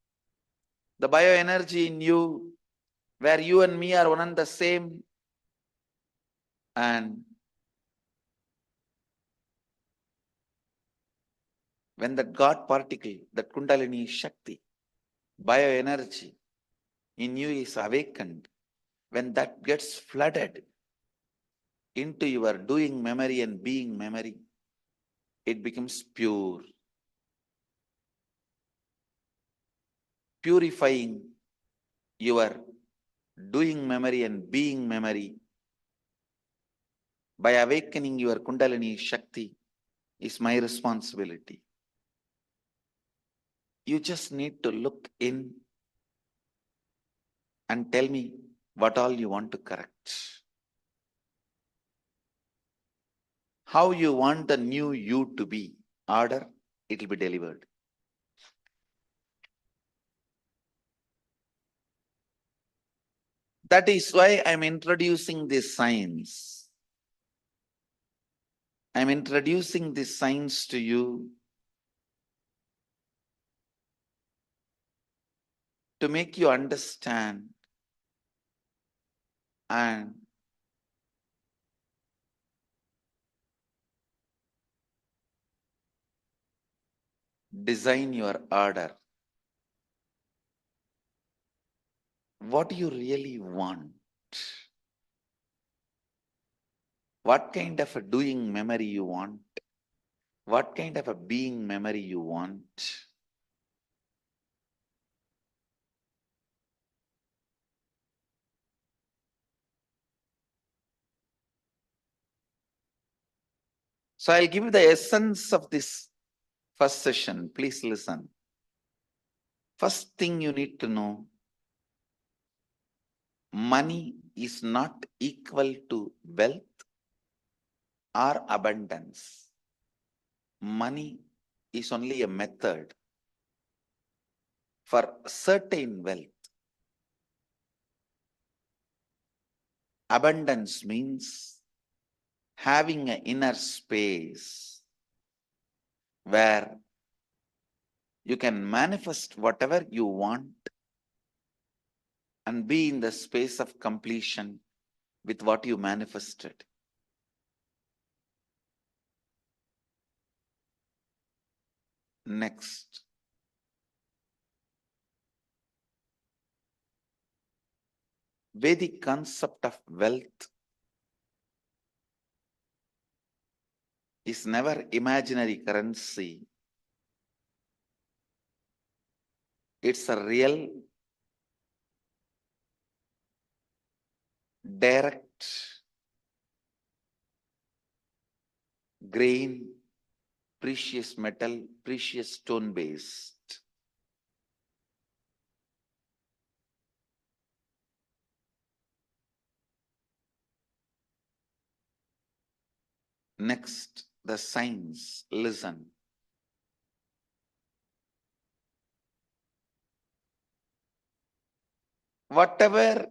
the bioenergy in you, where you and me are one and the same. And when that God particle, that Kundalini Shakti, bioenergy in you is awakened, when that gets flooded into your doing memory and being memory, it becomes pure. Purifying your doing memory and being memory by awakening your Kundalini Shakti is my responsibility. You just need to look in and tell me what all you want to correct. How you want the new you to be. Order, it will be delivered. That is why I'm introducing this science. I'm introducing this science to you to make you understand and design your order. what do you really want? What kind of a doing memory you want? What kind of a being memory you want? So I'll give you the essence of this first session. Please listen. First thing you need to know, money is not equal to wealth or abundance. Money is only a method for certain wealth. Abundance means having an inner space where you can manifest whatever you want and be in the space of completion with what you manifested. Next, Vedic concept of wealth is never imaginary currency. It's a real, direct, grain, precious metal, precious stone based. Next, the science. Listen. Whatever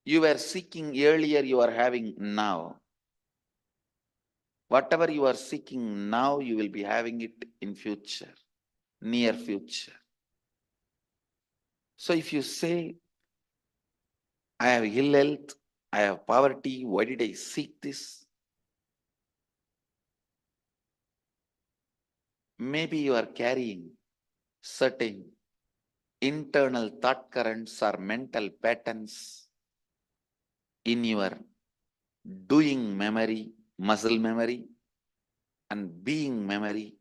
you were seeking earlier, you are having now. Whatever you are seeking now, you will be having it in future, near future. So if you say, I have ill health, I have poverty, why did I seek this? Maybe you are carrying certain internal thought currents or mental patterns in your doing memory, muscle memory, and being memory,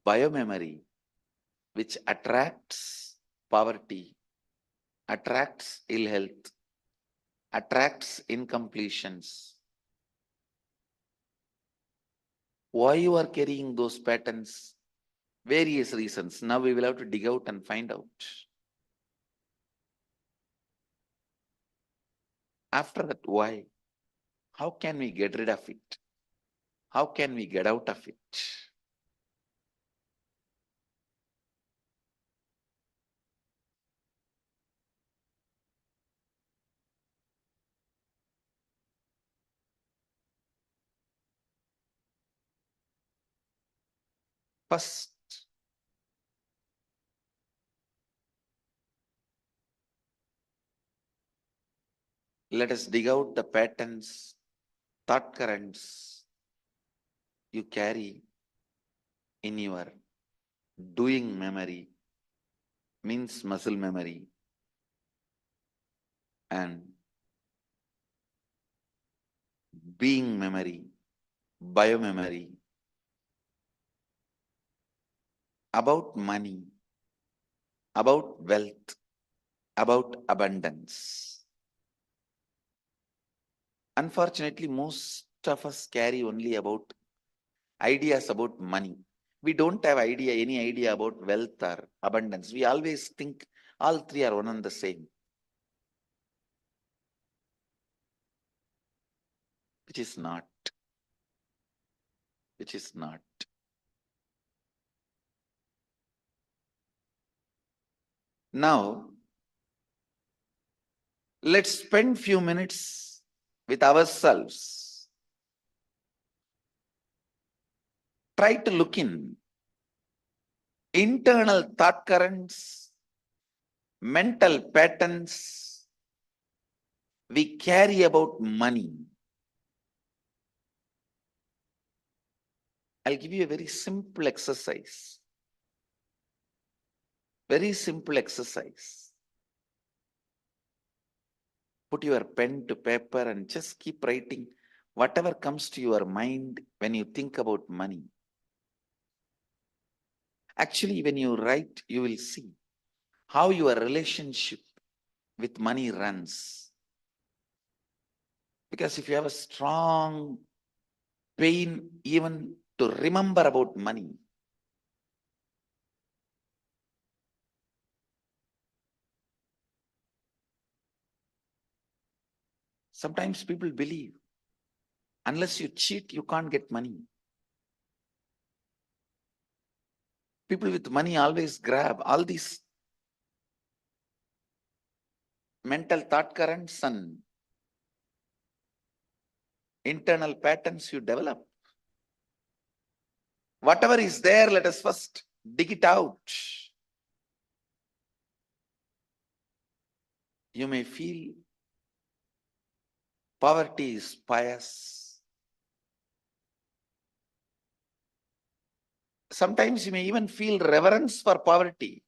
biomemory, which attracts poverty, attracts ill health, attracts incompletions. Why you are carrying those patterns? Various reasons. Now we will have to dig out and find out. After that, why? How can we get rid of it? How can we get out of it? First, let us dig out the patterns, thought currents you carry in your doing memory, means muscle memory, and being memory, biomemory, about money, about wealth, about abundance. Unfortunately, most of us carry only about ideas about money. We don't have any idea about wealth or abundance. We always think all three are one and the same, which is not. Which is not. Now, let's spend few minutes with ourselves. Try to look in internal thought currents, mental patterns we carry about money. I'll give you a very simple exercise. Very simple exercise. Put your pen to paper and just keep writing whatever comes to your mind when you think about money. Actually, when you write, you will see how your relationship with money runs. Because if you have a strong pain even to remember about money, sometimes people believe unless you cheat, you can't get money. People with money always grab all these mental thought currents and internal patterns you develop. Whatever is there, let us first dig it out. You may feel poverty is pious. Sometimes you may even feel reverence for poverty.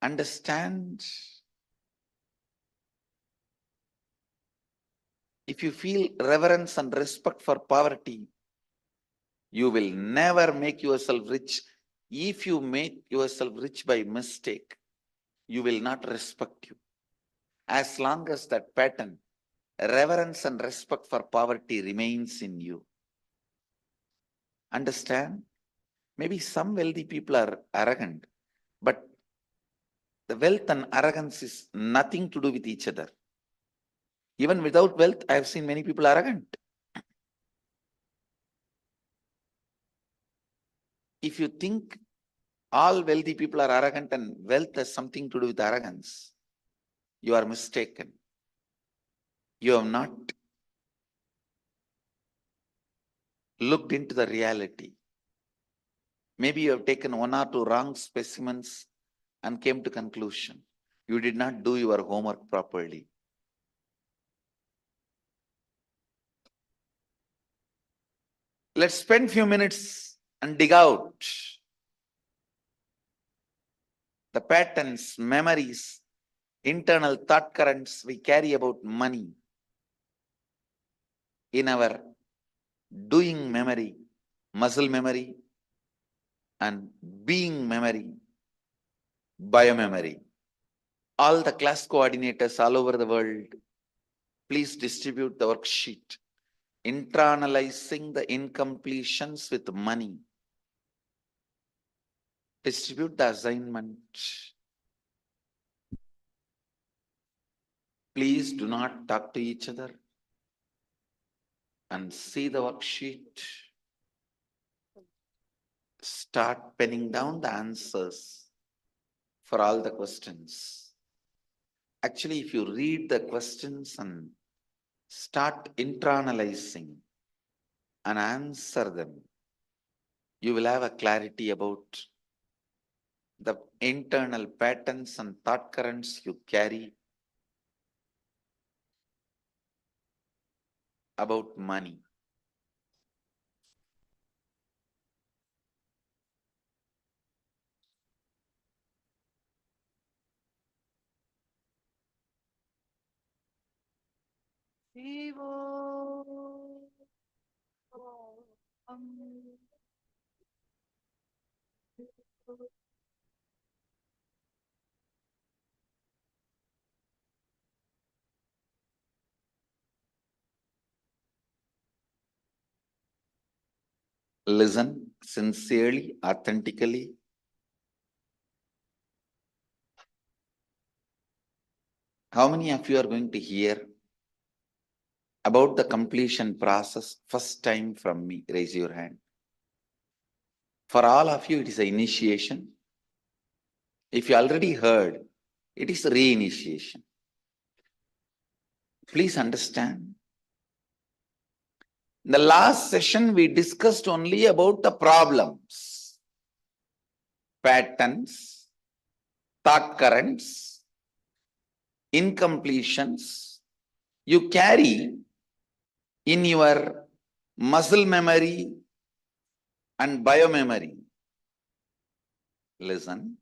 Understand, if you feel reverence and respect for poverty, you will never make yourself rich. If you make yourself rich by mistake, you will not respect you. As long as that pattern, reverence and respect for poverty remains in you. Understand? Maybe some wealthy people are arrogant, but the wealth and arrogance is nothing to do with each other. Even without wealth, I have seen many people arrogant. If you think all wealthy people are arrogant and wealth has something to do with arrogance, you are mistaken. You have not looked into the reality. Maybe you have taken one or two wrong specimens and came to conclusion. You did not do your homework properly. Let's spend few minutes and dig out the patterns, memories, internal thought currents we carry about money in our doing memory, muscle memory, and being memory, biomemory. All the class coordinators all over the world, please distribute the worksheet. Internalizing the incompletions with money. Distribute the assignment. Please do not talk to each other and see the worksheet. Start penning down the answers for all the questions. Actually, if you read the questions and start internalizing and answer them, you will have a clarity about the internal patterns and thought currents you carry about money. Listen sincerely, authentically. How many of you are going to hear about the completion process first time from me? Raise your hand. For all of you, it is an initiation. If you already heard, it is reinitiation. Please understand. In the last session, we discussed only about the problems, patterns, thought currents, incompletions you carry in your muscle memory and biomemory. Listen,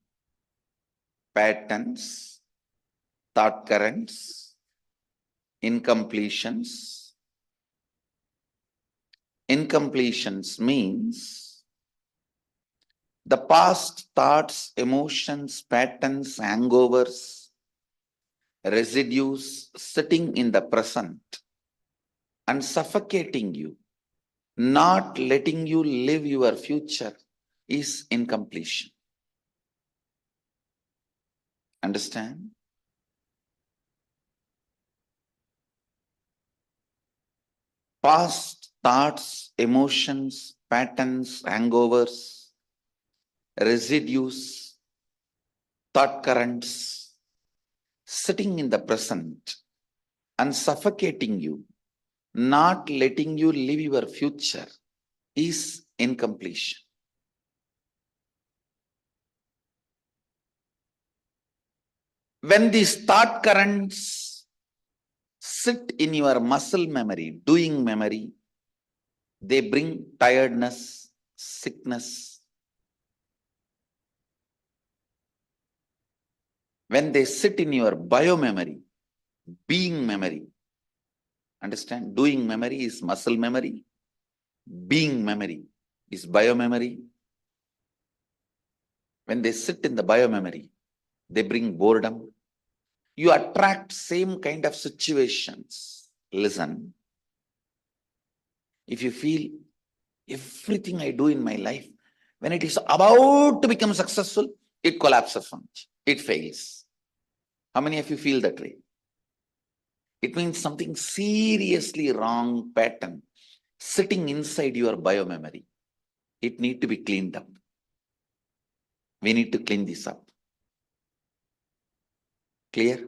patterns, thought currents, incompletions. Incompletions means the past thoughts, emotions, patterns, hangovers, residues sitting in the present and suffocating you, not letting you live your future is incompletion. Understand? Past thoughts, emotions, patterns, hangovers, residues, thought currents sitting in the present and suffocating you, not letting you live your future is incompletion. When these thought currents sit in your muscle memory, doing memory, they bring tiredness, sickness. When they sit in your bio-memory, being memory, understand? Doing memory is muscle memory, being memory is bio-memory. When they sit in the bio-memory, they bring boredom. You attract same kind of situations. Listen. If you feel everything I do in my life, when it is about to become successful, it collapses on it. It fails. How many of you feel that way? It means something seriously wrong pattern sitting inside your bio-memory. It needs to be cleaned up. We need to clean this up. Clear?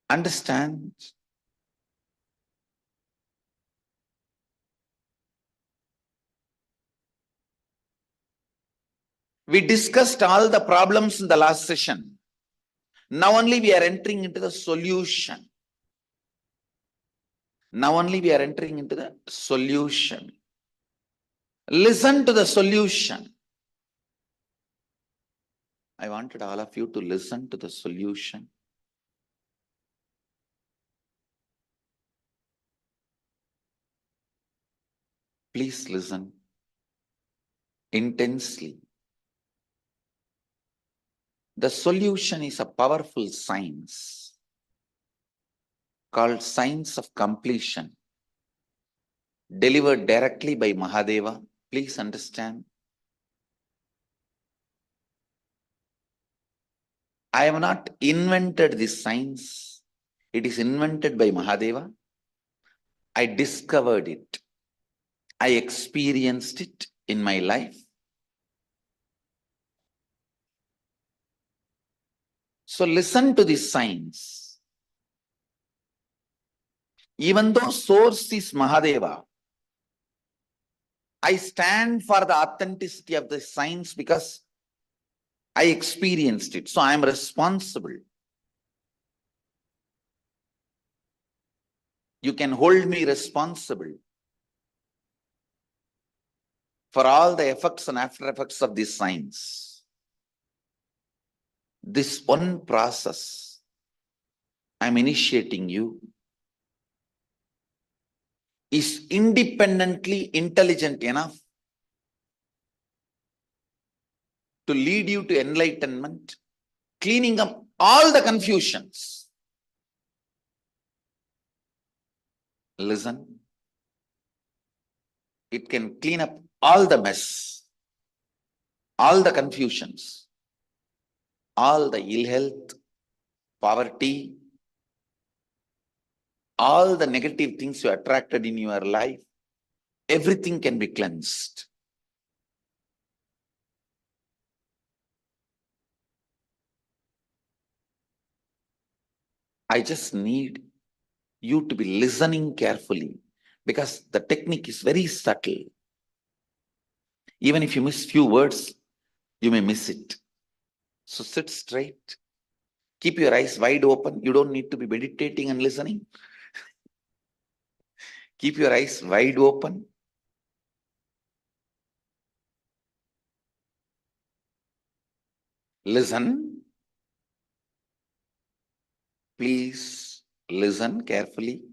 Understand? We discussed all the problems in the last session. Now only we are entering into the solution. Now only we are entering into the solution. Listen to the solution. I wanted all of you to listen to the solution. Please listen intensely. The solution is a powerful science called science of completion, delivered directly by Mahadeva. Please understand. I have not invented this science. It is invented by Mahadeva. I discovered it. I experienced it in my life. So listen to this science. Even though source is Mahadeva, I stand for the authenticity of the science because I experienced it. So I am responsible. You can hold me responsible for all the effects and after effects of this science. This one process I'm initiating you is independently intelligent enough to lead you to enlightenment, cleaning up all the confusions. Listen. It can clean up all the mess, all the confusions, all the ill health, poverty, all the negative things you attracted in your life. Everything can be cleansed. I just need you to be listening carefully because the technique is very subtle. Even if you miss few words, you may miss it. So sit straight. Keep your eyes wide open. You don't need to be meditating and listening. Keep your eyes wide open. Listen. Please listen carefully.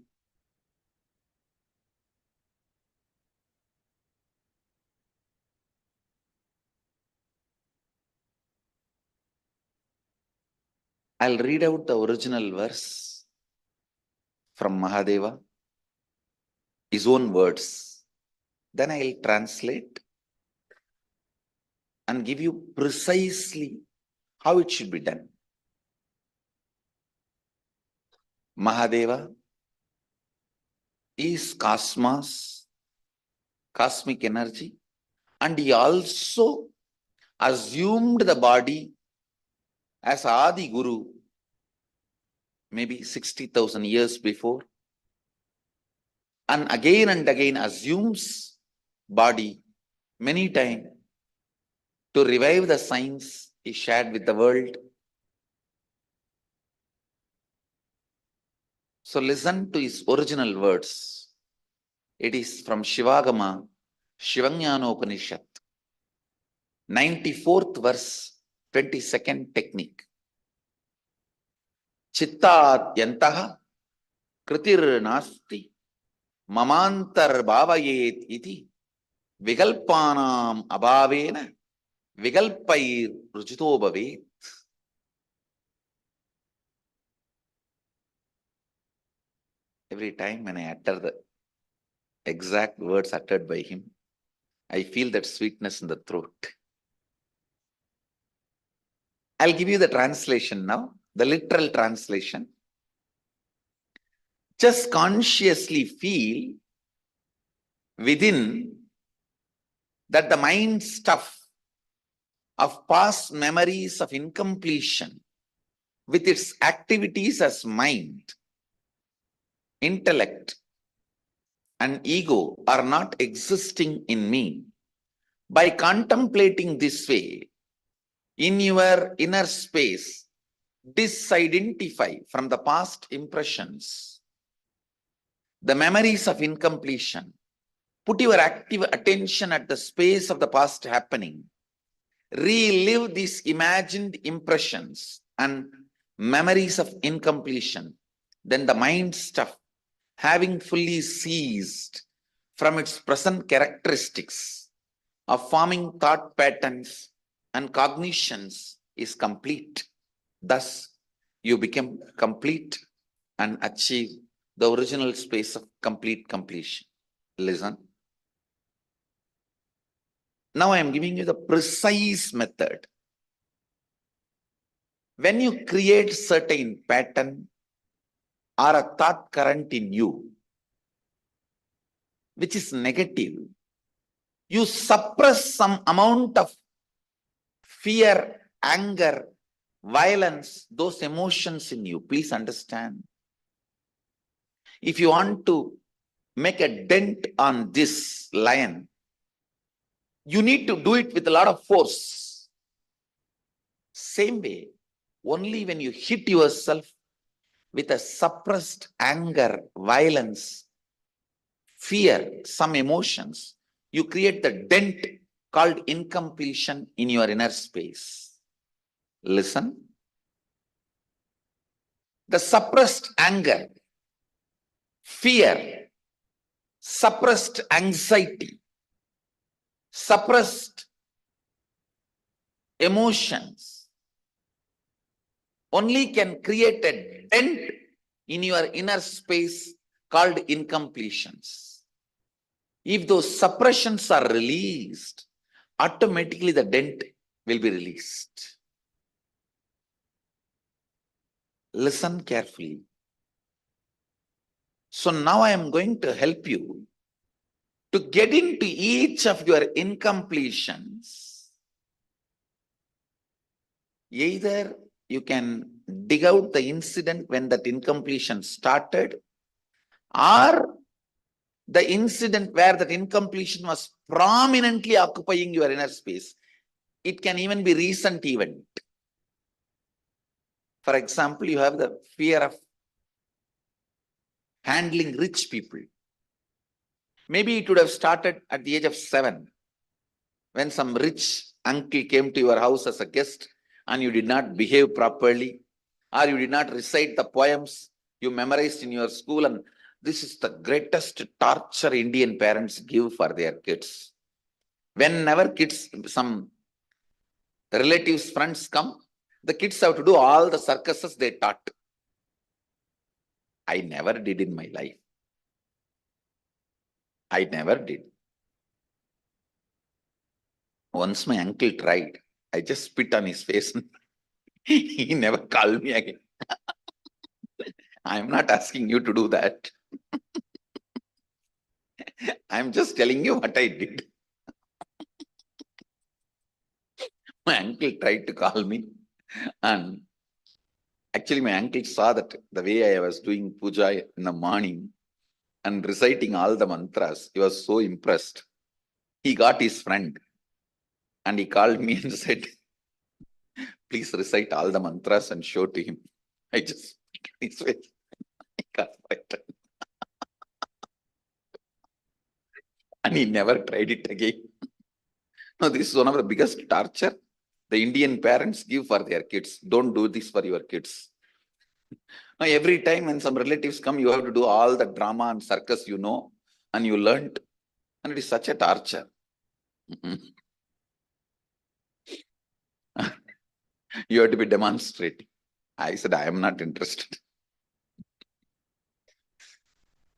I'll read out the original verse from Mahadeva, his own words. Then I'll translate and give you precisely how it should be done. Mahadeva is cosmos, cosmic energy, and he also assumed the body as Adi Guru, maybe 60,000 years before, and again assumes body many times to revive the science he shared with the world. So listen to his original words. It is from Shivagama, Shivanyana Upanishad, 94th verse, 22nd technique. Chittat yantaha kritir nasti mamantar bhavayet iti vigalpanam abhavena vigalpair rujito bhavet. Every time when I utter the exact words uttered by him, I feel that sweetness in the throat. I'll give you the translation now, the literal translation. Just consciously feel within that the mind stuff of past memories of incompletion with its activities as mind, intellect, and ego are not existing in me. By contemplating this way, in your inner space, disidentify from the past impressions, the memories of incompletion. Put your active attention at the space of the past happening. Relive these imagined impressions and memories of incompletion. Then the mind stuff, having fully ceased from its present characteristics of forming thought patterns and cognitions, is complete. Thus, you become complete and achieve the original space of complete completion. Listen. Now I am giving you the precise method. When you create certain pattern or a thought current in you, which is negative, you suppress some amount of fear, anger, violence, those emotions in you. Please understand. If you want to make a dent on this lion, you need to do it with a lot of force. Same way, only when you hit yourself with a suppressed anger, violence, fear, some emotions, you create the dent called incompletion in your inner space. Listen. The suppressed anger, fear, suppressed anxiety, suppressed emotions only can create a dent in your inner space called incompletions. If those suppressions are released, automatically the dent will be released. Listen carefully. So now I am going to help you to get into each of your incompletions. Either you can dig out the incident when that incompletion started, or the incident where that incompletion was prominently occupying your inner space. It can even be recent event. For example, you have the fear of handling rich people. Maybe it would have started at the age of 7, when some rich uncle came to your house as a guest and you did not behave properly, or you did not recite the poems you memorized in your school. And this is the greatest torture Indian parents give for their kids. Whenever kids, some relatives, friends come, the kids have to do all the circuses they taught. I never did in my life. I never did. Once my uncle tried. I just spit on his face. He never called me again. I'm not asking you to do that. I'm just telling you what I did. My uncle tried to call me, and actually my uncle saw that the way I was doing puja in the morning and reciting all the mantras, he was so impressed. He got his friend and he called me and said, please recite all the mantras and show to him. I just his face. I got frightened. And he never tried it again. No, this is one of the biggest torture the Indian parents give for their kids. Don't do this for your kids. Now, every time when some relatives come, you have to do all the drama and circus you know, and you learnt, and it is such a torture. You have to be demonstrating. I said, I am not interested.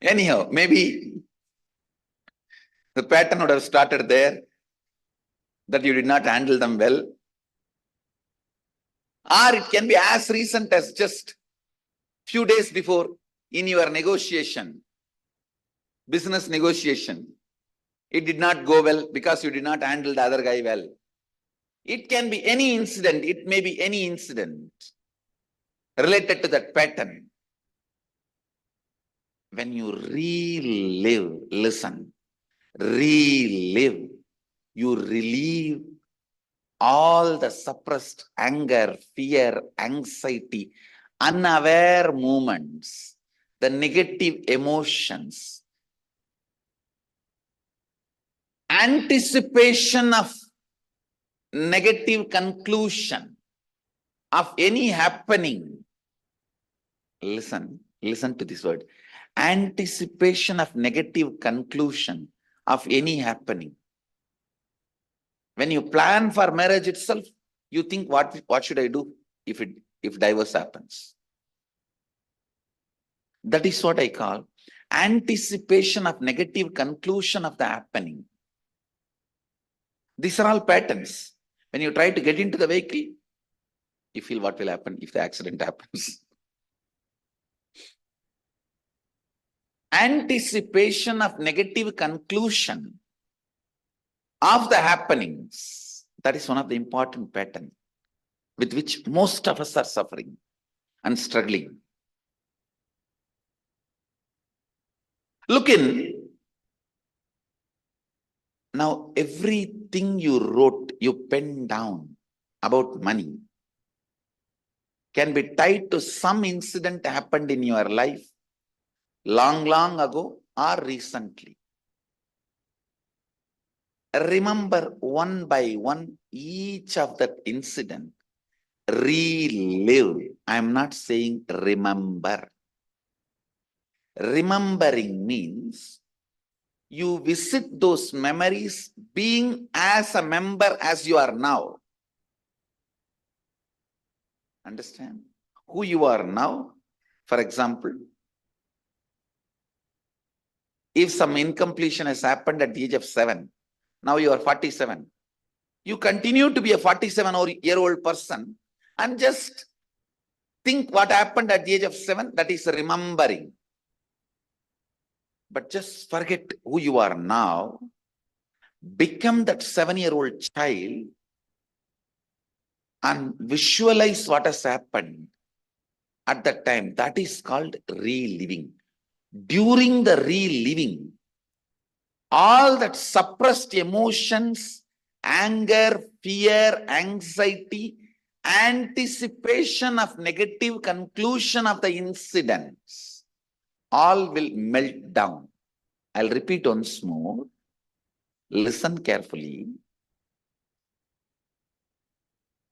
Anyhow, maybe the pattern would have started there, that you did not handle them well. Or it can be as recent as just few days before in your negotiation, business negotiation. It did not go well because you did not handle the other guy well. It can be any incident. It may be any incident related to that pattern. When you relive, listen, relive, you relieve all the suppressed anger, fear, anxiety, unaware movements, the negative emotions, anticipation of negative conclusion of any happening. Listen to this word. Anticipation of negative conclusion of any happening. When you plan for marriage itself, you think, what should I do if divorce happens? That is what I call anticipation of negative conclusion of the happening. These are all patterns. When you try to get into the vehicle, you feel what will happen if the accident happens. Anticipation of negative conclusion of the happenings. That is one of the important patterns with which most of us are suffering and struggling. Look in. Now, everything you wrote, you penned down about money can be tied to some incident happened in your life long ago or recently. Remember one by one each of that incident. Relive. I am not saying remember. Remembering means you visit those memories being as a member as you are now. Understand? Who you are now. For example, if some incompletion has happened at the age of 7, now you are 47. You continue to be a 47-year-old person and just think what happened at the age of 7, that is remembering. But just forget who you are now. Become that 7-year-old child and visualize what has happened at that time. That is called reliving. During the reliving, all that suppressed emotions, anger, fear, anxiety, anticipation of negative conclusion of the incidents, all will melt down. I'll repeat once more. Listen carefully.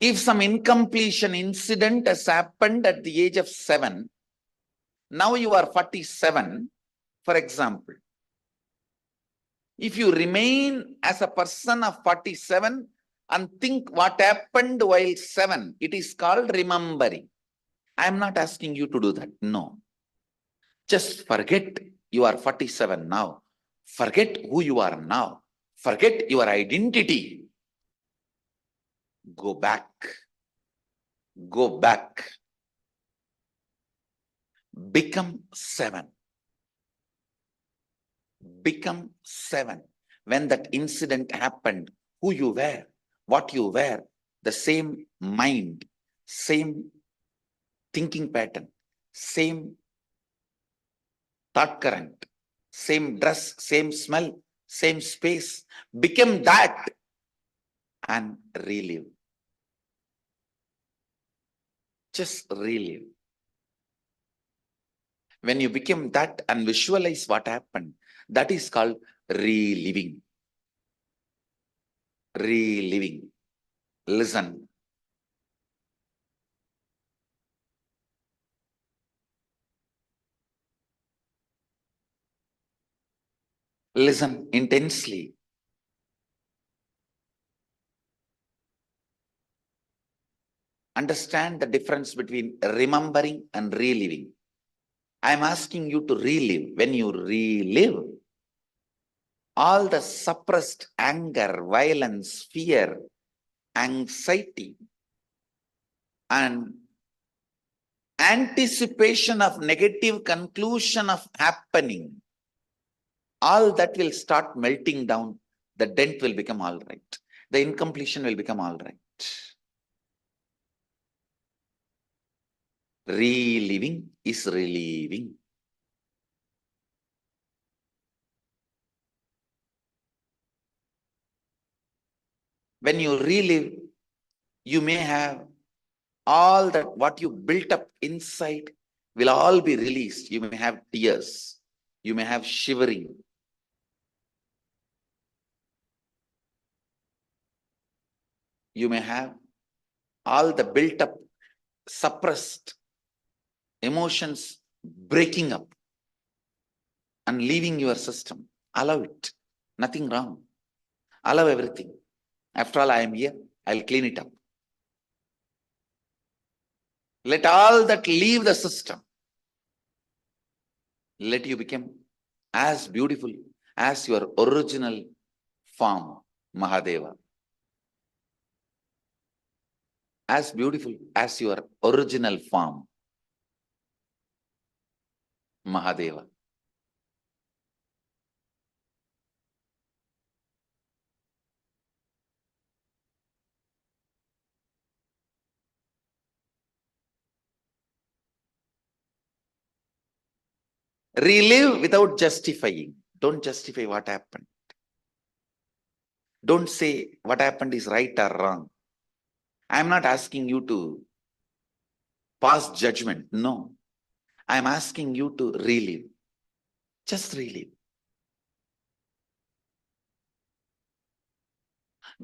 If some incompletion incident has happened at the age of 7, now you are 47, for example. If you remain as a person of 47 and think what happened while 7, it is called remembering. I am not asking you to do that. No. Just forget you are 47 now. Forget who you are now. Forget your identity. Go back. Go back. Become 7. Become 7. When that incident happened, who you were, what you were, the same mind, same thinking pattern, same thought current, same dress, same smell, same space. Become that and relive. Just relive. When you become that and visualize what happened, that is called reliving. Reliving. Listen. Listen intensely. Understand the difference between remembering and reliving. I am asking you to relive. When you relive, all the suppressed anger, violence, fear, anxiety, and anticipation of negative conclusion of happening, all that will start melting down. The dent will become all right. The incompletion will become all right. Reliving is relieving. When you relive, you may have all that what you built up inside will all be released. You may have tears. You may have shivering. You may have all the built up, suppressed emotions breaking up and leaving your system. Allow it. Nothing wrong. Allow everything. After all, I am here. I'll clean it up. Let all that leave the system. Let you become as beautiful as your original form, Mahadeva. As beautiful as your original form, Mahadeva. Relive without justifying. Don't justify what happened. Don't say what happened is right or wrong. I am not asking you to pass judgment. No. I am asking you to relive. Just relive.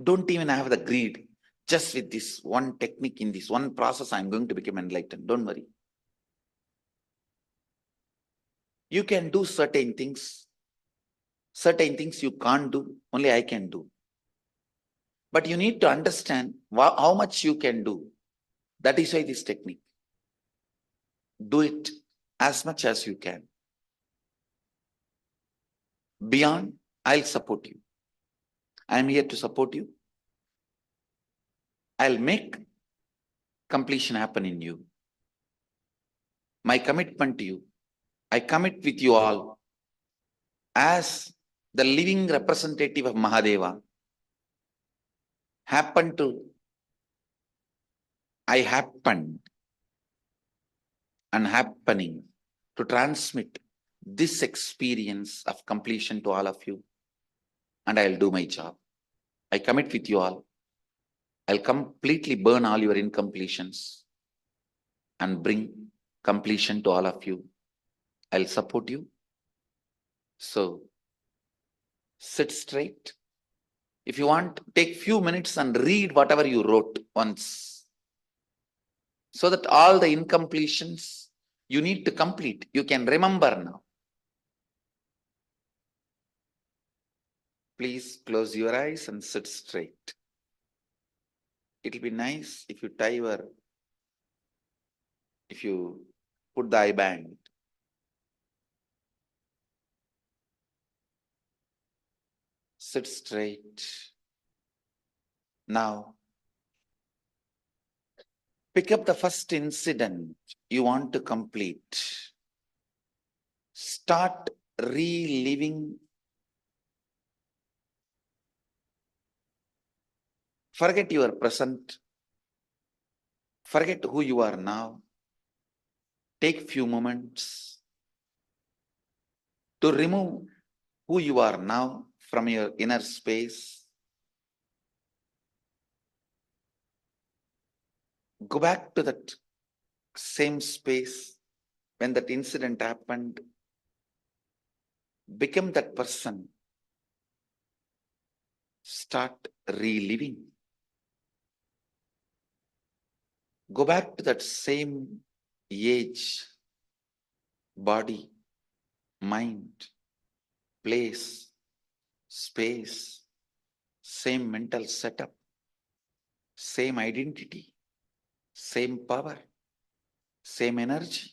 Don't even have the greed. Just with this one technique, in this one process, I am going to become enlightened. Don't worry. You can do certain things. Certain things you can't do, only I can do. But you need to understand how much you can do. That is why this technique. Do it as much as you can. Beyond, I'll support you. I'm here to support you. I'll make completion happen in you. My commitment to you, I commit with you all as the living representative of Mahadeva. I happened and happening to transmit this experience of completion to all of you. And I'll do my job. I commit with you all. I'll completely burn all your incompletions and bring completion to all of you. I'll support you. So sit straight. If you want, take few minutes and read whatever you wrote once. so that all the incompletions you need to complete, you can remember now. Please close your eyes and sit straight. It'll be nice if you if you put the eye band. Sit straight. Now, pick up the first incident you want to complete. Start reliving. Forget your present. Forget who you are now. Take few moments to remove who you are now from your inner space. Go back to that same space when that incident happened. Become that person. Start reliving. Go back to that same age, body, mind, place, space, same mental setup, same identity, same power, same energy,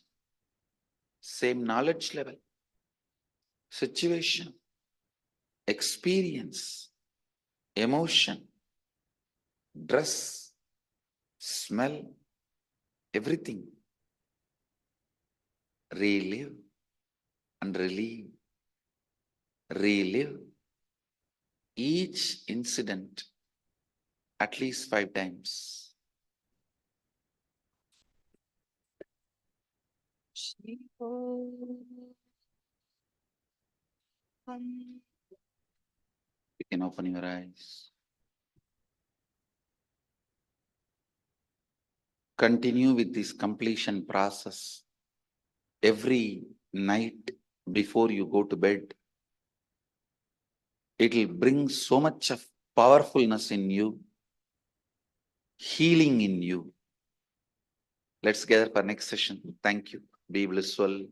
same knowledge level, situation, experience, emotion, dress, smell, everything. Relive and relive. Relive each incident at least 5 times. You can open your eyes. Continue with this completion process every night before you go to bed. It will bring so much of powerfulness in you, healing in you. Let's gather for next session. Thank you. Be blissful.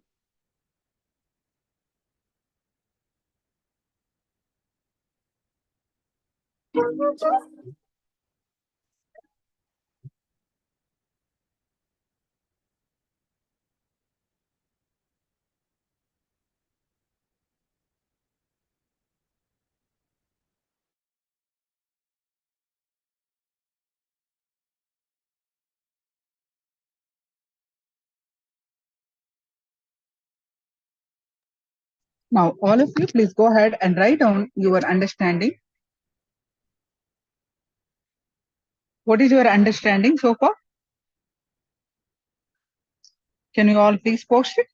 Now, all of you, please go ahead and write down your understanding. What is your understanding so far? Can you all please post it?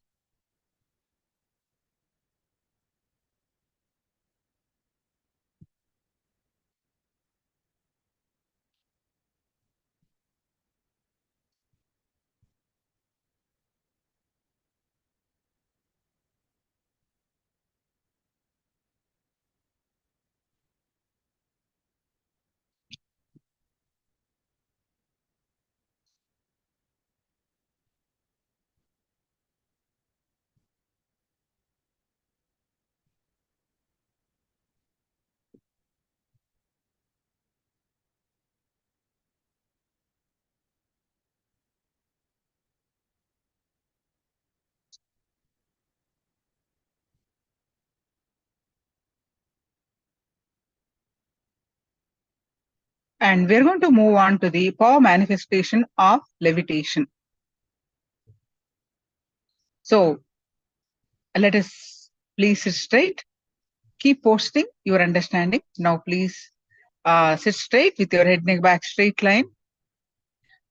And we're going to move on to the power manifestation of levitation. So let us please sit straight. Keep posting your understanding. Now please sit straight with your head, neck, back, straight line.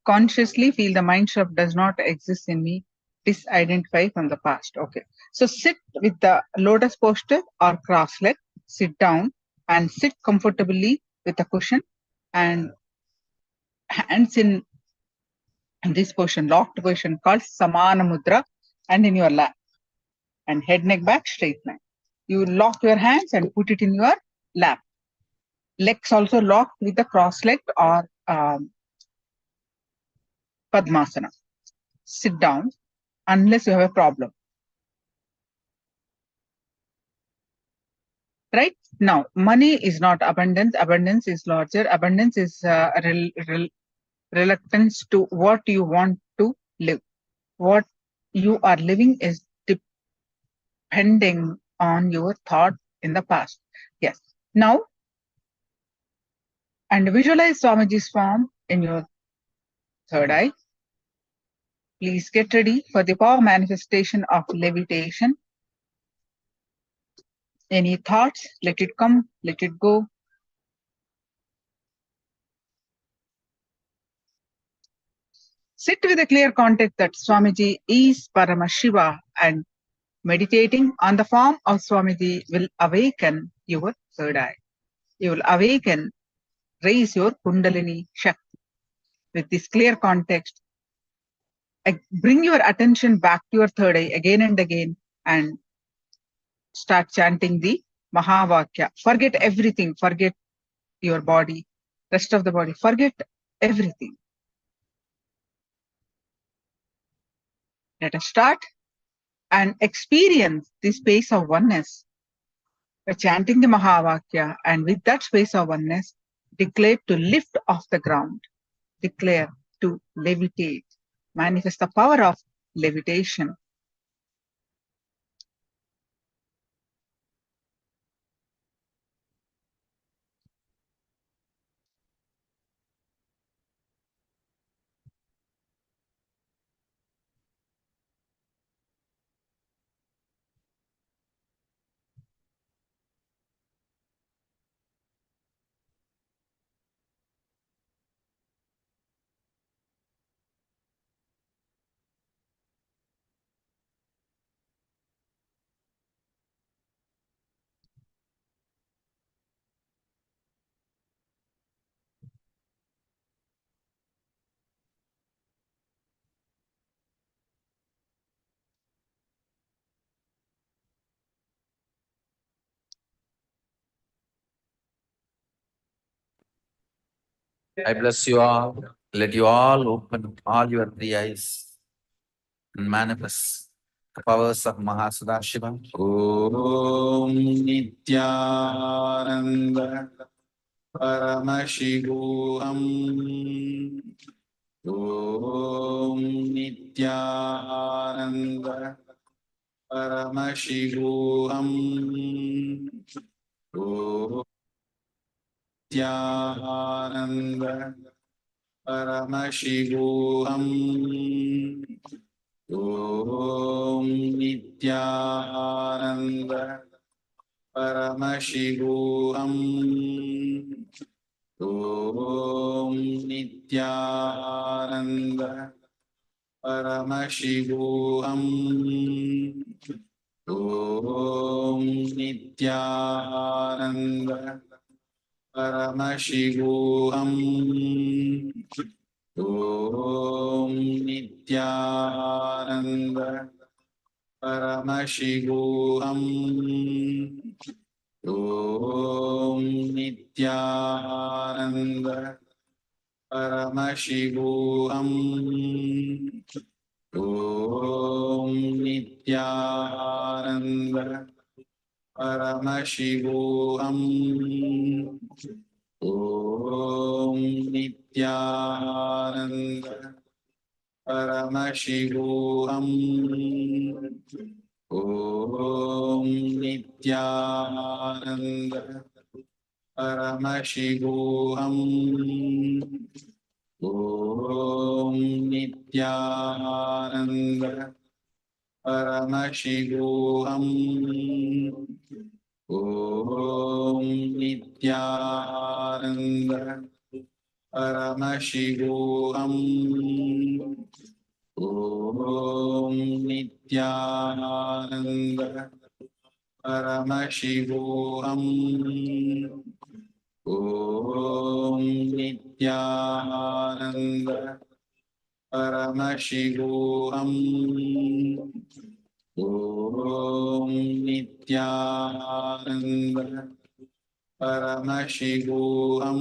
Consciously feel the mind shift does not exist in me. Disidentify from the past. Okay. So sit with the lotus posture or cross leg. Sit down and sit comfortably with a cushion and hands in this position, locked position called Samana Mudra, and in your lap. And head, neck, back, straight line. You lock your hands and put it in your lap. Legs also locked with the cross leg or Padmasana. Sit down unless you have a problem. Right? Now, money is not abundance. Abundance is larger. Abundance is reluctance to what you want to live. What you are living is depending on your thought in the past. Yes. Now, and visualize Swamiji's form in your third eye. Please get ready for the power manifestation of levitation. Any thoughts, let it come, let it go. Sit with a clear context that Swamiji is Paramashiva, and meditating on the form of Swamiji will awaken your third eye. You will awaken, raise your Kundalini Shakti. With this clear context, bring your attention back to your third eye again and again and start chanting the Mahavakya. Forget everything. Forget your body, rest of the body. Forget everything. Let us start and experience the space of oneness by chanting the Mahavakya, and with that space of oneness, declare to lift off the ground, declare to levitate, manifest the power of levitation. I bless you all. Let you all open all your three eyes and manifest the powers of Mahasudashiva. Om Nityananda Paramashivoham. Om Nityananda Paramashivoham. Om Nityananda Paramashivoham. Om Nityananda Paramashivoham. Om Nityananda Paramashivoham. Om Nityananda Paramashivoham. Om Nityananda Paramashivoham. Om Nityananda Paramashivoham. Om Nityananda Paramashivoham. Om Nityananda Paramashivoham. Om Nityananda Paramashivoham. Om Nityananda Paramashivoham. Om Nityananda Paramashivoham. Om Nityananda Paramashivoham. Om Nityananda Paramashivoham. Om Nityananda Paramashivoham.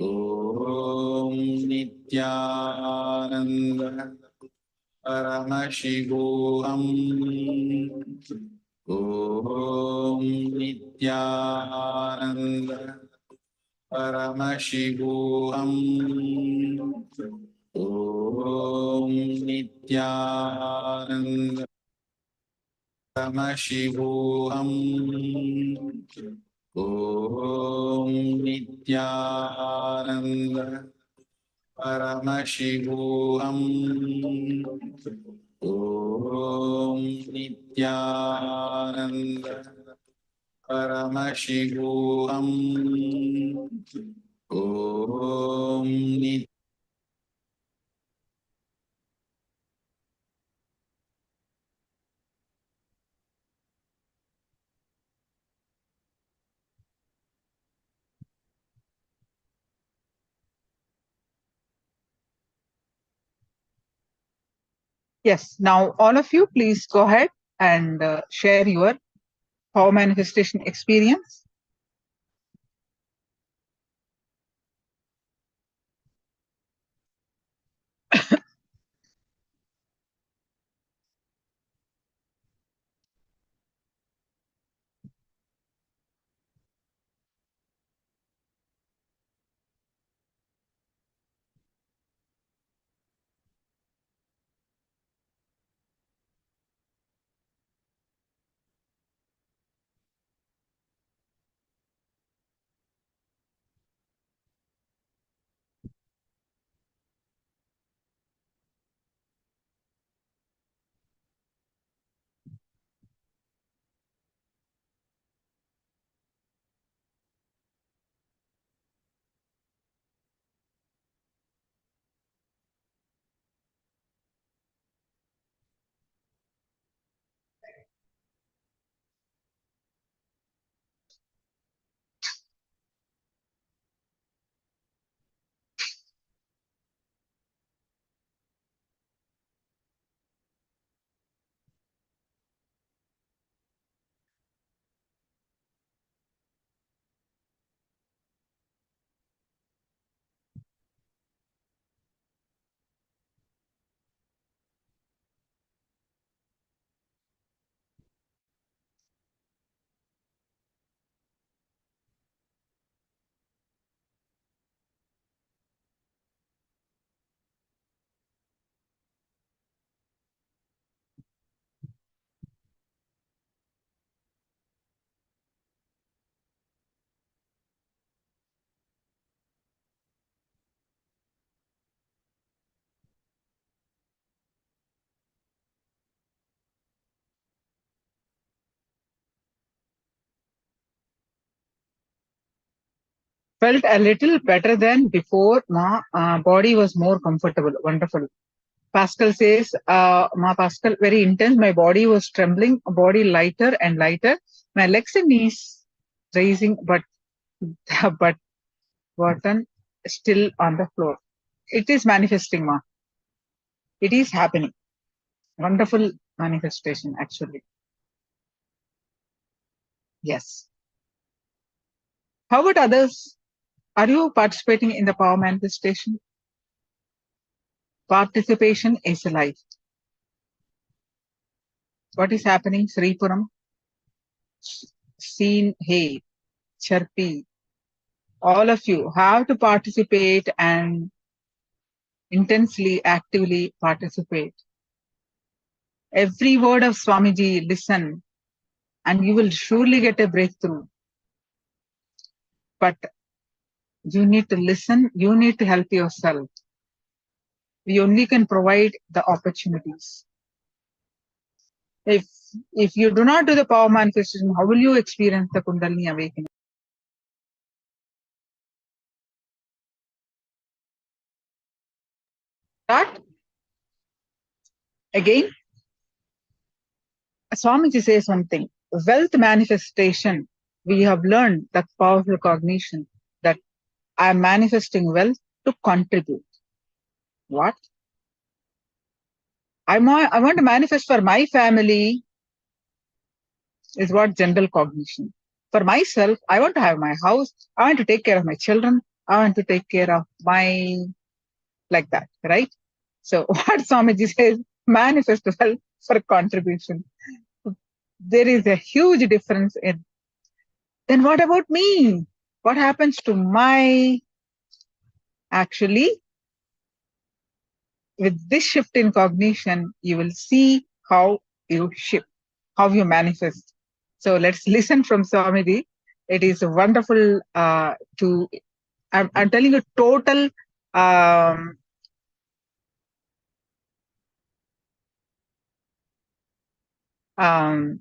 Om Nityananda Paramashivoham. Om Nityananda Paramashivoham. Om Nityananda Paramashivoham. Om Nityananda Paramashivoham. Om Nityananda Paramashivoham. Om Nityananda Yes, now all of you, please go ahead and share your power manifestation experience. Felt a little better than before. My body was more comfortable. Wonderful. Pascal says, Ma Pascal, very intense. My body was trembling, body lighter and lighter. My legs and knees raising, but but button still on the floor. It is manifesting, Ma. It is happening. Wonderful manifestation, actually. Yes. How about others? Are you participating in the power manifestation? Participation is life. What is happening, Sripuram? Seen, hey, Chirpy, all of you have to participate and intensely, actively participate. Every word of Swamiji, listen, and you will surely get a breakthrough. But you need to listen, you need to help yourself. We only can provide the opportunities. If you do not do the power manifestation, how will you experience the Kundalini awakening? Start again. Swamiji says one thing. Wealth manifestation, we have learned that powerful cognition that I am manifesting wealth to contribute. What? I want to manifest for my family is what general cognition. For myself, I want to have my house. I want to take care of my children. I want to take care of my, like that, right? So what Swamiji says, manifest wealth for contribution. There is a huge difference in, then what about me? What happens to my, actually, with this shift in cognition, you will see how you shift, how you manifest. So let's listen from Swamiji. It is wonderful I'm telling you total um, um,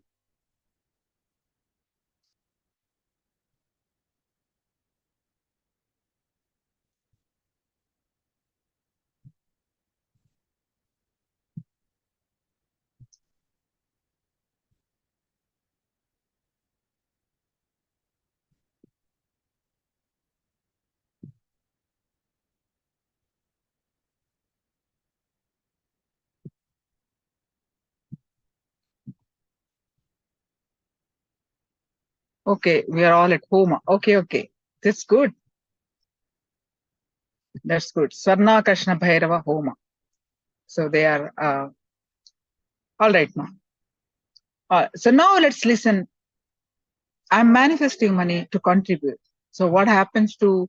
okay, we are all at home. Okay. That's good. That's good. Swarna Krishna Bhairava Homa. So they are all right now. So now let's listen. I'm manifesting money to contribute. So what happens for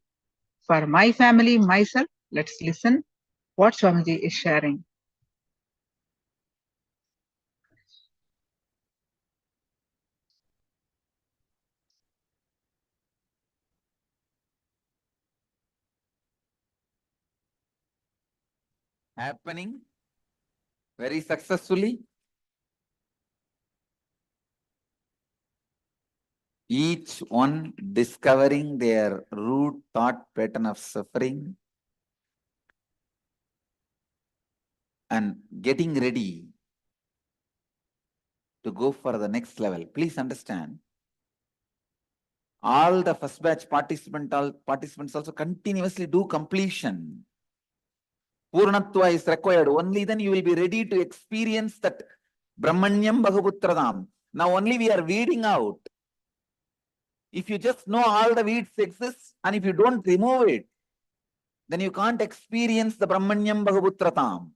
my family, myself? Let's listen what Swamiji is sharing. Happening very successfully. Each one discovering their root thought pattern of suffering and getting ready to go for the next level. Please understand, all the first batch participants also continuously do completion. Purnatva is required. Only then you will be ready to experience that Brahmanyam Bhagavutradam. Now only we are weeding out. If you just know all the weeds exist and if you don't remove it, then you can't experience the Brahmanyam Bhagavutratam.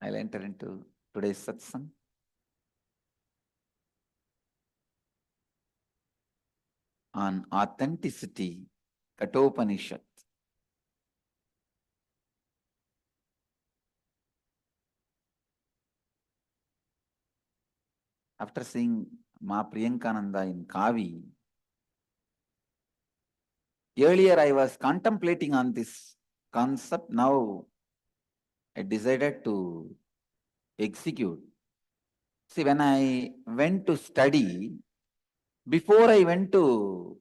I'll enter into today's satsang on authenticity, Katopanishad. After seeing Ma Priyankananda in Kavi, earlier I was contemplating on this concept. Now I decided to execute. See, when I went to study, before I went to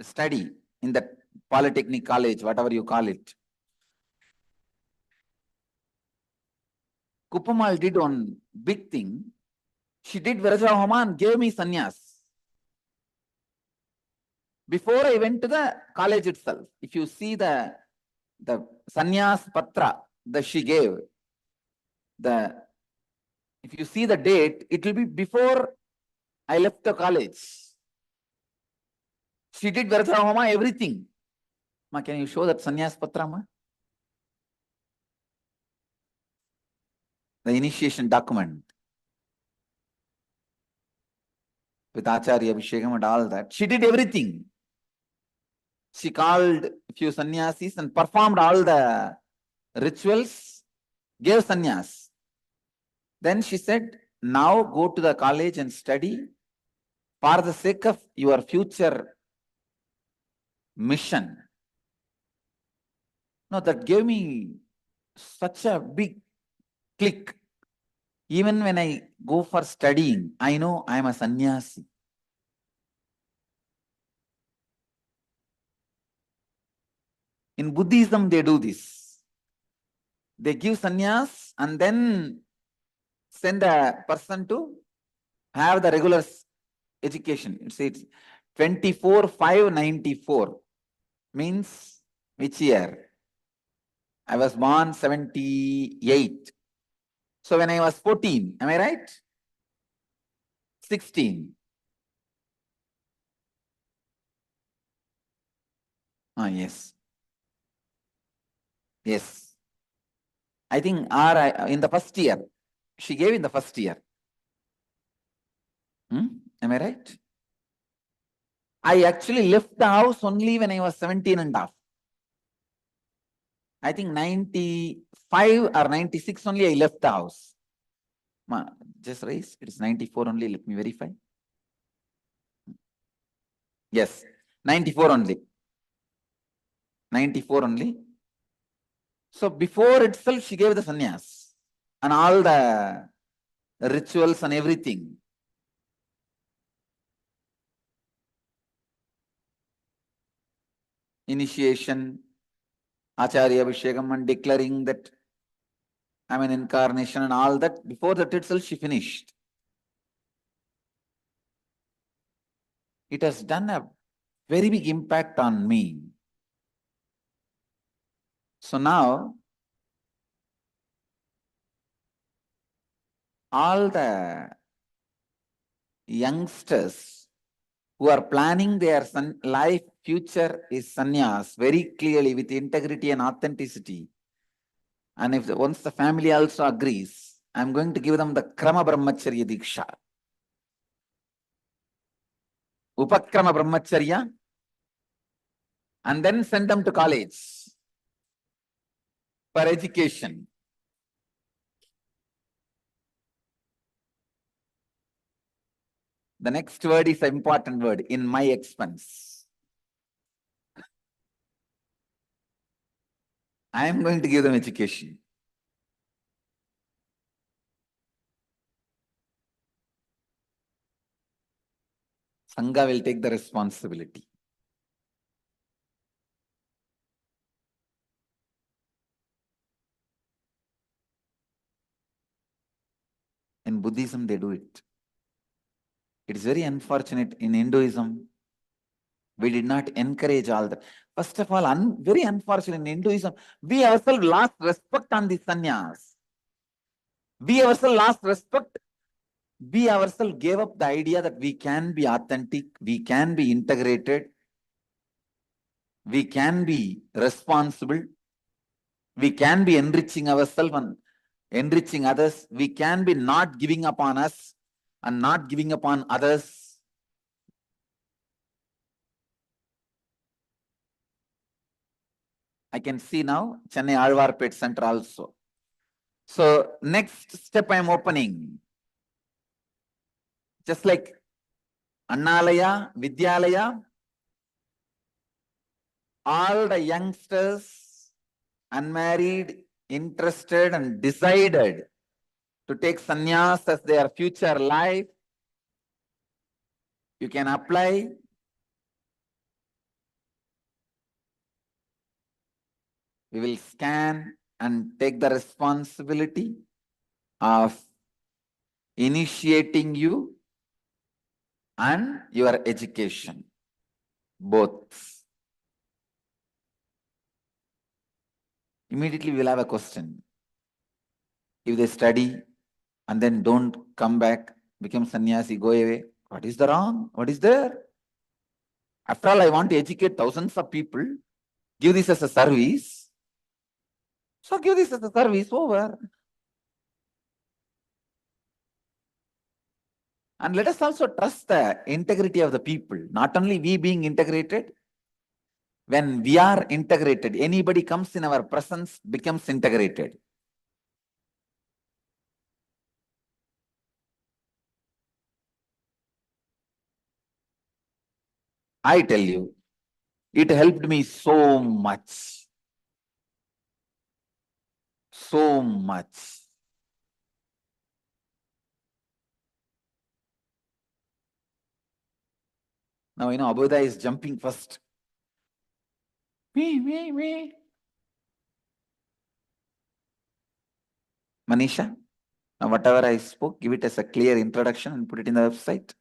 study in that polytechnic college, whatever you call it, Kupamal did one big thing. She did Virajahoma and gave me sannyas. Before I went to the college itself, if you see the sannyas patra that she gave, if you see the date, it will be before I left the college. She did Virajahoma, everything. Ma, can you show that sannyas patra, ma? The initiation document with Acharya Abhishekam and all that. She did everything. She called few sannyasis and performed all the rituals, gave sannyas. Then she said, now go to the college and study for the sake of your future mission. No, that gave me such a big click. Even when I go for studying, I know I am a sannyasi. In Buddhism, they do this. They give sannyas and then send a person to have the regular education. It's 24/5/94 means which year? I was born 78. So when I was 14, am I right? 16. Ah, yes. Yes. I think in the first year. She gave in the first year. Am I right? I actually left the house only when I was 17 and a half. I think 95 or 96 only I left the house. Just raise. It is 94 only. Let me verify. Yes. 94 only. 94 only. So before itself, she gave the sannyas and all the rituals and everything. Initiation, Acharya Abhishekam, and declaring that I'm an incarnation and all that. Before that itself, she finished. It has done a very big impact on me. So now, all the youngsters who are planning their life future is sannyas very clearly with integrity and authenticity. And if once the family also agrees, I'm going to give them the Krama Brahmacharya Diksha. Upakrama Brahmacharya, and then send them to college for education. The next word is an important word, in my expense. I am going to give them education. Sangha will take the responsibility. In Buddhism, they do it. It is very unfortunate. In Hinduism, we did not encourage all that. First of all, very unfortunate in Hinduism, we ourselves lost respect on the sannyas. We ourselves lost respect. We ourselves gave up the idea that we can be authentic, we can be integrated, we can be responsible, we can be enriching ourselves and enriching others, we can be not giving up on us and not giving up on others. I can see now Chennai Alvarpet Center also. So next step I am opening. Just like Annalaya, Vidyalaya, all the youngsters, unmarried, interested and decided to take sannyas as their future life, you can apply. We will scan and take the responsibility of initiating you and your education, both. Immediately we will have a question. If they study and then don't come back, become sannyasi, go away, what is the wrong? What is there? After all, I want to educate thousands of people, give this as a service. So give this as a service, over. And let us also trust the integrity of the people. Not only we being integrated, when we are integrated, anybody comes in our presence becomes integrated. I tell you, it helped me so much. So much. Now, Abhuda is jumping first. Me. Manisha, now whatever I spoke, give it as a clear introduction and put it in the website.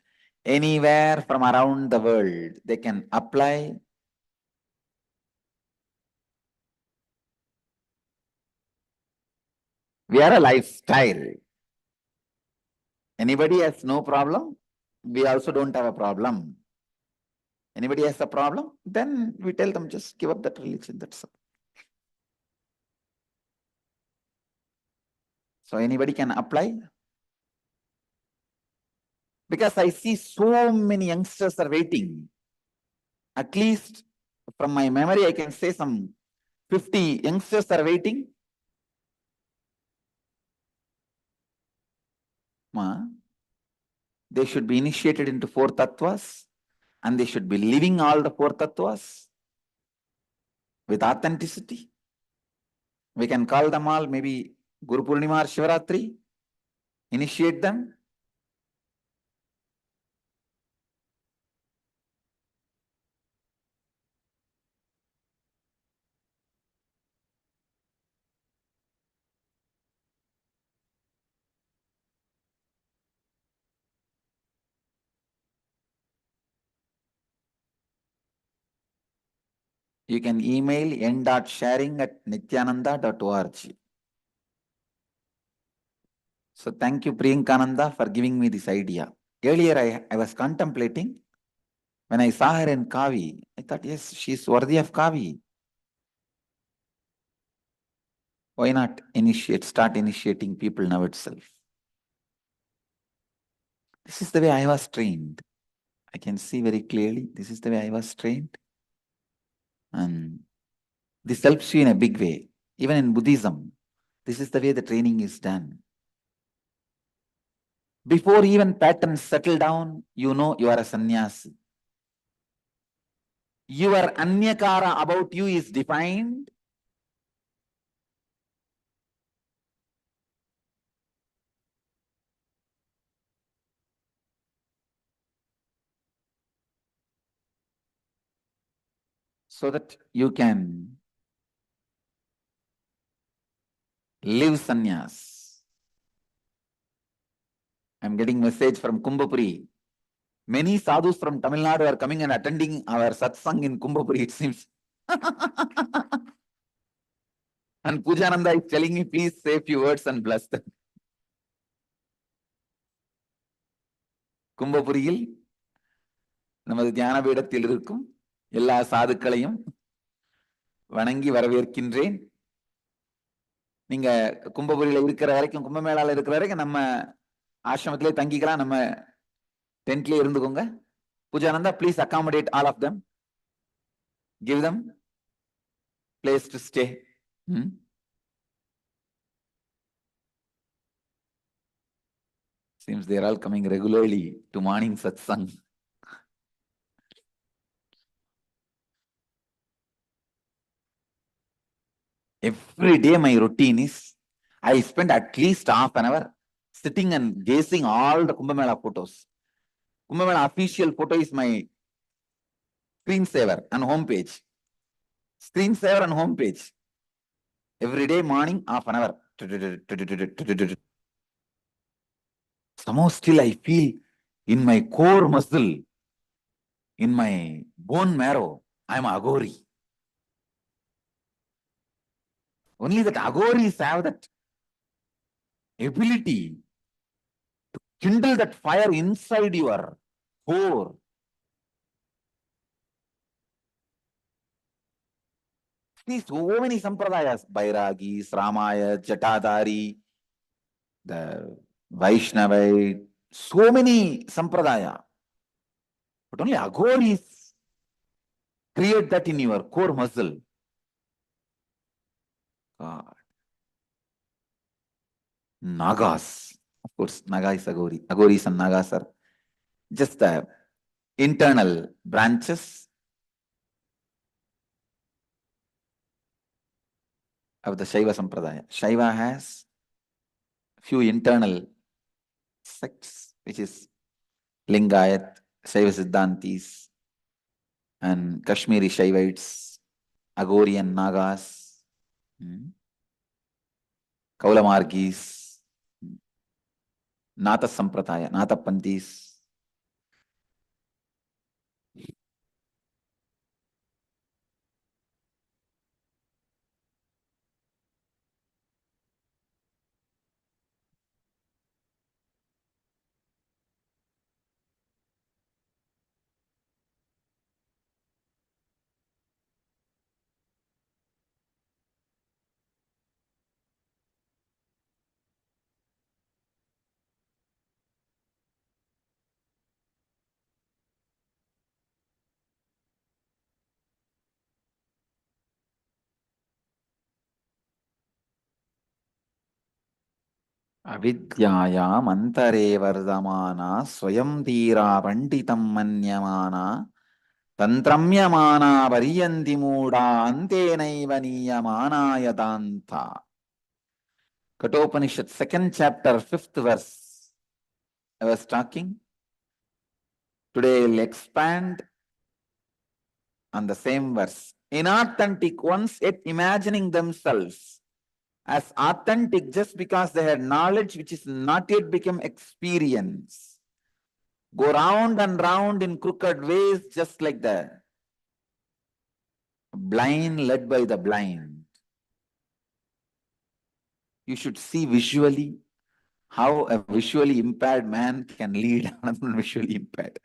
anywhere from around the world. They can apply. We are a lifestyle. Anybody has no problem? We also don't have a problem. Anybody has a problem? Then we tell them just give up that religion. That's all. So anybody can apply. Because I see so many youngsters are waiting. At least from my memory, I can say some 50 youngsters are waiting. They should be initiated into 4 tattvas and they should be living all the 4 tattvas with authenticity. We can call them all maybe Guru Purnima or Shivaratri, initiate them. You can email n.sharing@nityananda.org. So thank you, Priyankananda, for giving me this idea. Earlier, I was contemplating. When I saw her in Kavi, I thought, yes, she's worthy of Kavi. Why not start initiating people now itself? This is the way I was trained. I can see very clearly, this is the way I was trained. And this helps you in a big way. Even in Buddhism, this is the way the training is done. Before even patterns settle down, you know you are a sannyasi. Your anyakara about you is defined. So that you can live sannyas. I'm getting message from Kumbhapuri. Many sadhus from Tamil Nadu are coming and attending our satsang in Kumbhapuri, it seems. And Pujananda is telling me, please say a few words and bless them. கும்பபுரியில் நமது தியான பீடத்தில் இருக்கும் எல்லா சாதுக்களையும் வணங்கி வரவேற்கின்றேன். நீங்க கும்பபுரியில இருக்கிற வரைக்கும், கும்பமேளால இருக்கிற வரைக்கும் நம்ம ஆசிரமத்திலே தங்கிக்கலாம், நம்ம டென்ட்லயே இருந்துக்கோங்க. Pujananda, please accommodate all of them. Give them place to stay. Seems they are all coming regularly to morning satsang. Every day my routine is, I spend at least half an hour sitting and gazing all the Kumbh Mela photos. Kumbh Mela official photo is my screensaver and homepage. Screensaver and homepage. Every day morning, half an hour. Somehow still I feel in my core muscle, in my bone marrow, I am Aghori. Only that Aghoris have that ability to kindle that fire inside your core. See, so many sampradayas, Bairagis, Ramaya, Jatadari, the Vaishnavite, so many sampradaya. But only Aghoris create that in your core muscle. God. Nagas. Of course, Naga is Aghori. Aghoris and Nagas are just the internal branches of the Shaiva Sampradaya. Shaiva has few internal sects, which is Lingayat, Shaiva Siddhantis, and Kashmiri Shaivites, Aghori and Nagas, Kaulamargis, Natha Sampradaya, Natha Panthis. Avidyayam antare vardhamana swayam dhira panditam manyamana tantramyamana variyanti mooda ante naiva niyamana yadanta. Kathopanishad, 2nd chapter, 5th verse. I was talking. Today I'll expand on the same verse. Inauthentic ones yet imagining themselves as authentic just because they had knowledge which is not yet become experience. Go round and round in crooked ways just like the blind led by the blind. You should see visually how a visually impaired man can lead another visually impaired.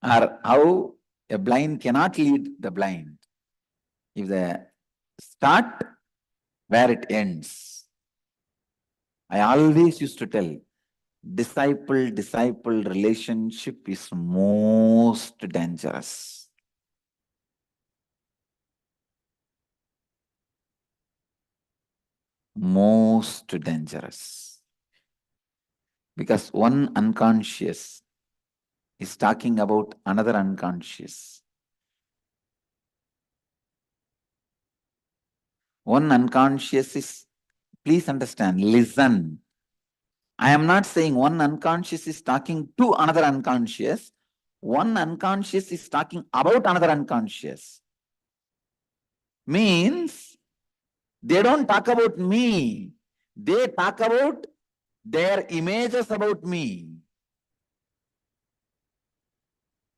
Or how a blind cannot lead the blind. If they start where it ends. I always used to tell, disciple-disciple relationship is most dangerous. Most dangerous. Because one unconscious is talking about another unconscious. One unconscious is, please understand, listen. I am not saying one unconscious is talking to another unconscious. One unconscious is talking about another unconscious. Means they don't talk about me. They talk about their images about me.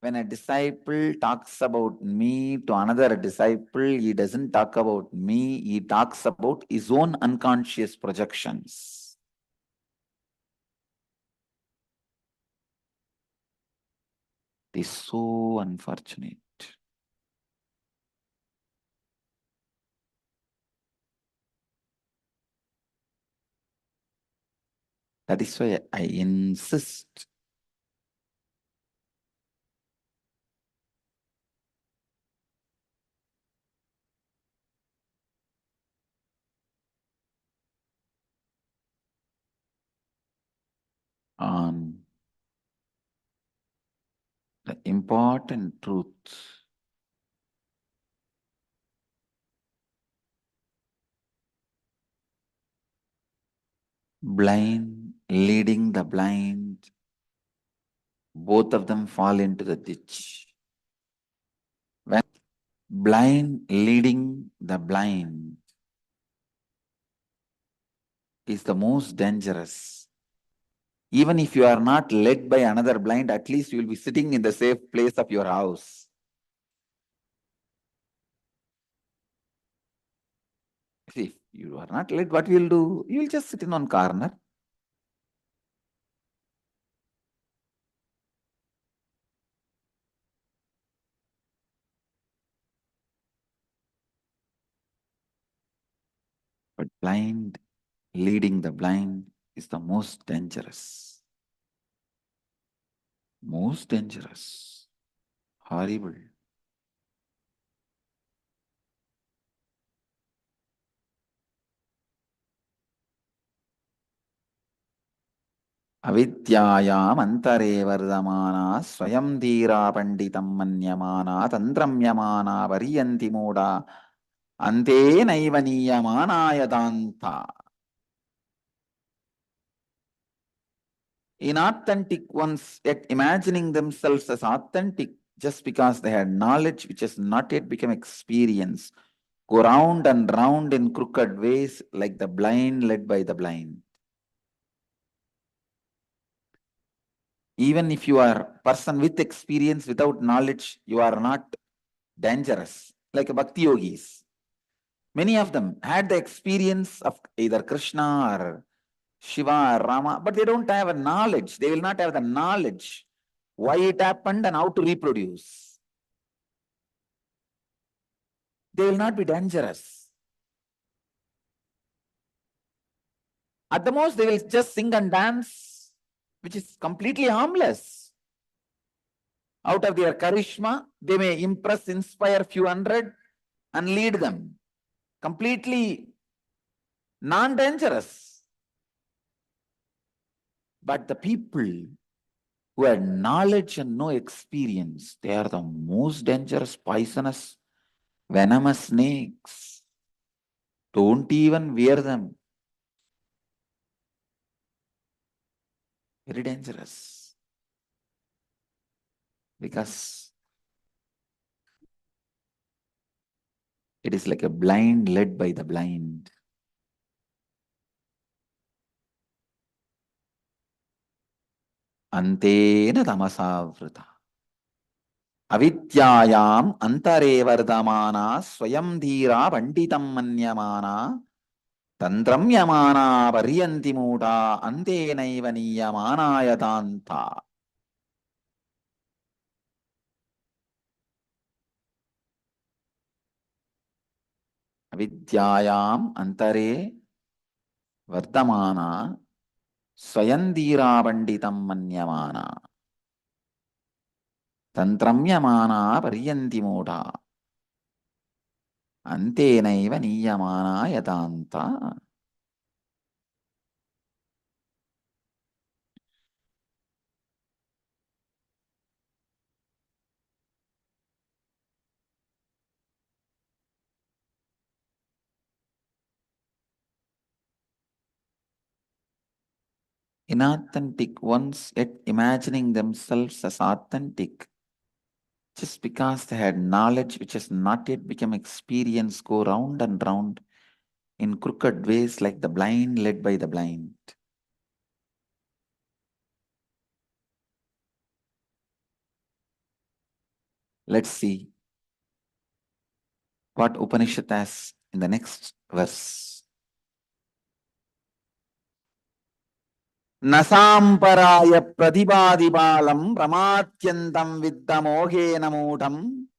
When a disciple talks about me to another disciple, he doesn't talk about me. He talks about his own unconscious projections. It is so unfortunate. That is why I insist on the important truth. Blind leading the blind, both of them fall into the ditch. When blind leading the blind is the most dangerous. Even if you are not led by another blind, at least you will be sitting in the safe place of your house. See, if you are not led, what you will do? You will just sit in one corner. But blind leading the blind is the most dangerous. Most dangerous. Horrible. Avidyayam antare vardhamana swayam dhira panditam manyamana tantramyamana variyanti mooda ante naiva niyamana yadanta. Inauthentic ones yet imagining themselves as authentic just because they had knowledge which has not yet become experience, go round and round in crooked ways like the blind led by the blind. Even if you are a person with experience, without knowledge, you are not dangerous. Like Bhakti Yogis. Many of them had the experience of either Krishna or Shiva or Rama, but they don't have a knowledge. They will not have the knowledge why it happened and how to reproduce. They will not be dangerous. At the most, they will just sing and dance, which is completely harmless. Out of their charisma, they may impress, inspire few hundred and lead them. Completely non-dangerous. But the people who had knowledge and no experience, they are the most dangerous, poisonous, venomous snakes. Don't even wear them. Very dangerous. Because it is like a blind led by the blind. Antena tamasavrita. Avidyayam antare vardamana swayam dhira panditam manyamana tantram yamana varyanti muda antenaiva niyamana yadanta. Avidyayam antare vardamana swayam dhira panditam manyamana tantram yamana varyanti muda antenaiva niyamana yadanta. Inauthentic ones yet imagining themselves as authentic just because they had knowledge which has not yet become experience go round and round in crooked ways like the blind led by the blind. Let's see what Upanishad has in the next verse. Nasamparaya pradibadibalam pramatyantam viddamogena mudam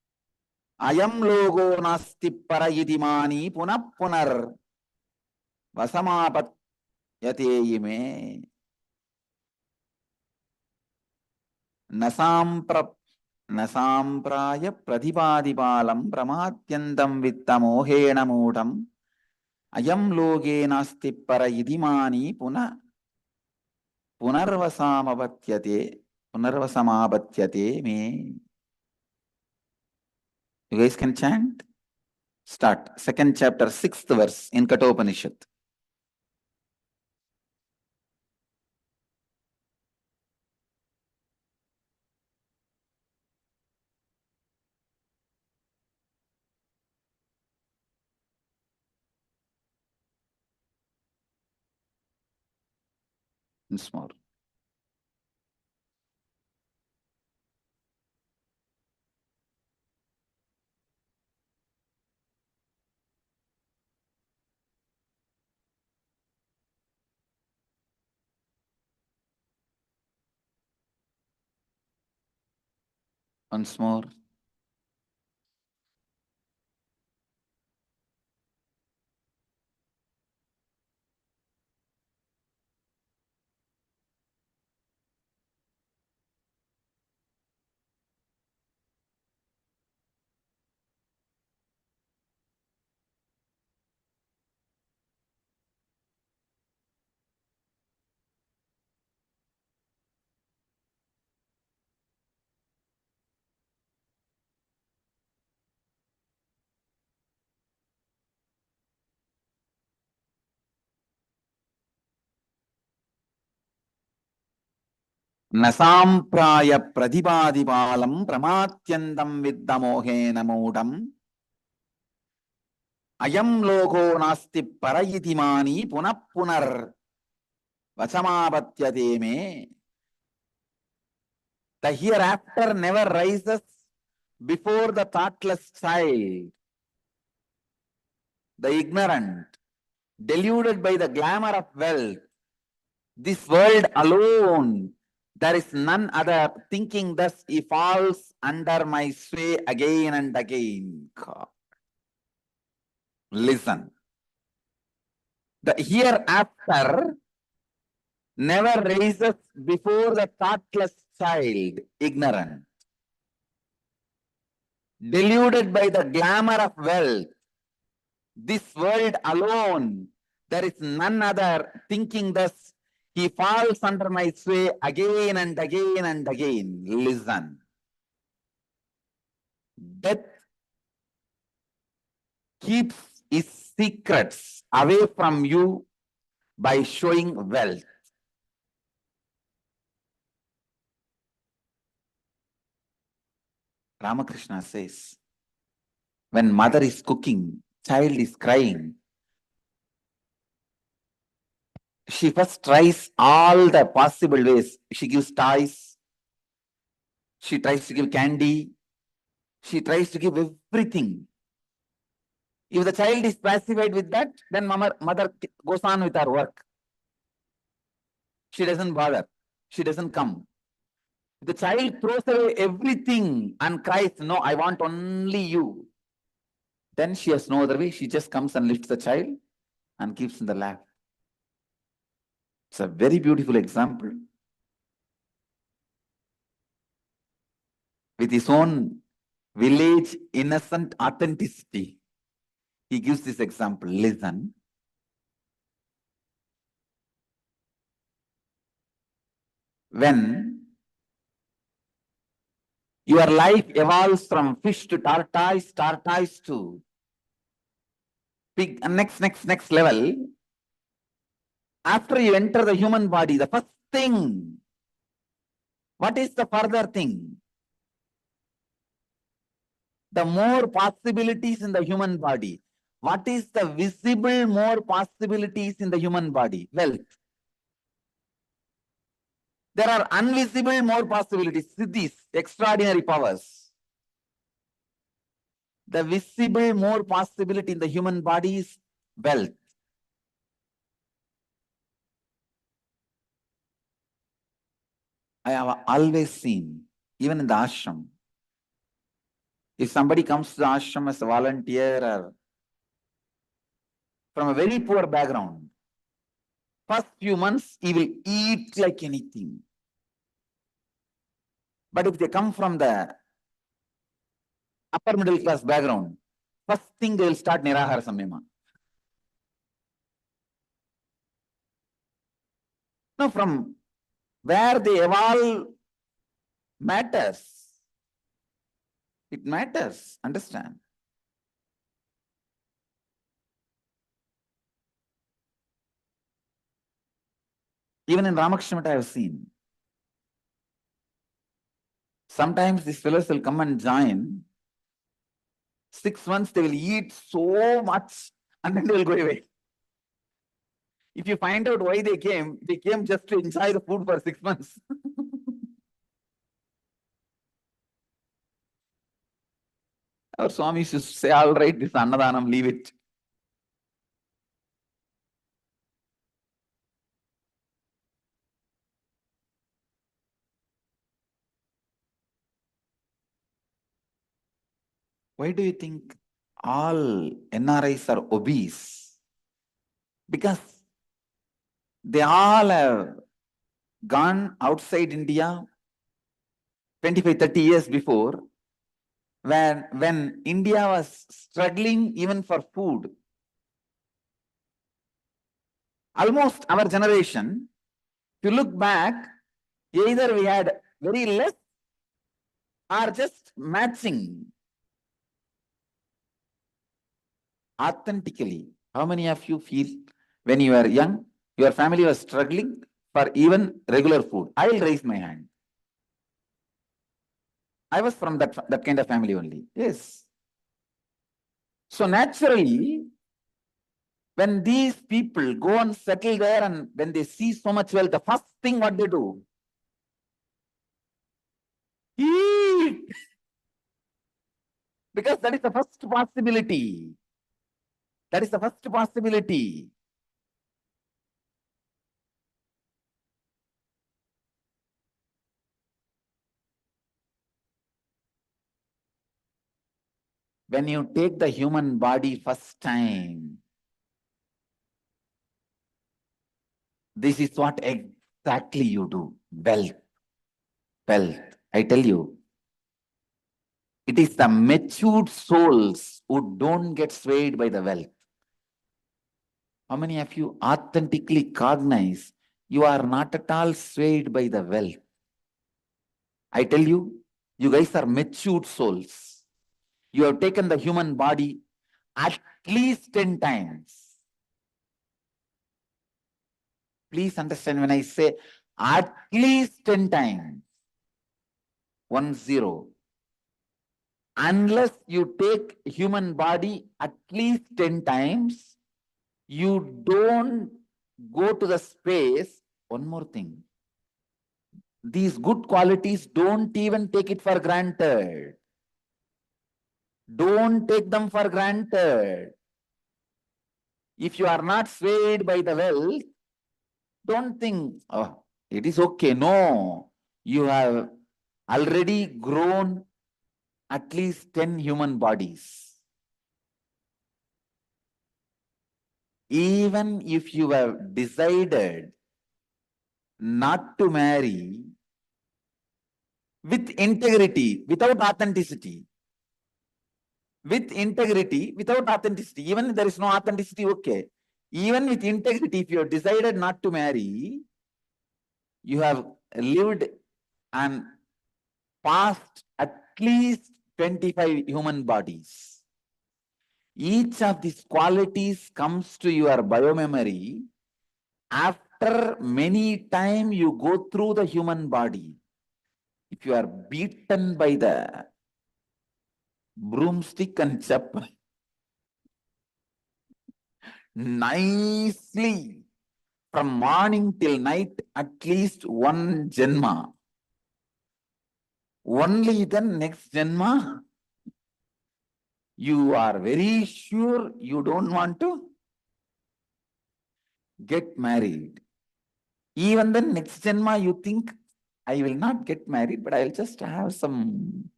ayam logo nasti parayidimani punap punar vasamapatyate ime. Nasampraya pradibadibalam pramatyantam viddamogena mudam ayam loge nasti parayidimani punarvasamapatyate me. You guys can chant? Start. Second chapter, 6th verse in Kathopanishad. Once more. Once more. Nasampraya pradibadibalam pramatyantam viddamohena mudam ayam logo nasti parayitimani punar vasamapatyate me. The hereafter never rises before the thoughtless child, the ignorant, deluded by the glamour of wealth. This world alone, there is none other. Thinking thus, he falls under my sway again and again. God. Listen. The hereafter never rises before the thoughtless child, ignorant, deluded by the glamour of wealth. This world alone, There is none other thinking thus. He falls under my sway again and again and again. Listen. Death keeps his secrets away from you by showing wealth. Ramakrishna says, when mother is cooking, child is crying, she first tries all the possible ways. She gives toys, she tries to give candy, she tries to give everything. If the child is pacified with that, then mother goes on with her work. She doesn't bother. She doesn't come. The child throws away everything and cries, no, I want only you. Then she has no other way. She just comes and lifts the child and keeps in the lap. It's a very beautiful example. With his own village innocent authenticity, he gives this example. Listen. When your life evolves from fish to tortoise, tortoise to pig, and next level, after you enter the human body, the first thing, what is the further thing? The more possibilities in the human body. What is the visible more possibilities in the human body? Wealth. There are invisible more possibilities, siddhis, extraordinary powers. The visible more possibility in the human body is wealth. I have always seen, even in the ashram, if somebody comes to the ashram as a volunteer or from a very poor background, first few months he will eat like anything. But if they come from the upper middle class background, first thing they will start Nirahara Samyama. No, from where they evolve matters. It matters, understand? Even in Ramakrishna Math I have seen. Sometimes these fellows will come and join. 6 months they will eat so much and then they will go away. If you find out why they came just to enjoy the food for 6 months. Our Swami used to say, all right, this Annadanam, leave it. Why do you think all NRIs are obese? Because they all have gone outside India 25, 30 years before, when India was struggling even for food. Almost our generation, if you look back, either we had very less or just matching. Authentically, how many of you feel when you were young, your family was struggling for even regular food? I will raise my hand. I was from that kind of family only. Yes. So naturally, when these people go and settle there and when they see so much wealth, the first thing what they do? Eat. Because that is the first possibility. That is the first possibility. When you take the human body first time, this is what exactly you do. Wealth. Wealth. I tell you, it is the matured souls who don't get swayed by the wealth. How many of you authentically cognize you are not at all swayed by the wealth? I tell you, you guys are matured souls. You have taken the human body at least 10 times. Please understand when I say at least 10 times. 10. Unless you take human body at least 10 times, you don't go to the space. One more thing. These good qualities, don't even take it for granted. Don't take them for granted. If you are not swayed by the wealth, don't think, oh, it is okay. No, you have already grown at least 10 human bodies. Even if you have decided not to marry with integrity, without authenticity, even if there is no authenticity, okay. Even with integrity, if you have decided not to marry, you have lived and passed at least 25 human bodies. Each of these qualities comes to your biomemory after many times you go through the human body. If you are beaten by the broomstick and chappal nicely from morning till night, at least one janma. Only then next janma, you are very sure you don't want to get married. Even then next janma, you think, I will not get married, but I will just have some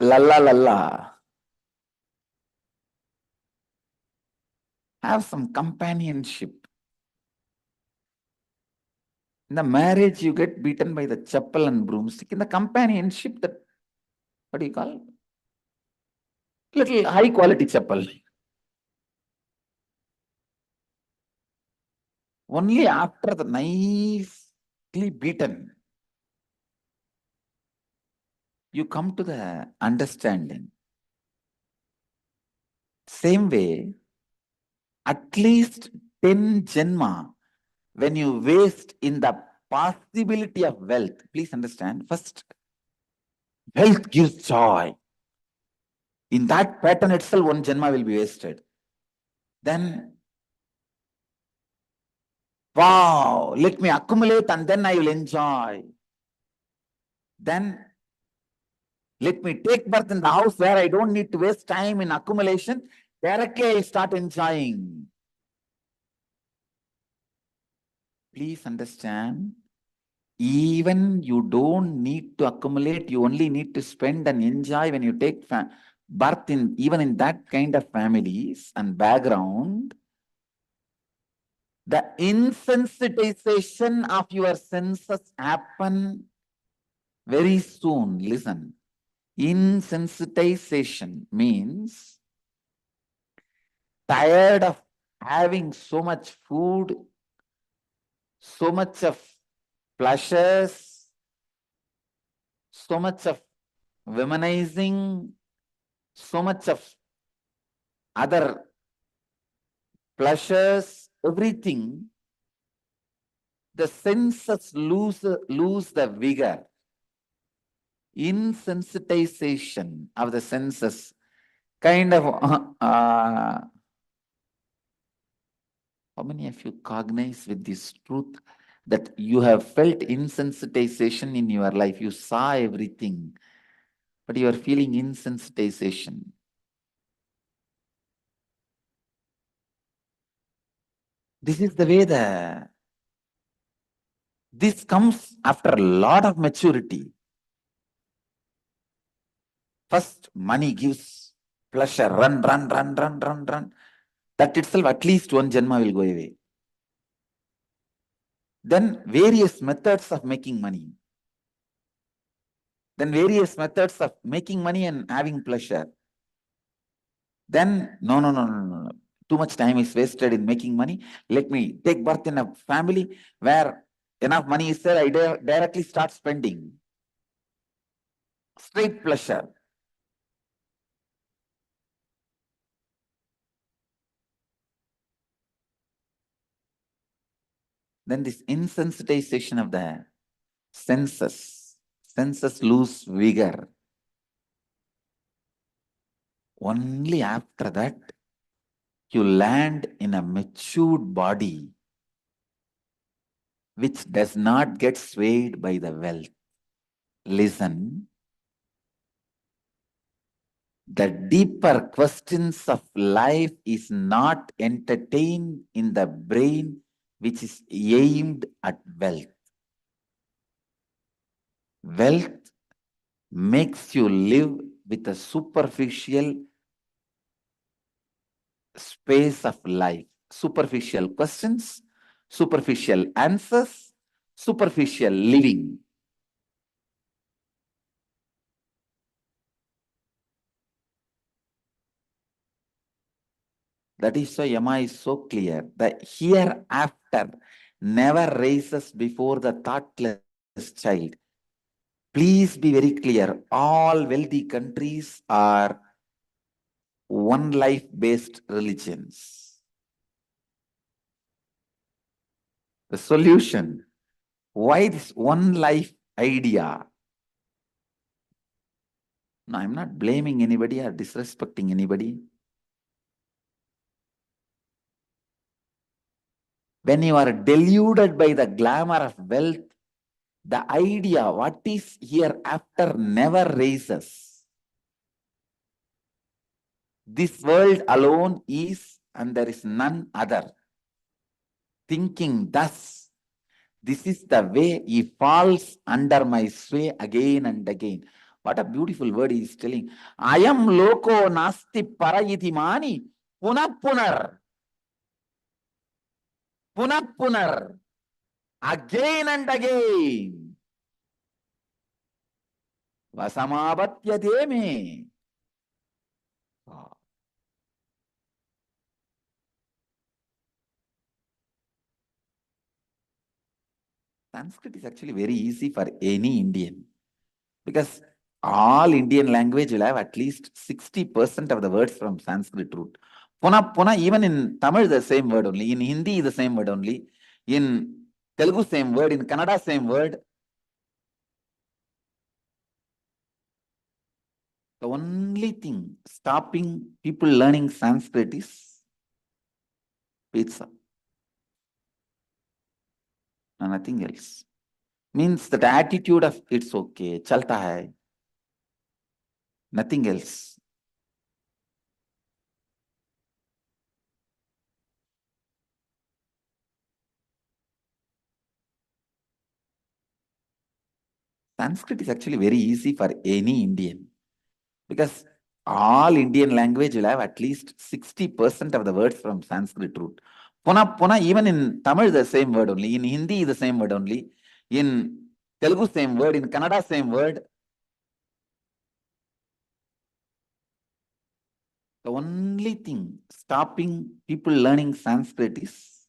lalla lalla. Have some companionship. In the marriage, you get beaten by the chappal and broomstick. In the companionship, that, what do you call? Little high quality chappal. Only after the nicely beaten, you come to the understanding. Same way, at least 10 janma, when you waste in the possibility of wealth, please understand, first, wealth gives joy. In that pattern itself, one janma will be wasted. Then, wow, let me accumulate and then I will enjoy. Then, let me take birth in the house where I don't need to waste time in accumulation. Directly I start enjoying. Please understand, even you don't need to accumulate, you only need to spend and enjoy when you take birth in, even in that kind of families and background. The insensitization of your senses happen very soon. Listen, insensitization means tired of having so much food, so much of pleasures, so much of womanizing, so much of other pleasures, everything, the senses lose the vigor. Insensitization of the senses, kind of, how many of you cognize with this truth that you have felt insensitization in your life? You saw everything, but you are feeling insensitization. This is the way this comes after a lot of maturity. First, money gives pleasure. Run. That itself, at least one janma will go away. Then various methods of making money. Then various methods of making money and having pleasure. Then, no. Too much time is wasted in making money. Let me take birth in a family where enough money is there. I directly start spending. Straight pleasure. Then this insensitization of the senses. Senses lose vigor. Only after that, you land in a matured body which does not get swayed by the wealth. Listen, the deeper questions of life is not entertained in the brain which is aimed at wealth. Wealth makes you live with a superficial space of life. Superficial questions, superficial answers, superficial living. That is why Yama is so clear. The hereafter never rises before the thoughtless child. Please be very clear. All wealthy countries are one life-based religions. The solution. Why this one life idea? No, I'm not blaming anybody or disrespecting anybody. When you are deluded by the glamour of wealth, the idea what is hereafter never rises. This world alone is, and there is none other. Thinking thus, this is the way he falls under my sway again and again. What a beautiful word he is telling. I am loko nasti parayiti mani punapunar. Punapunar. Again and again. Vasamabatya deme. Sanskrit is actually very easy for any Indian because all Indian language will have at least 60% of the words from Sanskrit root. Puna, puna, even in Tamil, the same word only. In Hindi, the same word only. In Telugu, same word. In Kannada, same word. The only thing stopping people learning Sanskrit is pizza. And nothing else. Means that attitude of it's okay, chalta hai. Nothing else. Sanskrit is actually very easy for any Indian because all Indian language will have at least 60% of the words from Sanskrit root. Puna, puna, even in Tamil, the same word only. In Hindi, the same word only. In Telugu, same word. In Kannada, same word. The only thing stopping people learning Sanskrit is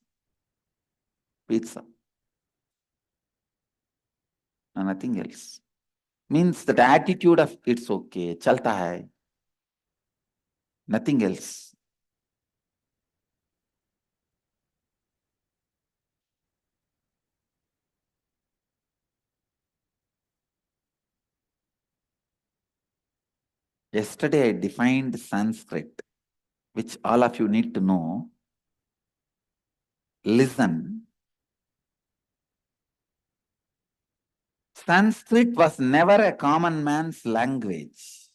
pizza. And nothing else. Means that attitude of it's okay, chalta hai. Nothing else. Yesterday I defined Sanskrit, which all of you need to know. Listen. Sanskrit was never a common man's language.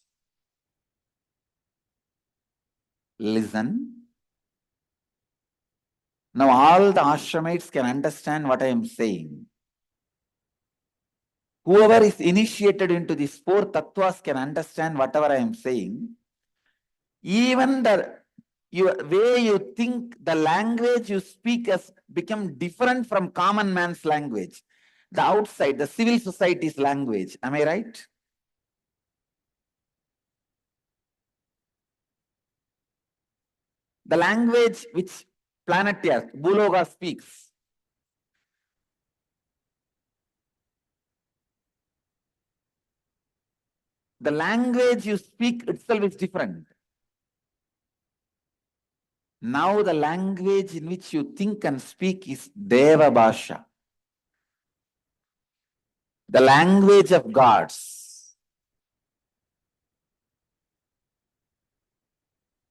Listen. Now all the ashramites can understand what I am saying. Whoever is initiated into these four tattvas can understand whatever I am saying. Even the way you think, the language you speak has become different from common man's language. The outside, the civil society's language. Am I right? The language which planet Earth, Buloga speaks. The language you speak itself is different. Now the language in which you think and speak is Deva Bhasha. The language of gods.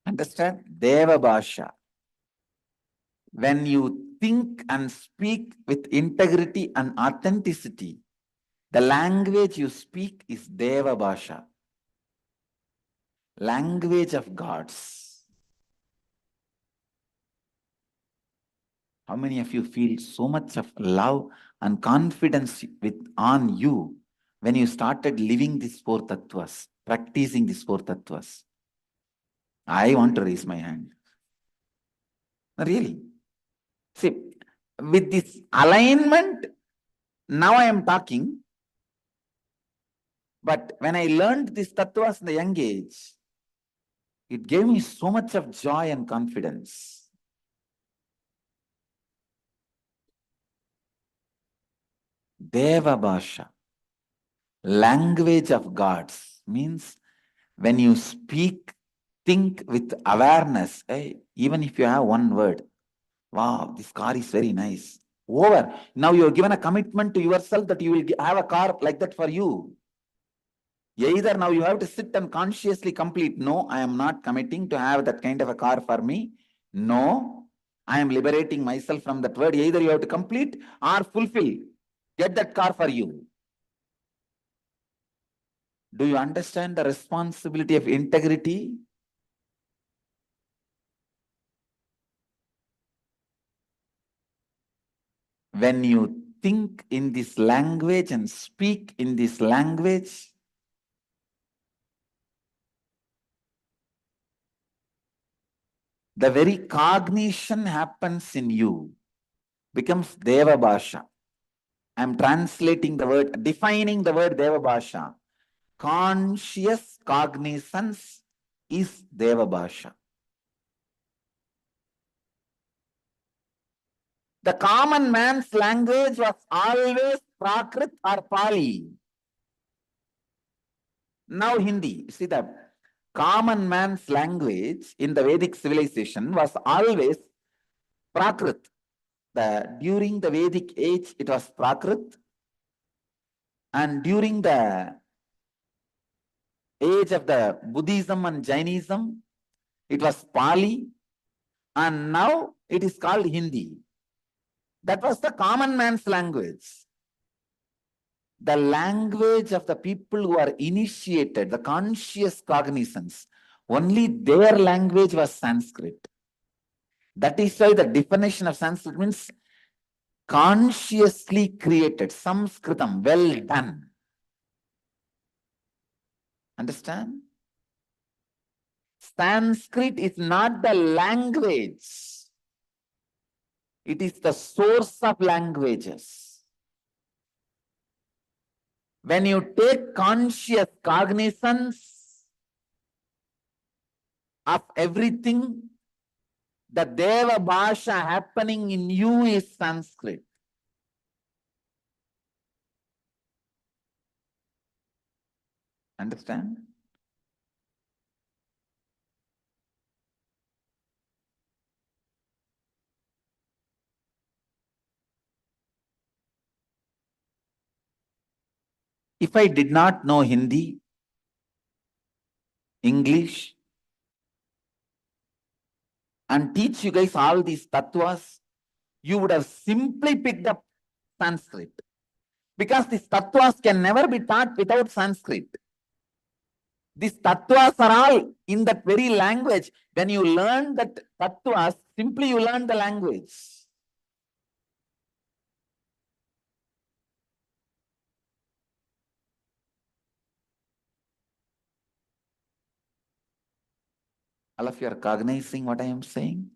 Understand? Deva Bhasha. When you think and speak with integrity and authenticity, the language you speak is Deva Bhasha. Language of gods. How many of you feel so much of love and confidence on you when you started living these four tattvas, practicing these four tattvas? I want to raise my hand. Really. See, with this alignment, now I am talking, but when I learned these tattvas in the young age, it gave me so much of joy and confidence. Deva Bhasha, language of gods, means when you speak, think with awareness, even if you have one word, wow, this car is very nice. Over. Now you have given a commitment to yourself that you will have a car like that for you. Either now you have to sit and consciously complete. No, I am not committing to have that kind of a car for me. No, I am liberating myself from that word. Either you have to complete or fulfill. Get that car for you. Do you understand the responsibility of integrity? When you think in this language and speak in this language, the very cognition happens in you, becomes Deva Bhasha. I am translating the word, defining the word Deva Bhasha. Conscious cognizance is Deva Bhasha. The common man's language was always Prakrit or Pali. Now Hindi. See, the common man's language in the Vedic civilization was always Prakrit. During the Vedic age, it was Prakrit. And during the age of the Buddhism and Jainism, it was Pali. And now it is called Hindi. That was the common man's language. The language of the people who are initiated, the conscious cognizance, only their language was Sanskrit. That is why the definition of Sanskrit means consciously created, Samskritam, well done. Understand? Sanskrit is not the language. It is the source of languages. When you take conscious cognizance of everything, the Deva Bhasha happening in you is Sanskrit. Understand? If I did not know Hindi, English, and teach you guys all these tattvas, you would have simply picked up Sanskrit. Because these tattvas can never be taught without Sanskrit. These tattvas are all in that very language. When you learn that tattvas, simply you learn the language. All of you are cognizing what I am saying?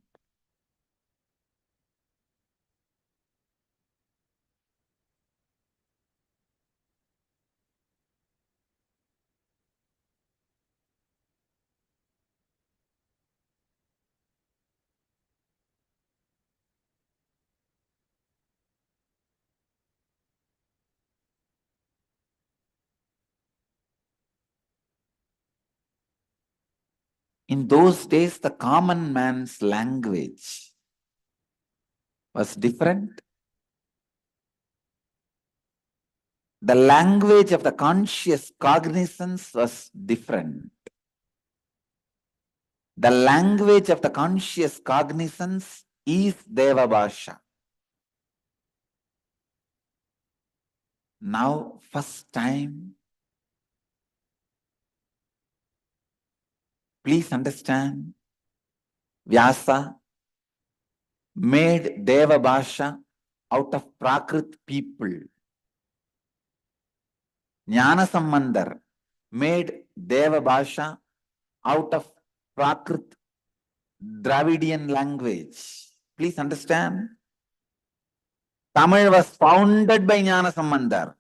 In those days, the common man's language was different. The language of the conscious cognizance was different. The language of the conscious cognizance is Deva Bhasha. Now, first time, please understand, Vyasa made Deva Bhasha out of Prakrit people. Jnana Sambandar made Deva Bhasha out of Prakrit Dravidian language. Please understand. Tamil was founded by Jnana Sambandar.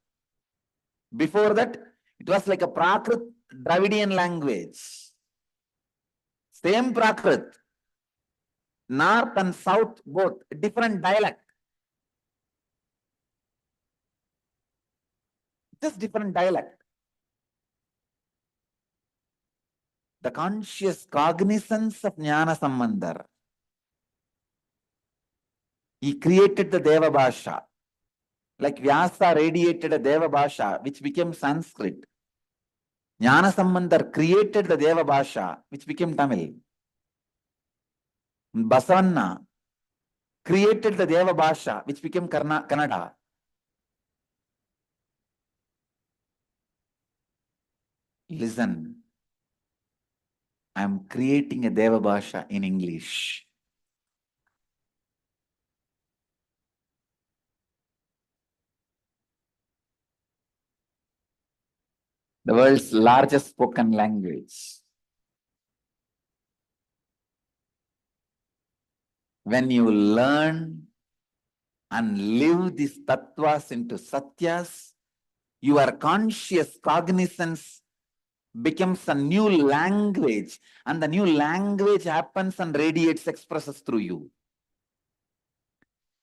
Before that, it was like a Prakrit Dravidian language. Same Prakrit. North and South both, different dialect. Just different dialect. The conscious cognizance of Jnana Sambandar. He created the Deva Bhasha. Like Vyasa radiated a Deva Bhasha, which became Sanskrit. Jnana Sambandar created the Deva Bhasha, which became Tamil. Basavanna created the Deva Bhasha, which became Kannada. Listen, I am creating a Deva Bhasha in English. The world's largest spoken language. When you learn and live these tattvas into satyas, your conscious cognizance becomes a new language, and the new language happens and radiates, expresses through you.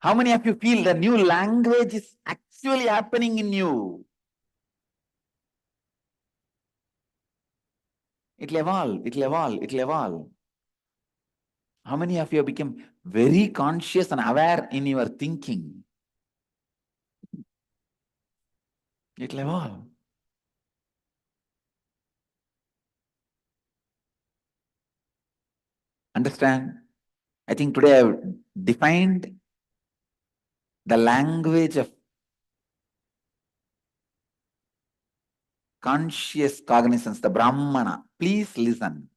How many of you feel the new language is actually happening in you? It will evolve, it will evolve, it will evolve. How many of you have become very conscious and aware in your thinking? It will evolve. Understand? I think today I have defined the language of conscious cognizance, the Brahmana. Please listen.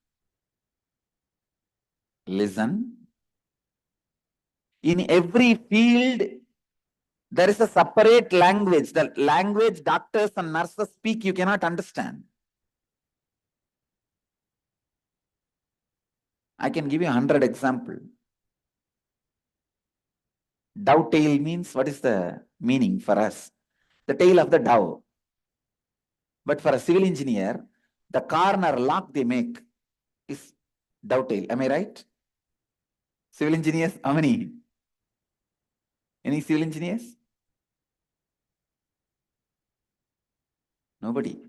Listen. In every field, there is a separate language. The language doctors and nurses speak, you cannot understand. I can give you 100 examples. Dove tail means, what is the meaning for us? The tail of the dove. But for a civil engineer, the corner lock they make is dove tail. Am I right? Civil engineers, how many? Any civil engineers? Nobody.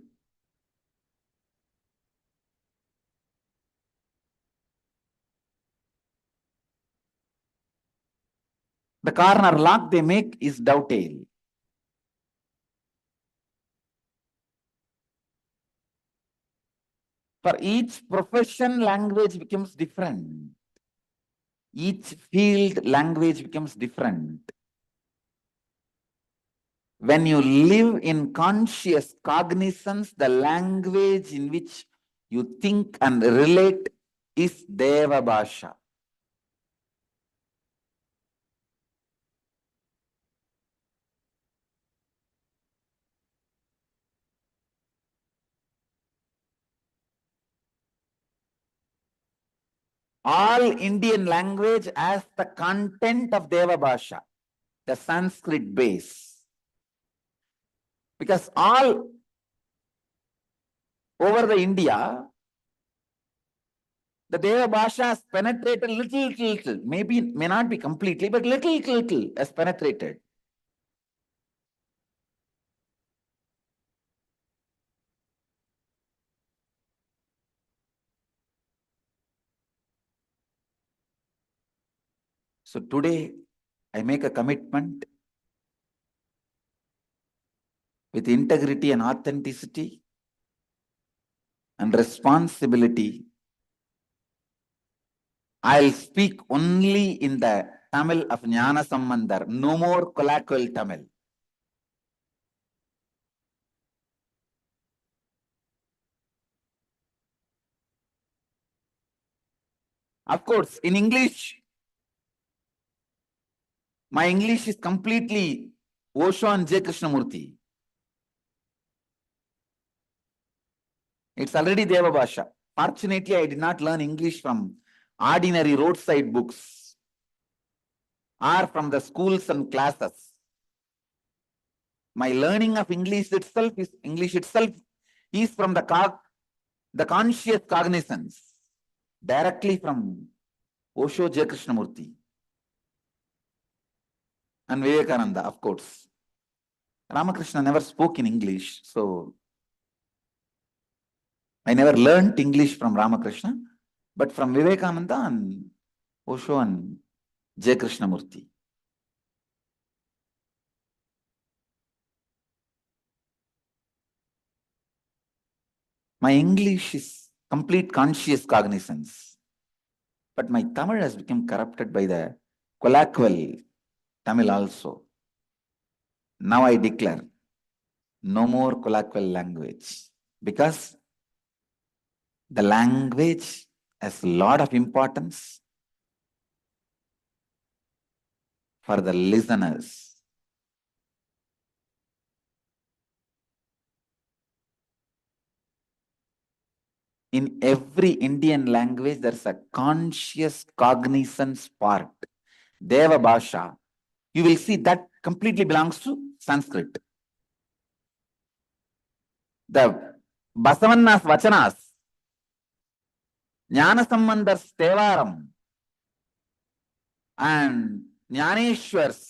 The corner lock they make is dovetail. For each profession, language becomes different. Each field, language becomes different. When you live in conscious cognizance, the language in which you think and relate is Deva Bhasha. All Indian language has the content of Deva Bhasha, the Sanskrit base. Because all over the India, the Deva Bhasha has penetrated little. Maybe, may not be completely, but little has penetrated. So today, I make a commitment with integrity and authenticity and responsibility. I'll speak only in the Tamil of Jnana Sambandar, no more colloquial Tamil. Of course, in English, my English is completely Osho and J. Krishnamurti. It's already Deva Bhasha. Fortunately, I did not learn English from ordinary roadside books or from the schools and classes. My learning of English itself is from the conscious cognizance, directly from Osho, J. Krishnamurti, and Vivekananda, of course. Ramakrishna never spoke in English, so I never learned English from Ramakrishna, but from Vivekananda and Osho and J. Krishnamurti. My English is complete conscious cognizance, but my Tamil has become corrupted by the colloquial Tamil also. Now I declare, no more colloquial language, because the language has a lot of importance for the listeners. In every Indian language, there's a conscious cognizance part. Deva Bhasha, you will see that completely belongs to Sanskrit. The Basavanna's Vachanas, Jnana Sambandar's Tevaram, and Jnaneshwari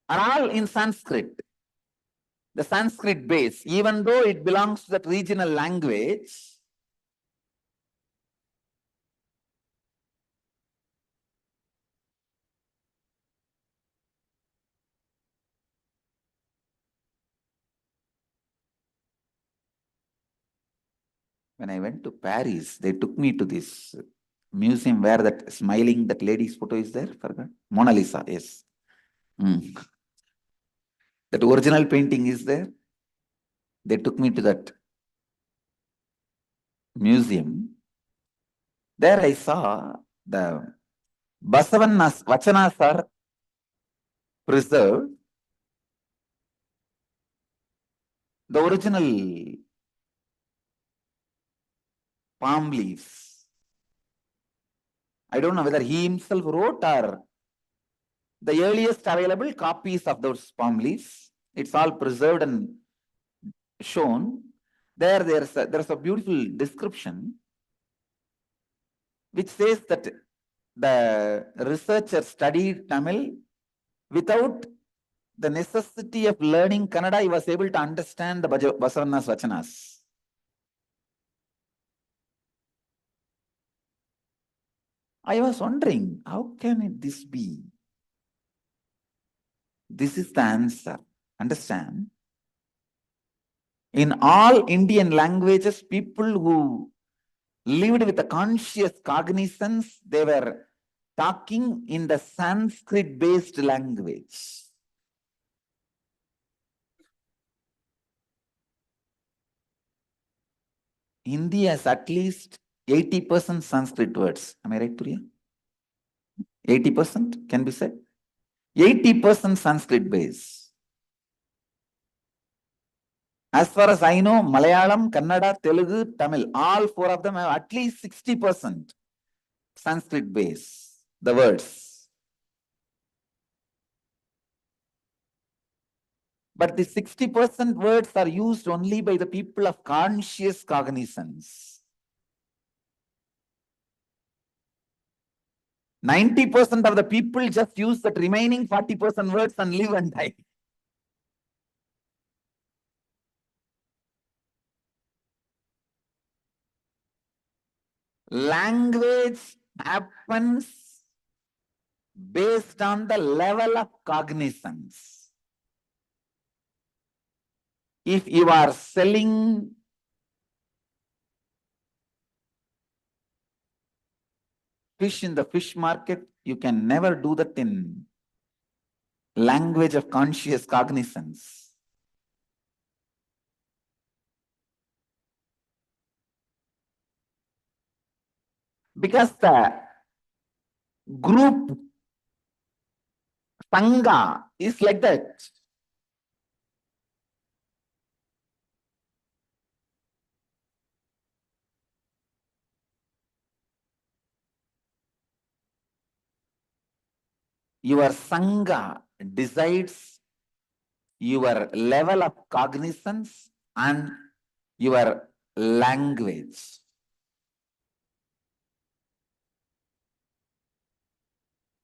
are all in Sanskrit. The Sanskrit base, even though it belongs to that regional language, when I went to Paris, they took me to this museum where that smiling, that lady's photo is there, forgot? Mona Lisa, yes. That original painting is there. They took me to that museum. There I saw the Basavanna's Vachanas are preserved. The original palm leaves. I don't know whether he himself wrote or the earliest available copies of those palm leaves. It's all preserved and shown. There's a beautiful description which says that the researcher studied Tamil without the necessity of learning Kannada. He was able to understand the Basavanna's Vachanas. I was wondering, how can this be? This is the answer. Understand? In all Indian languages, people who lived with a conscious cognizance, they were talking in the Sanskrit-based language. Hindi has at least 80% Sanskrit words. Am I right, Priya? 80% can be said. 80% Sanskrit base. As far as I know, Malayalam, Kannada, Telugu, Tamil, all four of them have at least 60% Sanskrit base, the words. But the 60% words are used only by the people of conscious cognizance. 90% of the people just use that remaining 40% words and live and die. Language happens based on the level of cognizance. If you are selling fish in the fish market, you can never do that in language of conscious cognizance. Because the group Sangha is like that. Your Sangha decides your level of cognizance and your language.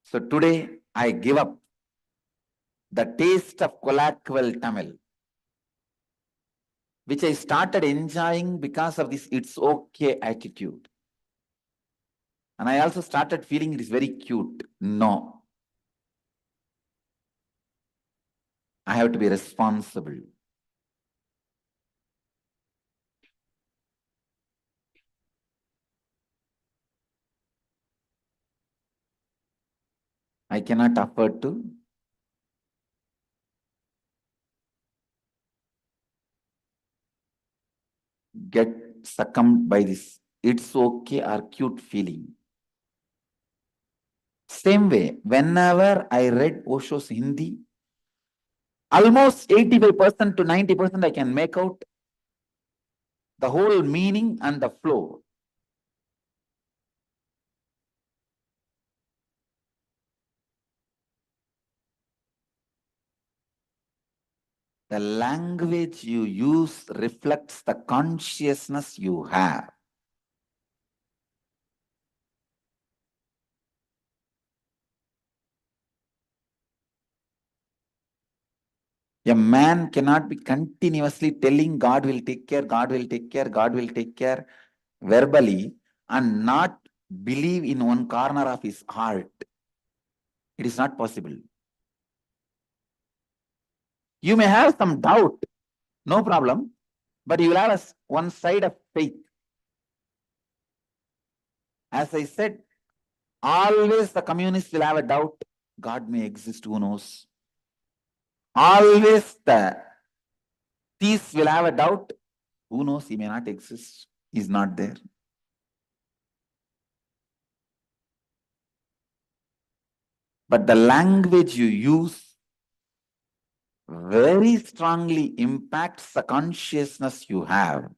So today I give up the taste of colloquial Tamil, which I started enjoying because of this it's okay attitude. And I also started feeling it is very cute. No. I have to be responsible. I cannot afford to get succumbed by this it's okay or cute feeling. Same way, whenever I read Osho's Hindi, almost 85% to 90% I can make out the whole meaning and the flow. The language you use reflects the consciousness you have. A man cannot be continuously telling God will take care, God will take care, God will take care verbally and not believe in one corner of his heart. It is not possible. You may have some doubt, no problem, but you will have one side of faith. As I said, always the communists will have a doubt. God may exist, who knows? Always the thieves will have a doubt. Who knows? He may not exist. He is not there. But the language you use very strongly impacts the consciousness you have.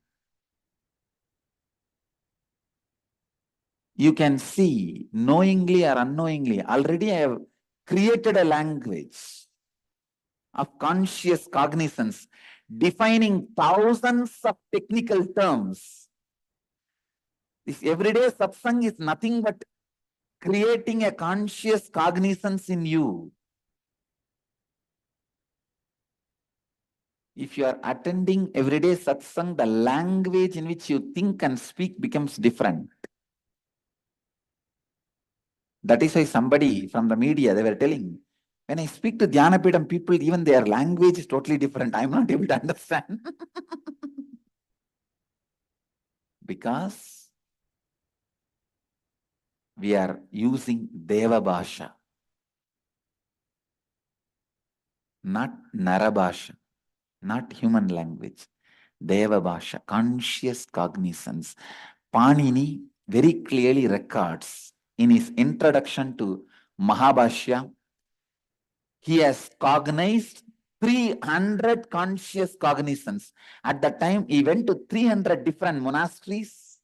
You can see, knowingly or unknowingly, already I have created a language of conscious cognizance, defining thousands of technical terms. This everyday satsang is nothing but creating a conscious cognizance in you. If you are attending everyday satsang, the language in which you think and speak becomes different. That is why somebody from the media, they were telling, when I speak to Dhyanapidam people, even their language is totally different. I'm not able to understand. Because we are using Deva Bhasha, not Narabhasha, not human language. Deva Bhasha, conscious cognizance. Panini very clearly records in his introduction to Mahabhashya, he has cognized 300 conscious cognizance. At that time, he went to 300 different monasteries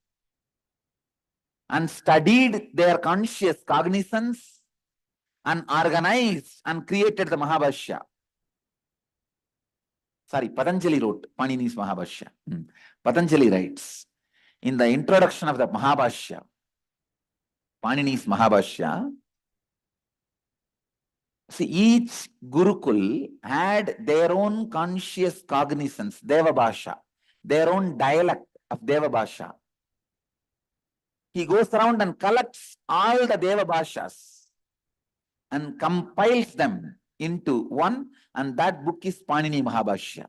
and studied their conscious cognizance and organized and created the Mahabhashya. Sorry, Patanjali wrote Panini's Mahabhashya. Patanjali writes, in the introduction of the Mahabhashya, Panini's Mahabhashya, see, each Gurukul had their own conscious cognizance, Deva Bhasha, their own dialect of Deva Bhasha. He goes around and collects all the Deva Bhashas and compiles them into one, and that book is Panini Mahabhashya.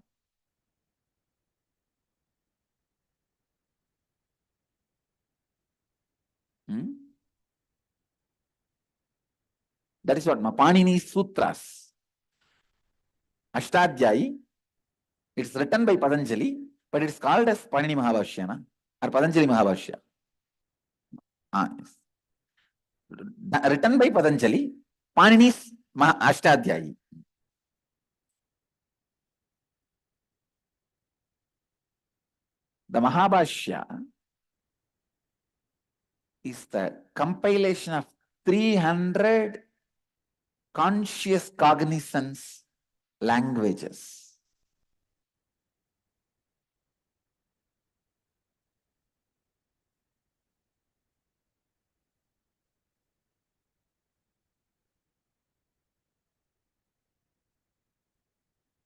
That is what Panini Sutras. Ashtadhyayi, it's written by Patanjali, but it's called as Panini Mahabhashya, na? Or Patanjali Mahabhashya. Yes. Written by Patanjali, Panini's Ashtadhyayi. The Mahabhashya is the compilation of 300 conscious cognizance languages.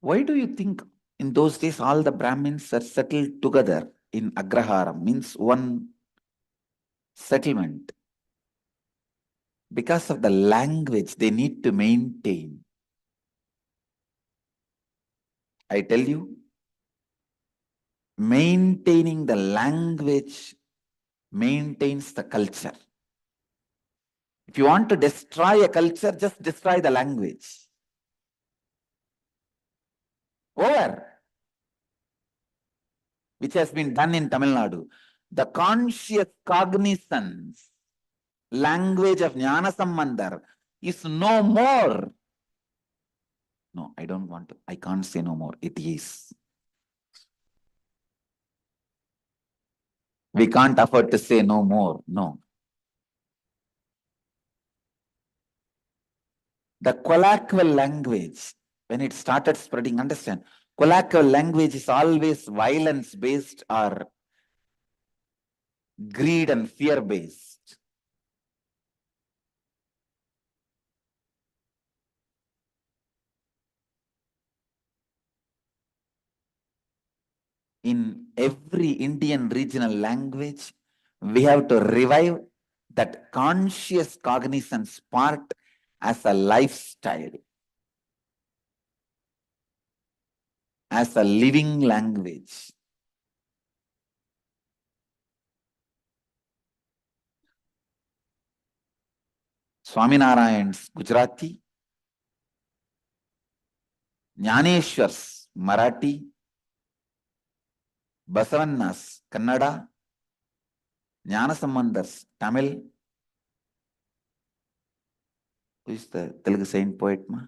Why do you think in those days all the Brahmins are settled together in Agraharam, means one settlement? Because of the language they need to maintain. I tell you, maintaining the language maintains the culture. If you want to destroy a culture, just destroy the language. Over. Which has been done in Tamil Nadu. The conscious cognizance language of Jnana Sambandhar is no more. No, I don't want to. I can't say no more. It is. We can't afford to say no more. No. The colloquial language, when it started spreading, understand, colloquial language is always violence-based or greed and fear-based. In every Indian regional language, we have to revive that conscious cognizance part as a lifestyle, as a living language. Swaminarayan's Gujarati, Jnaneshwar's Marathi, Basavanna's Kannada, Jnanasambandhar's Tamil. Who is the Telugu saint poet, ma?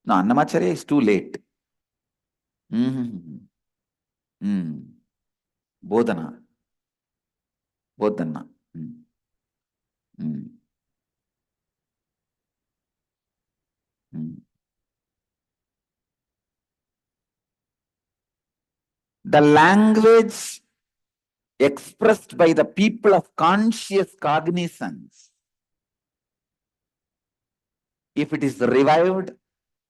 No, Annamacharya is too late. Bodhana. Bodhana. The language expressed by the people of conscious cognizance, if it is revived,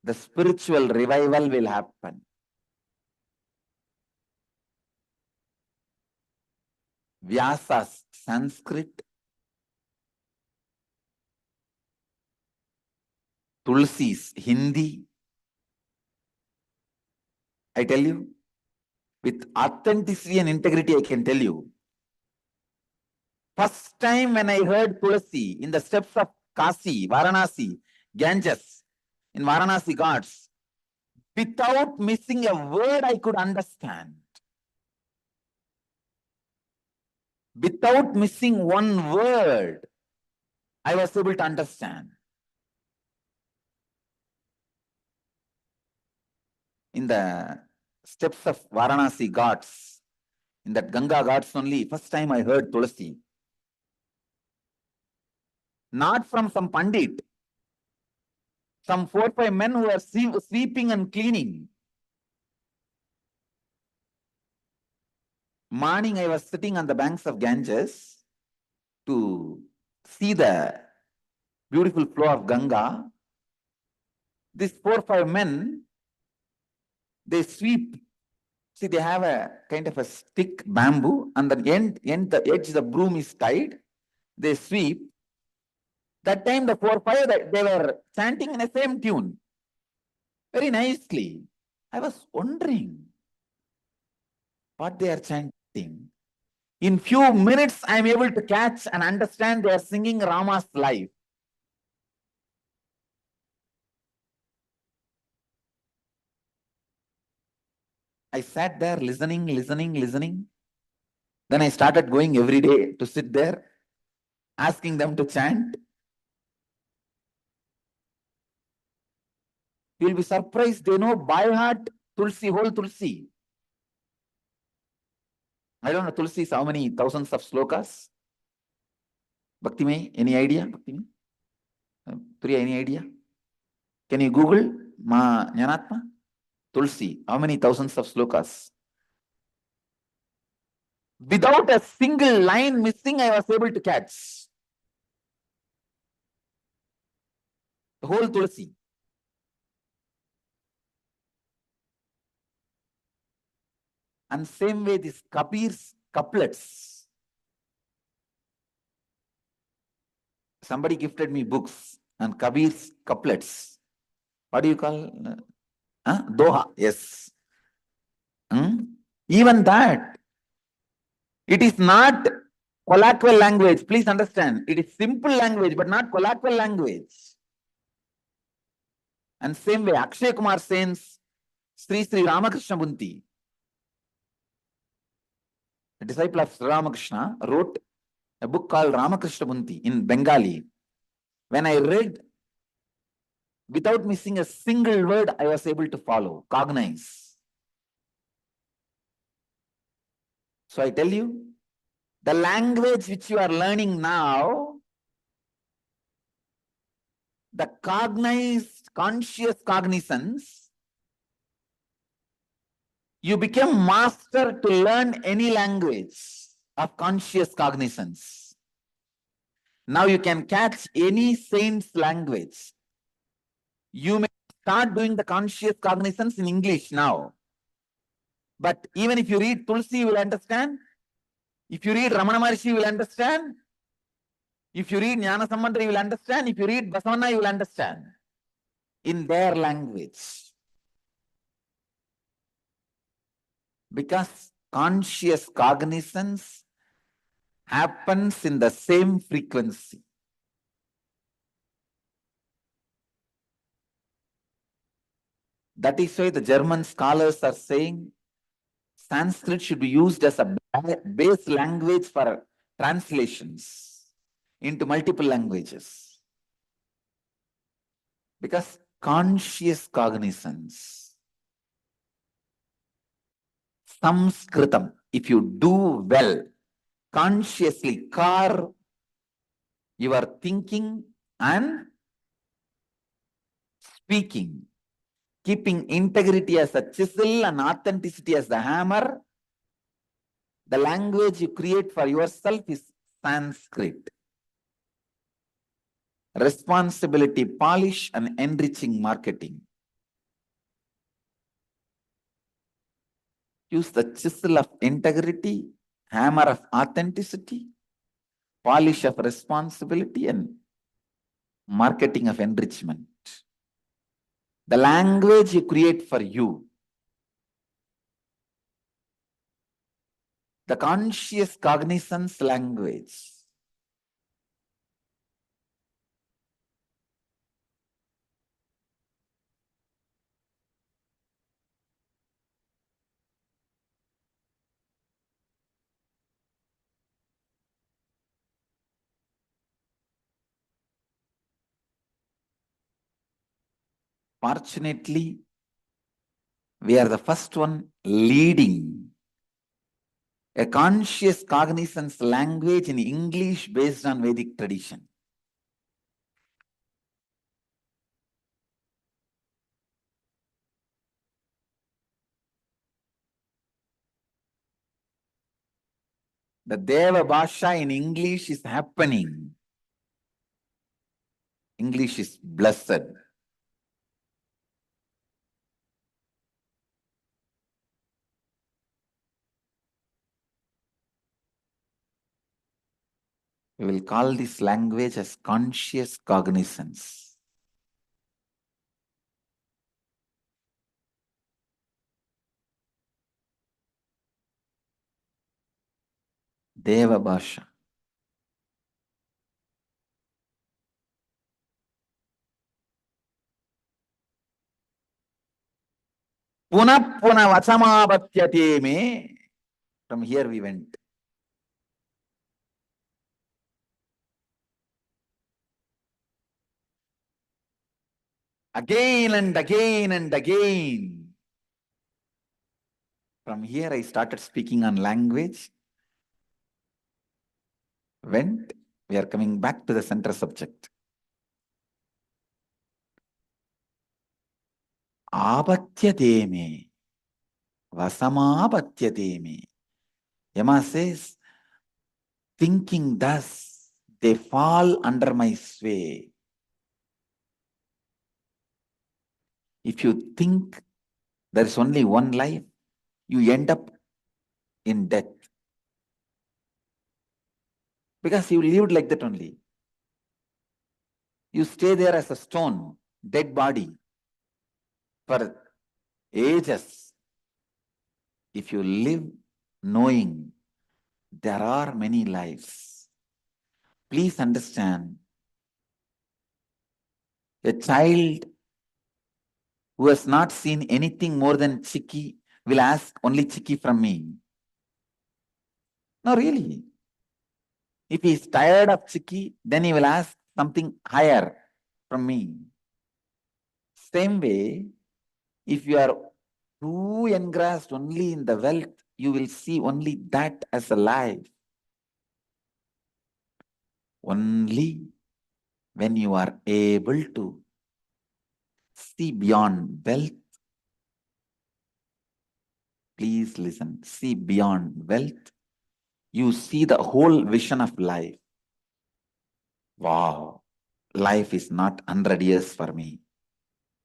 the spiritual revival will happen. Vyasa's Sanskrit, Tulsi's Hindi. I tell you, with authenticity and integrity, I can tell you, first time when I heard Tulsi in the steps of Kasi, Varanasi, Ganges, in Varanasi Ghats, without missing a word, I could understand. Without missing one word, I was able to understand. In the steps of Varanasi Ghats, in that Ganga Ghats only, first time I heard Tulsi. Not from some Pandit, some 4 or 5 men who are sweeping and cleaning. Morning, I was sitting on the banks of Ganges to see the beautiful flow of Ganga. These 4 or 5 men, they sweep See, they have a kind of a stick bamboo, and the edge, the broom is tied. They sweep. That time, the 4-5, they were chanting in the same tune. Very nicely. I was wondering what they are chanting. In few minutes, I am able to catch and understand they are singing Rama's life. I sat there listening. Then I started going every day to sit there, asking them to chant. You'll be surprised, they know by heart Tulsi, whole Tulsi. I don't know Tulsi is how many thousands of slokas. Bhakti May, any idea? Bhakti May? Priya, any idea? Can you Google Ma Jnanatma? Tulsi, how many thousands of slokas? Without a single line missing, I was able to catch the whole Tulsi. And same way, this Kabir's couplets. Somebody gifted me books and Kabir's couplets. What do you call? Doha, yes. Even that, it is not colloquial language. Please understand, it is simple language, but not colloquial language. And same way, Akshay Kumar Sen's Sri Ramakrishna Bunti, a disciple of Sri Ramakrishna, wrote a book called Ramakrishna Bunti in Bengali. When I read, without missing a single word, I was able to follow, cognize. So I tell you, the language which you are learning now, the cognized, conscious cognizance, you become master to learn any language of conscious cognizance. Now you can catch any saint's language. You may start doing the conscious cognizance in English now. But even if you read Tulsi, you will understand. If you read Ramana Maharshi, you will understand. If you read Jnana Sambandha, you will understand. If you read Basavanna, you will understand. In their language. Because conscious cognizance happens in the same frequency. That is why the German scholars are saying Sanskrit should be used as a base language for translations into multiple languages. Because conscious cognizance, Samskritam, if you do well, consciously carve your thinking and speaking, keeping integrity as a chisel and authenticity as the hammer, the language you create for yourself is Sanskrit. Responsibility, polish, and enriching marketing. Use the chisel of integrity, hammer of authenticity, polish of responsibility, and marketing of enrichment. The language you create for you, the conscious cognizance language. Fortunately, we are the first one leading a conscious cognizance language in English based on Vedic tradition. The Deva Bhasha in English is happening. English is blessed. We will call this language as conscious cognizance. Deva Bhasha. Puna puna vasamabhatyate me. From here we went. Again and again and again. From here I started speaking on language. Went. We are coming back to the center subject. Abhatyate me. Vasamabhatyate me. Yama says, thinking thus, they fall under my sway. If you think there is only one life, you end up in death. Because you lived like that only. You stay there as a stone, dead body, for ages. If you live knowing there are many lives, please understand, a child who has not seen anything more than Chiki will ask only Chiki from me. No, really. If he is tired of Chiki, then he will ask something higher from me. Same way, if you are too engrossed only in the wealth, you will see only that as a life. Only when you are able to see beyond wealth, please listen, see beyond wealth, you see the whole vision of life. Wow, life is not 100 years for me.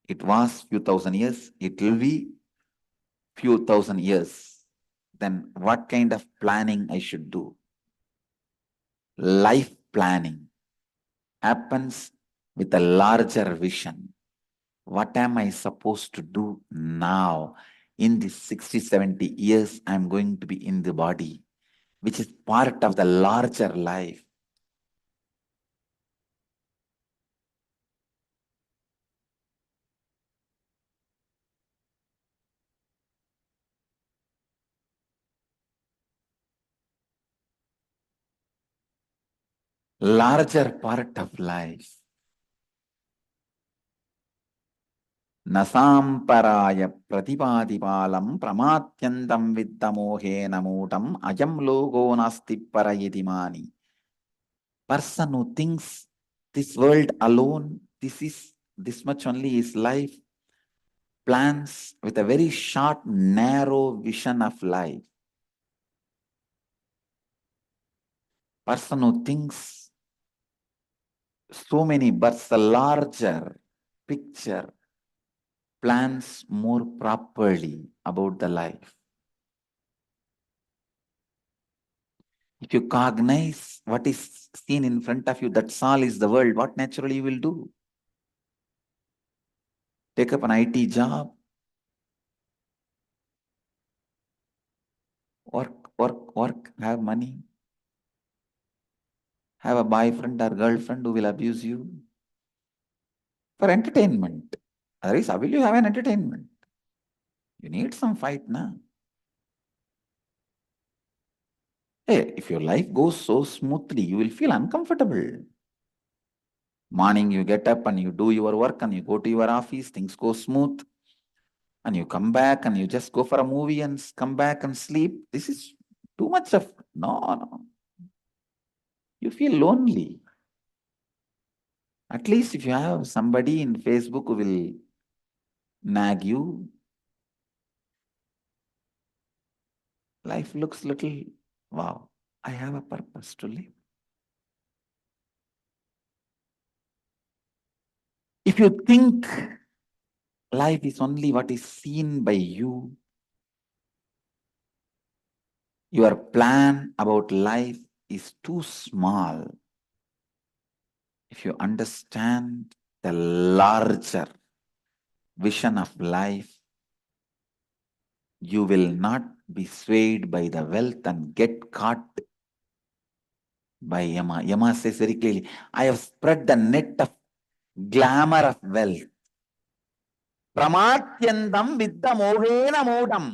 It was few thousand years, it will be few thousand years. Then what kind of planning I should do? Life planning happens with a larger vision. What am I supposed to do now? In these 60, 70 years, I'm going to be in the body, which is part of the larger life. Larger part of life. Nasamparaya pratipadipalam pramatyantam viddamohe namutam ayam logo nasti parayitimani. Person who thinks this world alone, this much only is life, plans with a very short, narrow vision of life. Person who thinks so many births, a larger picture, plans more properly about the life. If you cognize what is seen in front of you, that's all is the world, what naturally you will do? Take up an IT job, work, have money, have a boyfriend or girlfriend who will abuse you for entertainment. Otherwise, how will you have an entertainment? You need some fight now. Hey, if your life goes so smoothly, you will feel uncomfortable. Morning, you get up and you do your work and you go to your office, things go smooth. And you come back and you just go for a movie and come back and sleep. This is too much of, no. You feel lonely. At least if you have somebody in Facebook who will nag you, life looks little, wow, I have a purpose to live. If you think life is only what is seen by you, your plan about life is too small. if you understand the larger vision of life, you will not be swayed by the wealth and get caught by Yama. Yama says very clearly, I have spread the net of glamour of wealth. Pramatyandam vidda mohena modam.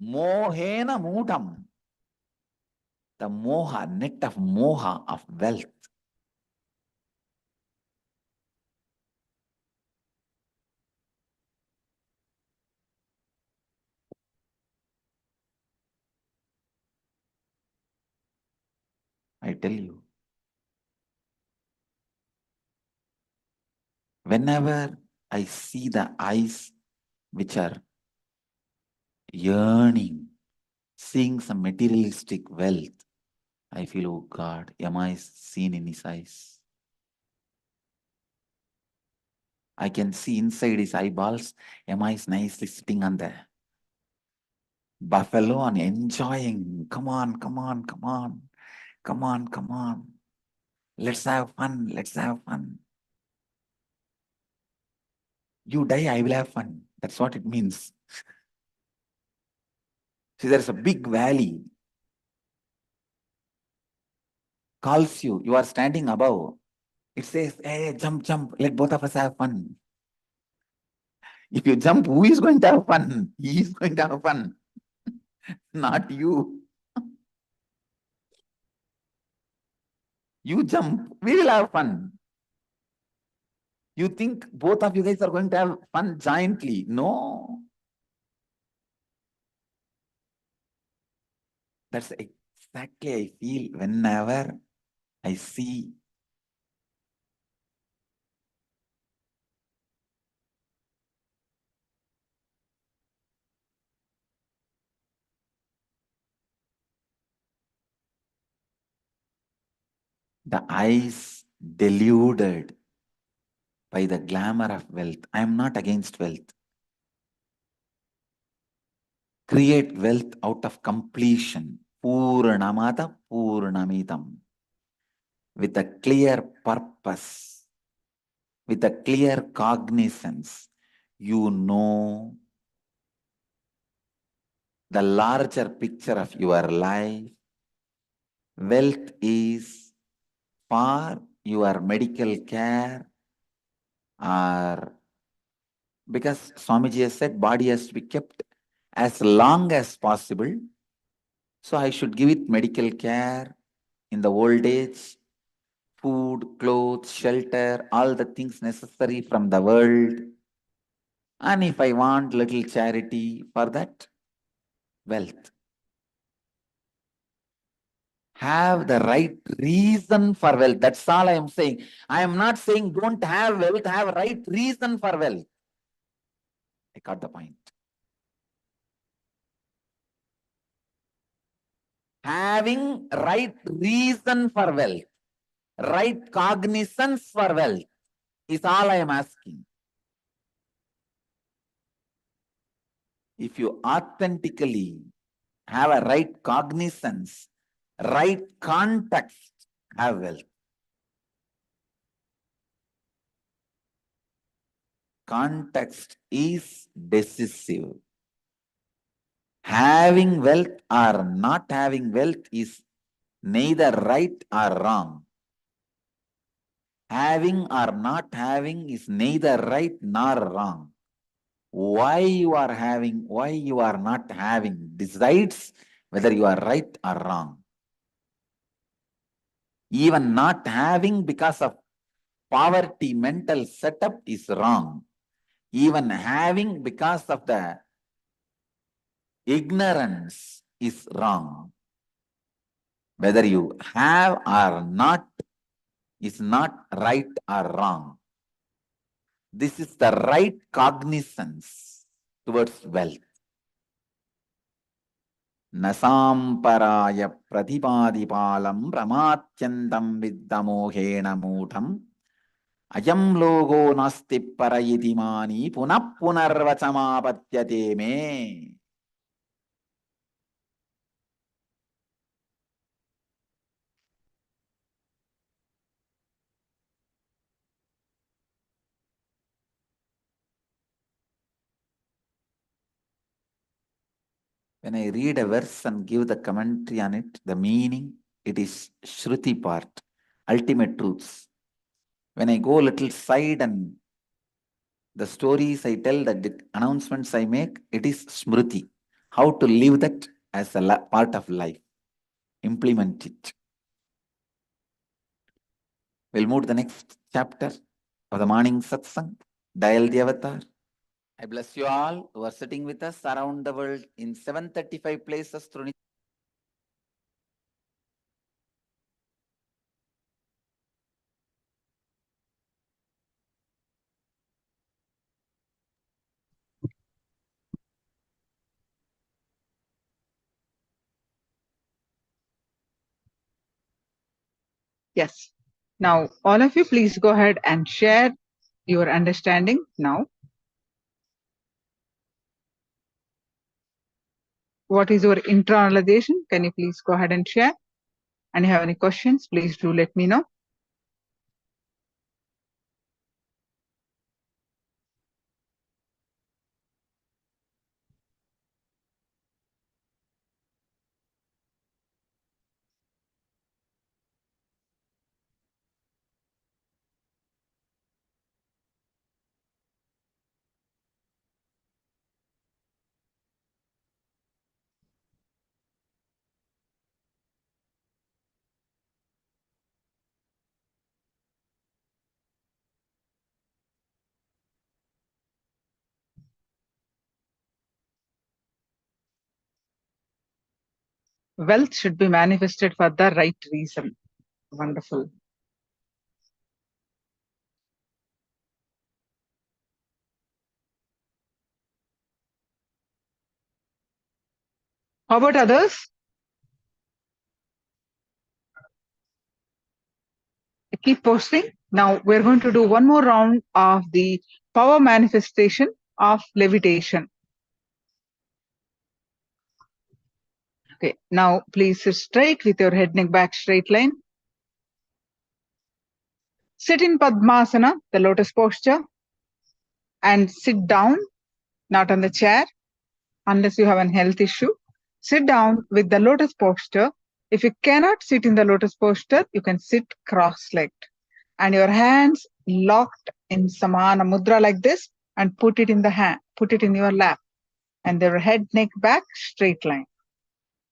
Mohena modam. The moha, net of moha of wealth. I tell you, whenever I see the eyes which are yearning, seeing some materialistic wealth, I feel, oh God, Yama is seen in his eyes. I can see inside his eyeballs, Yama is nicely sitting on the buffalo and enjoying. Come on, come on, come on, come on, come on. Let's have fun, let's have fun. You die, I will have fun. That's what it means. See, there's a big valley. Calls you, you are standing above. It says, hey, jump, jump, let both of us have fun. If you jump, who is going to have fun? He is going to have fun, not you. You jump, we will have fun. You think both of you guys are going to have fun jointly. No. That's exactly I feel whenever I see the eyes deluded by the glamour of wealth. I am not against wealth. Create wealth out of completion. Purnamata Purnamitam. With a clear purpose, with a clear cognizance, you know the larger picture of your life. Wealth is for your medical care, or because Swamiji has said body has to be kept as long as possible. So I should give it medical care in the old age, food, clothes, shelter, all the things necessary from the world. And if I want little charity for that, wealth. Have the right reason for wealth. That's all I am saying. I am not saying don't have wealth, have right reason for wealth. I got the point. Having right reason for wealth, right cognizance for wealth is all I am asking. If you authentically have a right cognizance, right context, have wealth. Context is decisive. Having wealth or not having wealth is neither right or wrong. Having or not having is neither right nor wrong. Why you are having, why you are not having decides whether you are right or wrong. Even not having because of poverty mental setup is wrong. Even having because of the ignorance is wrong. Whether you have or not is not right or wrong. This is the right cognizance towards wealth. Nasamparaya pratipadipalam pramatyandam viddamohena mutam ayam logo nasti parayitimani punap punarvachamapatyate me. When I read a verse and give the commentary on it, the meaning, it is Shruti part, ultimate truths. When I go a little side and the stories I tell, the announcements I make, it is Smriti. How to live that as a part of life. Implement it. We'll move to the next chapter of the morning satsang, Dial the Avatar. I bless you all who are sitting with us around the world in 735 places through. Yes. Now, all of you, please go ahead and share your understanding now. What is your internalization? Can you please go ahead and share? And if you have any questions, please do let me know. Wealth should be manifested for the right reason. Wonderful. How about others? Keep posting. Now we're going to do one more round of the power manifestation of levitation. Okay, now please sit straight with your head neck back straight line. Sit in Padmasana, the lotus posture, and sit down, not on the chair, unless you have a health issue. Sit down with the lotus posture. If you cannot sit in the lotus posture, you can sit cross-legged. And your hands locked in Samana Mudra like this, and put it in the hand, put it in your lap, and their head, neck, back, straight line.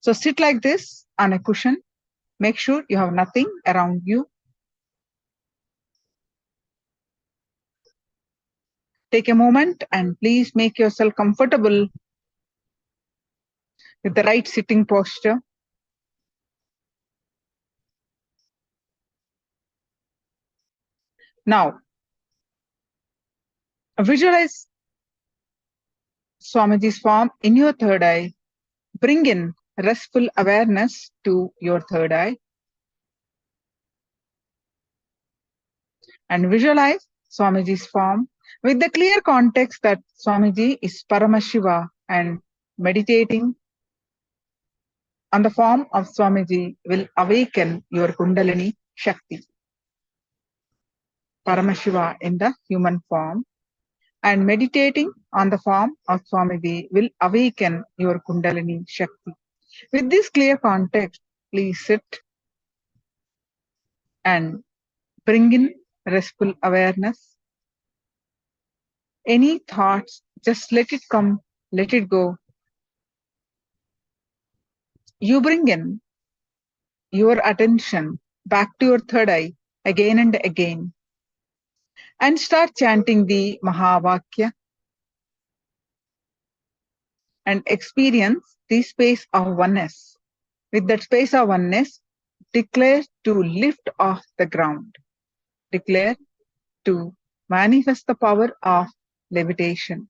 So sit like this on a cushion. Make sure you have nothing around you. Take a moment and please make yourself comfortable with the right sitting posture. Now, visualize Swamiji's form in your third eye. Bring in restful awareness to your third eye. And visualize Swamiji's form with the clear context that Swamiji is Paramashiva, and meditating on the form of Swamiji will awaken your Kundalini Shakti. Paramashiva in the human form, and meditating on the form of Swamiji will awaken your Kundalini Shakti. With this clear context, please sit and bring in restful awareness. Any thoughts, just let it come, let it go. You bring in your attention back to your third eye again and again, and start chanting the Mahavakya and experience the space of oneness. With that space of oneness, declare to lift off the ground. Declare to manifest the power of levitation.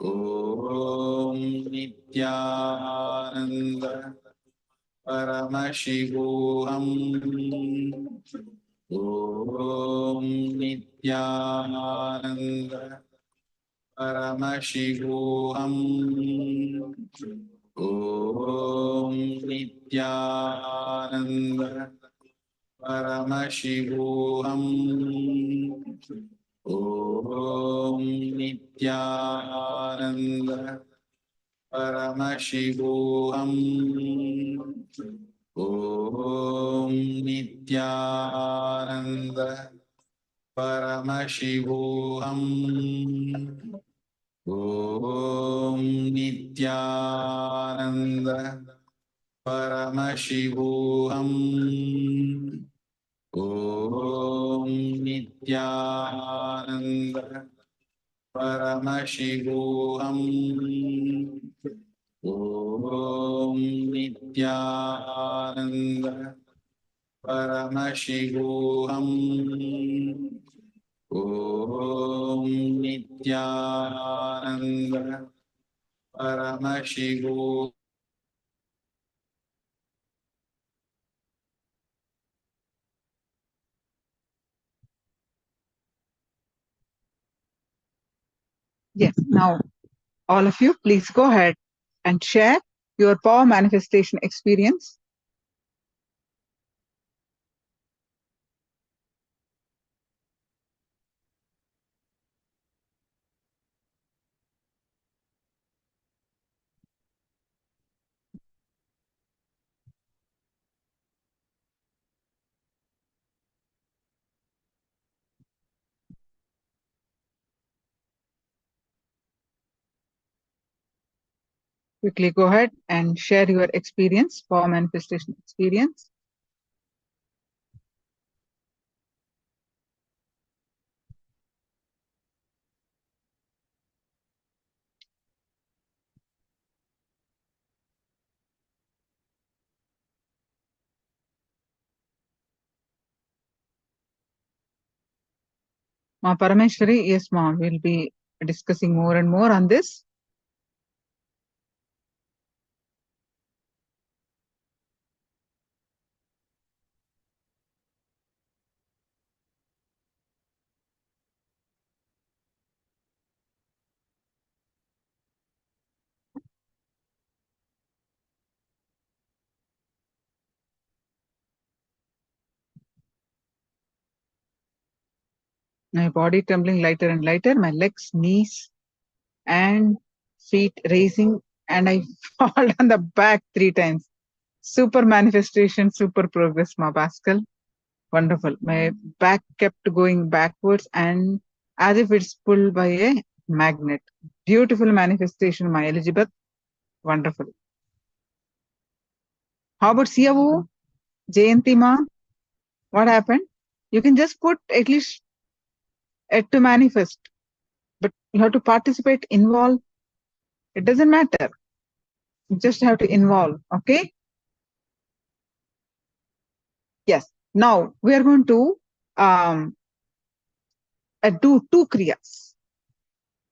Om Nityananda Paramashivoham. Om Nityananda Paramashivoham. Om Nityananda Paramashivoham. Om Nityananda Paramashivoham. Om Nityananda Paramashivoham. Om Nityananda Paramashivoham. Om Nityananda Paramashivoham. Om Nityananda Paramashivoham. Om Nityananda Paramashivoham. Yes, now all of you, please go ahead and share your power manifestation experience. Quickly go ahead and share your experience, power manifestation experience. Ma Parameshwari, yes, Ma, we'll be discussing more and more on this. My body trembling lighter and lighter, my legs, knees, and feet raising, and I fall on the back 3 times. Super manifestation, super progress, Ma Pascal. Wonderful. My back kept going backwards and as if it's pulled by a magnet. Beautiful manifestation, my Elizabeth. Wonderful. How about Siavu? Jayanti Ma? What happened? You can just put at least to manifest, but you have to participate, involve. It doesn't matter. You just have to involve. Okay? Yes. Now we are going to do 2 kriyas.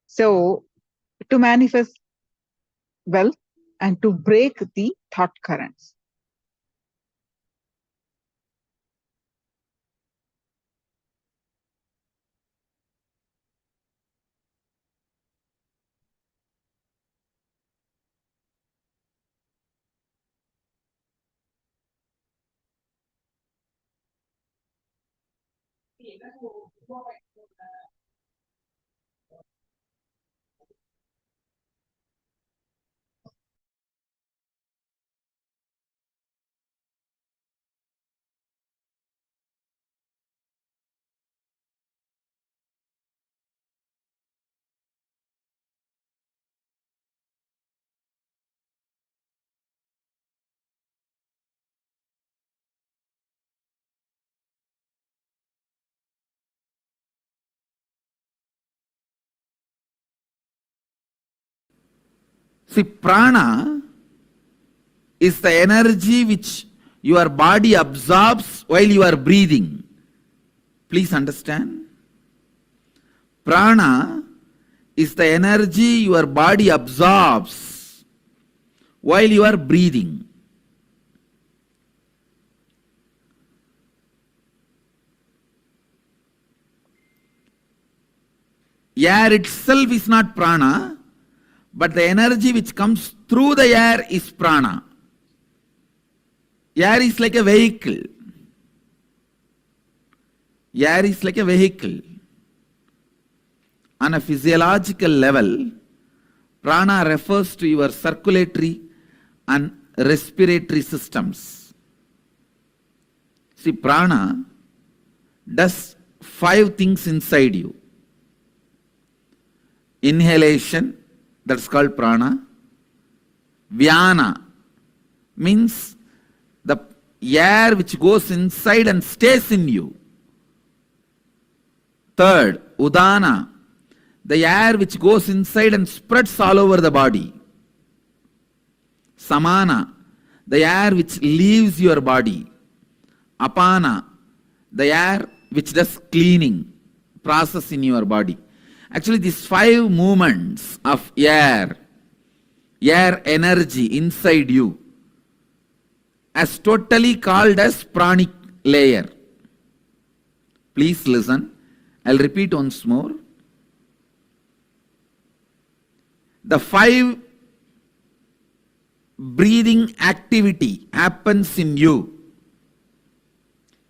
So to manifest wealth and to break the thought currents. See, prana is the energy which your body absorbs while you are breathing. Please understand. Prana is the energy your body absorbs while you are breathing. Air itself is not prana, but the energy which comes through the air is prana. Air is like a vehicle. Air is like a vehicle. On a physiological level, prana refers to your circulatory and respiratory systems. See, prana does 5 things inside you. Inhalation, that's called prana. Vyana means the air which goes inside and stays in you. Third, udana, the air which goes inside and spreads all over the body. Samana, the air which leaves your body. Apana, the air which does cleaning process in your body. Actually, these 5 movements of air energy inside you, as totally called as pranic layer. Please listen. I'll repeat once more. The 5 breathing activity happens in you.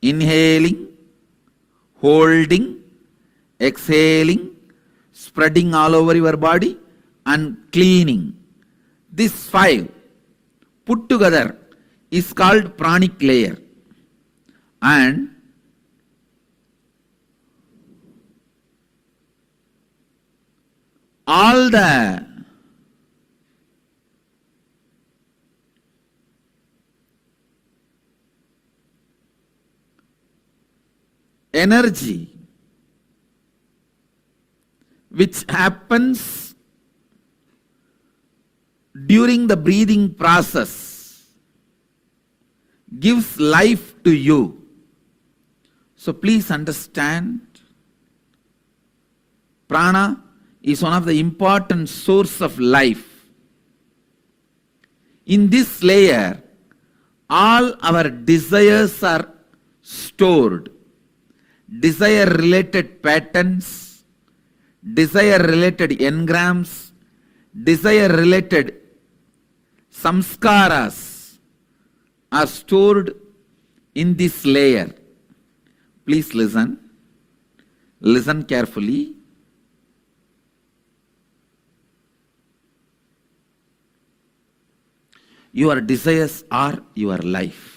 Inhaling, holding, exhaling, spreading all over your body, and cleaning. These 5 put together is called pranic layer. And all the energy which happens during the breathing process gives life to you. So please understand, prana is one of the important source of life. In this layer, all our desires are stored. Desire-related patterns, desire-related engrams, desire-related samskaras are stored in this layer. Please listen. Listen carefully. Your desires are your life.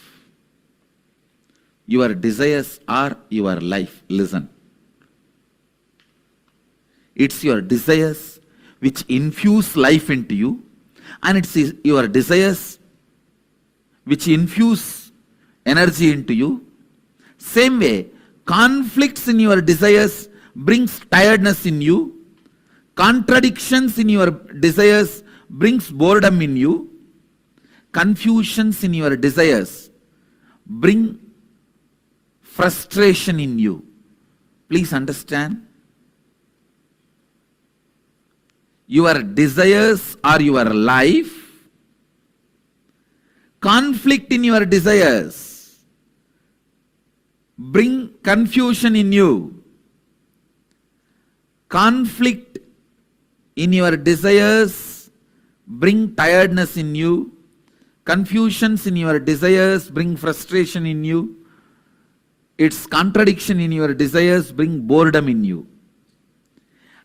Your desires are your life. Listen. It's your desires which infuse life into you, and it's your desires which infuse energy into you. Same way, conflicts in your desires brings tiredness in you. Contradictions in your desires brings boredom in you. Confusions in your desires bring frustration in you. Please understand. Your desires are your life. Conflict in your desires bring confusion in you. Conflict in your desires bring tiredness in you. Confusions in your desires bring frustration in you. Its contradiction in your desires bring boredom in you.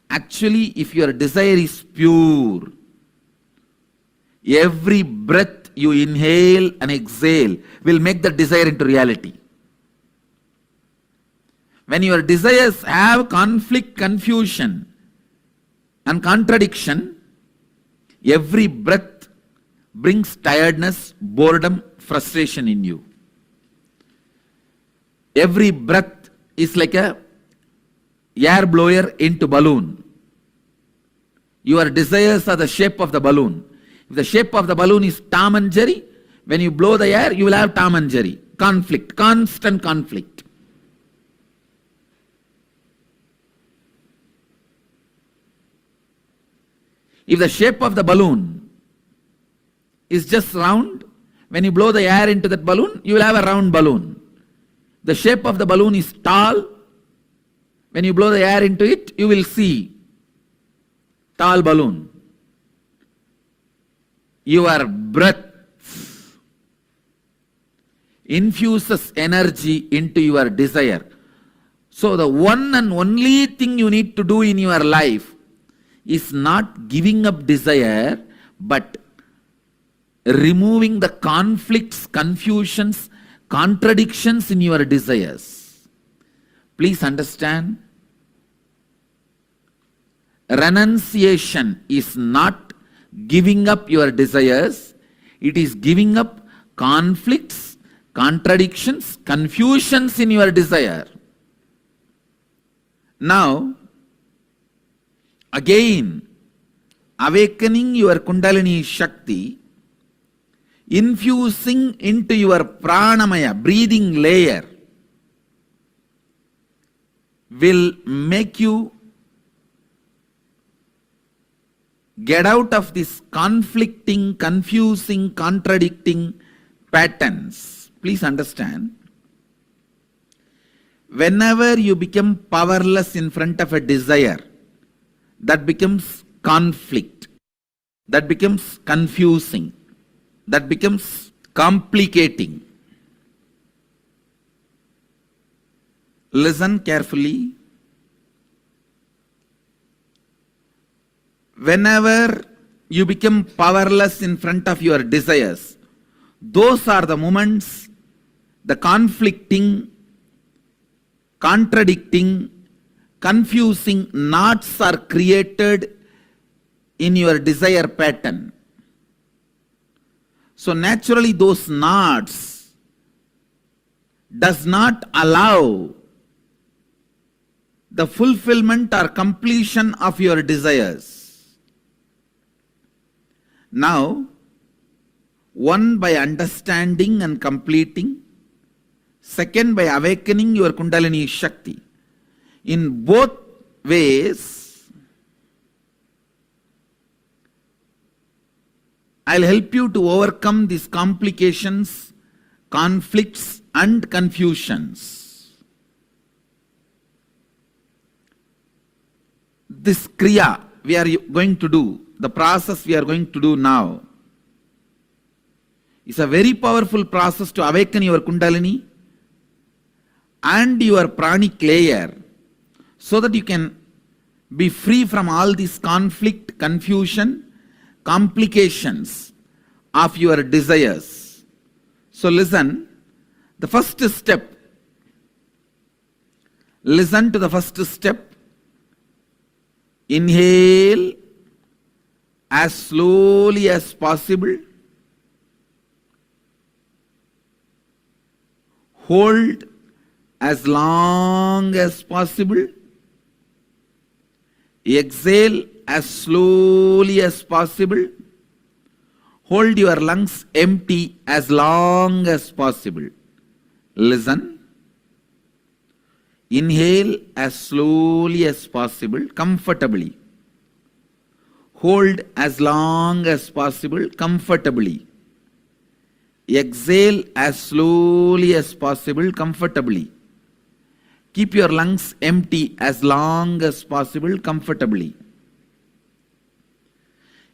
Actually, if your desire is pure, every breath you inhale and exhale will make the desire into reality. When your desires have conflict, confusion, and contradiction, every breath brings tiredness, boredom, frustration in you. Every breath is like a air blower into balloon. Your desires are the shape of the balloon. If the shape of the balloon is Tom and Jerry, when you blow the air, you will have Tom and Jerry. Conflict, constant conflict. If the shape of the balloon is just round, when you blow the air into that balloon, you will have a round balloon. The shape of the balloon is tall. When you blow the air into it, you will see tall balloon. Your breath infuses energy into your desire. So the one and only thing you need to do in your life is not giving up desire, but removing the conflicts, confusions, contradictions in your desires. Please understand, renunciation is not giving up your desires, it is giving up conflicts, contradictions, confusions in your desire. Now, again, awakening your Kundalini Shakti, infusing into your pranamaya, breathing layer, will make you get out of these conflicting, confusing, contradicting patterns. Please understand, whenever you become powerless in front of a desire, that becomes conflict, that becomes confusing, that becomes complicating. Listen carefully. Whenever you become powerless in front of your desires, those are the moments the conflicting, contradicting, confusing knots are created in your desire pattern. So naturally those knots does not allow the fulfillment or completion of your desires. Now, one, by understanding and completing, second, by awakening your Kundalini Shakti. In both ways, I'll help you to overcome these complications, conflicts and confusions. This Kriya we are going to do, the process we are going to do now, is a very powerful process to awaken your Kundalini and your pranic layer, so that you can be free from all this conflict, confusion, complications of your desires. So listen, the first step, listen to the first step. Inhale as slowly as possible. Hold as long as possible. Exhale as slowly as possible. Hold your lungs empty as long as possible. Listen. Inhale as slowly as possible, comfortably. Hold as long as possible, comfortably. Exhale as slowly as possible, comfortably. Keep your lungs empty as long as possible, comfortably.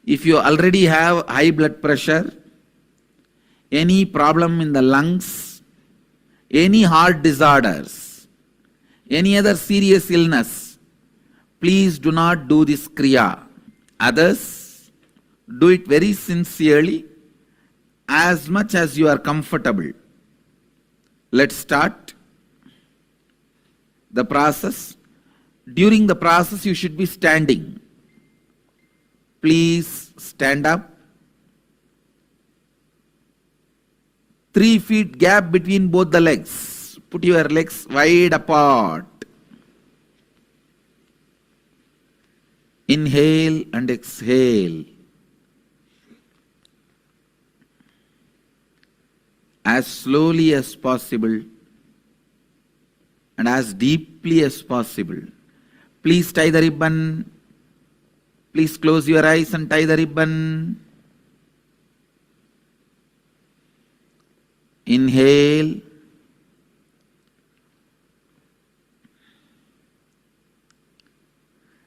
If you already have high blood pressure, any problem in the lungs, any heart disorders, any other serious illness, please do not do this Kriya. Others, do it very sincerely, as much as you are comfortable. Let's start the process. During the process, you should be standing. Please stand up. 3 feet gap between both the legs. Put your legs wide apart. Inhale and exhale. As slowly as possible and as deeply as possible. Please tie the ribbon. Please close your eyes and tie the ribbon. Inhale.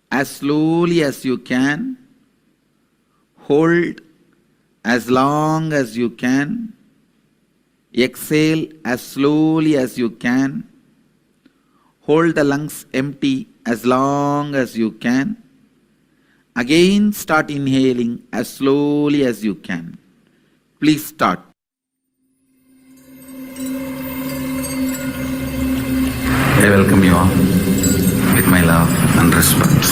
As slowly as you can. Hold as long as you can. Exhale as slowly as you can. Hold the lungs empty as long as you can. Again start inhaling as slowly as you can. Please start. I welcome you all with my love and respect.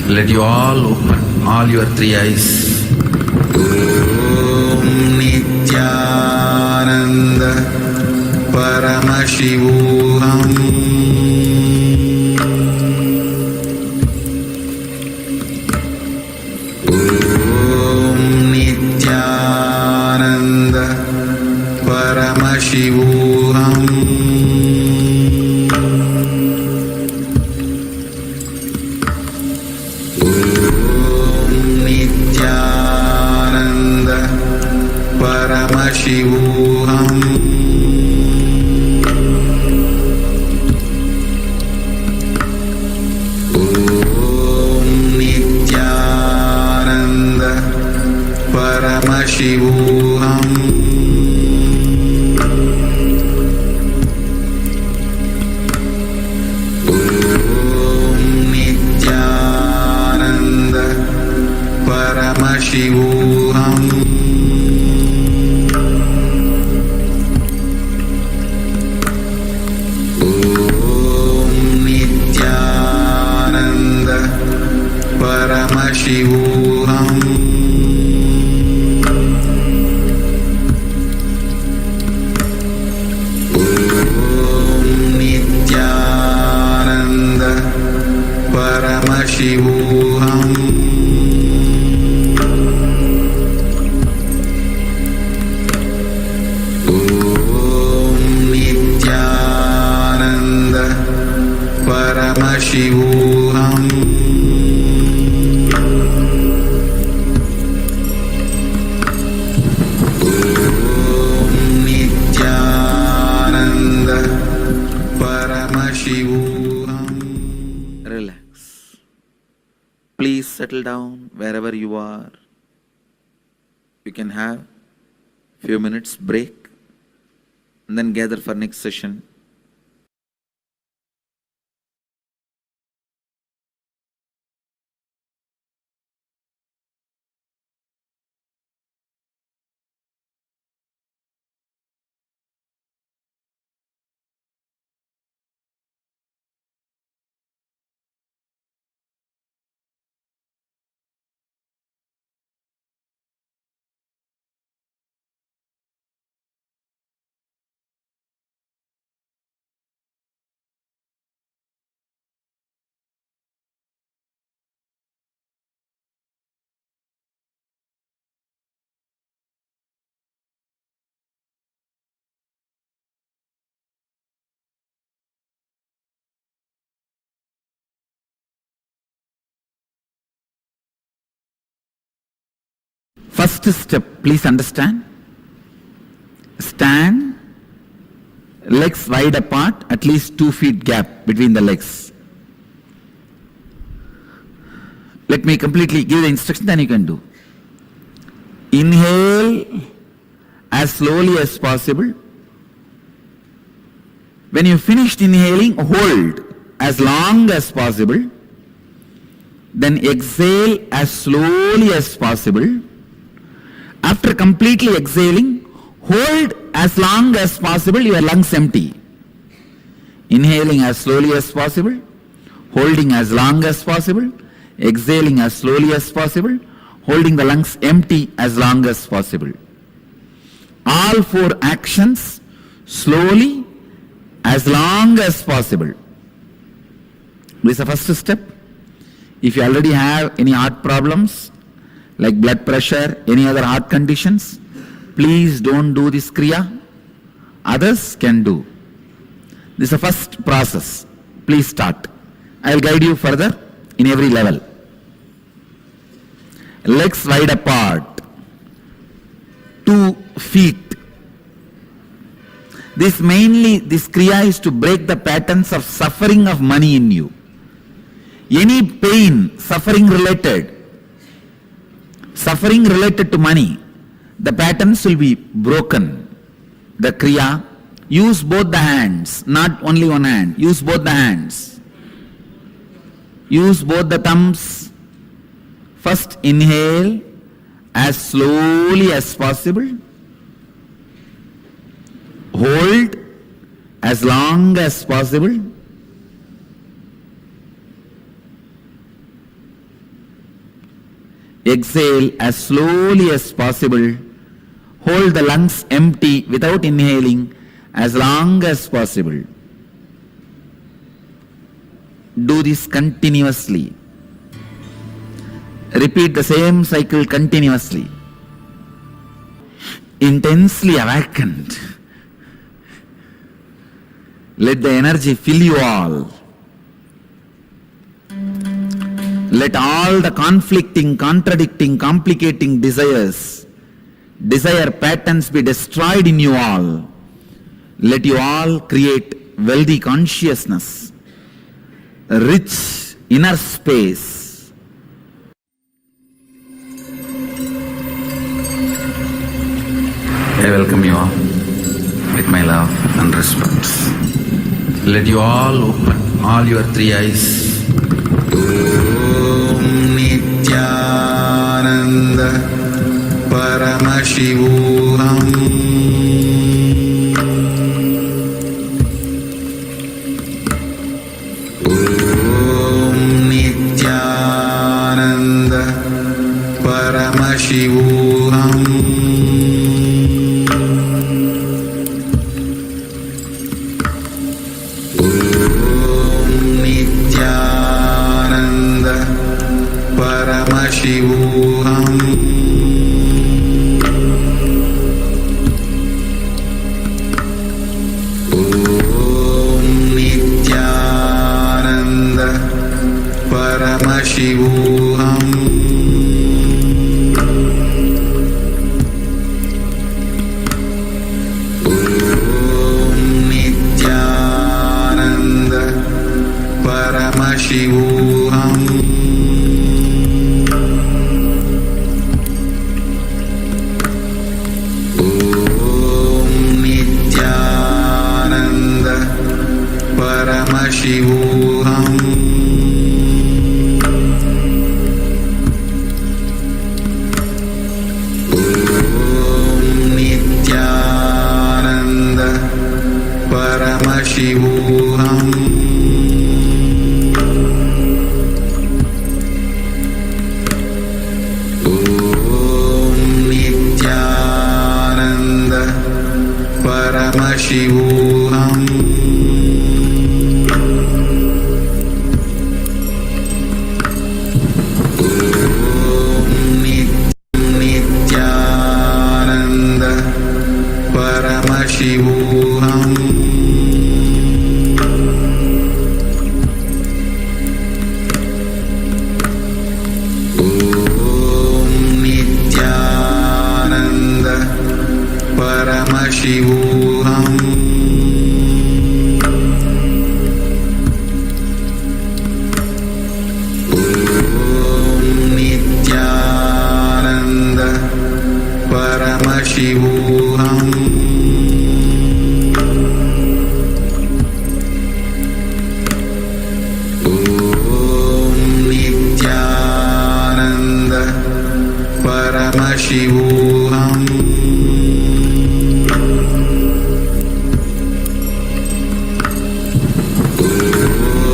Let you all open all your three eyes. Om Nityananda Paramashivoham Om Nityananda Paramashivoham Paramashivoham Om Nityananda Paramashivoham Om Nityananda Paramashivoham Paramashivoham Om Nityananda Paramashivoham Om Nityananda Paramashivoham Relax. Please settle down wherever you are. You can have few minutes break and then gather for next session. First step, please understand. Stand, legs wide apart, at least 2 feet gap between the legs. Let me completely give the instruction, then you can do. Inhale as slowly as possible. When you finished inhaling, hold as long as possible. Then exhale as slowly as possible. After completely exhaling, hold as long as possible your lungs empty. Inhaling as slowly as possible, holding as long as possible, exhaling as slowly as possible, holding the lungs empty as long as possible. All 4 actions slowly as long as possible. This is the first step. If you already have any heart problems, like blood pressure, any other heart conditions, please don't do this kriya. Others can do. This is the first process. Please start. I will guide you further in every level. legs wide apart, 2 feet. This kriya is to break the patterns of suffering of money in you. Any pain, suffering related to money, the patterns will be broken. The kriya, use both the hands, not only one hand, use both the hands. Use both the thumbs. First inhale as slowly as possible. Hold as long as possible. Exhale as slowly as possible. Hold the lungs empty without inhaling as long as possible. Do this continuously. Repeat the same cycle continuously. Intensely awakened. Let the energy fill you all. Let all the conflicting, contradicting, complicating desire patterns be destroyed in you all. Let you all create wealthy consciousness, rich inner space. I welcome you all with my love and respect. Let you all open all your 3 eyes. Om Nityananda Paramashivoham Om Nityananda Paramashivoham Paramashivoham Om Nityananda Paramashivoham Om Nityananda Paramashivoham Paramashivoham Om Nityananda Paramashivoham Om Nityananda Paramashivoham Paramashivoham Om Nityananda Paramashivoham Om Nityananda Paramashivoham Paramashivoham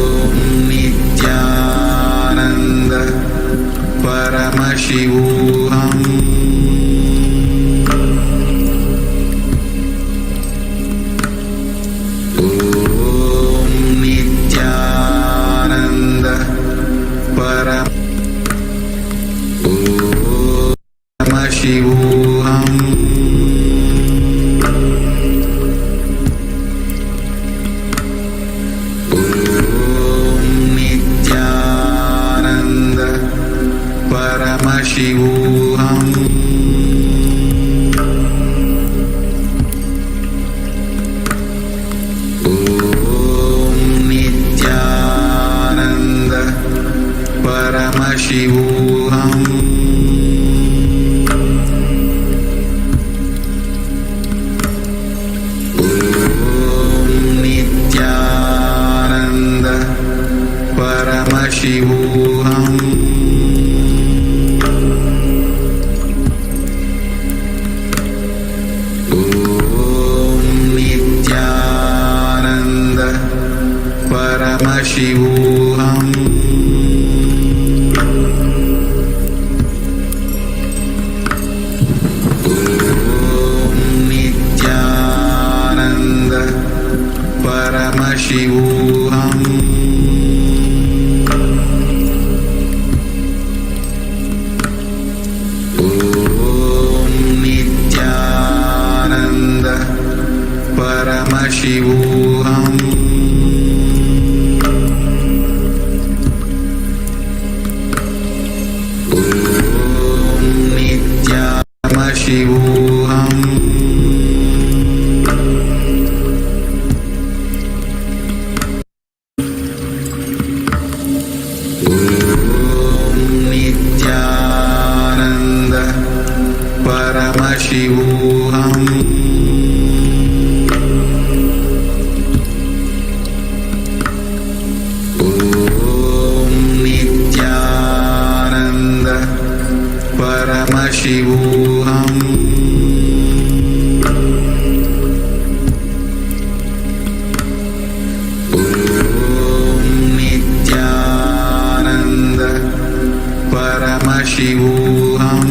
Om Nityananda Paramashivoham Om Nityananda Paramashivoham Om Nityananda Paramashivoham Paramashivoham Nityananda Paramashivoham Nityananda Paramashivoham Nityananda Paramashivoham Nityananda Paramashivoham Paramashivoham Nityananda Paramashivoham Nityananda Paramashivoham Nityananda Paramashivoham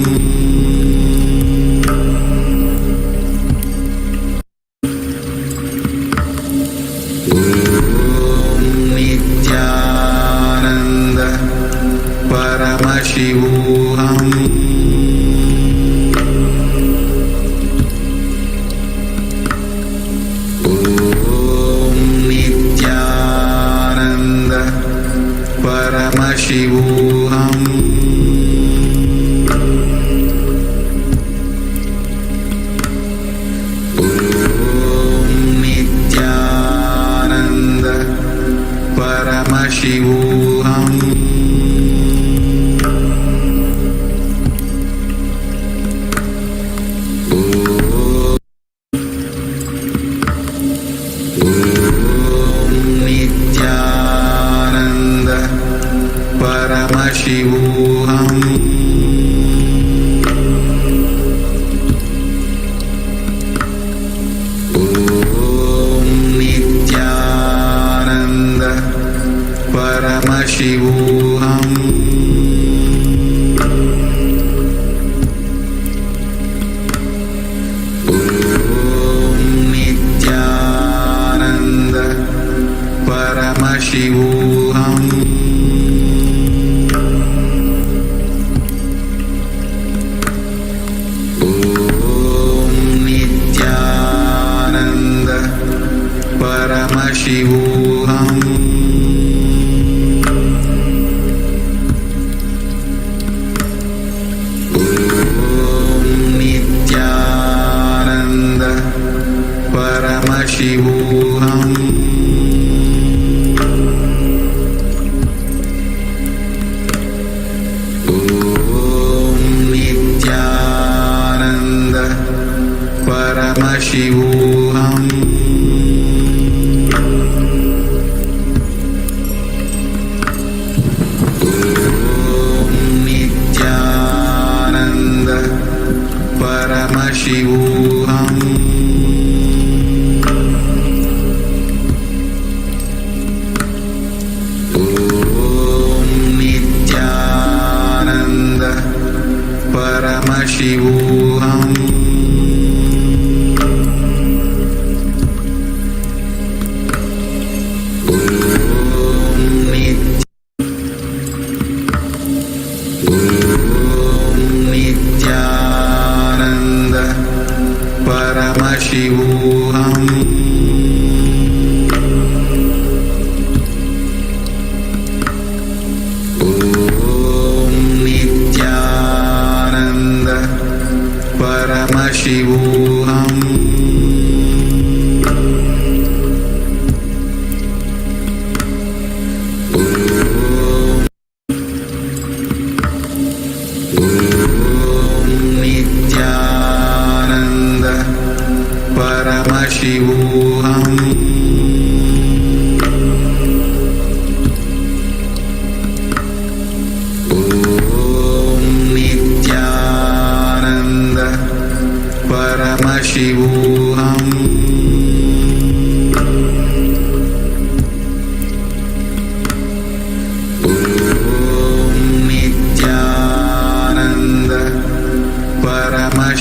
Nityananda Paramashivoham Nityananda Paramashivoham Nityananda Paramashivoham Nityananda Paramashivoham Nityananda Paramashivoham Nityananda Paramashivoham Nityananda Paramashivoham Nityananda Paramashivoham Nityananda Paramashivoham Nityananda Paramashivoham Nityananda Paramashivoham Nityananda Paramashivoham Nityananda Paramashivoham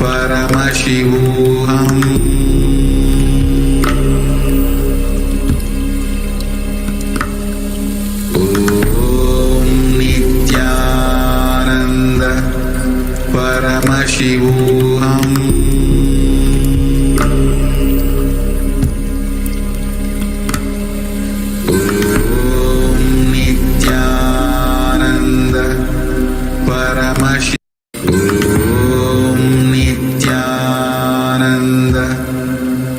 Paramashivoham Om Nityananda Paramashivoham Om Nityananda Paramashivoham Om Nityananda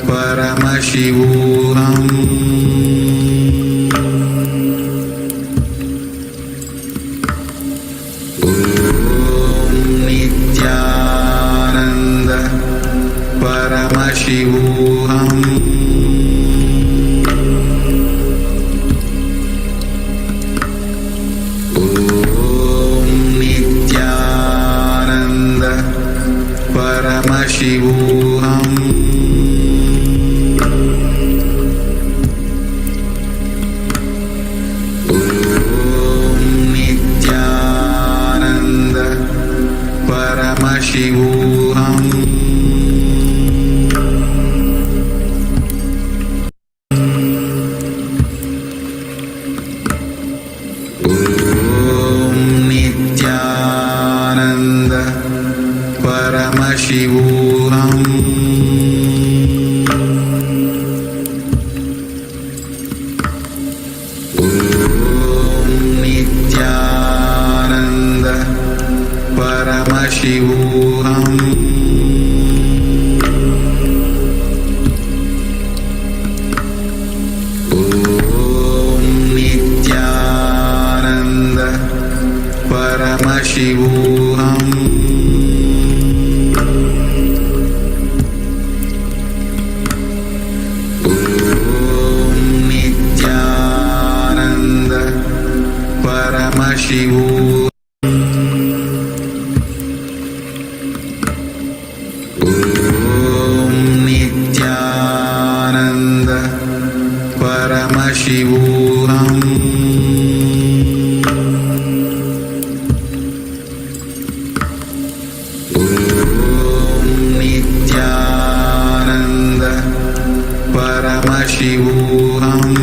Paramashivoham Om Nityananda Paramashivoham Nityananda Paramashivoham Nityananda Paramashivoham Nityananda Paramashivoham Nityananda Paramashivoham Nityananda Paramashivoham Nityananda Paramashivoham Nityananda Paramashivoham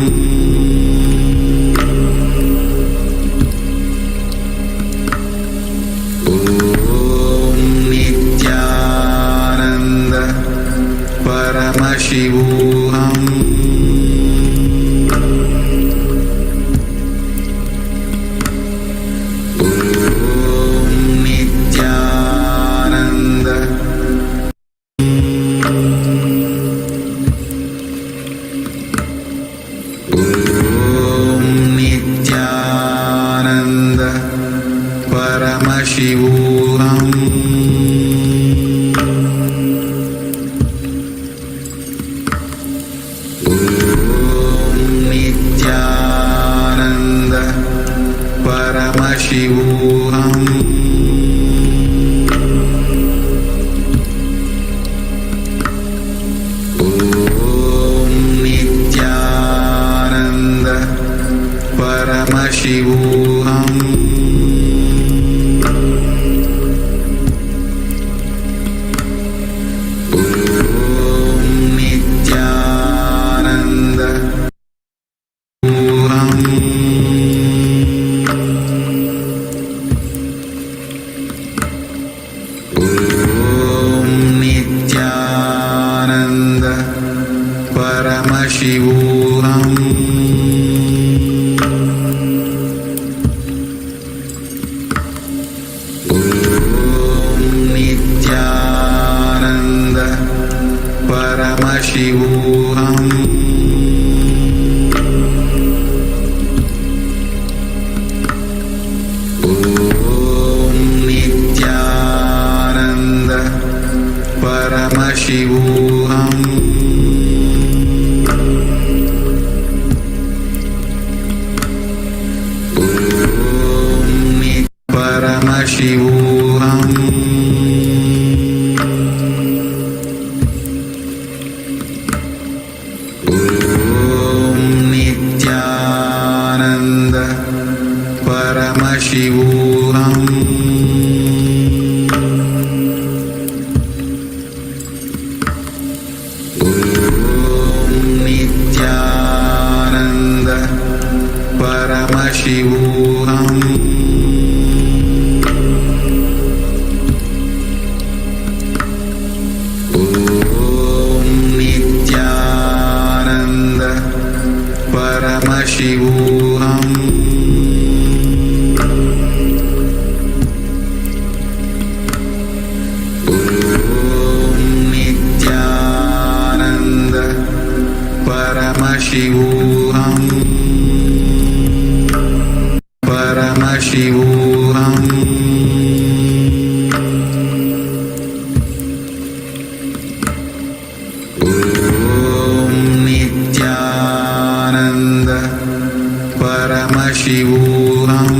Nityananda Paramashivoham Nityananda Nityananda Paramashivoham Nityananda Paramashivoham Nityananda Paramashivoham Nityananda Nityananda Paramashivoham Nityananda Paramashivoham Nityananda Paramashivoham Paramashivoham Nityananda Paramashivoham Nityananda Paramashivoham Nityananda Paramashivoham Nityananda Paramashivoham Paramashivoham Nityananda Paramashivoham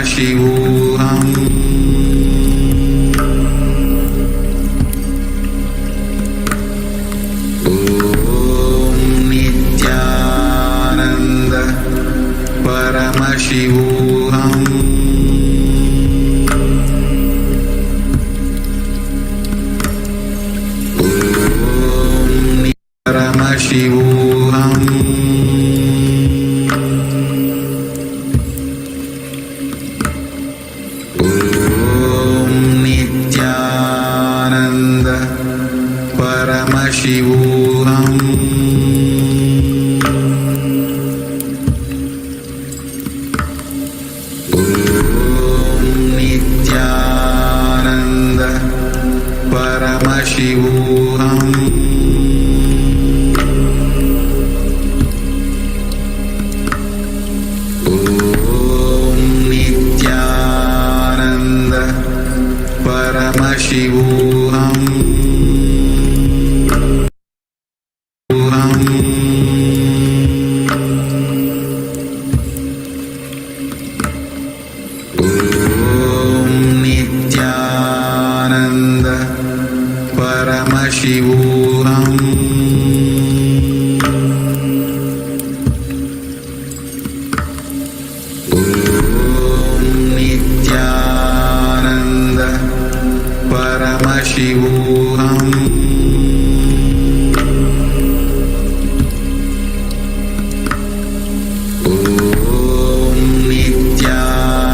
Paramashivoham Nityananda Paramashivoham Paramashivoham Nityananda Paramashivoham Nityananda Paramashivoham Nityananda Paramashivoham Nityananda Paramashivoham Nityananda Paramashivoham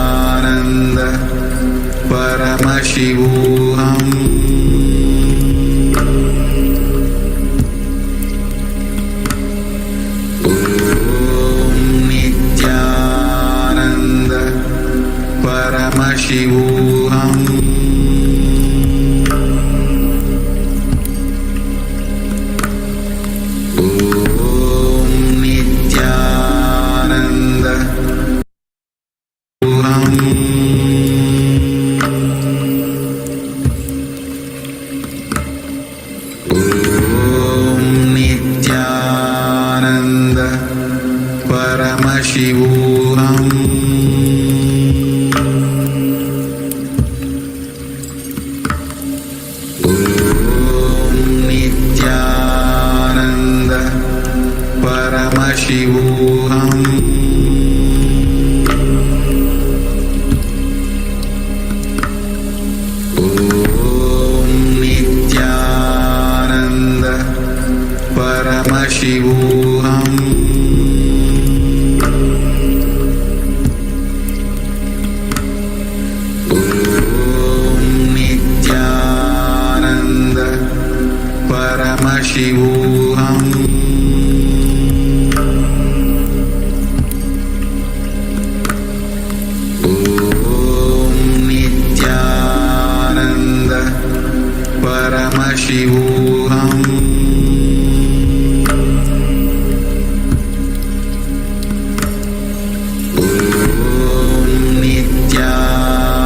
Nityananda Paramashivoham Nityananda Paramashivoham Nityananda Nityananda Paramashivoham Nityananda Paramashivoham Nityananda Paramashivoham Nityananda Paramashivoham Nityananda Paramashivoham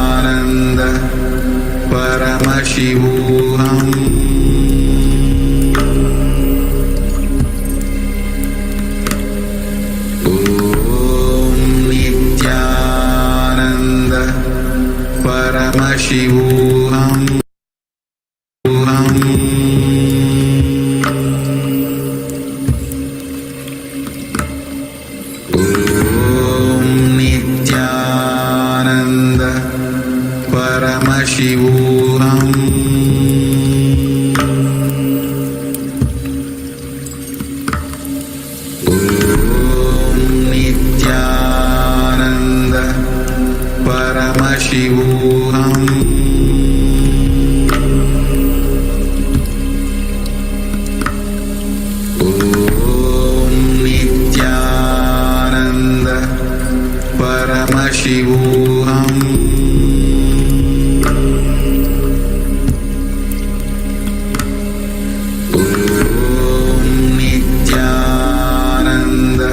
Nityananda Paramashivoham Nityananda Paramashivoham Nityananda Paramashivoham Nityananda Paramashivoham Nityananda Paramashivoham Nityananda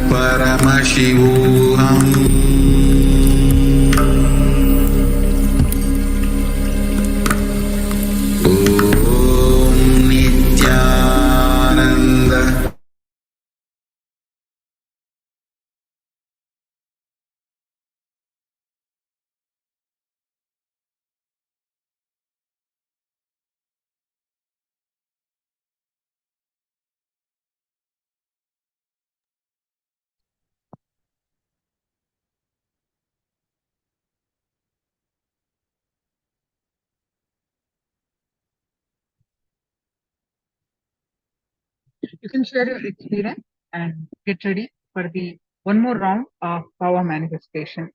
Paramashivoham Nityananda You can share your experience and get ready for the one more round of power manifestation.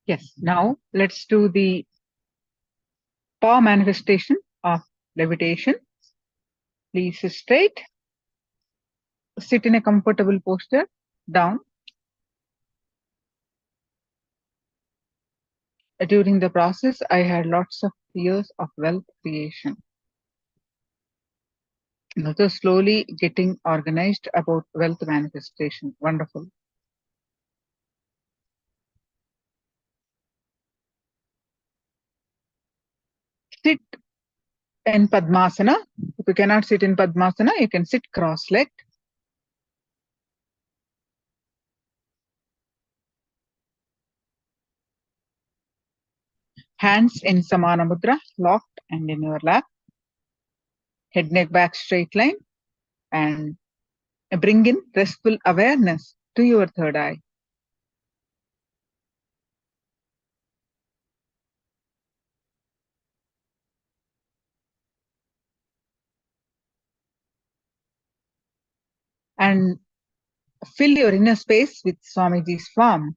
Yes, now let's do the power manifestation of levitation. Please sit straight, sit in a comfortable posture, down. During the process, I had lots of fears of wealth creation. Now, so slowly getting organized about wealth manifestation. Wonderful. Sit in Padmasana. If you cannot sit in Padmasana, you can sit cross-legged. Hands in Samana Mudra, locked and in your lap. Head, neck, back, straight line. And bring in restful awareness to your third eye. And fill your inner space with Swamiji's form.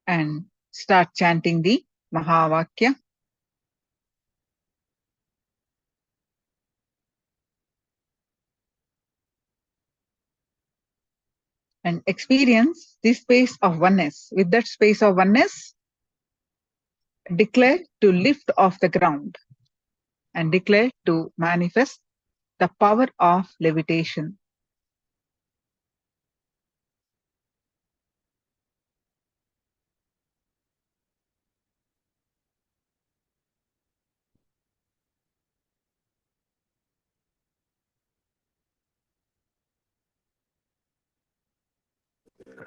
And start chanting the Mahavakya. And experience this space of oneness. With that space of oneness, declare to lift off the ground and declare to manifest the power of levitation.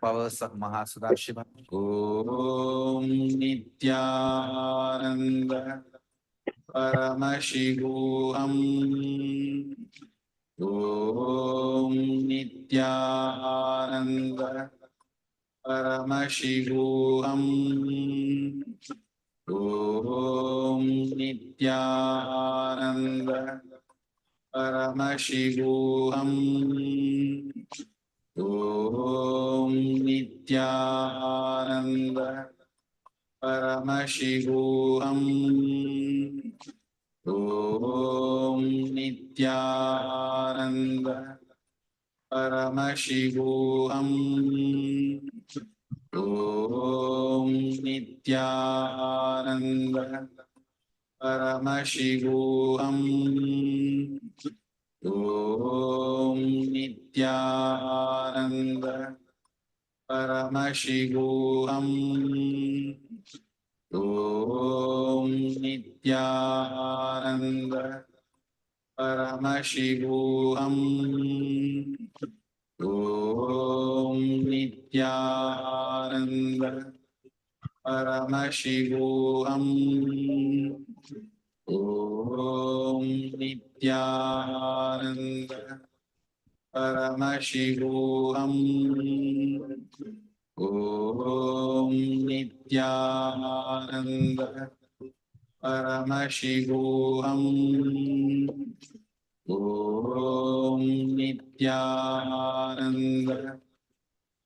Powers of Mahasudashiva. Om Nityananda Paramashivoham. Om Nityananda Paramashivoham. Om Nityananda Paramashivoham. Om Nityananda Paramashivoham. Om Nityananda Paramashivoham. Om Nityananda Paramashivoham. Om Nityananda Paramashivoham. Om Nityananda Paramashivoham. Om Nityananda Paramashivoham. Om Nityananda Paramashivoham. Om Nityananda Paramashivoham. Om Nityananda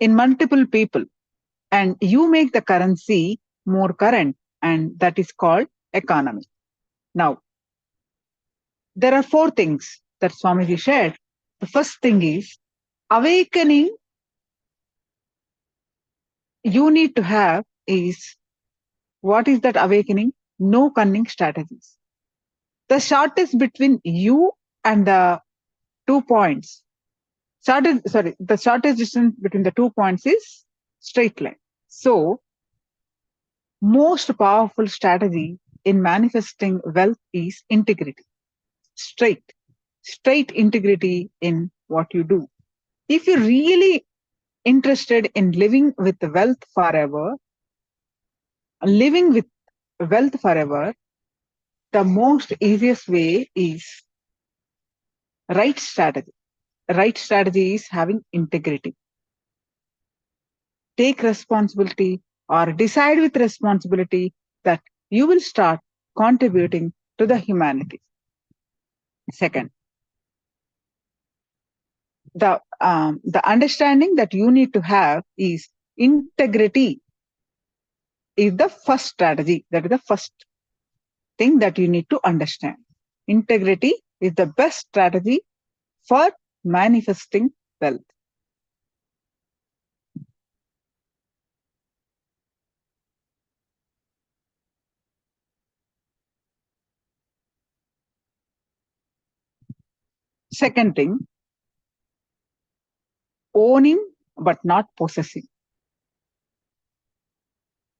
in multiple people, and you make the currency more current, and that is called economy. Now, there are 4 things that Swamiji shared. The first thing is awakening you need to have is, what is that awakening? No cunning strategies. The shortest between you and the 2 points, the shortest distance between the 2 points is straight line. So, most powerful strategy in manifesting wealth is integrity. Straight integrity in what you do. If you're really interested in living with wealth forever, the most easiest way is right strategy. Right strategy is having integrity. Take responsibility or decide with responsibility that you will start contributing to the humanity. Second, the understanding that you need to have is integrity is the first strategy. That is the first thing that you need to understand. Integrity is the best strategy for manifesting wealth. Second thing, owning but not possessing.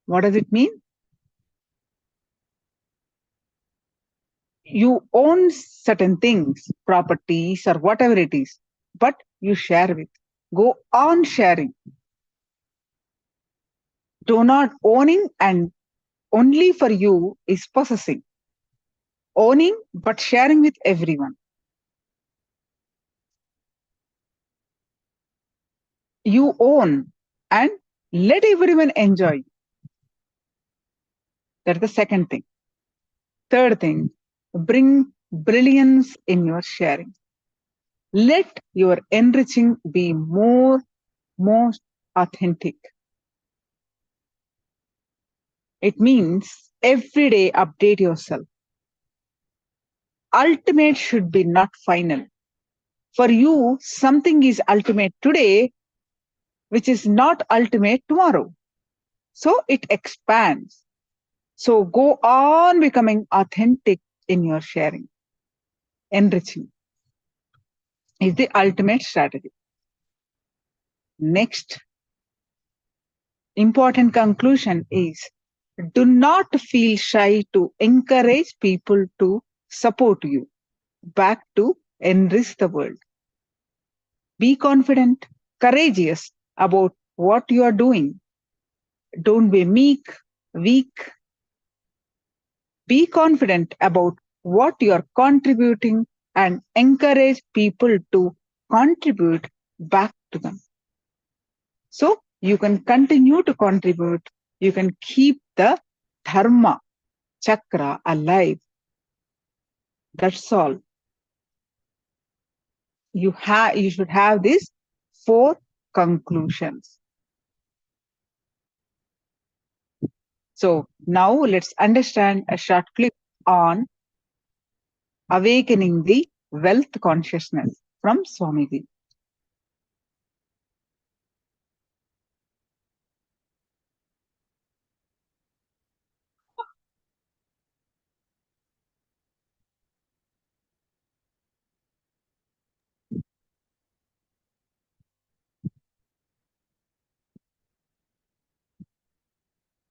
What does it mean? You own certain things, properties or whatever it is, but you share with. Go on sharing. Do not owning and only for you is possessing. Owning but sharing with everyone. You own and let everyone enjoy. That's the second thing. Third thing, bring brilliance in your sharing. Let your enriching be most authentic. It means every day update yourself. Ultimate should be not final. For you, something is ultimate today, which is not ultimate tomorrow. So it expands. So go on becoming authentic in your sharing. Enriching is the ultimate strategy. Next, important conclusion is, do not feel shy to encourage people to support you back to enrich the world. Be confident, courageous about what you are doing. Don't be meek, weak. Be confident about what you are contributing and encourage people to contribute back to them. So you can continue to contribute. You can keep the dharma chakra alive. That's all. You should have these 4 conclusions. So now let's understand a short clip on awakening the wealth consciousness from Swamiji.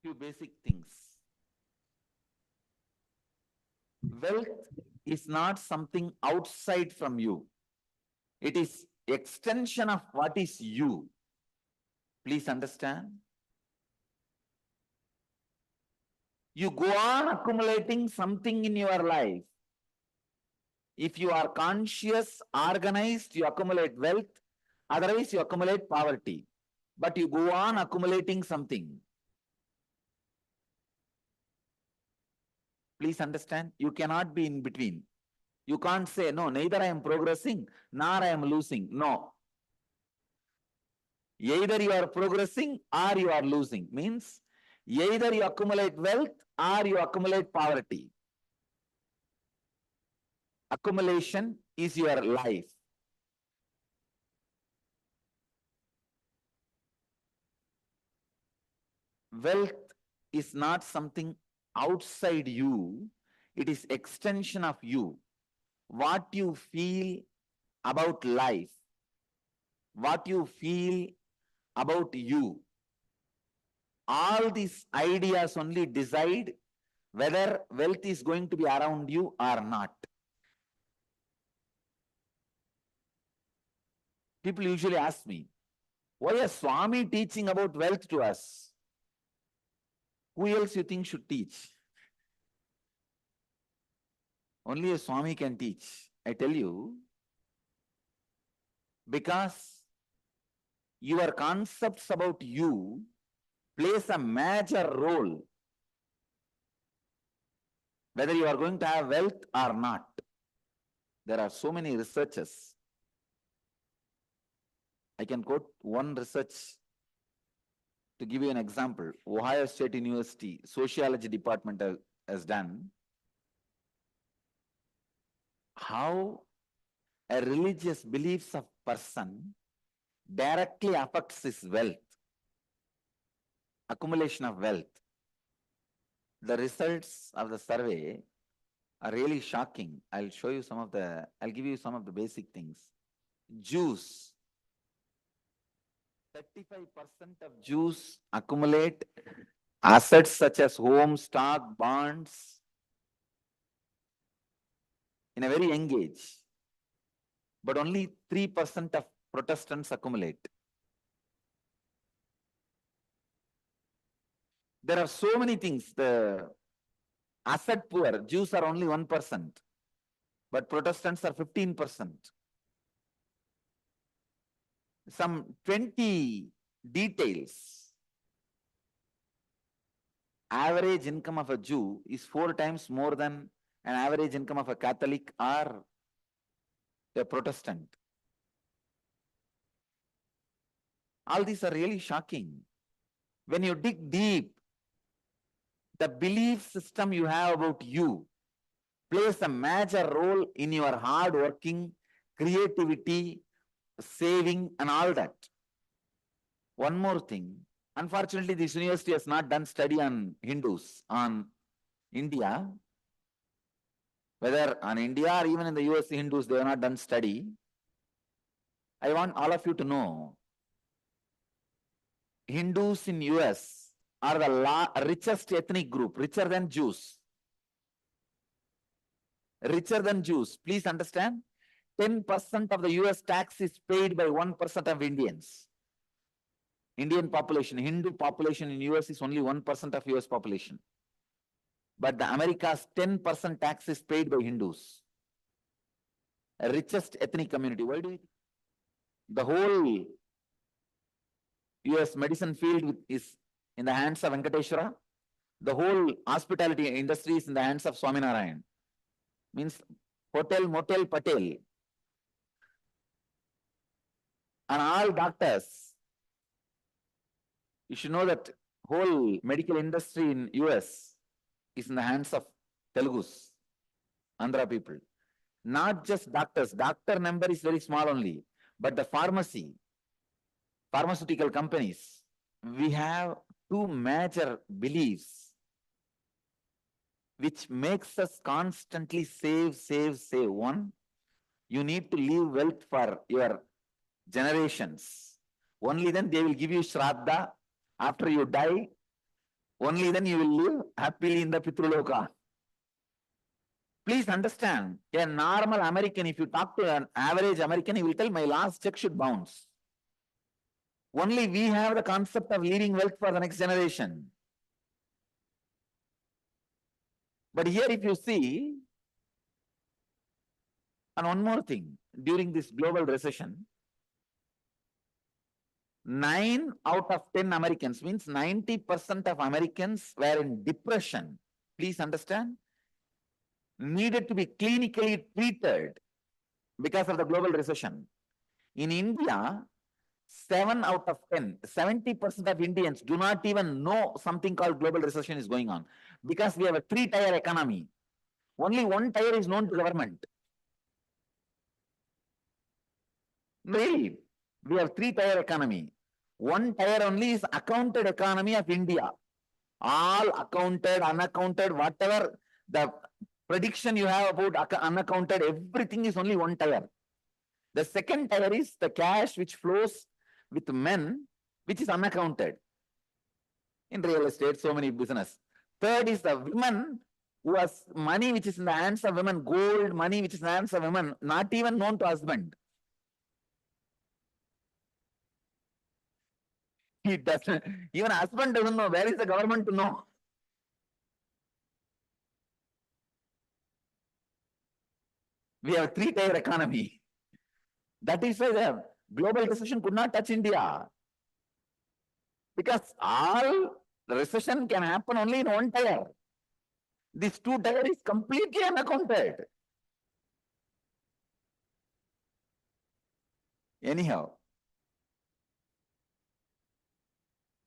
Few basic things. Wealth is not something outside from you. It is extension of what is you. Please understand. You go on accumulating something in your life. If you are conscious, organized, you accumulate wealth. Otherwise, you accumulate poverty. But you go on accumulating something. Please understand, you cannot be in between. You can't say, no, neither I am progressing, nor I am losing. No. Either you are progressing or you are losing. Means either you accumulate wealth or you accumulate poverty. Accumulation is your life. Wealth is not something outside you, it is extension of you. What you feel about life, what you feel about you, all these ideas only decide whether wealth is going to be around you or not. People usually ask me, why is Swami teaching about wealth to us? Who else you think should teach? Only a Swami can teach. I tell you, because your concepts about you plays a major role whether you are going to have wealth or not. There are so many researches. I can quote one research to give you an example. Ohio State University Sociology Department has done how a religious beliefs of person directly affects his wealth, accumulation of wealth. The results of the survey are really shocking. I'll give you some of the basic things. Jews, 35% of Jews accumulate assets such as home, stock, bonds in a very young age. But only 3% of Protestants accumulate. There are so many things. The asset poor, Jews are only 1%, but Protestants are 15%. Some 20 details. Average income of a Jew is 4 times more than an average income of a Catholic or a Protestant. All these are really shocking. When you dig deep, the belief system you have about you plays a major role in your hard working, creativity, saving and all that. One more thing, unfortunately this university has not done study on Hindus, on India, whether on India or even in the US Hindus, they have not done study. I want all of you to know, Hindus in US are the richest ethnic group, richer than Jews. Richer than Jews. Please understand, 10% of the US tax is paid by 1% of Indians. Indian population, Hindu population in US is only 1% of US population. But the America's 10% tax is paid by Hindus. A richest ethnic community. Why do you think? The whole US medicine field is in the hands of Venkateshwara. The whole hospitality industry is in the hands of Swaminarayan. Means hotel, motel, patel. And all doctors, you should know that whole medical industry in US is in the hands of Telugus, Andhra people. Not just doctors. Doctor number is very small only. But the pharmaceutical companies, we have two major beliefs which makes us constantly save. One, you need to leave wealth for your generations. Only then they will give you Shraddha. After you die, only then you will live happily in the Pitruloka. Please understand, a normal American, if you talk to an average American, he will tell, my last check should bounce. Only we have the concept of leaving wealth for the next generation. But here if you see, and one more thing, during this global recession, 9 out of 10 Americans, means 90% of Americans were in depression. Please understand, needed to be clinically treated because of the global recession. In India, 7 out of 10, 70% of Indians do not even know something called global recession is going on because we have a 3-tier economy. Only 1 tier is known to government. Really, we have 3-tier economy. 1 tier only is accounted economy of India. All accounted, unaccounted, whatever the prediction you have about unaccounted, everything is only 1 tier. The 2nd tier is the cash which flows with men, which is unaccounted. In real estate, so many business. 3rd is the women who has money which is in the hands of women, gold money which is in the hands of women, not even known to husband. He doesn't, even husband doesn't know. Where is the government to know? We have a 3-tier economy. That is why the global recession could not touch India. Because all recession can happen only in 1 tier. This 2 tier is completely unaccounted. Anyhow,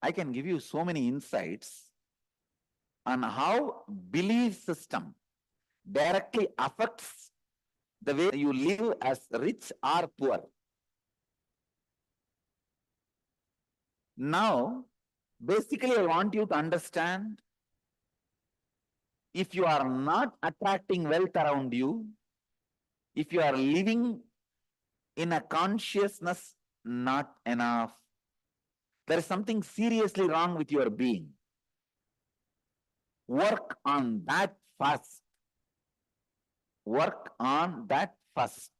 I can give you so many insights on how belief system directly affects the way you live as rich or poor. Now, basically, I want you to understand, if you are not attracting wealth around you, if you are living in a consciousness not enough, there is something seriously wrong with your being. Work on that first. Work on that first.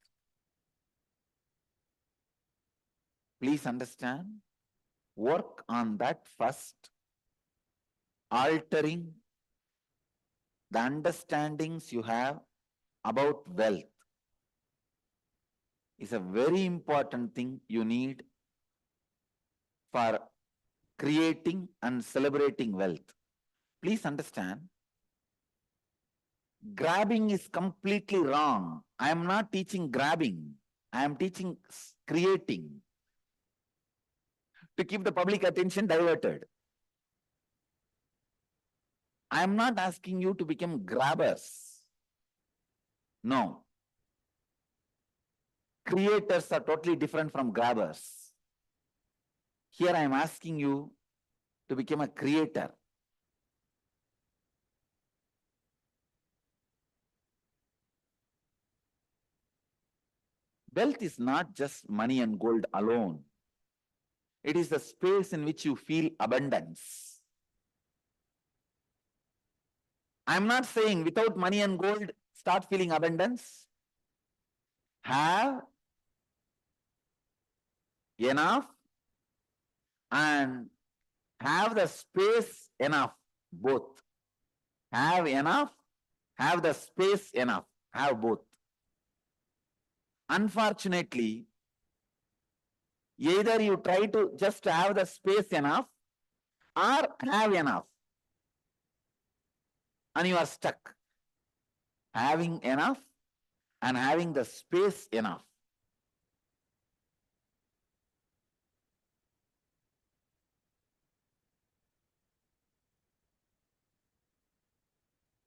Please understand. Work on that first. Altering the understandings you have about wealth is a very important thing you need for creating and celebrating wealth. Please understand, grabbing is completely wrong. I am not teaching grabbing. I am teaching creating to keep the public attention diverted. I am not asking you to become grabbers. No. Creators are totally different from grabbers. Here I am asking you to become a creator. Wealth is not just money and gold alone. It is the space in which you feel abundance. I'm not saying without money and gold, start feeling abundance. Have enough and have the space enough, both. Have enough, have the space enough, have both. Unfortunately, either you try to just have the space enough or have enough, and you are stuck. Having enough and having the space enough.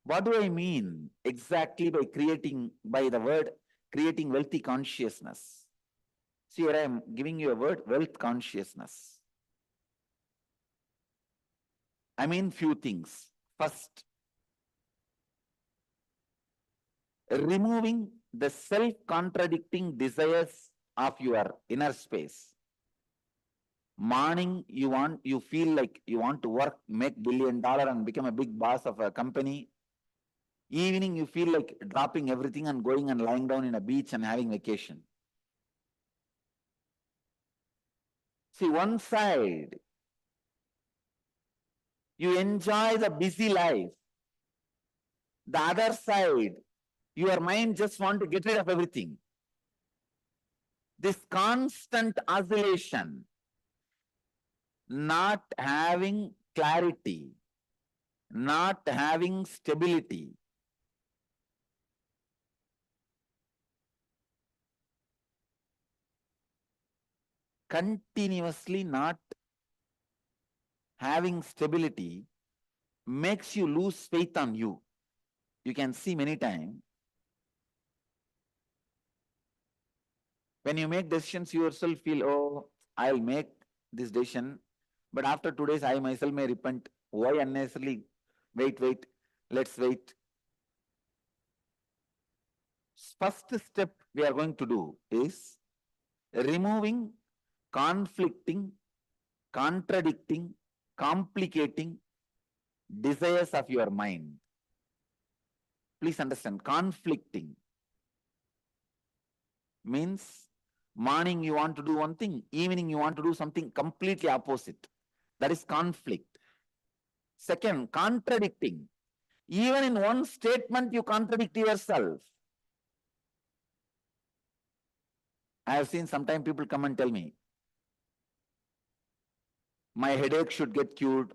What do I mean exactly by creating wealthy consciousness? See, here I am giving you a word, wealth consciousness. I mean few things. First, removing the self-contradicting desires of your inner space. Morning, you feel like you want to work, make $1 billion and become a big boss of a company. Evening, you feel like dropping everything and going and lying down in a beach and having vacation. See, one side, you enjoy the busy life. The other side, your mind just wants to get rid of everything. This constant oscillation, not having clarity, not having stability, continuously not having stability makes you lose faith on you. You can see many times when you make decisions, you yourself feel, oh, I'll make this decision, but after 2 days, I myself may repent. Why unnecessarily? Wait, let's wait. First step we are going to do is removing conflicting, contradicting, complicating desires of your mind. Please understand, conflicting means morning you want to do one thing, evening you want to do something completely opposite. That is conflict. Second, contradicting. Even in one statement you contradict yourself. I have seen sometimes people come and tell me, my headache should get cured.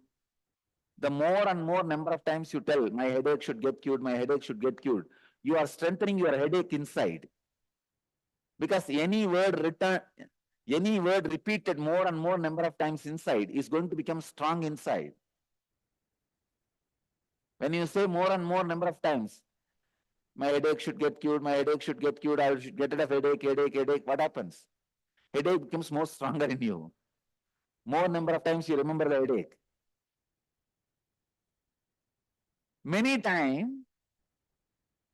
The more and more number of times you tell, my headache should get cured, my headache should get cured, you are strengthening your headache inside. Because any word repeated more and more number of times inside is going to become strong inside. When you say more and more number of times, my headache should get cured, my headache should get cured, I should get rid of headache, what happens? Headache becomes more stronger in you. More number of times you remember the headache. Many times,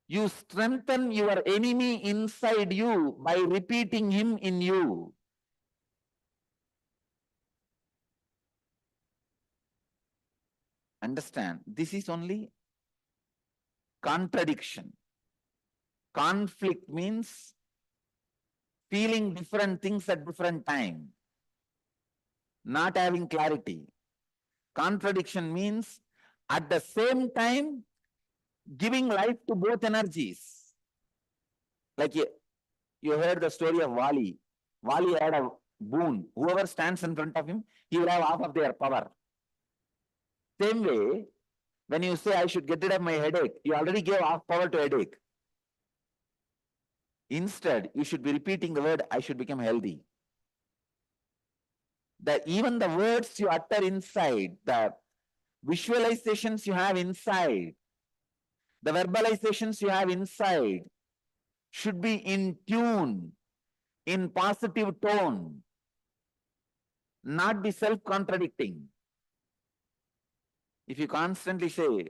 you strengthen your enemy inside you by repeating him in you. Understand, this is only contradiction. Conflict means feeling different things at different time, not having clarity. Contradiction means at the same time giving life to both energies. Like you heard the story of Wali. Wali had a boon. Whoever stands in front of him, he will have half of their power. Same way, when you say, I should get rid of my headache, you already gave half power to headache. Instead, you should be repeating the word, I should become healthy. Even the words you utter inside, the visualizations you have inside, the verbalizations you have inside should be in tune, in positive tone, not be self-contradicting. If you constantly say,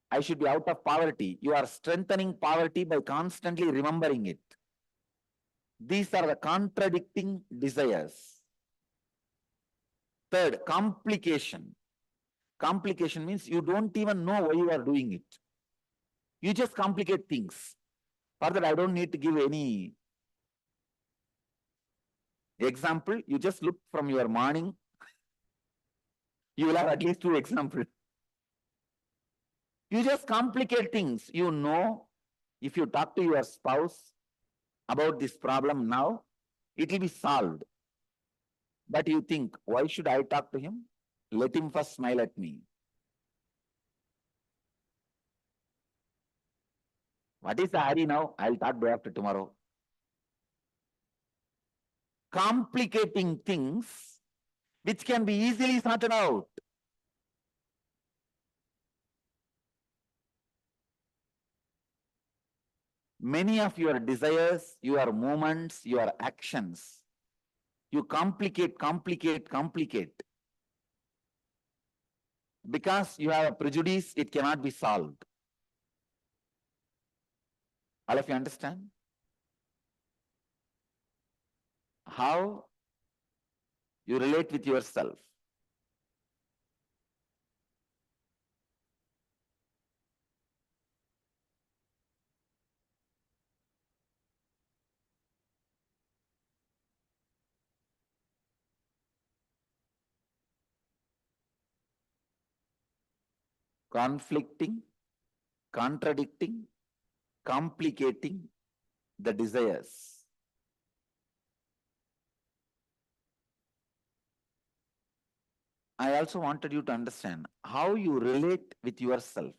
I should be out of poverty, you are strengthening poverty by constantly remembering it. These are the contradicting desires. Third, complication. Complication means you don't even know why you are doing it. You just complicate things. Further, I don't need to give any example. You just look from your morning. You will have at least 2 examples. You just complicate things. You know, if you talk to your spouse about this problem now, it will be solved. But you think, why should I talk to him? Let him first smile at me. What is the hurry now? I'll talk day after tomorrow. Complicating things which can be easily sorted out. Many of your desires, your movements, your actions, you complicate. Because you have a prejudice, it cannot be solved. All of you understand? How you relate with yourself. Conflicting, contradicting, complicating the desires. I also wanted you to understand how you relate with yourself.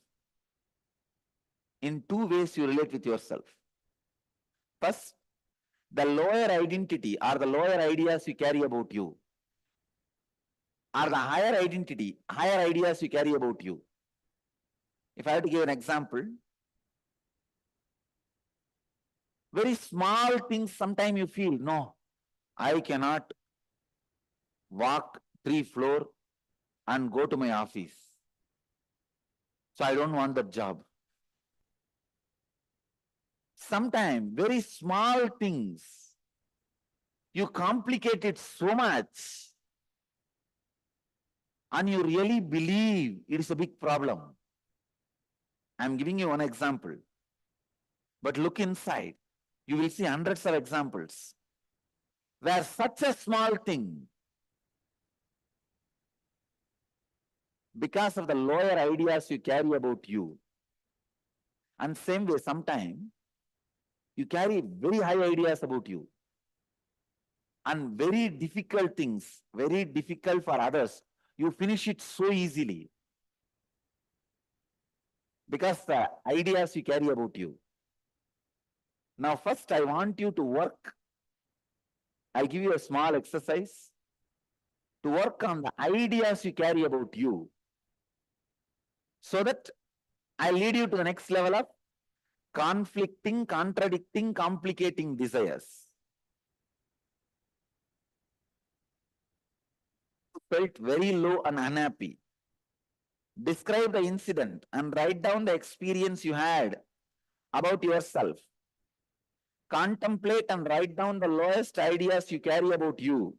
In 2 ways you relate with yourself. First, the lower identity or the lower ideas you carry about you, or the higher identity, higher ideas you carry about you. If I have to give an example, very small things, sometimes you feel, no, I cannot walk 3 floors and go to my office. So I don't want that job. Sometimes very small things, you complicate it so much and you really believe it is a big problem. I'm giving you one example. But look inside. You will see hundreds of examples where such a small thing, because of the lower ideas you carry about you, and same way sometimes you carry very high ideas about you, and very difficult things, very difficult for others, you finish it so easily because the ideas you carry about you. Now first I want you to work. I'll give you a small exercise to work on the ideas you carry about you, so that I lead you to the next level of conflicting, contradicting, complicating desires. Felt very low and unhappy. Describe the incident and write down the experience you had about yourself. Contemplate and write down the lowest ideas you carry about you.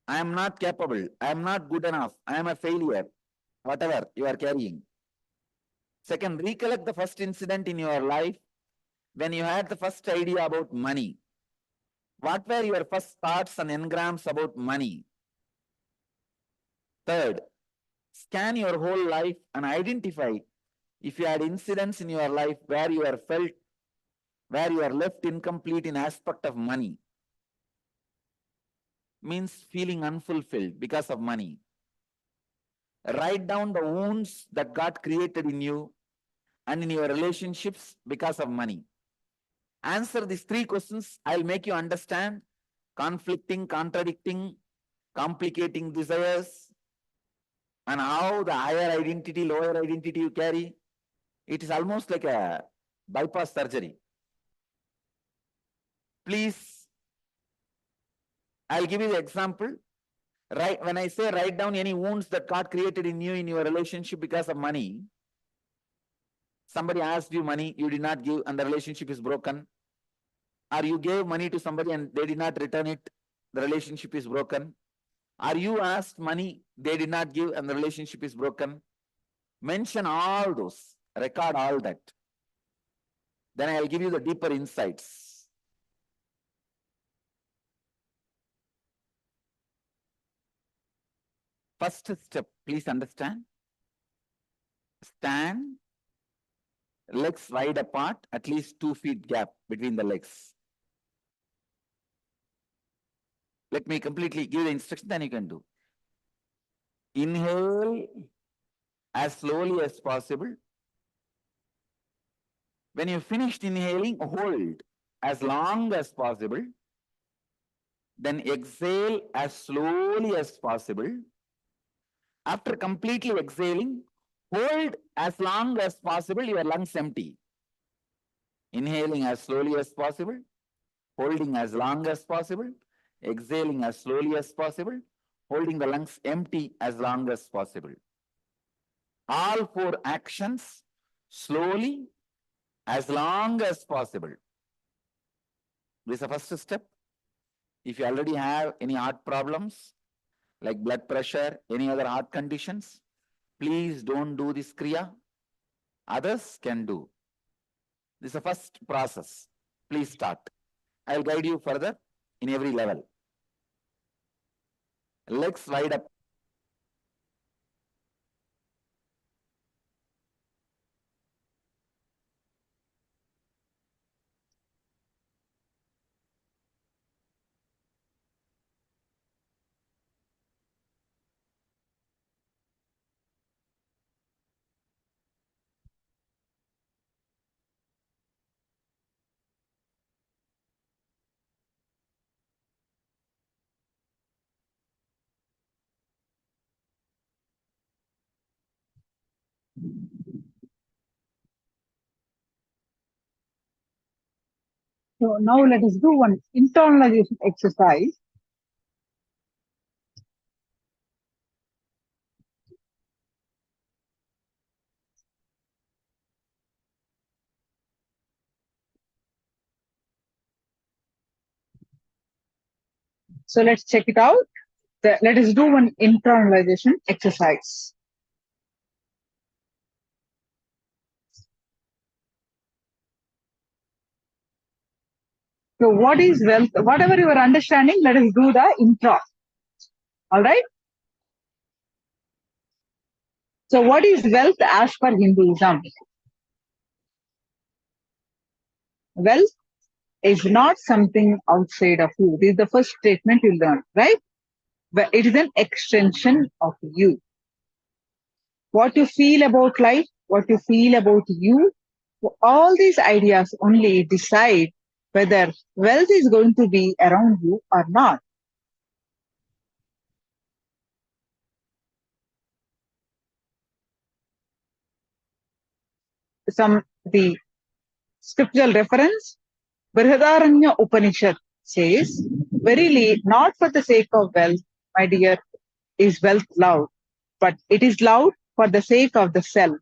I am not capable. I am not good enough. I am a failure. Whatever you are carrying. Second, recollect the first incident in your life when you had the first idea about money. What were your first thoughts and engrams about money? Third, scan your whole life and identify if you had incidents in your life where you are left incomplete in aspect of money. Means feeling unfulfilled because of money. Write down the wounds that got created in you and in your relationships because of money. Answer these 3 questions. I'll make you understand conflicting, contradicting, complicating desires, and how the higher identity, lower identity you carry. It is almost like a bypass surgery. Please, I'll give you the example. When I say write down any wounds that got created in you in your relationship because of money, somebody asked you money, you did not give, and the relationship is broken. Or you gave money to somebody and they did not return it, the relationship is broken. Or you asked money, they did not give, and the relationship is broken. Mention all those, record all that. Then I'll give you the deeper insights. First step, please understand. Stand, legs wide apart, at least 2 feet gap between the legs. Let me completely give the instruction, then you can do. Inhale as slowly as possible. When you finished inhaling, hold as long as possible. Then exhale as slowly as possible. After completely exhaling, hold as long as possible, your lungs empty. Inhaling as slowly as possible, holding as long as possible, exhaling as slowly as possible, holding the lungs empty as long as possible. All 4 actions slowly as long as possible. This is the first step. If you already have any heart problems, like blood pressure, any other heart conditions, please don't do this kriya. Others can do. This is the first process. Please start. I will guide you further in every level. Legs wide up. So now let us do one internalization exercise. So let's check it out. Let us do one internalization exercise. So what is wealth? Whatever you are understanding, let us do the intro. All right. So what is wealth as per Hinduism? Wealth is not something outside of you. This is the first statement you learn, right? But it is an extension of you. What you feel about life, what you feel about you, all these ideas only decide whether wealth is going to be around you or not. The scriptural reference, Brihadaranya Upanishad says, verily, not for the sake of wealth, my dear, is wealth loud, but it is loud for the sake of the self.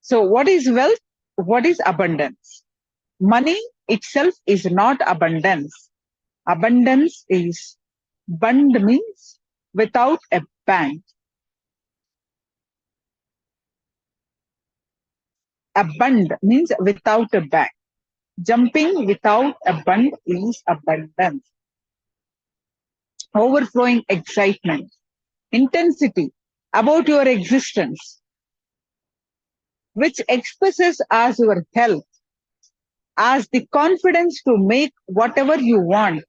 So what is wealth? What is abundance? Money itself is not abundance. Abundance is, bund means without a bank. Abund means without a bank. Jumping without a bund is abundance. Overflowing excitement, intensity about your existence, which expresses as your health, as the confidence to make whatever you want,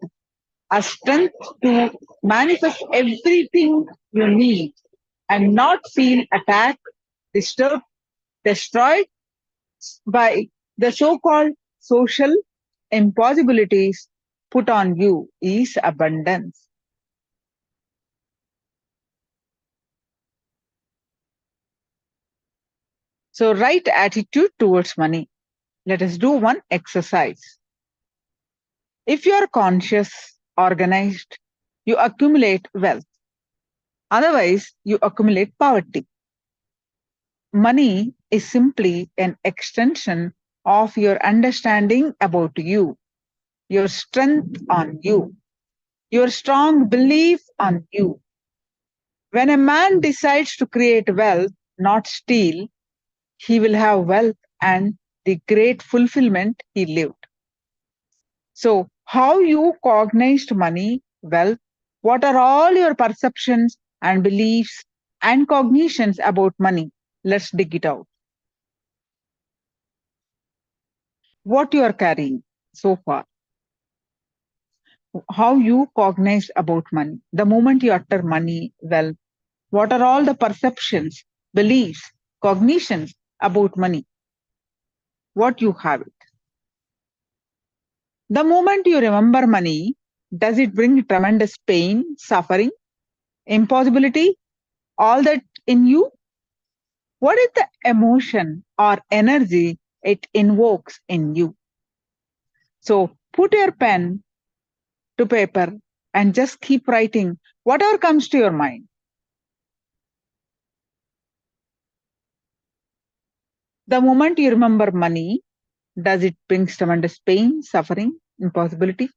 a strength to manifest everything you need and not feel attacked, disturbed, destroyed by the so-called social impossibilities put on you is abundance. So right attitude towards money. Let us do one exercise. If you are conscious, organized, you accumulate wealth. Otherwise, you accumulate poverty. Money is simply an extension of your understanding about you, your strength on you, your strong belief on you. When a man decides to create wealth, not steal, he will have wealth and the great fulfillment he lived. So, how you cognized money, wealth, what are all your perceptions and beliefs and cognitions about money? Let's dig it out. What you are carrying so far, how you cognized about money. The moment you utter money, wealth, what are all the perceptions, beliefs, cognitions about money? What you have it. The moment you remember money, does it bring tremendous pain, suffering, impossibility, all that in you? What is the emotion or energy it invokes in you? So put your pen to paper and just keep writing whatever comes to your mind. The moment you remember money, does it bring tremendous pain, suffering, impossibility?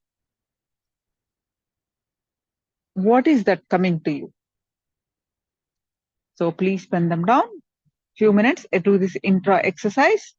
What is that coming to you? So please pen them down. Few minutes to do this intro exercise.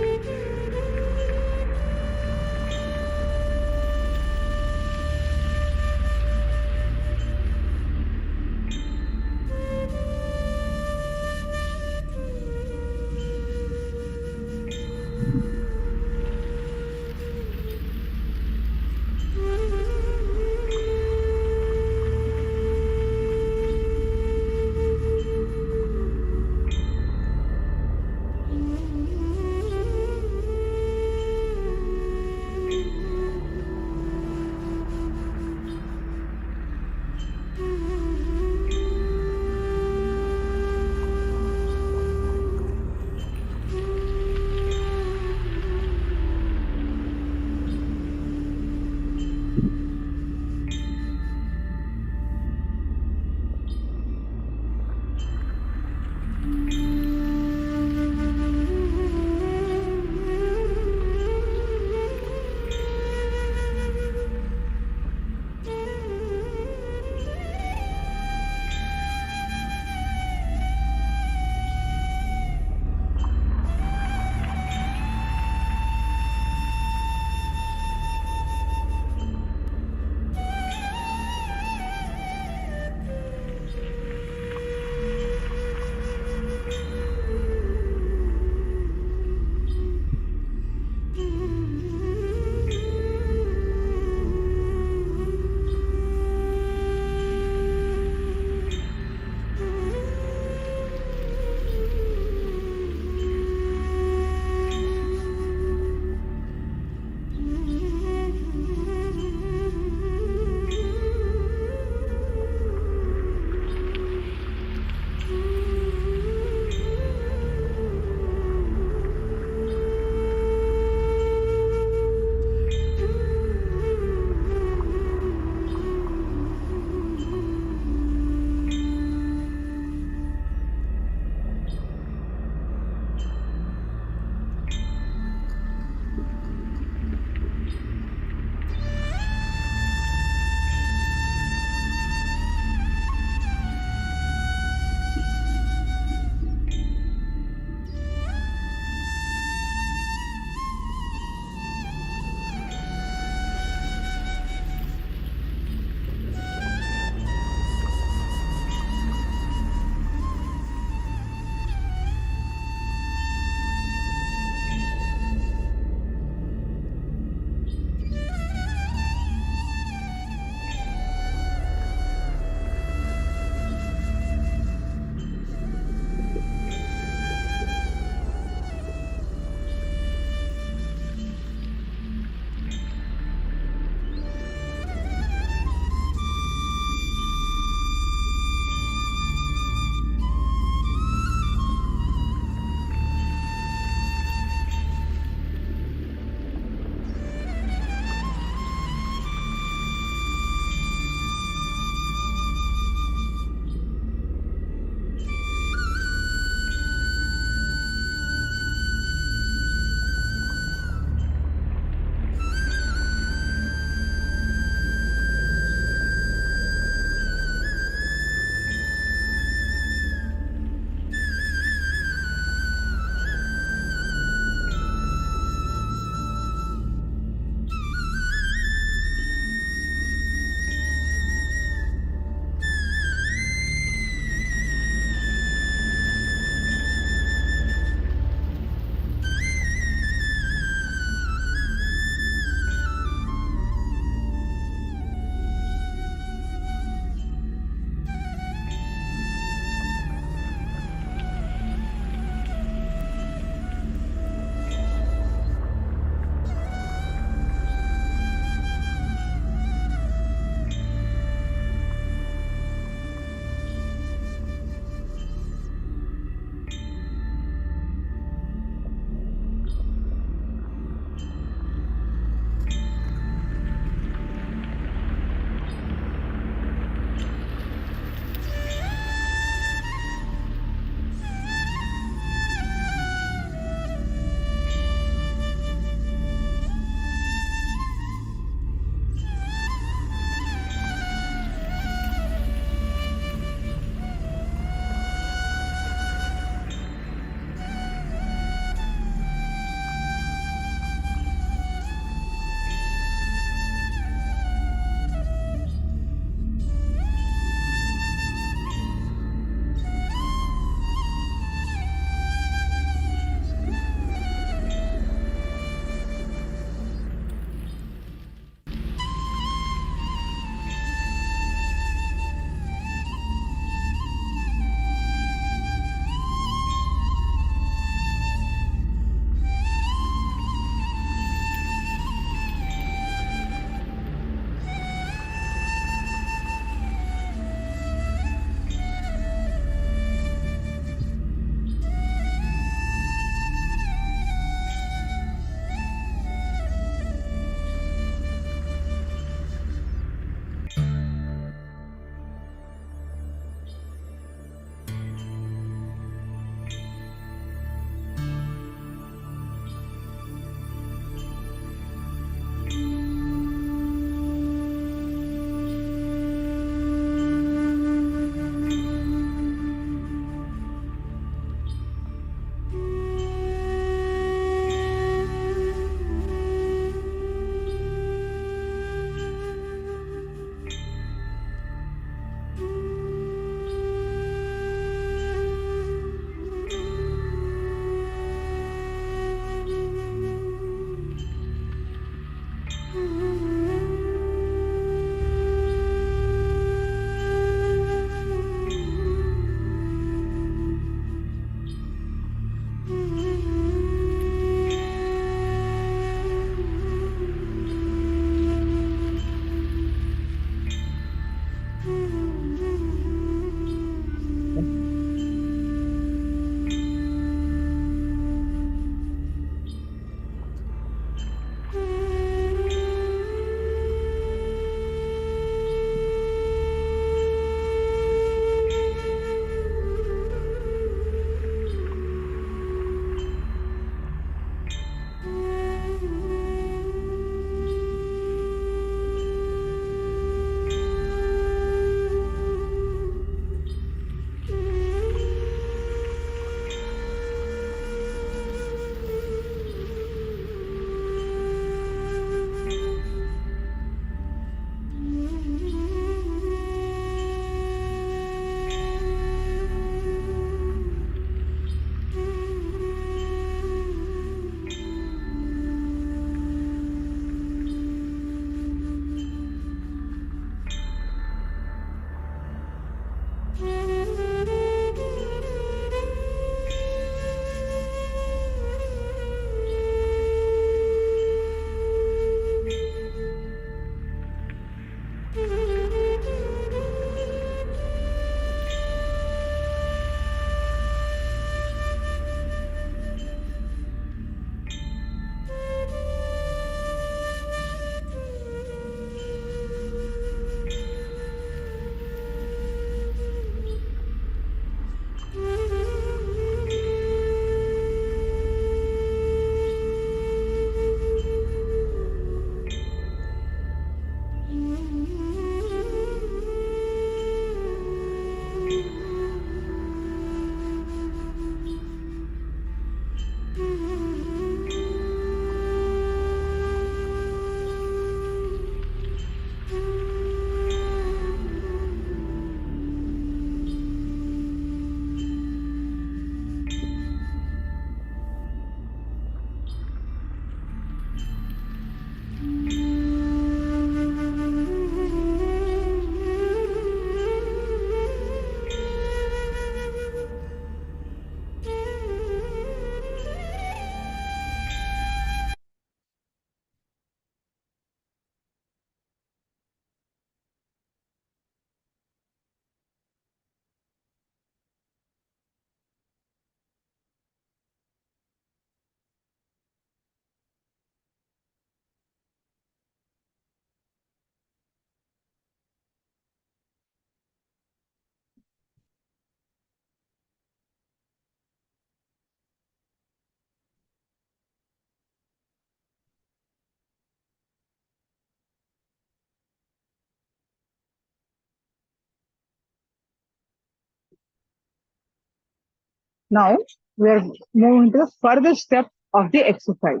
Now we are moving to the further step of the exercise.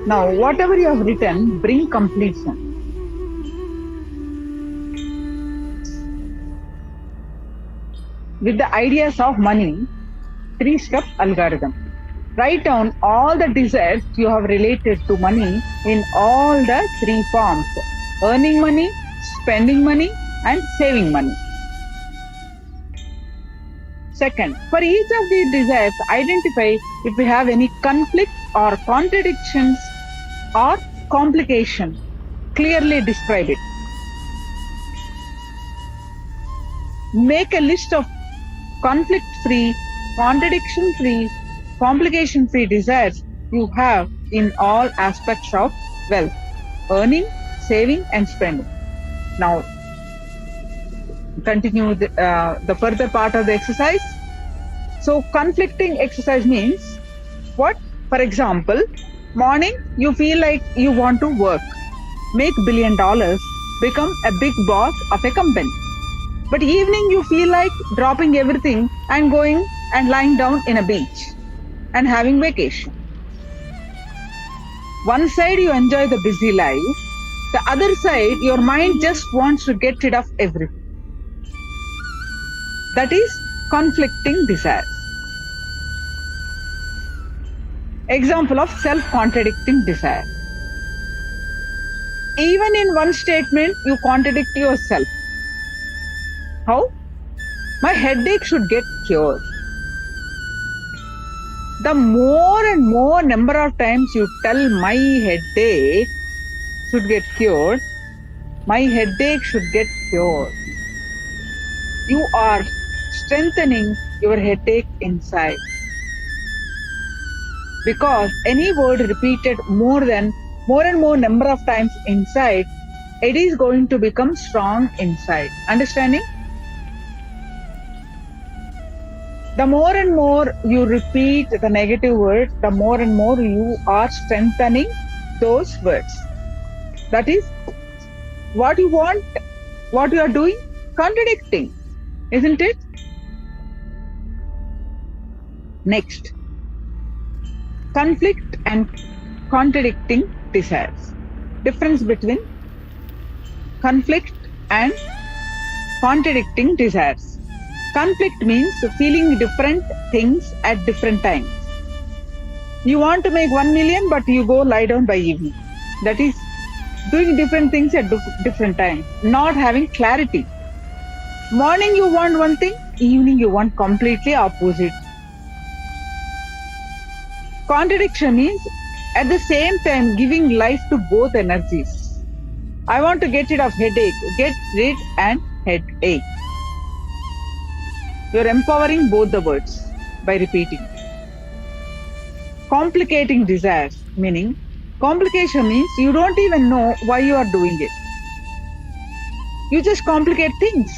Now, whatever you have written, bring completion. With the ideas of money, 3-step algorithm. Write down all the desires you have related to money in all the 3 forms: earning money, spending money, and saving money. Second, for each of these desires, identify if we have any conflict or contradictions or complication. Clearly describe it. Make a list of conflict-free, contradiction-free, complication-free desires you have in all aspects of wealth: earning, saving, and spending. Now, continue the further part of the exercise. So, conflicting exercise means what? For example, morning you feel like you want to work, make $1 billion, become a big boss of a company. But evening you feel like dropping everything and going and lying down in a beach and having vacation. One side you enjoy the busy life, the other side your mind just wants to get rid of everything. That is conflicting desires. Example of self-contradicting desire. Even in one statement, you contradict yourself. How? My headache should get cured. The more and more number of times you tell my headache should get cured, my headache should get cured, you are strengthening your headache inside. Because any word repeated more and more number of times inside, it is going to become strong inside. Understanding? The more and more you repeat the negative words, the more and more you are strengthening those words. That is what you want, what you are doing, contradicting, isn't it? Next, conflict and contradicting desires. Difference between conflict and contradicting desires. Conflict means feeling different things at different times. You want to make 1 million, but you go lie down by evening. That is doing different things at different times, not having clarity. Morning you want one thing, evening you want completely opposite. Contradiction means at the same time giving life to both energies. I want to get rid of headache, get rid and headache. You are empowering both the words by repeating. Complicating desires, meaning complication means you don't even know why you are doing it. You just complicate things.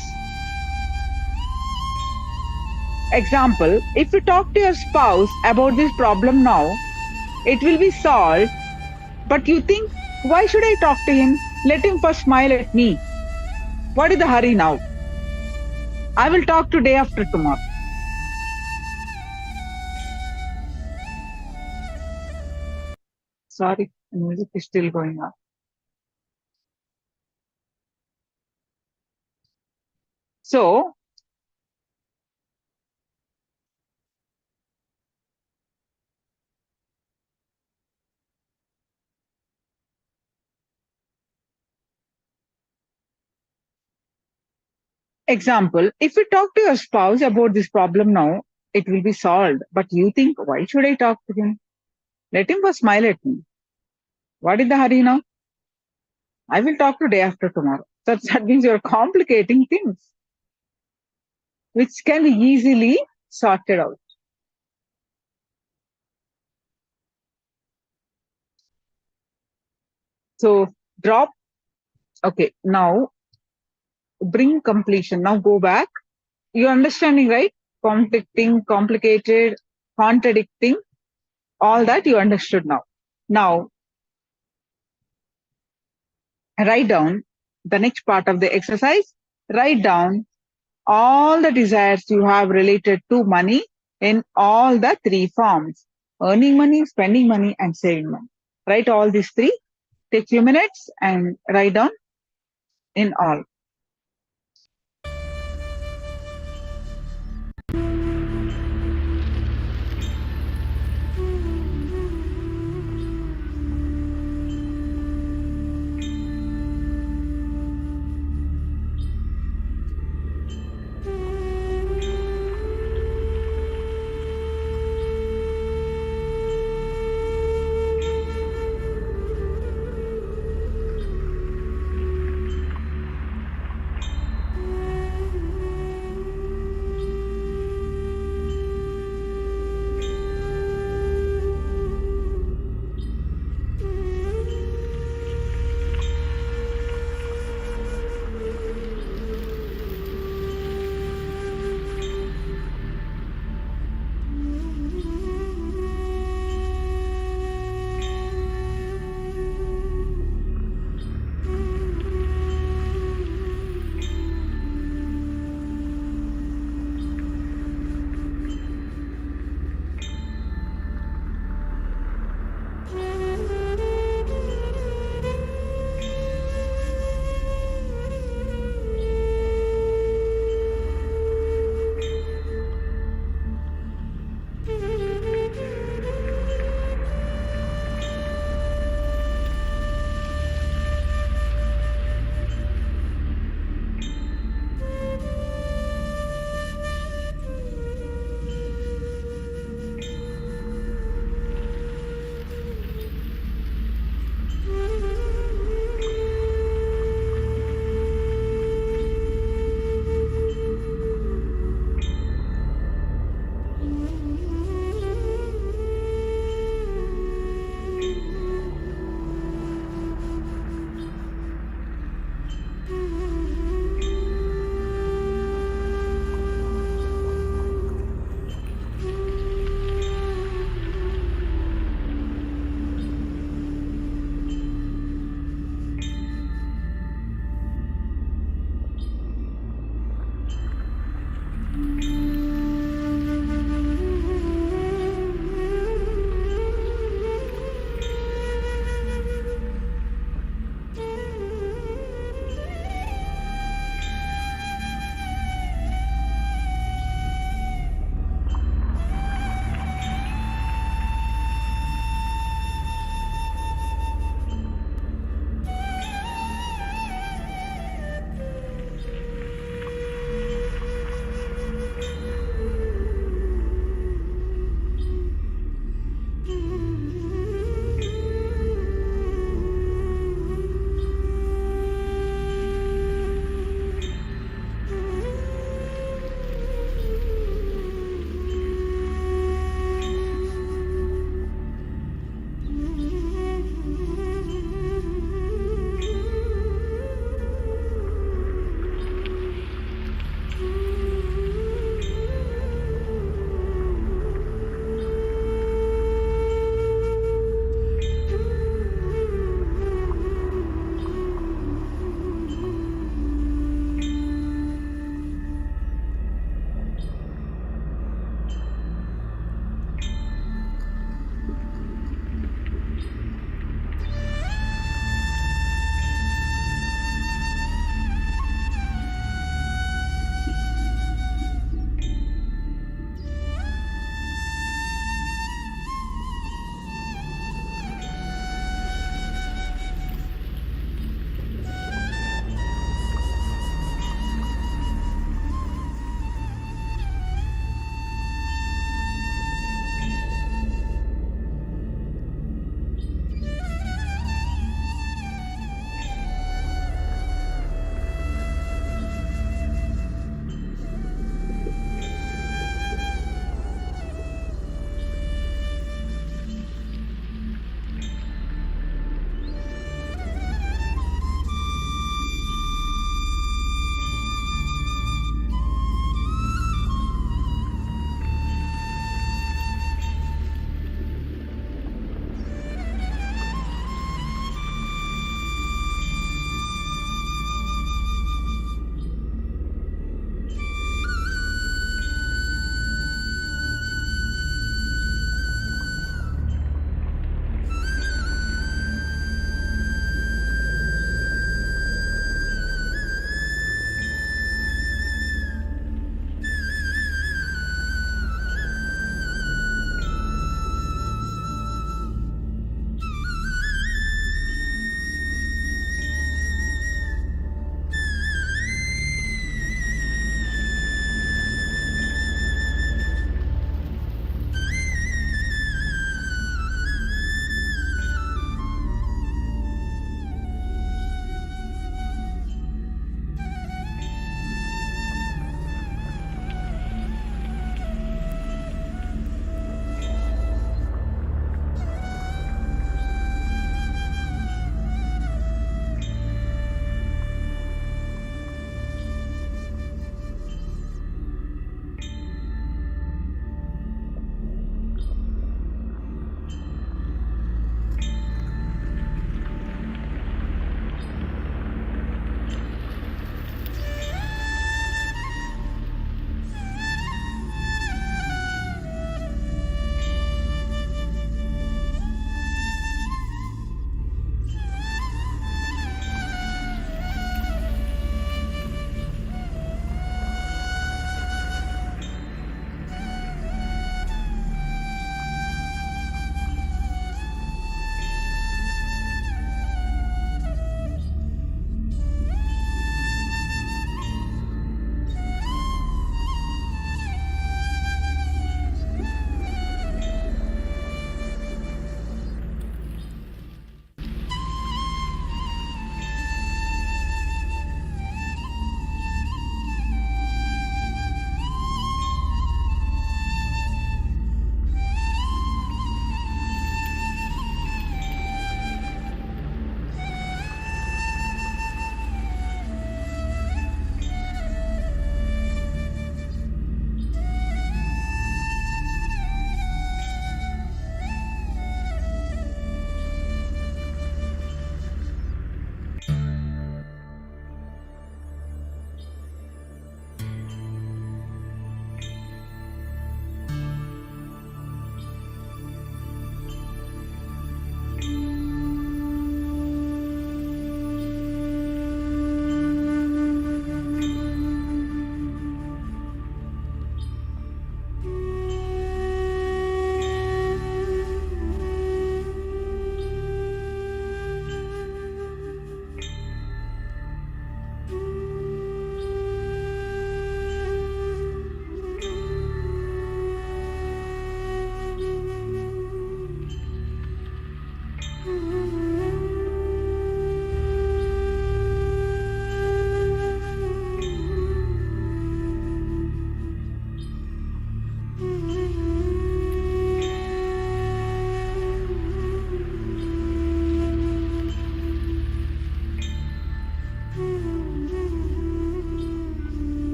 Example, if you talk to your spouse about this problem now, it will be solved, but you think, why should I talk to him? Let him first smile at me. What is the hurry now? I will talk to day after tomorrow. Sorry, the music is still going on. So, example, if you talk to your spouse about this problem now, it will be solved. But you think, why should I talk to him? Let him first smile at me. What is the hurry now? I will talk to day after tomorrow. So that means you're complicating things, which can be easily sorted out. So drop. Okay, now bring completion. Now go back. You're understanding, right? Conflicting, complicated, contradicting, all that you understood now. Now, write down the next part of the exercise. Write down all the desires you have related to money in all the three forms: earning money, spending money, and saving money. Write all these three. Take few minutes and write down in all.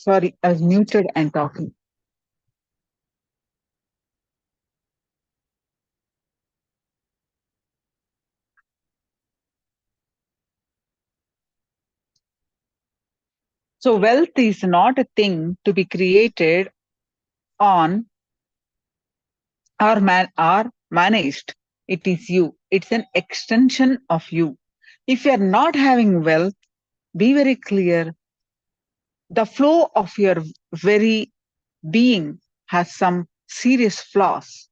Sorry, I was muted and talking. So wealth is not a thing to be created on or managed. It is you. It's an extension of you. If you're not having wealth, be very clear. The flow of your very being has some serious flaws.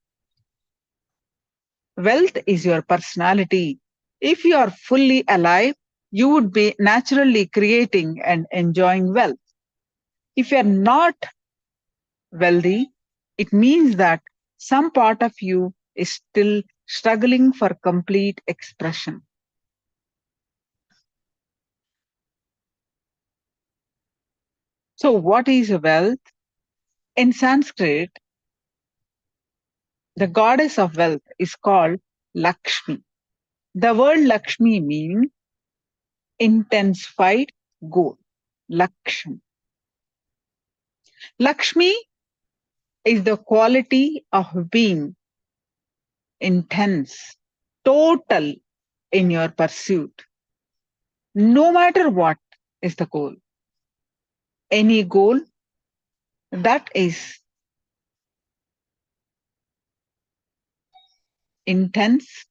Wealth is your personality. If you are fully alive, you would be naturally creating and enjoying wealth. If you're not wealthy, it means that some part of you is still struggling for complete expression. So, what is wealth? In Sanskrit, the goddess of wealth is called Lakshmi. The word Lakshmi means intensified goal. Lakshmi. Lakshmi is the quality of being intense, total in your pursuit. No matter what is the goal. Any goal that is intense,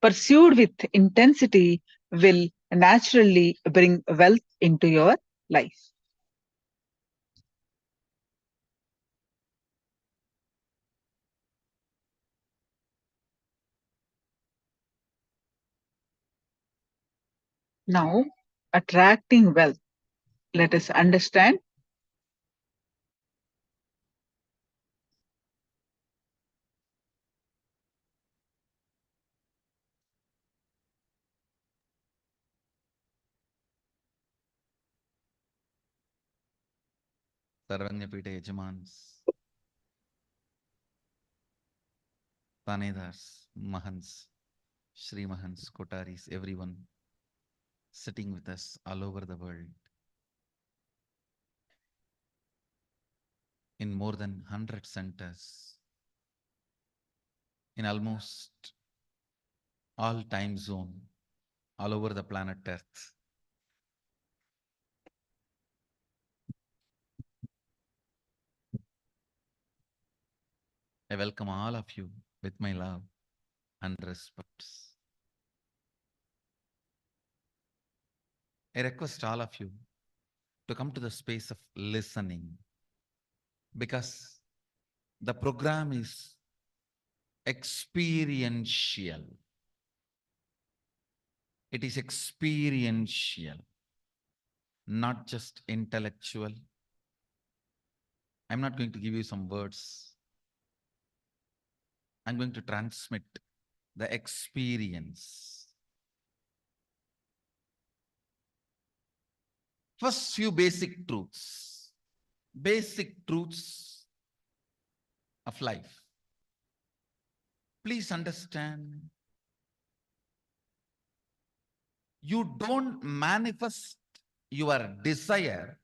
pursued with intensity, will naturally bring wealth into your life. Now, attracting wealth. Let us understand. Sarvanyapita Yajamans, Tanedars, Mahans, Shri Mahans, Kotaris, everyone sitting with us all over the world in more than 100 centers in almost all time zone all over the planet Earth. I welcome all of you with my love and respect. I request all of you to come to the space of listening, because the program is experiential. It is experiential, not just intellectual. I'm not going to give you some words. I'm going to transmit the experience. First, few basic truths. Basic truths of life. Please understand, you don't manifest your desire,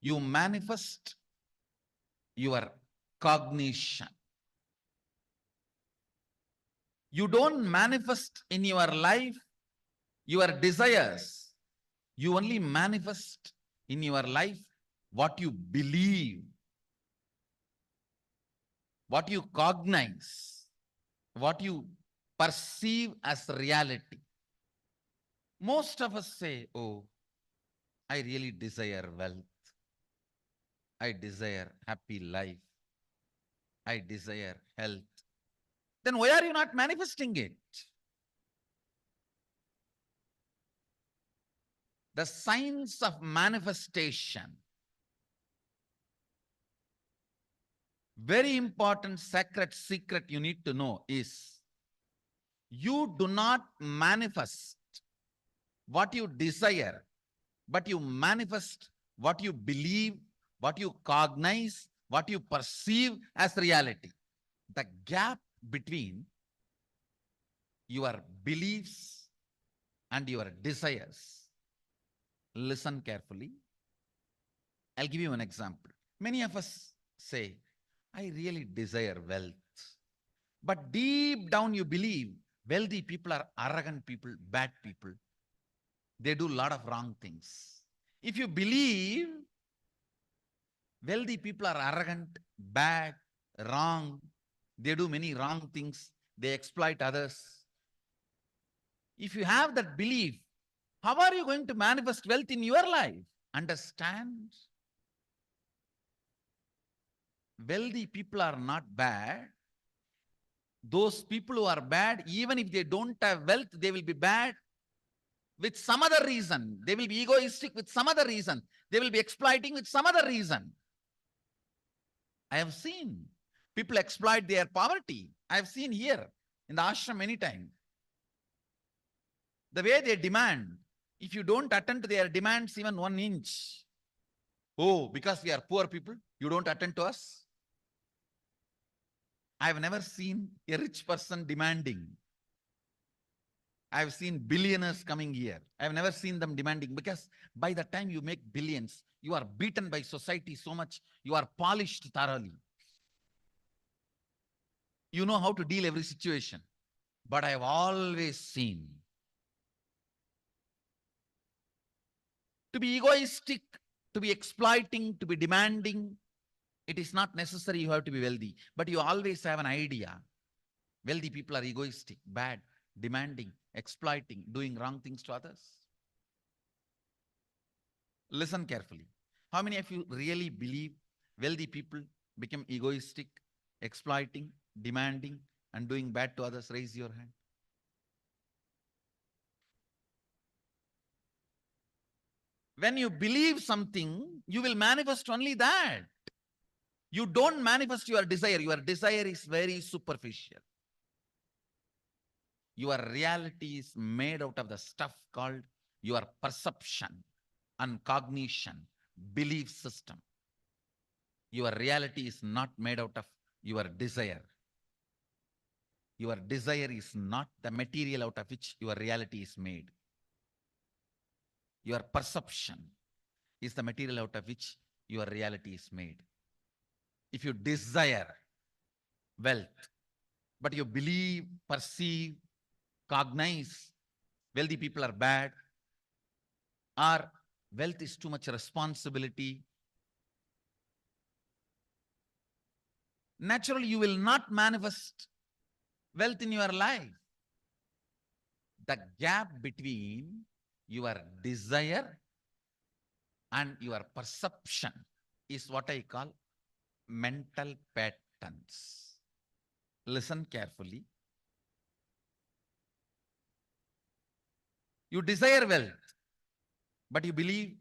you manifest your cognition. You don't manifest in your life your desires, you only manifest in your life what you believe, what you cognize, what you perceive as reality. Most of us say, oh, I really desire wealth. I desire happy life. I desire health. Then why are you not manifesting it? The science of manifestation. Very important sacred secret you need to know is, you do not manifest what you desire, but you manifest what you believe, what you cognize, what you perceive as reality. The gap between your beliefs and your desires. Listen carefully. I'll give you an example. Many of us say, I really desire wealth. But deep down you believe wealthy people are arrogant people, bad people. They do a lot of wrong things. If you believe wealthy people are arrogant, bad, wrong, they do many wrong things, they exploit others. If you have that belief, how are you going to manifest wealth in your life? Understand? Wealthy people are not bad. Those people who are bad, even if they don't have wealth, they will be bad with some other reason. They will be egoistic with some other reason. They will be exploiting with some other reason. I have seen people exploit their poverty. I have seen here in the ashram many times. The way they demand, if you don't attend to their demands even 1 inch, oh, because we are poor people, you don't attend to us? I have never seen a rich person demanding. I have seen billionaires coming here. I have never seen them demanding, because by the time you make billions, you are beaten by society so much, you are polished thoroughly. You know how to deal every situation. But I have always seen to be egoistic, to be exploiting, to be demanding, it is not necessary you have to be wealthy, but you always have an idea. Wealthy people are egoistic, bad, demanding, exploiting, doing wrong things to others. Listen carefully. How many of you really believe wealthy people become egoistic, exploiting, demanding, and doing bad to others? Raise your hand. When you believe something, you will manifest only that. You don't manifest your desire. Your desire is very superficial. Your reality is made out of the stuff called your perception and cognition, belief system. Your reality is not made out of your desire. Your desire is not the material out of which your reality is made. Your perception is the material out of which your reality is made. If you desire wealth, but you believe, perceive, cognize wealthy people are bad, or wealth is too much responsibility, naturally you will not manifest wealth in your life. The gap between your desire and your perception is what I call mental patterns. Listen carefully. You desire wealth, but you believe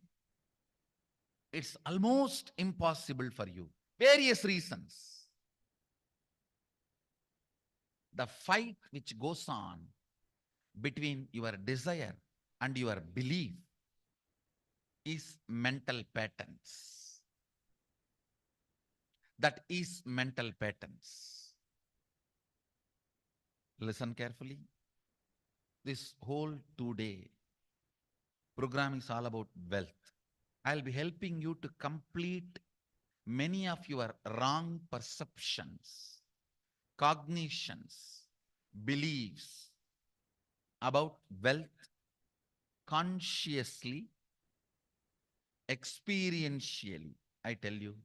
it's almost impossible for you. Various reasons. The fight which goes on between your desire and your belief is mental patterns. That is mental patterns. Listen carefully. This whole 2-day program is all about wealth. I'll be helping you to complete many of your wrong perceptions, cognitions, beliefs about wealth consciously, experientially. I tell you,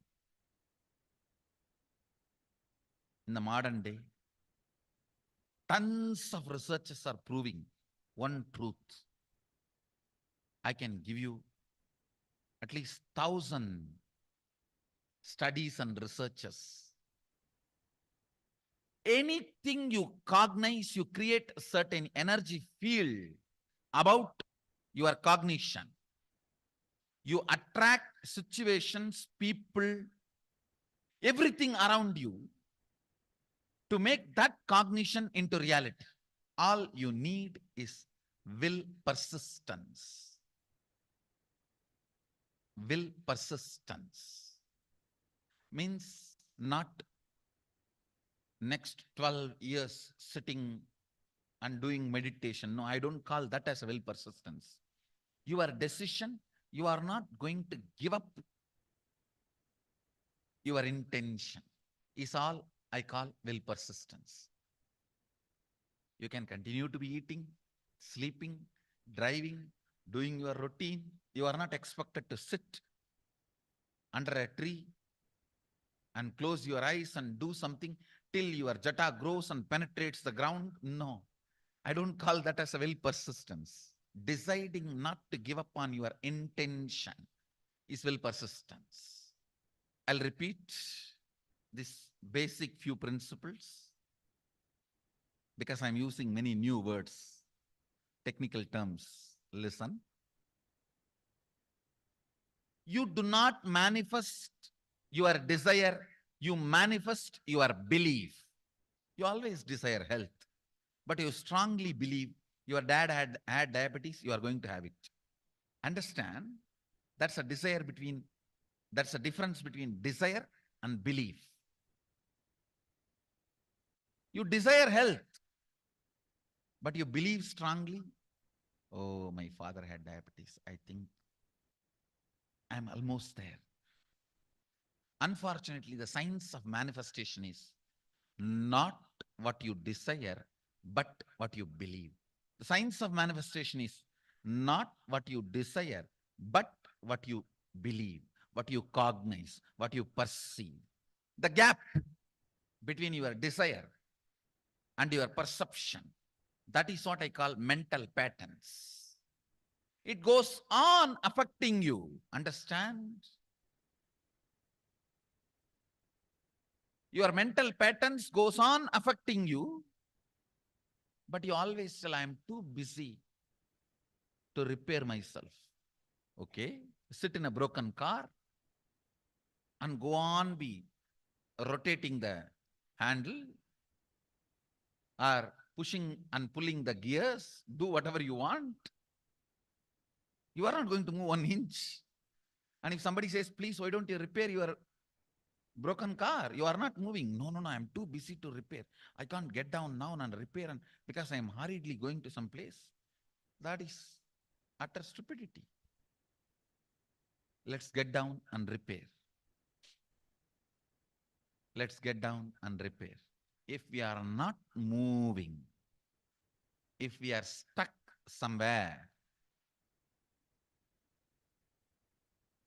in the modern day, tons of researchers are proving one truth. I can give you at least 1,000 studies and researches. Anything you cognize, you create a certain energy field about your cognition. You attract situations, people, everything around you to make that cognition into reality. All you need is will persistence. Will persistence means not next 12 years sitting and doing meditation. No, I don't call that as a will persistence. Your decision, you are not going to give up your intention, is all I call will persistence. You can continue to be eating, sleeping, driving, doing your routine. You are not expected to sit under a tree and close your eyes and do something till your jata grows and penetrates the ground. No, I don't call that as a will persistence. Deciding not to give up on your intention is will persistence. I'll repeat this basic few principles because I'm using many new words, technical terms. Listen. You do not manifest your desire, you manifest your belief. You always desire health, but you strongly believe your dad had diabetes, you are going to have it. Understand? That's a difference between desire and belief. You desire health, but you believe strongly, oh, my father had diabetes. I think I'm almost there. Unfortunately, the science of manifestation is not what you desire, but what you believe. The science of manifestation is not what you desire, but what you believe, what you cognize, what you perceive. The gap between your desire and your perception, that is what I call mental patterns. It goes on affecting you. Understand? Your mental patterns goes on affecting you, but you always tell, I'm too busy to repair myself. Okay? Sit in a broken car and go on be rotating the handle or pushing and pulling the gears, do whatever you want. You are not going to move 1 inch. And if somebody says, please, why don't you repair your broken car? You are not moving. No, I'm too busy to repair. I can't get down now and repair because I am hurriedly going to some place. That is utter stupidity. Let's get down and repair. Let's get down and repair. If we are not moving, if we are stuck somewhere,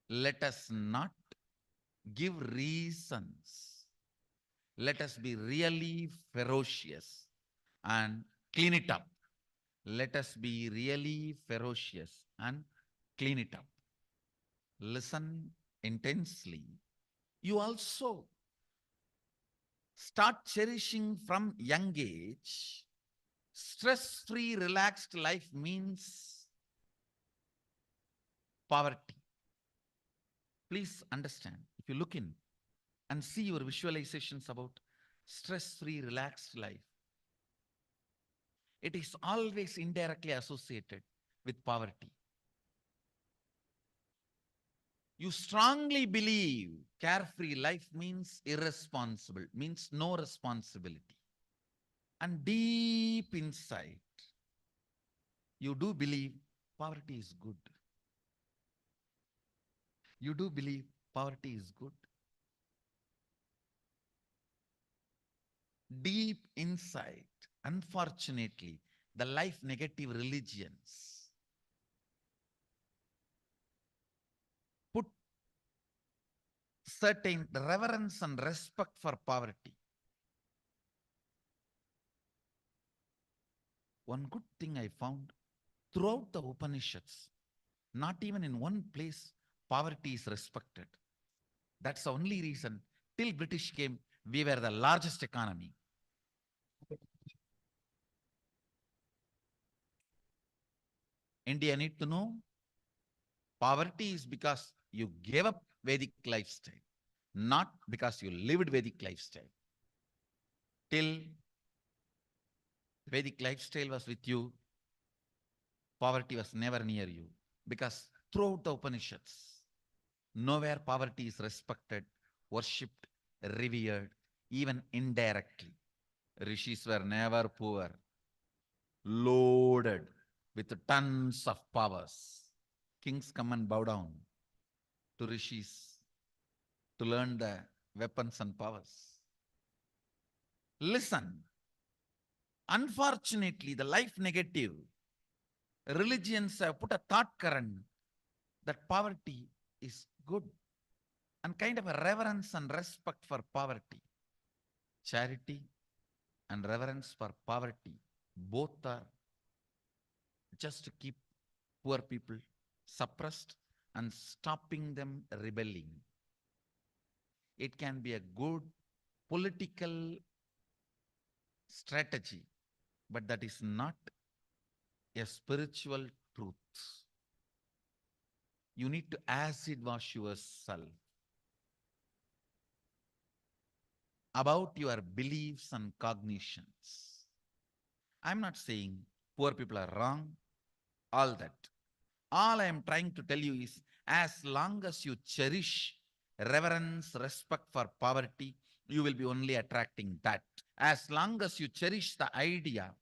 let us not give reasons. Let us be really ferocious and clean it up. Let us be really ferocious and clean it up. Listen intensely. You also start cherishing from young age. Stress-free, relaxed life means poverty. Please understand, if you look in and see your visualizations about stress-free, relaxed life, it is always indirectly associated with poverty. You strongly believe carefree life means irresponsible, means no responsibility. And deep inside, you do believe poverty is good. You do believe poverty is good. Deep inside, unfortunately, the life negative religions put certain reverence and respect for poverty. One good thing I found throughout the Upanishads, not even in one place poverty is respected. That's the only reason till British came, we were the largest economy. India need to know poverty is because you gave up Vedic lifestyle, not because you lived Vedic lifestyle. Till Vedic lifestyle was with you, poverty was never near you. Because throughout the Upanishads, nowhere poverty is respected, worshipped, revered, even indirectly. Rishis were never poor. loaded with tons of powers. Kings come and bow down to rishis to learn the weapons and powers. Listen, unfortunately, the life negative religions have put a thought current that poverty is good and kind of a reverence and respect for poverty. Charity and reverence for poverty, both are just to keep poor people suppressed and stopping them rebelling. It can be a good political strategy, but that is not a spiritual truth. You need to acid wash yourself about your beliefs and cognitions. I'm not saying poor people are wrong, all that. All I am trying to tell you is, as long as you cherish reverence, respect for poverty, you will be only attracting that. As long as you cherish the idea,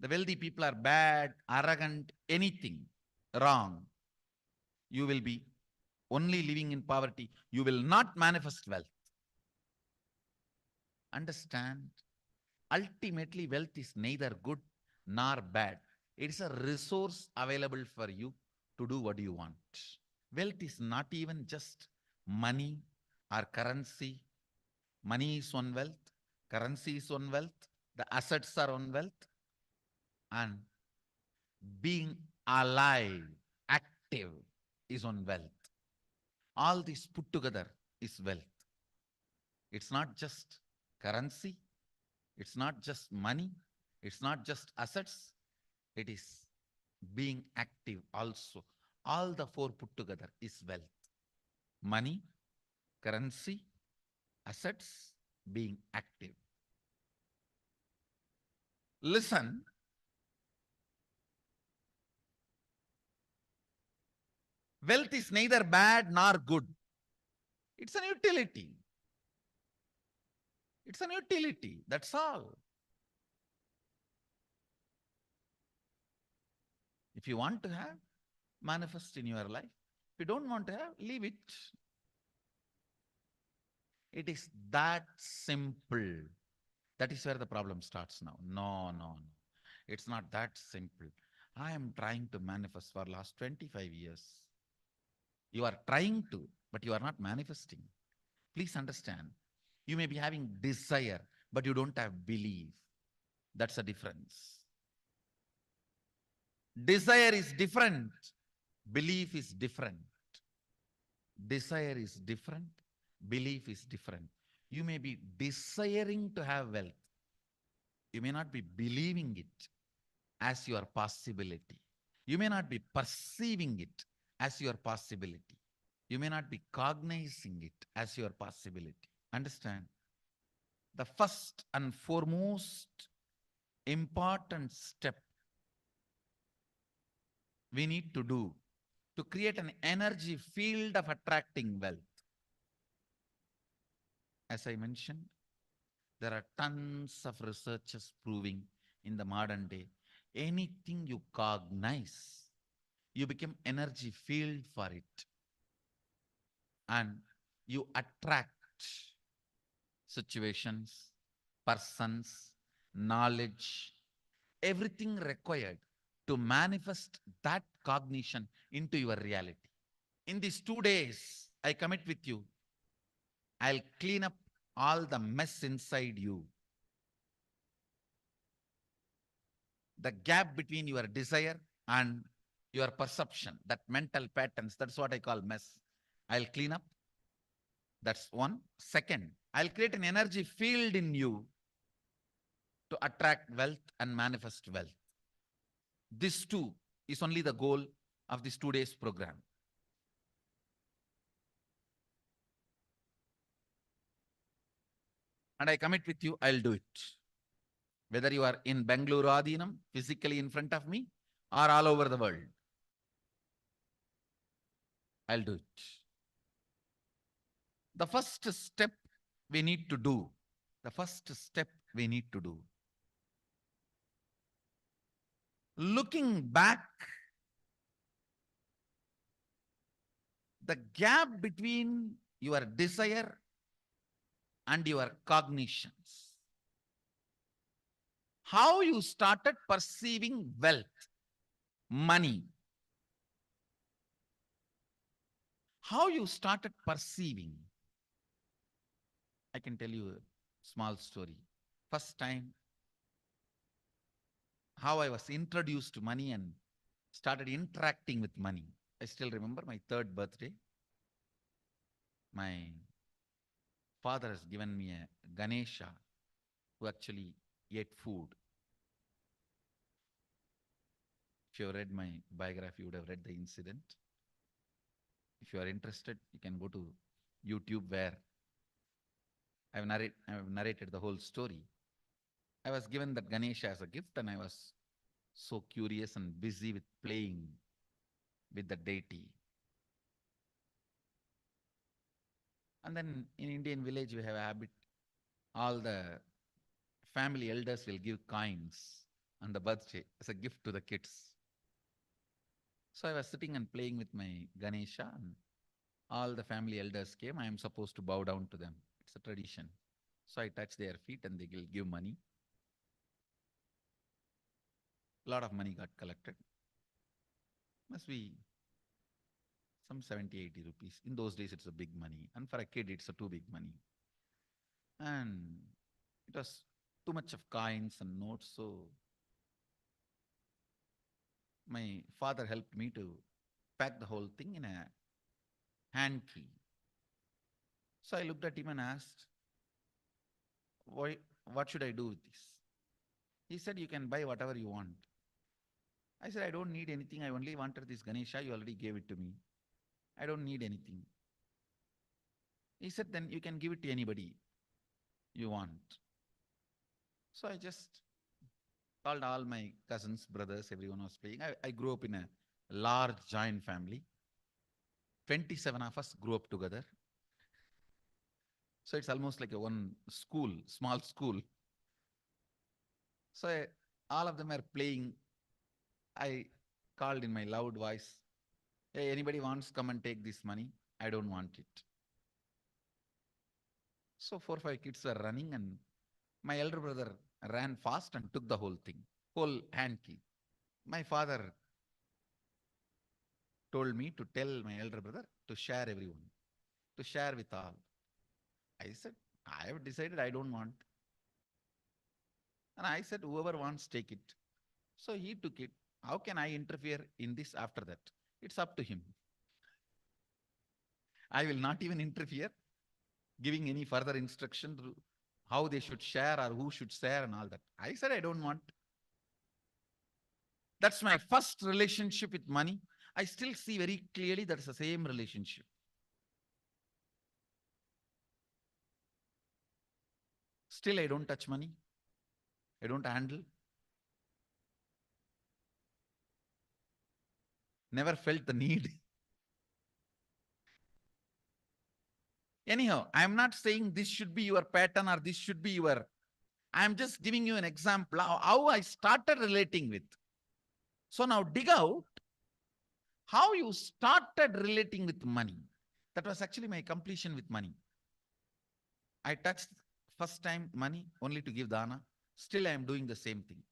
the wealthy people are bad, arrogant, anything wrong, you will be only living in poverty. You will not manifest wealth. Understand? Ultimately, wealth is neither good nor bad. It is a resource available for you to do what you want. Wealth is not even just money or currency. Money is one wealth, currency is one wealth, the assets are one wealth, and being alive, active is one wealth. All this put together is wealth. It's not just currency, it's not just money, it's not just assets, it is being active also. All the four put together is wealth. Money, currency, assets, being active. Listen, wealth is neither bad nor good. It's an utility. It's an utility, that's all. If you want to have, manifest in your life. If you don't want to have, leave it. It is that simple. That is where the problem starts now. No. It's not that simple. I am trying to manifest for last 25 years. You are trying to, but you are not manifesting. Please understand. You may be having desire, but you don't have belief. That's a difference. Desire is different. Belief is different. Desire is different. Belief is different. You may be desiring to have wealth. You may not be believing it as your possibility. You may not be perceiving it as your possibility. You may not be cognizing it as your possibility. Understand? The first and foremost important step we need to do to create an energy field of attracting wealth. As I mentioned, there are tons of researchers proving in the modern day, anything you cognize, you become energy field for it. And you attract situations, persons, knowledge, everything required to manifest that cognition into your reality. In these 2 days, I commit with you, I'll clean up all the mess inside you. The gap between your desire and your perception, that mental patterns, that's what I call mess. I'll clean up. That's one. Second, I'll create an energy field in you to attract wealth and manifest wealth. This too is only the goal of this 2 days program. And I commit with you, I'll do it. Whether you are in Bangalore Adinam, physically in front of me, or all over the world, I'll do it. The first step we need to do, looking back, the gap between your desire and your cognitions. How you started perceiving wealth, money. How you started perceiving. I can tell you a small story. First time, how I was introduced to money and started interacting with money. I still remember my 3rd birthday. My father has given me a Ganesha who actually ate food. If you have read my biography, you would have read the incident. If you are interested, you can go to YouTube where I have narrated the whole story. I was given that Ganesha as a gift and I was so curious and busy with playing with the deity. And then in Indian village, we have a habit, all the family elders will give coins on the birthday as a gift to the kids. So I was sitting and playing with my Ganesha and all the family elders came. I am supposed to bow down to them. It's a tradition. So I touch their feet and they will give money. A lot of money got collected. Must be some 70, 80 rupees. In those days, it's a big money. And for a kid, it's a too big money. And it was too much of coins and notes. So my father helped me to pack the whole thing in a hand key. So I looked at him and asked, what should I do with this? He said, you can buy whatever you want. I said, I don't need anything. I only wanted this Ganesha. You already gave it to me. I don't need anything. He said, then you can give it to anybody you want. So I just called all my cousins, brothers, everyone was playing. I grew up in a large joint family. 27 of us grew up together. So it's almost like a one school, small school. So all of them are playing. I called in my loud voice, hey, anybody wants, come and take this money. I don't want it. So 4 or 5 kids were running and my elder brother ran fast and took the whole thing, whole hand key. My father told me to tell my elder brother to share everyone, to share with all. I said, I have decided I don't want. And I said, whoever wants, take it. So he took it. How can I interfere in this after that? It's up to him. I will not even interfere, giving any further instruction to how they should share or who should share and all that. I said, I don't want. That's my first relationship with money. I still see very clearly that's the same relationship. Still, I don't touch money. I don't handle. Never felt the need. Anyhow, I'm not saying this should be your pattern or this should be your... I'm just giving you an example how I started relating with. So now dig out how you started relating with money. That was actually my completion with money. I touched first time money only to give dana. Still I am doing the same thing.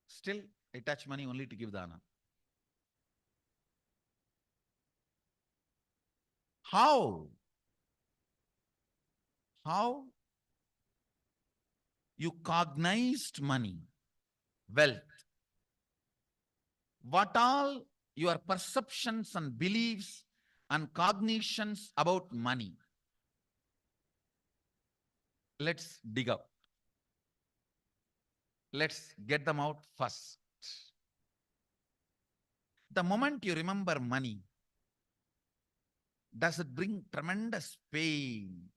Still I touch money only to give dana. How you cognized money, wealth, what all your perceptions and beliefs and cognitions about money. Let's dig up. Let's get them out first. The moment you remember money, does it bring tremendous pain,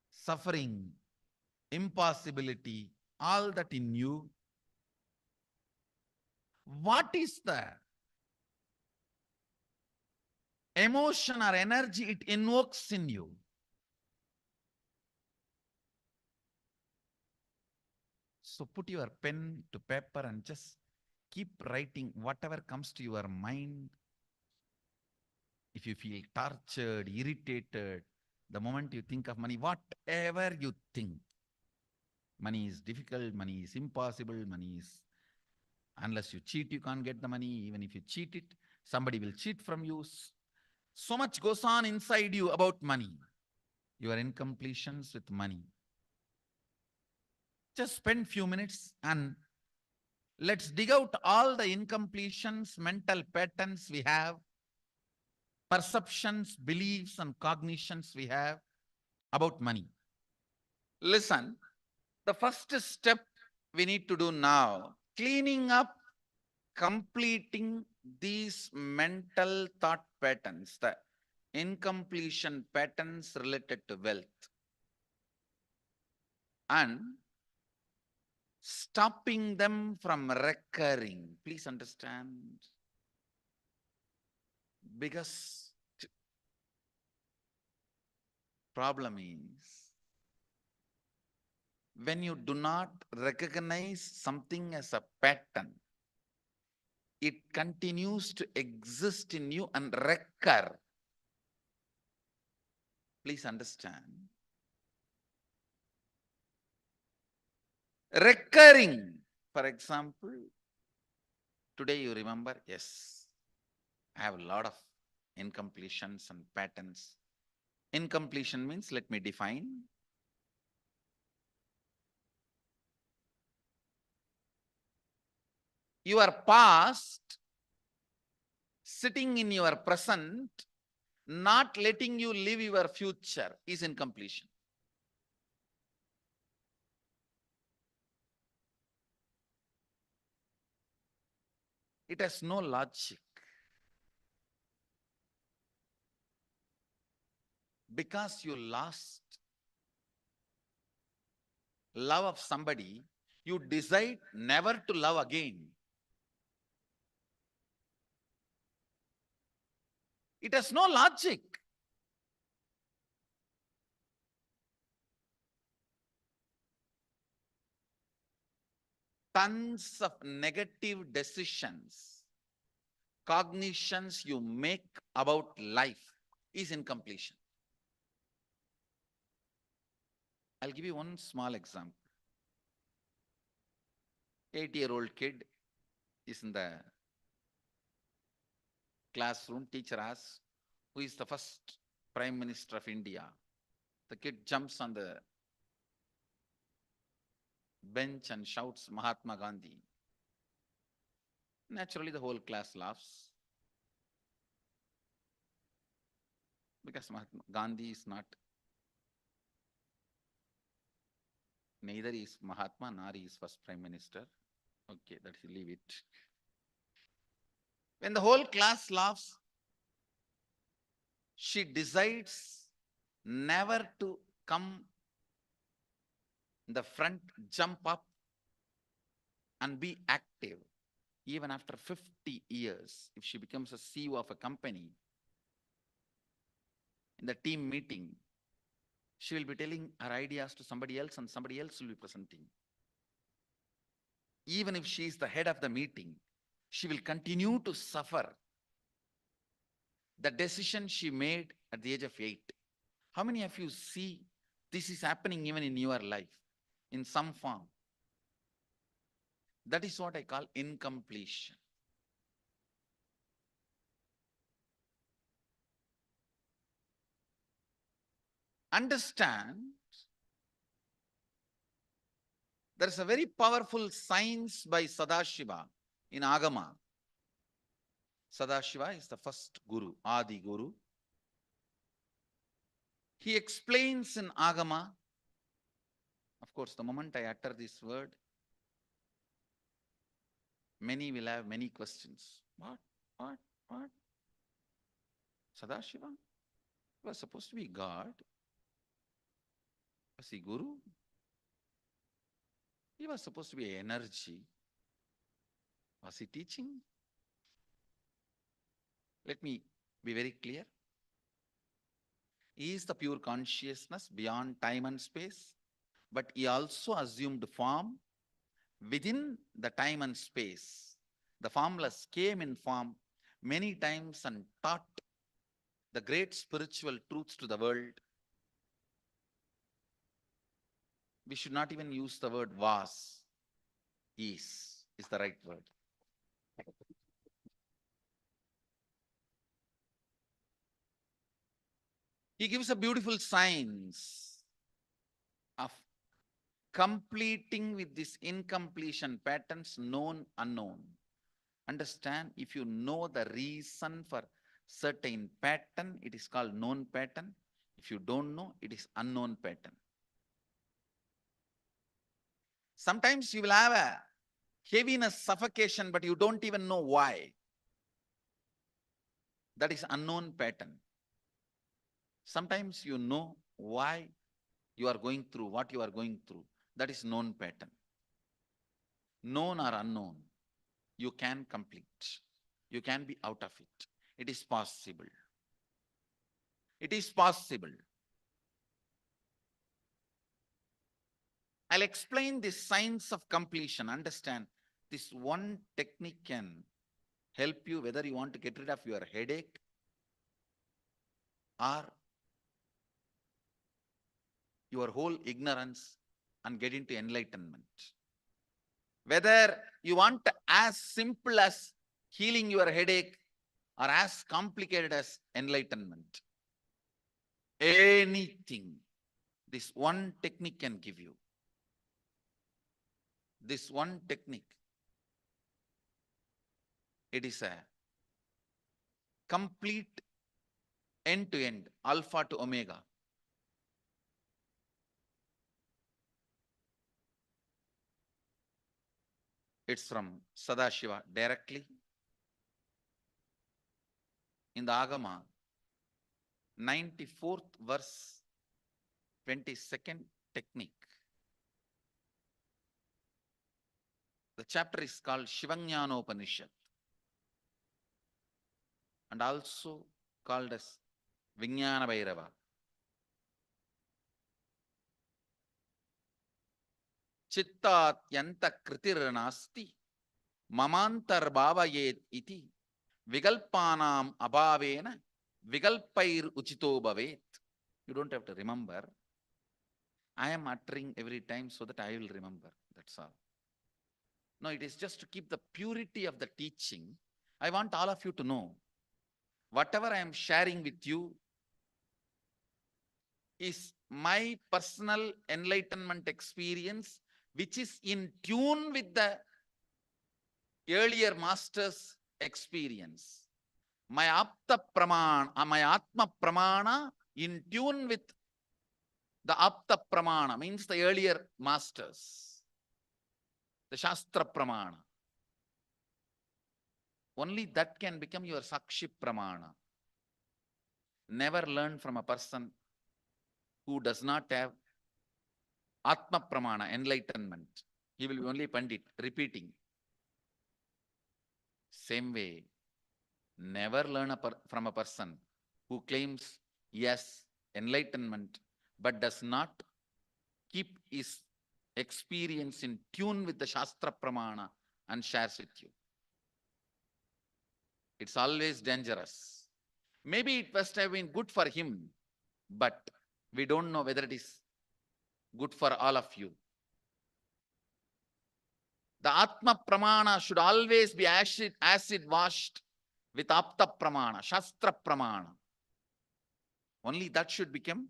suffering, impossibility, all that in you? What is the emotion or energy it invokes in you? So put your pen to paper and just keep writing whatever comes to your mind. If you feel tortured, irritated, the moment you think of money, whatever you think, money is difficult, money is impossible, money is, unless you cheat, you can't get the money. Even if you cheat it, somebody will cheat from you. So much goes on inside you about money. Your incompletions with money. Just spend few minutes and let's dig out all the incompletions, mental patterns we have, perceptions, beliefs, and cognitions we have about money. Listen, the first step we need to do now, cleaning up, completing these mental thought patterns, the incompletion patterns related to wealth, and stopping them from recurring. Please understand. Biggest problem is when you do not recognize something as a pattern, it continues to exist in you and recur. Please understand. Recurring. For example, today you remember, yes, I have a lot of incompletions and patterns. Incompletion means, let me define. Your past sitting in your present, not letting you live your future is incompletion. It has no logic. Because you lost love of somebody, you decide never to love again. It has no logic. Tons of negative decisions, cognitions you make about life is incompletion. I'll give you one small example. 8-year-old kid is in the classroom. Teacher asks, who is the first Prime Minister of India? The kid jumps on the bench and shouts, Mahatma Gandhi. Naturally, the whole class laughs. Because Mahatma Gandhi is not, neither is Mahatma nor is first Prime Minister. Okay, that you leave it. When the whole class laughs, she decides never to come in the front, jump up and be active. Even after 50 years, if she becomes a CEO of a company, in the team meeting, she will be telling her ideas to somebody else and somebody else will be presenting. Even if she is the head of the meeting, she will continue to suffer the decision she made at the age of 8. How many of you see this is happening even in your life in some form? That is what I call incompletion. Understand, there is a very powerful science by Sadashiva in Agama. Sadashiva is the first guru, Adi Guru. He explains in Agama, of course, the moment I utter this word, many will have many questions. What? Sadashiva was supposed to be God. Was he Guru? He was supposed to be energy. Was he teaching? Let me be very clear. He is the pure consciousness beyond time and space, but he also assumed form within the time and space, the formless came in form many times and taught the great spiritual truths to the world. We should not even use the word was. Is the right word. He gives a beautiful science of completing with this incompletion patterns, known, unknown. Understand, if you know the reason for certain pattern, it is called known pattern. If you don't know, it is unknown pattern. Sometimes you will have a heaviness, suffocation, but you don't even know why. That is unknown pattern. Sometimes you know why you are going through what you are going through. That is known pattern. Known or unknown, you can complete. You can be out of it. It is possible. It is possible. I'll explain the science of completion. Understand, this one technique can help you whether you want to get rid of your headache or your whole ignorance and get into enlightenment. Whether you want as simple as healing your headache or as complicated as enlightenment. Anything, this one technique can give you. This one technique, it is a complete end-to-end, alpha to omega. It's from Sadashiva directly. In the Agama, 94th verse, 22nd technique. The chapter is called Shivajnanopanishad and also called as Vijnana Bhairava. Chittat yanta kritir nasti mamantar bhavayet iti vigalpanam abhavena vigalpair uchito bhavet. You don't have to remember. I am uttering every time so that I will remember. That's all. No, it is just to keep the purity of the teaching. I want all of you to know, whatever I am sharing with you is my personal enlightenment experience, which is in tune with the earlier master's experience. My apta pramana, my atma pramana in tune with the apta pramana, means the earlier masters, the shastra pramana. Only that can become your sakshi pramana. Never learn from a person who does not have atma pramana, enlightenment. He will be only pandit, repeating. Same way, never learn from a person who claims, yes, enlightenment, but does not keep his experience in tune with the Shastra Pramana and shares with you. It's always dangerous. Maybe it must have been good for him, but we don't know whether it is good for all of you. The Atma Pramana should always be acid washed with Apta Pramana, Shastra Pramana. Only that should become,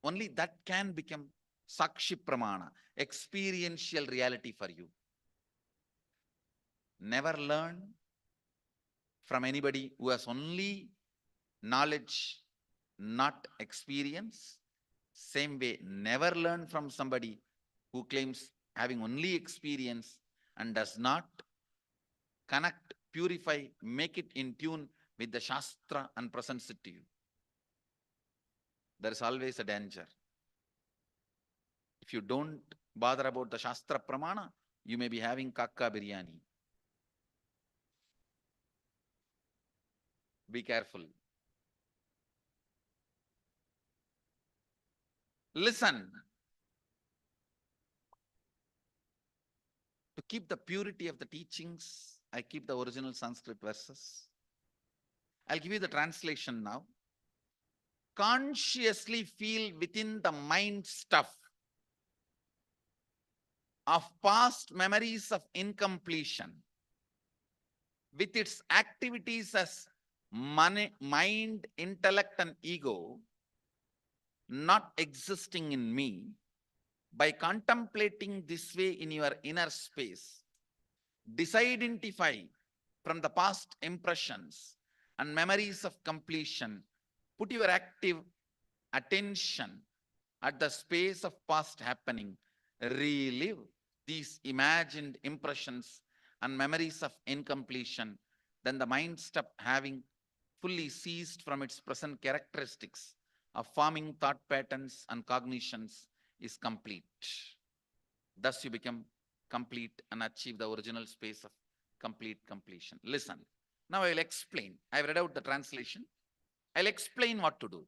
only that can become Sakshi Pramana, experiential reality for you. Never learn from anybody who has only knowledge, not experience. Same way, never learn from somebody who claims having only experience and does not connect, purify, make it in tune with the Shastra and presents it to you. There is always a danger. If you don't bother about the Shastra Pramana, you may be having kakka biryani. Be careful. Listen. keep the purity of the teachings, I keep the original Sanskrit verses. I'll give you the translation now. Consciously feel within the mind stuff of past memories of incompletion with its activities as mind, intellect, and ego not existing in me. By contemplating this way in your inner space, disidentify from the past impressions and memories of completion. Put your active attention at the space of past happening. Relive these imagined impressions and memories of incompletion. Then the mind stop having fully ceased from its present characteristics of forming thought patterns and cognitions is complete. Thus you become complete and achieve the original space of complete completion. Listen. Now I will explain. I have read out the translation. I'll explain what to do.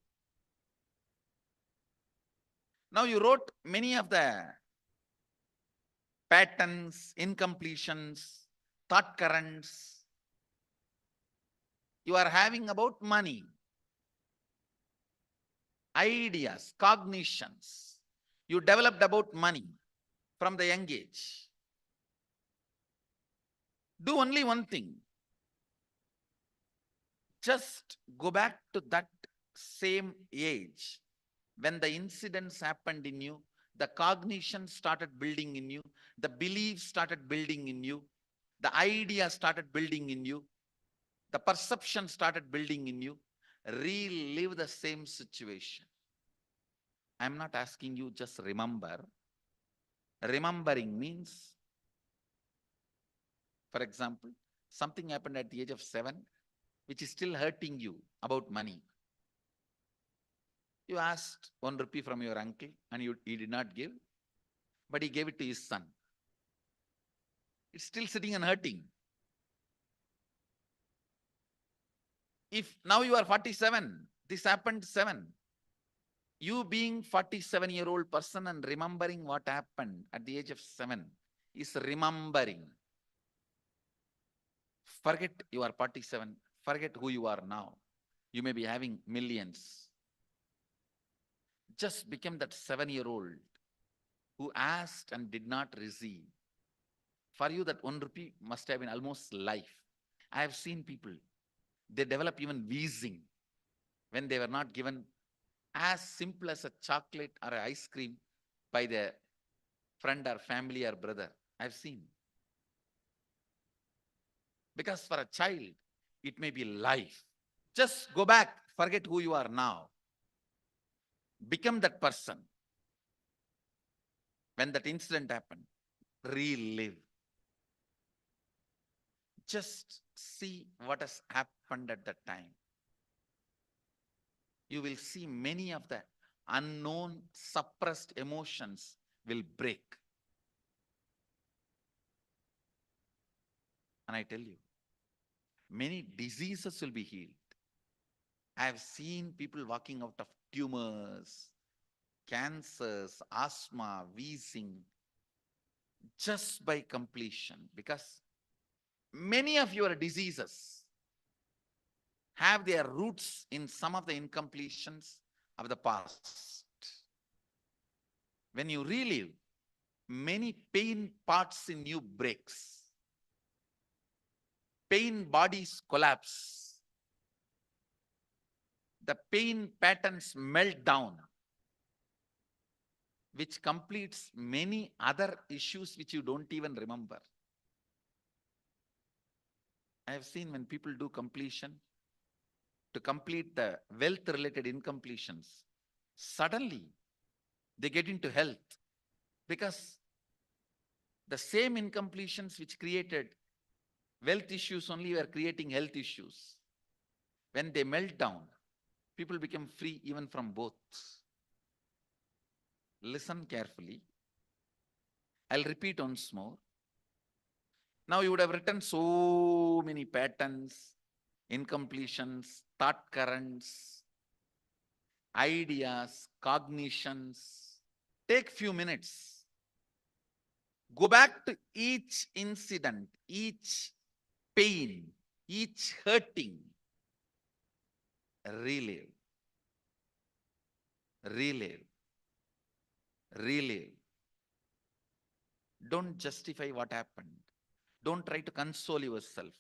Now you wrote many of the patterns, incompletions, thought currents you are having about money, ideas, cognitions you developed about money from the young age. Do only one thing. Just go back to that same age when the incidents happened in you, the cognition started building in you, the beliefs started building in you, the idea started building in you, the perception started building in you. Relive the same situation. I'm not asking you just remember. Remembering means, for example, something happened at the age of 7, which is still hurting you about money. You asked 1 rupee from your uncle and he did not give, but he gave it to his son. It's still sitting and hurting. If now you are 47, this happened 7. You being 47-year-old person and remembering what happened at the age of 7 is remembering. Forget you are 47. Forget who you are now. You may be having millions. Just become that 7-year-old who asked and did not receive. For you, that 1 rupee must have been almost life. I have seen people, they develop even wheezing when they were not given as simple as a chocolate or an ice cream by their friend or family or brother. I've seen. Because for a child, it may be life. Just go back, forget who you are now. Become that person. When that incident happened, relive. Just see what has happened at that time. You will see many of the unknown, suppressed emotions will break. And I tell you, many diseases will be healed. I have seen people walking out of tumors, cancers, asthma, wheezing, just by completion. Because many of your diseases have their roots in some of the incompletions of the past. When you relive, many pain parts in you breaks. Pain bodies collapse. The pain patterns melt down, which completes many other issues which you don't even remember. I have seen when people do completion, to complete the wealth-related incompletions, suddenly they get into health, because the same incompletions which created wealth issues only were creating health issues. When they melt down, people become free even from both. Listen carefully. I'll repeat once more. Now you would have written so many patterns, incompletions, thought currents, ideas, cognitions. Take few minutes. Go back to each incident, each pain, each hurting. Relive, relive, relive. Don't justify what happened. Don't try to console yourself.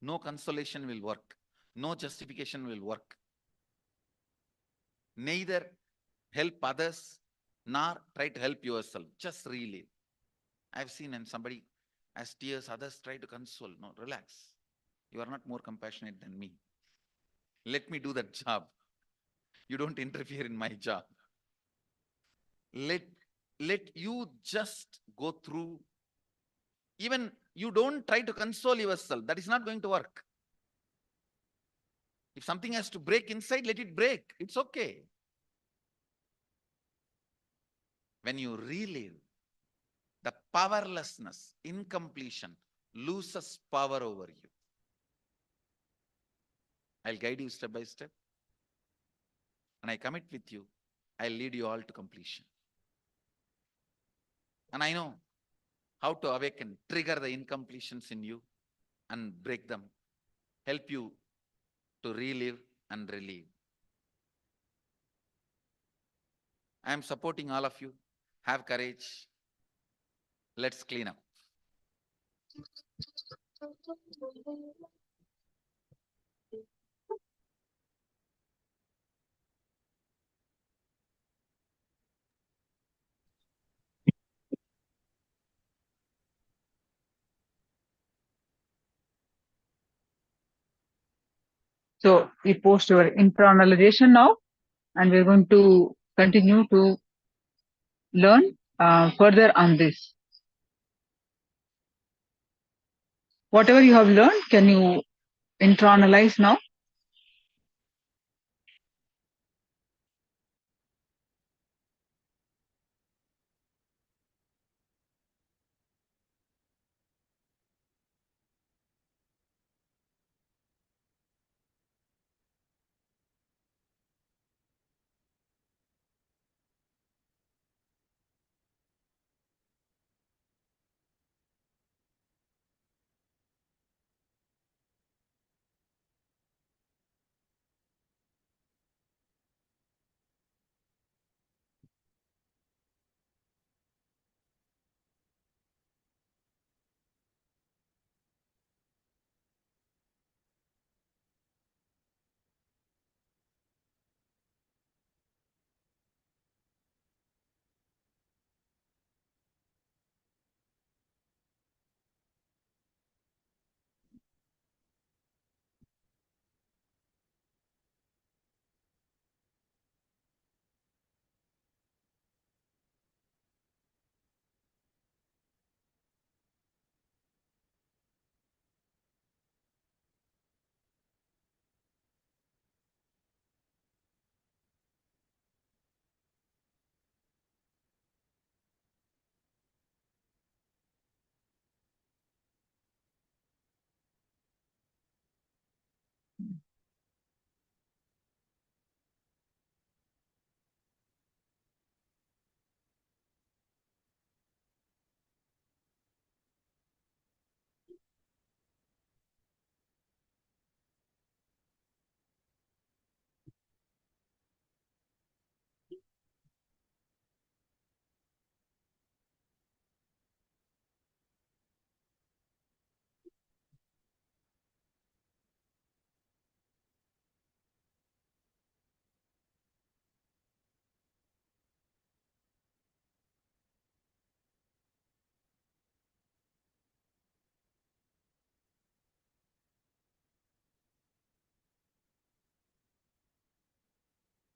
No consolation will work. No justification will work. Neither help others nor try to help yourself. Just relive. I've seen when somebody has tears, others try to console. No, relax. You are not more compassionate than me. Let me do that job. You don't interfere in my job. Let you just go through. Even you don't try to console yourself. That is not going to work. If something has to break inside, let it break. It's okay. When you relive, the powerlessness, incompletion loses power over you. I'll guide you step by step. And I commit with you, I'll lead you all to completion. And I know how to awaken, trigger the incompletions in you and break them, help you to relive and relieve. I am supporting all of you. Have courage. Let's clean up. So we post your internalization now, and we're going to continue to learn further on this. Whatever you have learned, can you internalize now?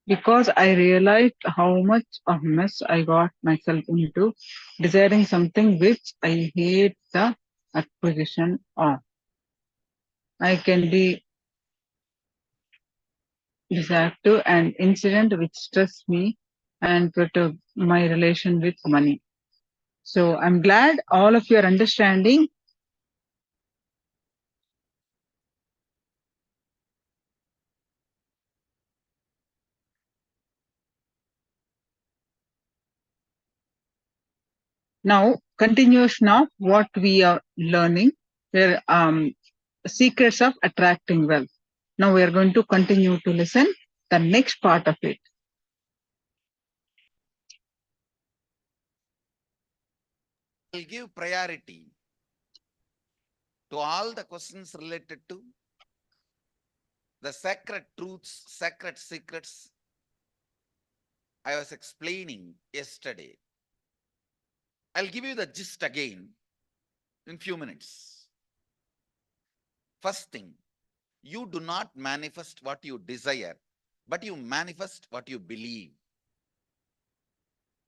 Because I realized how much of mess I got myself into, desiring something which I hate the acquisition of. I can be desired an incident which stressed me and perturbed my relation with money. So I'm glad all of you are understanding. Now, continuation of what we are learning. We're secrets of attracting wealth. Now we are going to continue to listen the next part of it. I'll give priority to all the questions related to the sacred truths, sacred secrets I was explaining yesterday. I'll give you the gist again in few minutes. First thing, you do not manifest what you desire, but you manifest what you believe.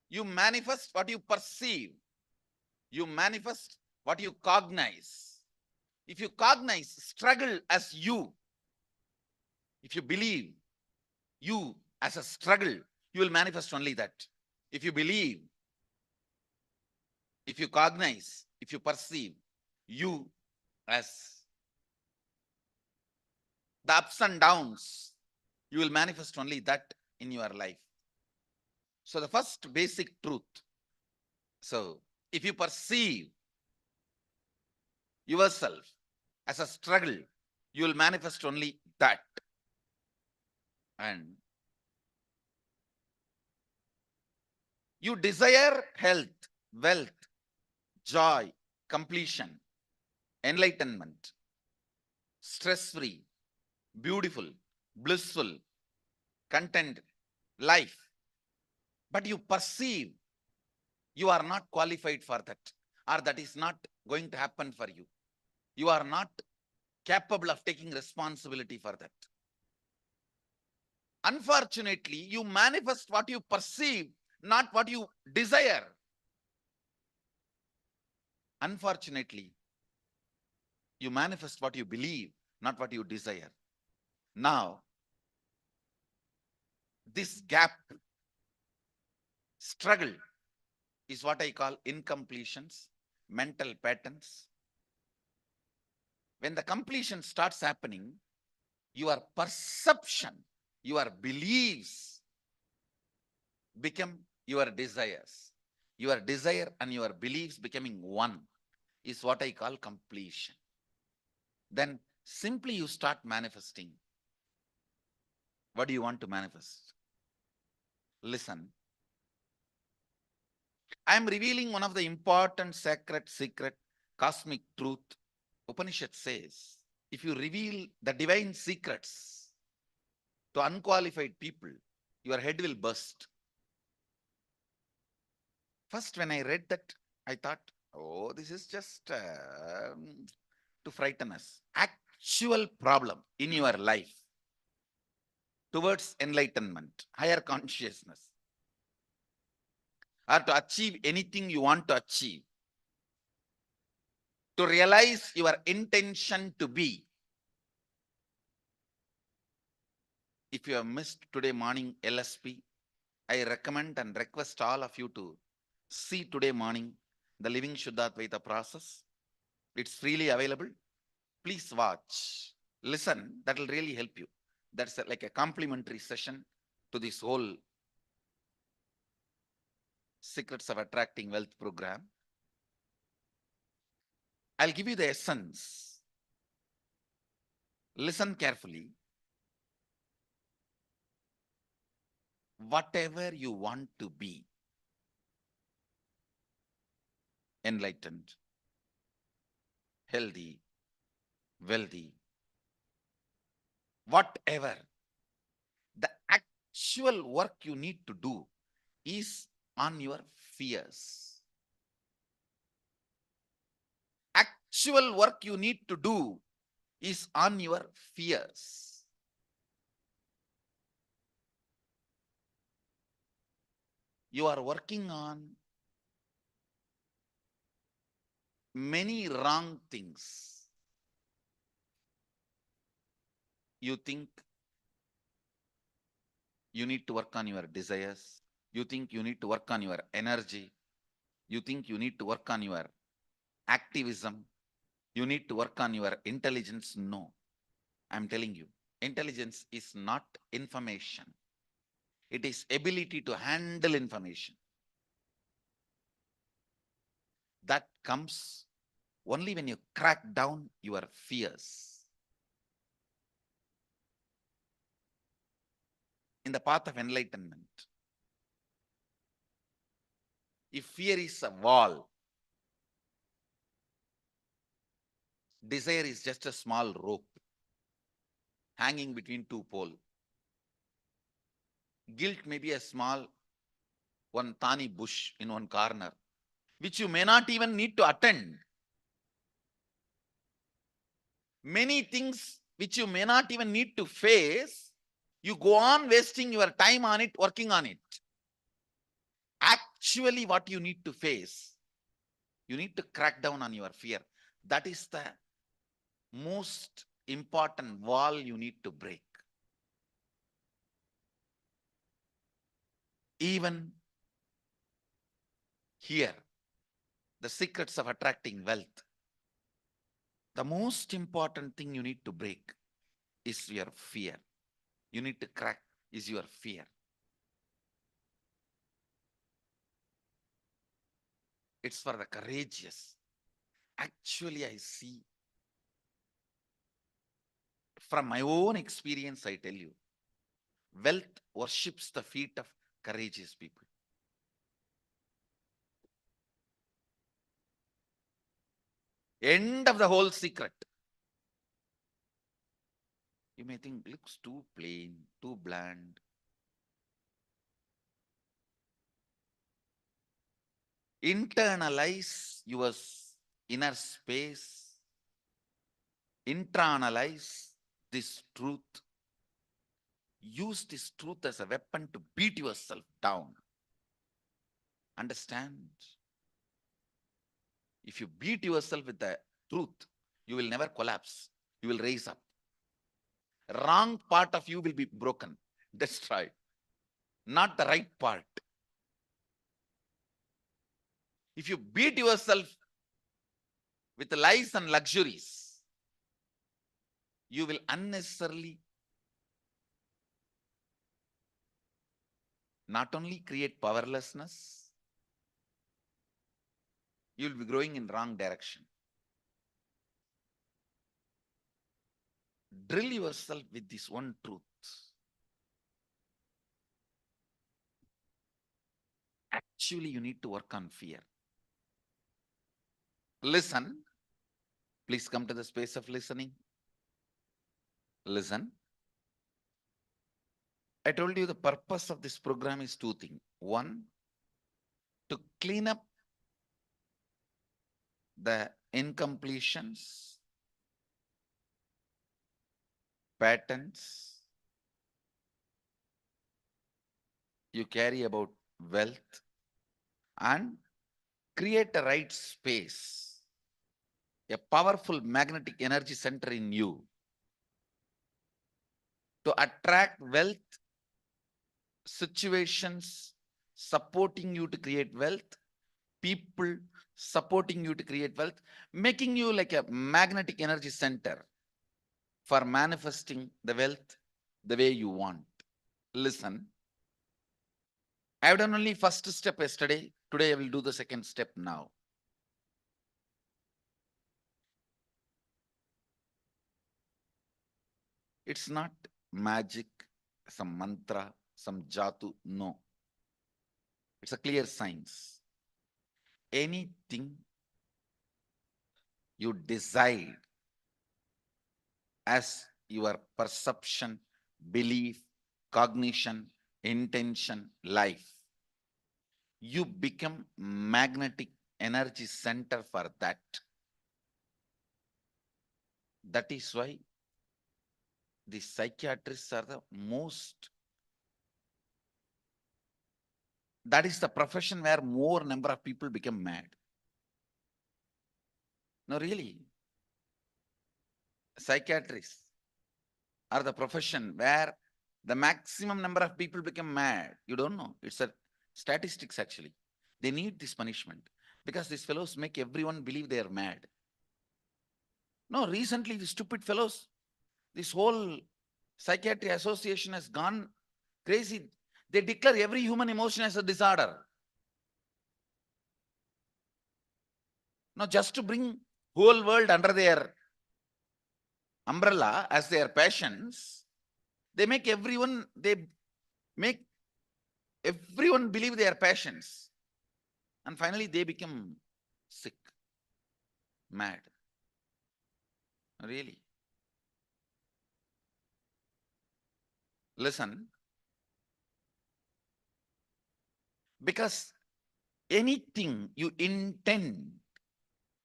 You manifest what you perceive. You manifest what you cognize. If you cognize struggle as you, if you believe you as a struggle, you will manifest only that. If you believe, if you cognize, if you perceive you as the ups and downs, you will manifest only that in your life. So the first basic truth. So if you perceive yourself as a struggle, you will manifest only that. And you desire health, wealth, joy, completion, enlightenment, stress-free, beautiful, blissful, content life. But you perceive you are not qualified for that, or that is not going to happen for you. You are not capable of taking responsibility for that. Unfortunately, you manifest what you perceive, not what you desire. Unfortunately, you manifest what you believe, not what you desire. Now, this gap, struggle, is what I call incompletions, mental patterns. When the completion starts happening, your perception, your beliefs become your desires. Your desire and your beliefs becoming one is what I call completion. Then simply you start manifesting. What do you want to manifest? Listen. I am revealing one of the important sacred secret, cosmic truth. Upanishad says, if you reveal the divine secrets to unqualified people, your head will burst. First, when I read that, I thought, oh, this is just to frighten us. Actual problem in your life towards enlightenment, higher consciousness, or to achieve anything you want to achieve, to realize your intention to be. If you have missed today morning LSP, I recommend and request all of you to see today morning the Living Shuddhadvaita process. It's freely available. Please watch, listen, that will really help you. That's like a complimentary session to this whole Secrets of Attracting Wealth program. I'll give you the essence. Listen carefully. Whatever you want to be, enlightened, healthy, wealthy, whatever, the actual work you need to do is on your fears. Actual work you need to do is on your fears. You are working on many wrong things. You think you need to work on your desires. You think you need to work on your energy. You think you need to work on your activism. You need to work on your intelligence. No, I'm telling you, intelligence is not information. It is ability to handle information. That comes only when you crack down your fears. In the path of enlightenment, if fear is a wall, desire is just a small rope hanging between two poles. Guilt may be a small one thorny bush in one corner, which you may not even need to attend. Many things which you may not even need to face, you go on wasting your time on it, working on it. Actually, what you need to face, you need to crack down on your fear. That is the most important wall you need to break. Even here, the secrets of attracting wealth, the most important thing you need to break is your fear. You need to crack is your fear. It's for the courageous. Actually, I see from my own experience, I tell you, wealth worships the feet of courageous people. End of the whole secret. You may think, looks too plain, too bland. Internalize your inner space. Internalize this truth. Use this truth as a weapon to beat yourself down. Understand? If you beat yourself with the truth, you will never collapse. You will raise up. Wrong part of you will be broken, destroyed. Not the right part. If you beat yourself with lies and luxuries, you will unnecessarily not only create powerlessness, you will be growing in wrong direction. Drill yourself with this one truth. Actually, you need to work on fear. Listen. Please come to the space of listening. Listen. I told you the purpose of this program is two things. One, to clean up the incompletions, patterns you carry about wealth, and create a right space, a powerful magnetic energy center in you to attract wealth, situations supporting you to create wealth, people supporting you to create wealth, making you like a magnetic energy center for manifesting the wealth the way you want. Listen, I have done only first step yesterday. Today I will do the second step now. It's not magic, some mantra, some jatu. No. It's a clear science. Anything you decide as your perception, belief, cognition, intention, life, you become magnetic energy center for that. That is why the psychiatrists are the most, that is the profession where more number of people become mad. No, really. Psychiatrists are the profession where the maximum number of people become mad. You don't know. It's a statistics actually. They need this punishment because these fellows make everyone believe they are mad. No, recently the stupid fellows, this whole psychiatry association has gone crazy. They declare every human emotion as a disorder. Now, just to bring whole world under their umbrella as their passions, they make everyone believe their passions. And finally, they become sick, mad. Really. Listen. Because anything you intend,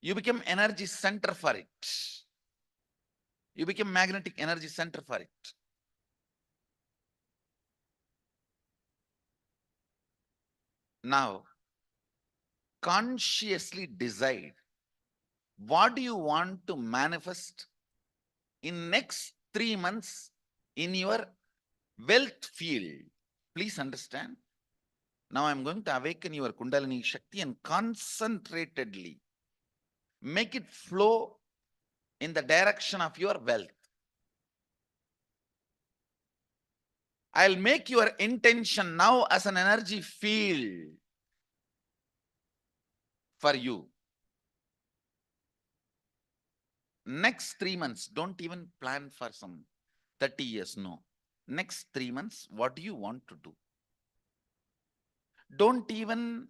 you become energy center for it. You become magnetic energy center for it. Now, consciously decide what do you want to manifest in next 3 months in your wealth field. Please understand. Now I'm going to awaken your Kundalini Shakti and concentratedly make it flow in the direction of your wealth. I'll make your intention now as an energy field for you. Next 3 months, don't even plan for some 30 years, no. Next 3 months, what do you want to do? Don't even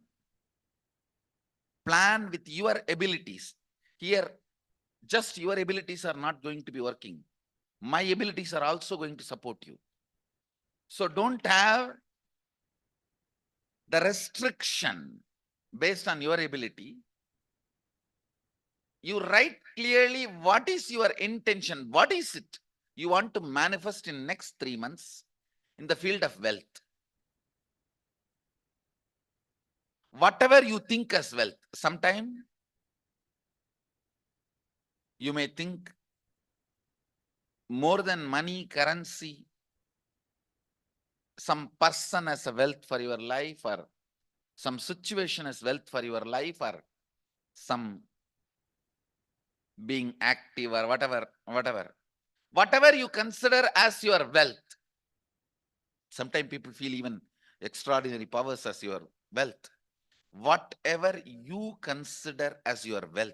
plan with your abilities. Here, just your abilities are not going to be working. My abilities are also going to support you. So don't have the restriction based on your ability. You write clearly what is your intention. What is it you want to manifest in next 3 months in the field of wealth? Whatever you think as wealth, sometime you may think more than money, currency, some person as a wealth for your life, or some situation as wealth for your life, or some being active, or whatever you consider as your wealth. Sometimes people feel even extraordinary powers as your wealth. Whatever you consider as your wealth,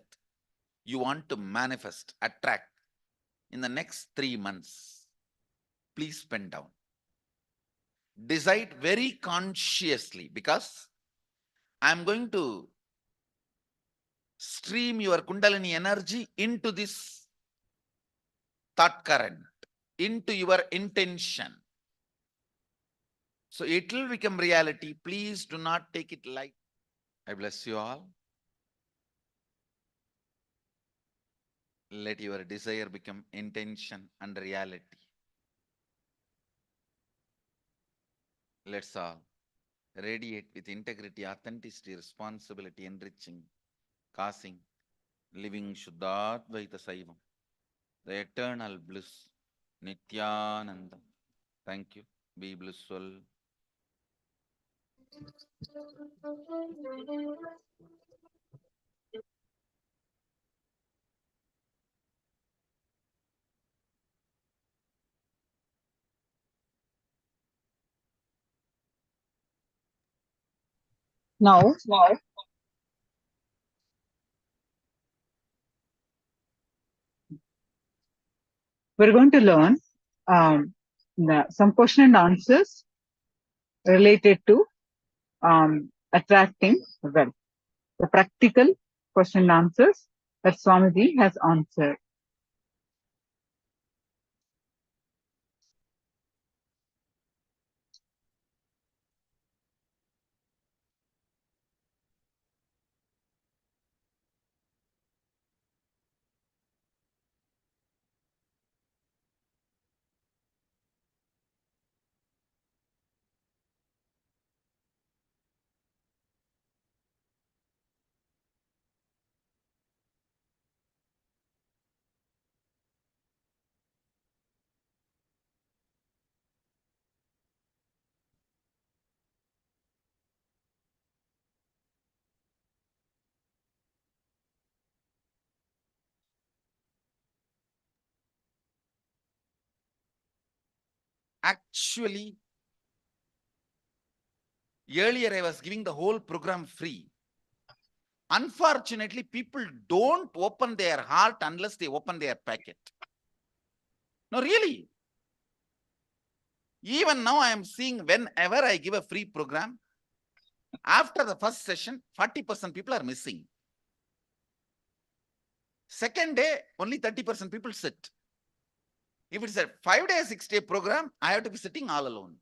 you want to manifest, attract in the next 3 months, please pen down. Decide very consciously, because I'm going to stream your Kundalini energy into this thought current, into your intention. So it will become reality. Please do not take it light. I bless you all. Let your desire become intention and reality. Let's all radiate with integrity, authenticity, responsibility, enriching, causing, living Shuddhadvaita Saivam, the eternal bliss, Nityananda. Thank you. Be blissful. Now, we're going to learn some question and answers related to attracting wealth. The practical question and answers that Swamiji has answered. Actually, earlier I was giving the whole program free. Unfortunately, people don't open their heart unless they open their packet. No, really. Even now, I am seeing whenever I give a free program, after the first session, 40% people are missing. Second day, only 30% people sit. If it's a 5-day, 6-day program, I have to be sitting all alone.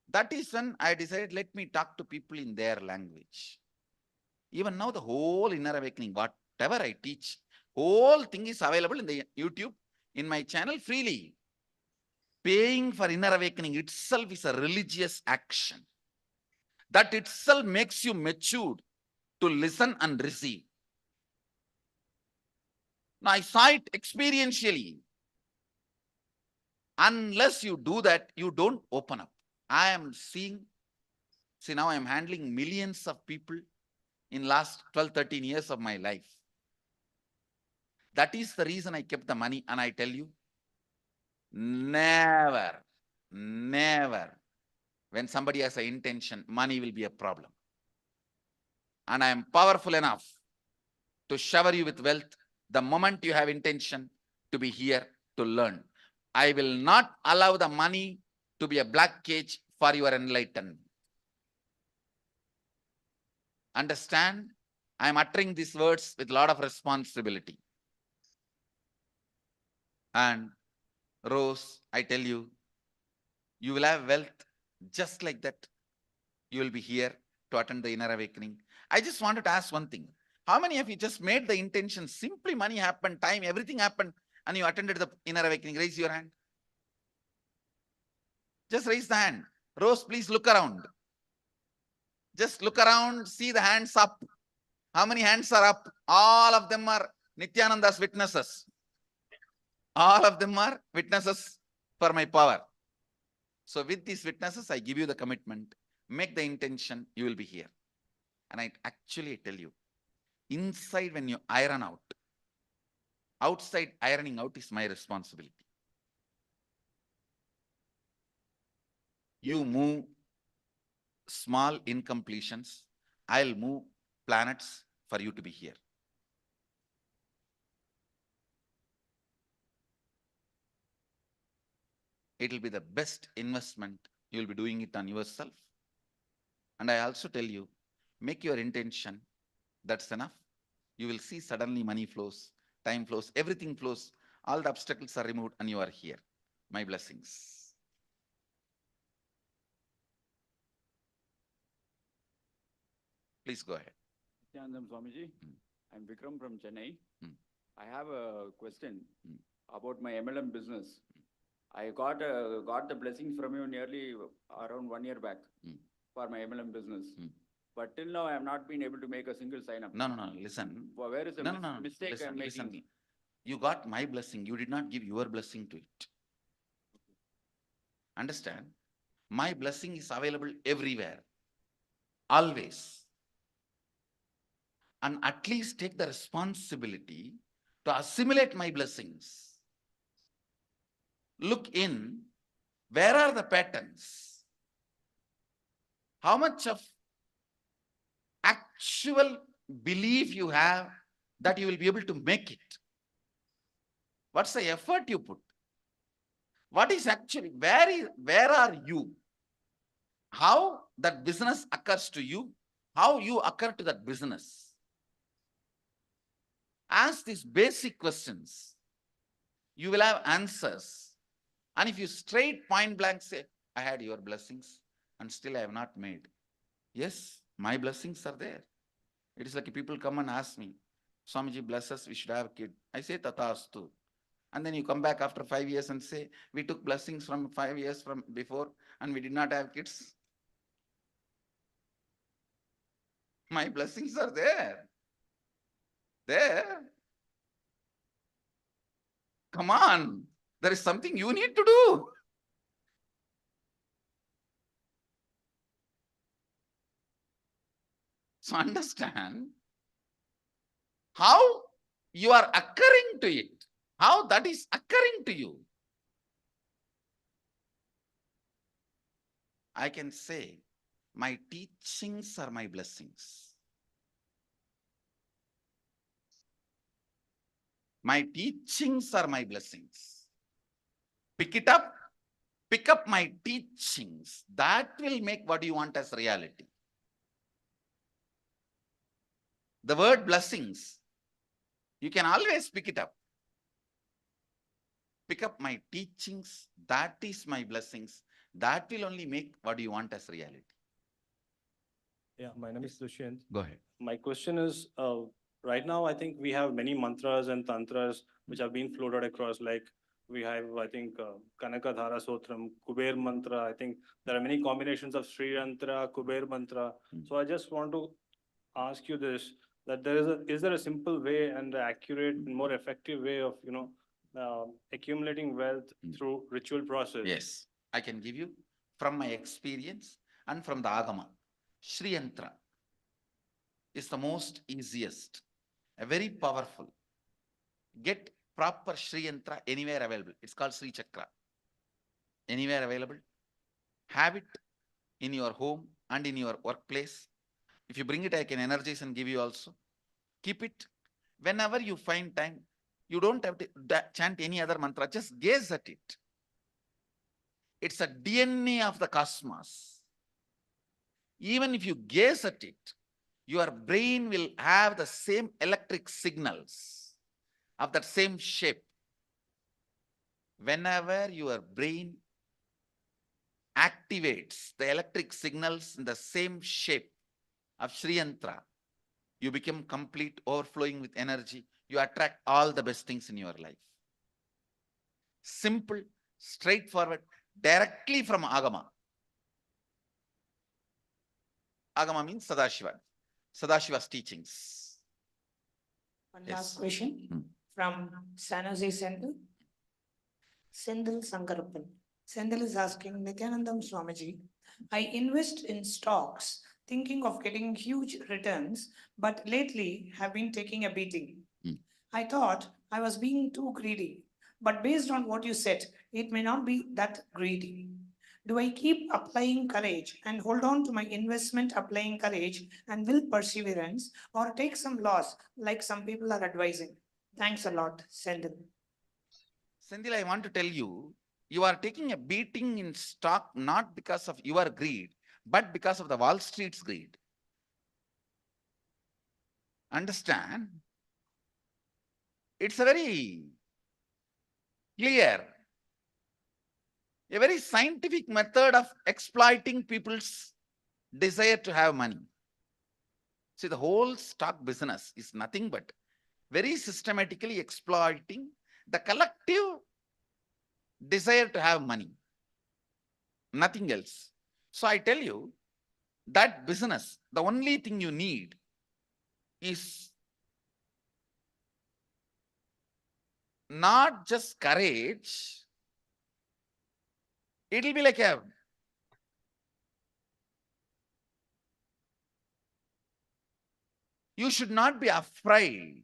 That is when I decided, let me talk to people in their language. Even now, the whole inner awakening, whatever I teach, whole thing is available in the YouTube, in my channel freely. Paying for inner awakening itself is a religious action. That itself makes you matured to listen and receive. Now, I saw it experientially. Unless you do that, you don't open up. I am seeing, see now I am handling millions of people in last 12, 13 years of my life. That is the reason I kept the money, and I tell you, never, when somebody has an intention, money will be a problem. And I am powerful enough to shower you with wealth the moment you have intention to be here to learn. I will not allow the money to be a black cage for your enlightenment. Understand? I am uttering these words with a lot of responsibility. And Rose, I tell you, you will have wealth just like that. You will be here to attend the inner awakening. I just wanted to ask one thing. How many of you just made the intention, simply money happened, time, everything happened, and you attended the inner awakening? Raise your hand. Just raise the hand. Rose, please look around. Just look around, see the hands up. How many hands are up? All of them are Nityananda's witnesses. All of them are witnesses for my power. So with these witnesses, I give you the commitment. Make the intention, you will be here. And I actually tell you, inside when you iron out, outside ironing out is my responsibility. You move small incompletions, I'll move planets for you to be here. It will be the best investment. You will be doing it on yourself. And I also tell you, make your intention, that's enough. You will see suddenly money flows, time flows, everything flows. All the obstacles are removed and you are here. My blessings. Please go ahead. Nityanandam Swamiji, I'm Vikram from Chennai. I have a question about my MLM business. I got the blessings from you nearly around 1 year back for my MLM business. But till now, I have not been able to make a single sign up. No, listen. Where is the mistake Listen, I'm making? listen. You got my blessing. You did not give your blessing to it. Understand? My blessing is available everywhere. Always. And at least take the responsibility to assimilate my blessings. Look in, where are the patterns? How much of actual belief you have that you will be able to make it? What's the effort you put? What is actually, where are you? How that business occurs to you? How you occur to that business? Ask these basic questions. You will have answers. And if you straight point blank say, I had your blessings and still I have not made. Yes, my blessings are there. It is like people come and ask me, Swamiji, bless us, we should have a kid. I say, Tathastu. And then you come back after 5 years and say, we took blessings from 5 years from before and we did not have kids. My blessings are there. There. Come on. There is something you need to do. So understand how you are occurring to it, how that is occurring to you. I can say, my teachings are my blessings. My teachings are my blessings. Pick it up. Pick up my teachings. That will make what you want as reality. The word blessings, you can always pick it up. Pick up my teachings. That is my blessings. That will only make what you want as reality. Yeah, my name is Dushyant. Go ahead. My question is, right now, I think we have many mantras and tantras which have been floated across, like we have, I think, Kanaka Dhara Sotram, Kuber Mantra. I think there are many combinations of Sri Yantra, Kuber Mantra. So I just want to ask you this, that is there a simple way and an accurate and more effective way of, accumulating wealth through ritual process? Yes, I can give you from my experience and from the Agama. Sri Yantra is the most easiest, very powerful. Get proper Sri Yantra anywhere available. It's called Sri Chakra. Anywhere available. Have it in your home and in your workplace. If you bring it, I can energize and give you also. Keep it. Whenever you find time, you don't have to chant any other mantra. Just gaze at it. It's a DNA of the cosmos. Even if you gaze at it, your brain will have the same electric signals of that same shape. Whenever your brain activates the electric signals in the same shape of Sri Yantra, you become complete, overflowing with energy. You attract all the best things in your life. Simple, straightforward, directly from Agama. Agama means Sadashiva. Sadashiva's teachings. One Yes. last question from San Jose Central. Sendil Sankalpa. Sendil is asking, Nityanandam Swamiji, I invest in stocks thinking of getting huge returns, but lately have been taking a beating. I thought I was being too greedy, but based on what you said, it may not be that greedy. Do I keep applying courage and hold on to my investment, applying courage and will perseverance, or take some loss like some people are advising? Thanks a lot, Sendil. Sendil, I want to tell you, you are taking a beating in stock not because of your greed, but because of the Wall Street's greed. Understand? It's a very clear, a very scientific method of exploiting people's desire to have money. See, the whole stock business is nothing but very systematically exploiting the collective desire to have money. Nothing else. So I tell you, that business, the only thing you need is not just courage. It will be like a you should not be afraid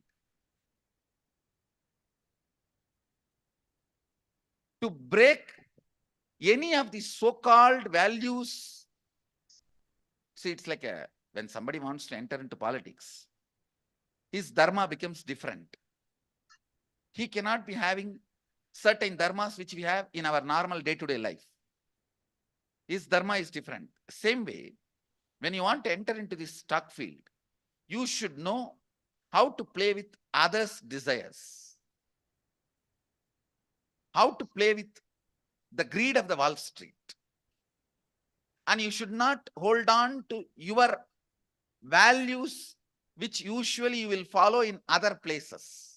to break any of the so-called values. See, it's like when somebody wants to enter into politics, his dharma becomes different. He cannot be having certain dharmas which we have in our normal day-to-day life. His dharma is different. Same way, when you want to enter into this stock field, you should know how to play with others' desires, how to play with the greed of the Wall Street. And you should not hold on to your values, which usually you will follow in other places.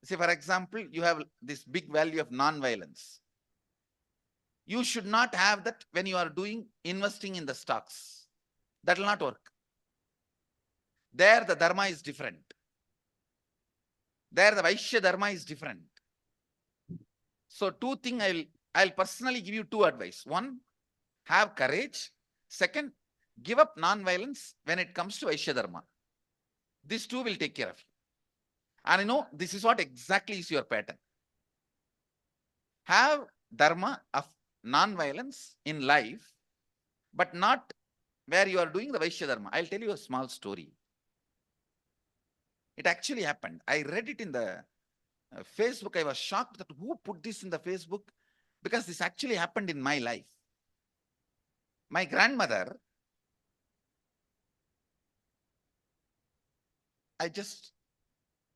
Say, for example, you have this big value of non-violence. You should not have that when you are investing in the stocks. That will not work. There the dharma is different. There the Vaishya dharma is different. So two things I'll personally give you two advice. One, have courage. Second, give up non-violence when it comes to Vaishya dharma. These two will take care of you. And I know this is what exactly is your pattern. Have dharma of non-violence in life, but not where you are doing the Vaishya Dharma. I'll tell you a small story. It actually happened. I read it in the Facebook. I was shocked that who put this in the Facebook, because this actually happened in my life. My grandmother, I just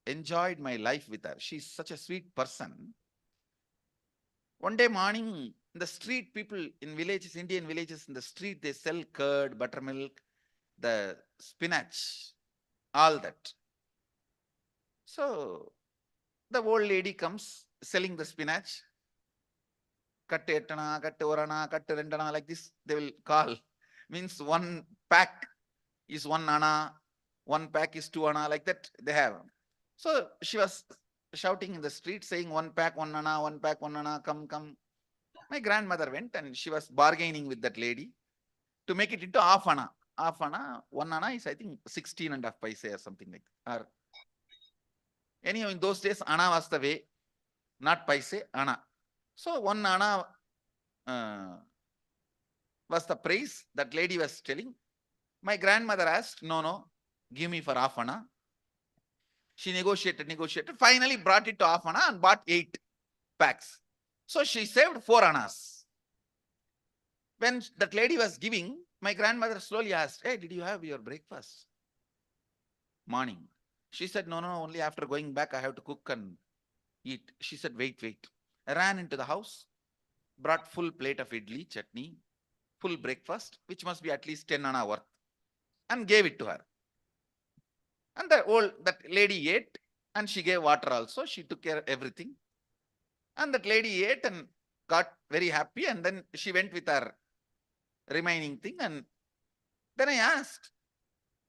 enjoyed my life with her. She's such a sweet person. One day morning, in the street, people in villages, Indian villages, in the street, they sell curd, buttermilk, the spinach, all that. So the old lady comes selling the spinach. Kattu ettana, kattu orana, kattu rendana, like this, they will call. Means one pack is 1 ana, one pack is 2 ana, like that they have. So she was shouting in the street saying 1 pack 1 ana, 1 pack 1 ana, come, come. My grandmother went and she was bargaining with that lady to make it into half ana. Half ana, 1 ana is I think 16.5 paise or something like that. Or anyhow, in those days, ana was the way, not paise, ana. So 1 ana was the price that lady was telling. My grandmother asked, no, give me for half ana. She negotiated, finally brought it to half ana and bought 8 packs. So she saved 4 annas. When that lady was giving, my grandmother slowly asked, hey, did you have your breakfast? Morning. She said, no, only after going back I have to cook and eat. She said, wait. I ran into the house, brought full plate of idli, chutney, full breakfast, which must be at least 10 anna worth, and gave it to her. And that lady ate, and she gave water also. She took care of everything. And that lady ate and got very happy, and then she went with her remaining thing. And then I asked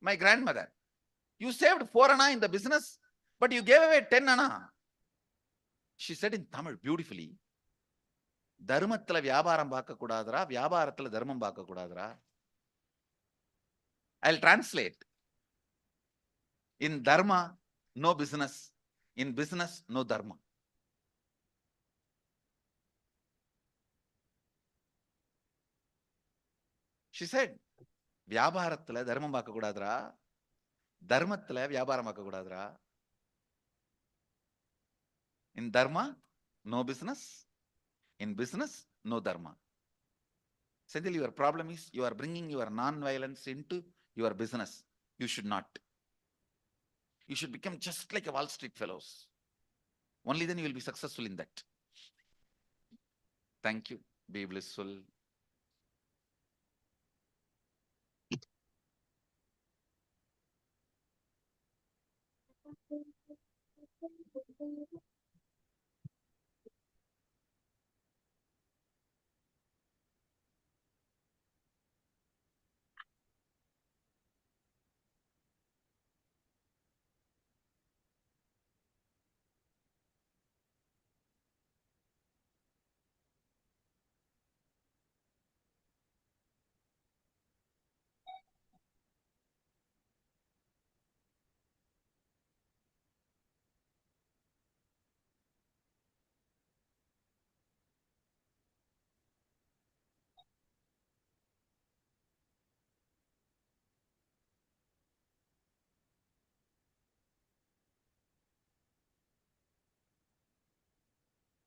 my grandmother, you saved 4 anna in the business, but you gave away 10 anna. She said in Tamil beautifully, Dharmattala vyabaram paaka kudadra, vyabarattala dharmam paaka kudadra. I'll translate. In dharma, no business. In business, no dharma. She said, வியாபாரத்துல தர்மம் பார்க்க கூடாதுரா, தர்மத்துல வியாபாரம் பார்க்க கூடாதுரா. In dharma, no business. In business, no dharma. Senthil, your problem is you are bringing your non-violence into your business. You should not. You should become just like a Wall Street fellows. Only then you will be successful in that. Thank you. Be blissful.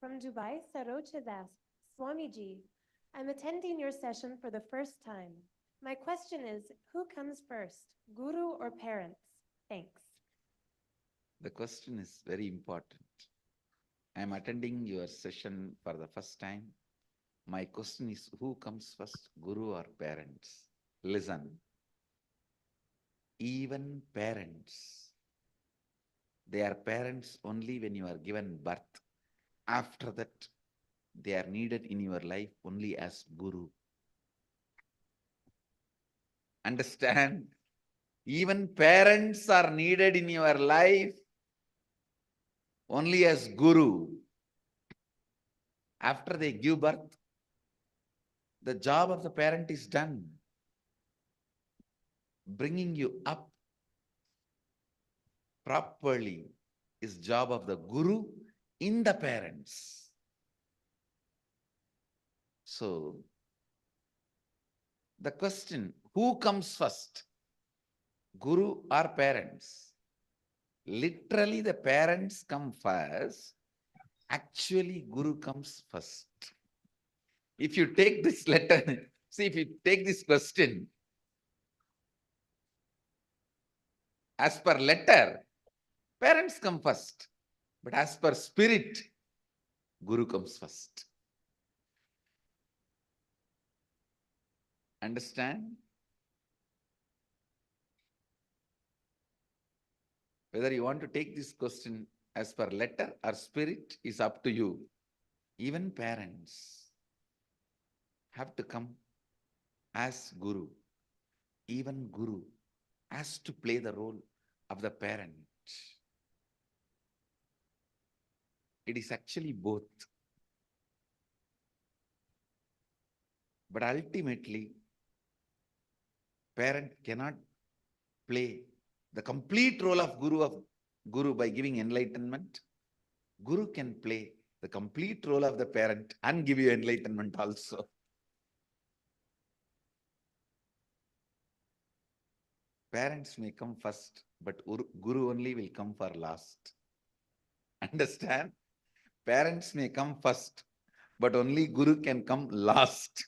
From Dubai, Saroj has asked, Swamiji, I'm attending your session for the first time. My question is, who comes first, guru or parents? Thanks. The question is very important. I am attending your session for the first time. My question is, who comes first, guru or parents? Listen. Even parents, they are parents only when you are given birth. After that, they are needed in your life only as guru. Understand? Even parents are needed in your life only as guru. After they give birth, the job of the parent is done. Bringing you up properly is job of the guru in the parents. So, the question, who comes first? Guru or parents? Literally, the parents come first. Actually, Guru comes first. If you take this letter, see, if you take this question, as per letter, parents come first. But as per spirit, Guru comes first. Understand? Whether you want to take this question as per letter or spirit is up to you. Even parents have to come as Guru. Even Guru has to play the role of the parent. It is actually both. But ultimately, parent cannot play the complete role of Guru by giving enlightenment. Guru can play the complete role of the parent and give you enlightenment also. Parents may come first, but Guru only will come for last. Understand? Parents may come first, but only Guru can come last.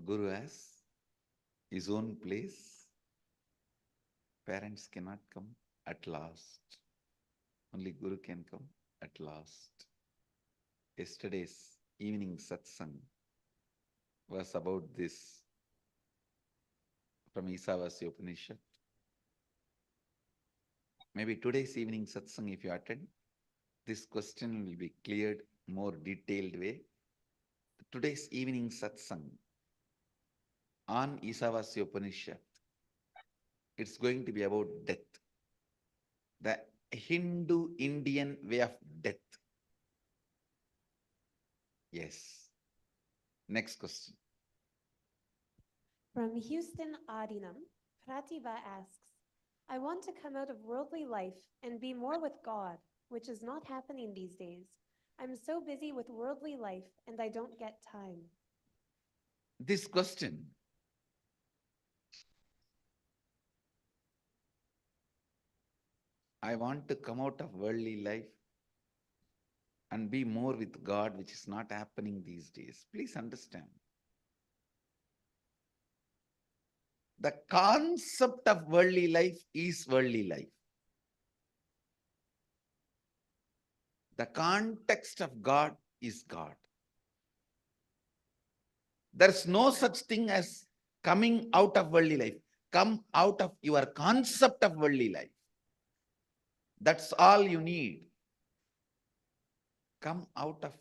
Guru has his own place. Parents cannot come at last. Only Guru can come at last. Yesterday's evening satsang was about this from Isavasya Upanishad. Maybe today's evening satsang, if you attend, this question will be cleared more detailed way. Today's evening satsang on Isavasya Upanishad, it's going to be about death. The Hindu-Indian way of death. Yes. Next question. From Houston, Adinam, Pratibha asks, I want to come out of worldly life and be more with God, which is not happening these days. I'm so busy with worldly life and I don't get time. This question I want to come out of worldly life and be more with God, which is not happening these days. Please understand. The concept of worldly life is worldly life. The context of God is God. There's no such thing as coming out of worldly life. Come out of your concept of worldly life. That's all you need. Come out of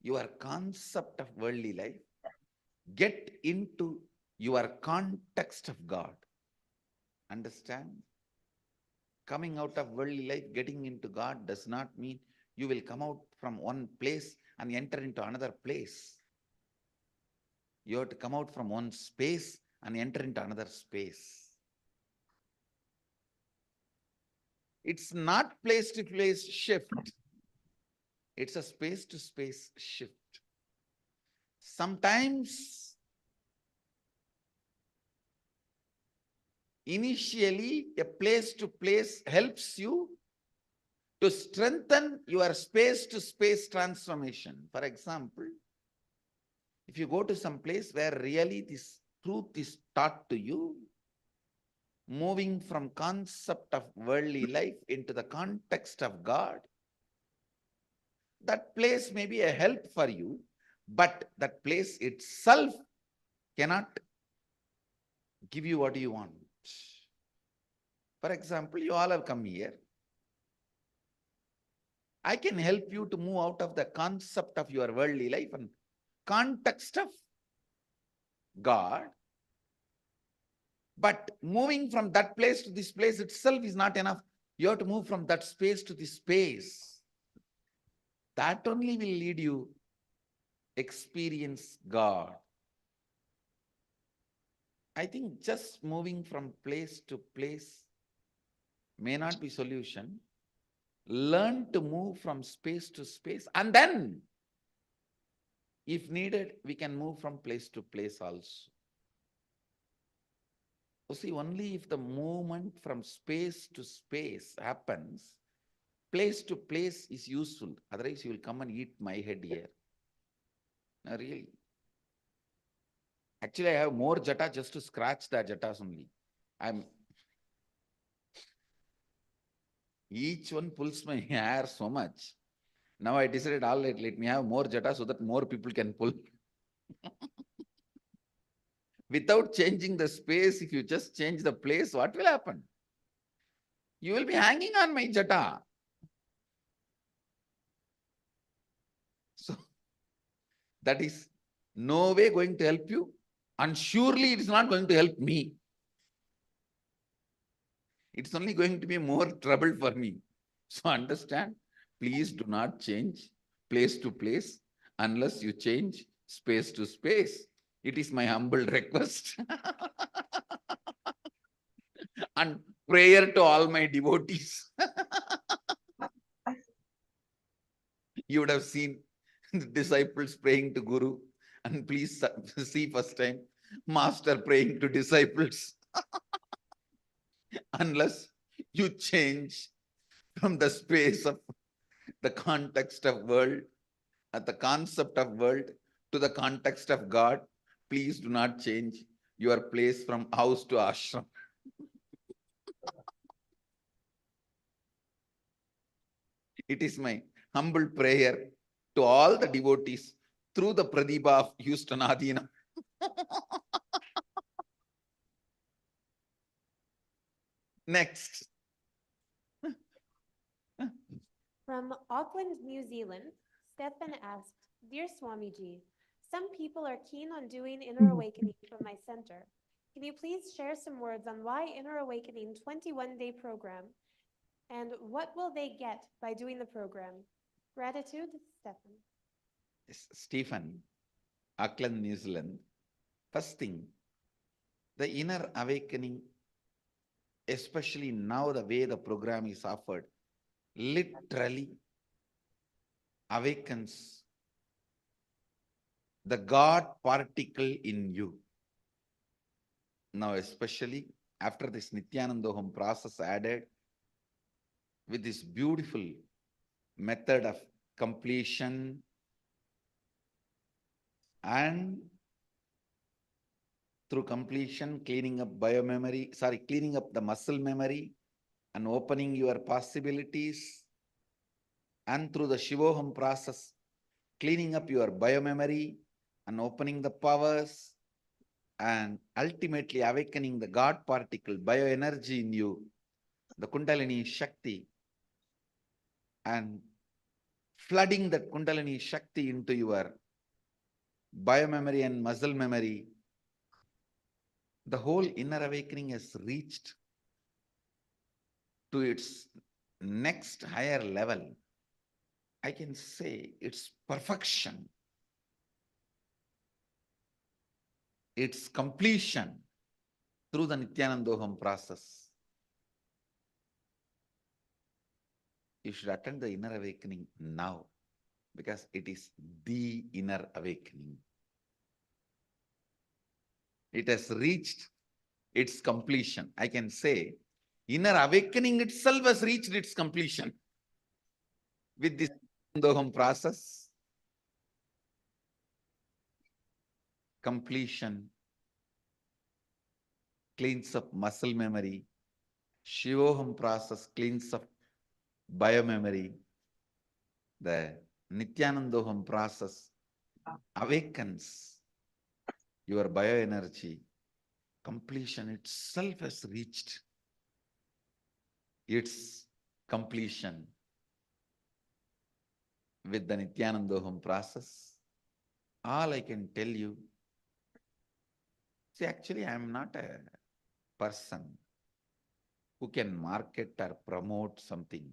your concept of worldly life. Get into your context of God. Understand? Coming out of worldly life, getting into God does not mean you will come out from one place and enter into another place. You have to come out from one space and enter into another space. It's not place-to-place shift. It's a space-to-space shift. Sometimes, initially, a place-to-place helps you to strengthen your space-to-space transformation. For example, if you go to some place where really this truth is taught to you, moving from concept of worldly life into the context of God, that place may be a help for you, but that place itself cannot give you what you want. For example, you all have come here. I can help you to move out of the concept of your worldly life and context of God. But moving from that place to this place itself is not enough. You have to move from that space to this space. That only will lead you experience God. I think just moving from place to place may not be solution. Learn to move from space to space, and then, if needed, we can move from place to place also. So see, only if the movement from space to space happens, place to place is useful. Otherwise, you will come and eat my head here. No, really. Actually, I have more jata just to scratch the jatas only. Each one pulls my hair so much. Now I decided, all right, let me have more jata so that more people can pull. Without changing the space, if you just change the place, what will happen? You will be hanging on my jata. So that is no way going to help you, and surely it is not going to help me. It's only going to be more trouble for me. So understand, please do not change place to place unless you change space to space. It is my humble request. And prayer to all my devotees. You would have seen the disciples praying to Guru, and please see first time Master praying to disciples. Unless you change from the space of the context of world, at the concept of world, to the context of God, please do not change your place from house to ashram. It is my humble prayer to all the devotees through the Pradipa of Houston Adina. Next. From Auckland, New Zealand, Stefan asked, Dear Swamiji, some people are keen on doing inner awakening from my center. Can you please share some words on why Inner Awakening 21-day program and what will they get by doing the program? Gratitude, Stefan. Stephen, Auckland, New Zealand. First thing, the inner awakening, especially now the way the program is offered, literally awakens the God particle in you. Now, especially after this Nityanandoham process added with this beautiful method of completion and through completion, cleaning up cleaning up the muscle memory and opening your possibilities, and through the Shivoham process, cleaning up your biomemory and opening the powers, and ultimately awakening the God particle, bioenergy in you, the Kundalini Shakti, and flooding that Kundalini Shakti into your biomemory and muscle memory. The whole inner awakening has reached to its next higher level. I can say it's perfection, its completion through the Nityanandoham process. You should attend the inner awakening now, because it is the inner awakening. It has reached its completion. I can say inner awakening itself has reached its completion with this Nityanandoham process. Completion cleans up muscle memory. Shivoham process cleans up biomemory. The Nityanandoham process awakens your bioenergy. Completion itself has reached its completion with the Nityanandoham process. All I can tell you, see, actually I am not a person who can market or promote something.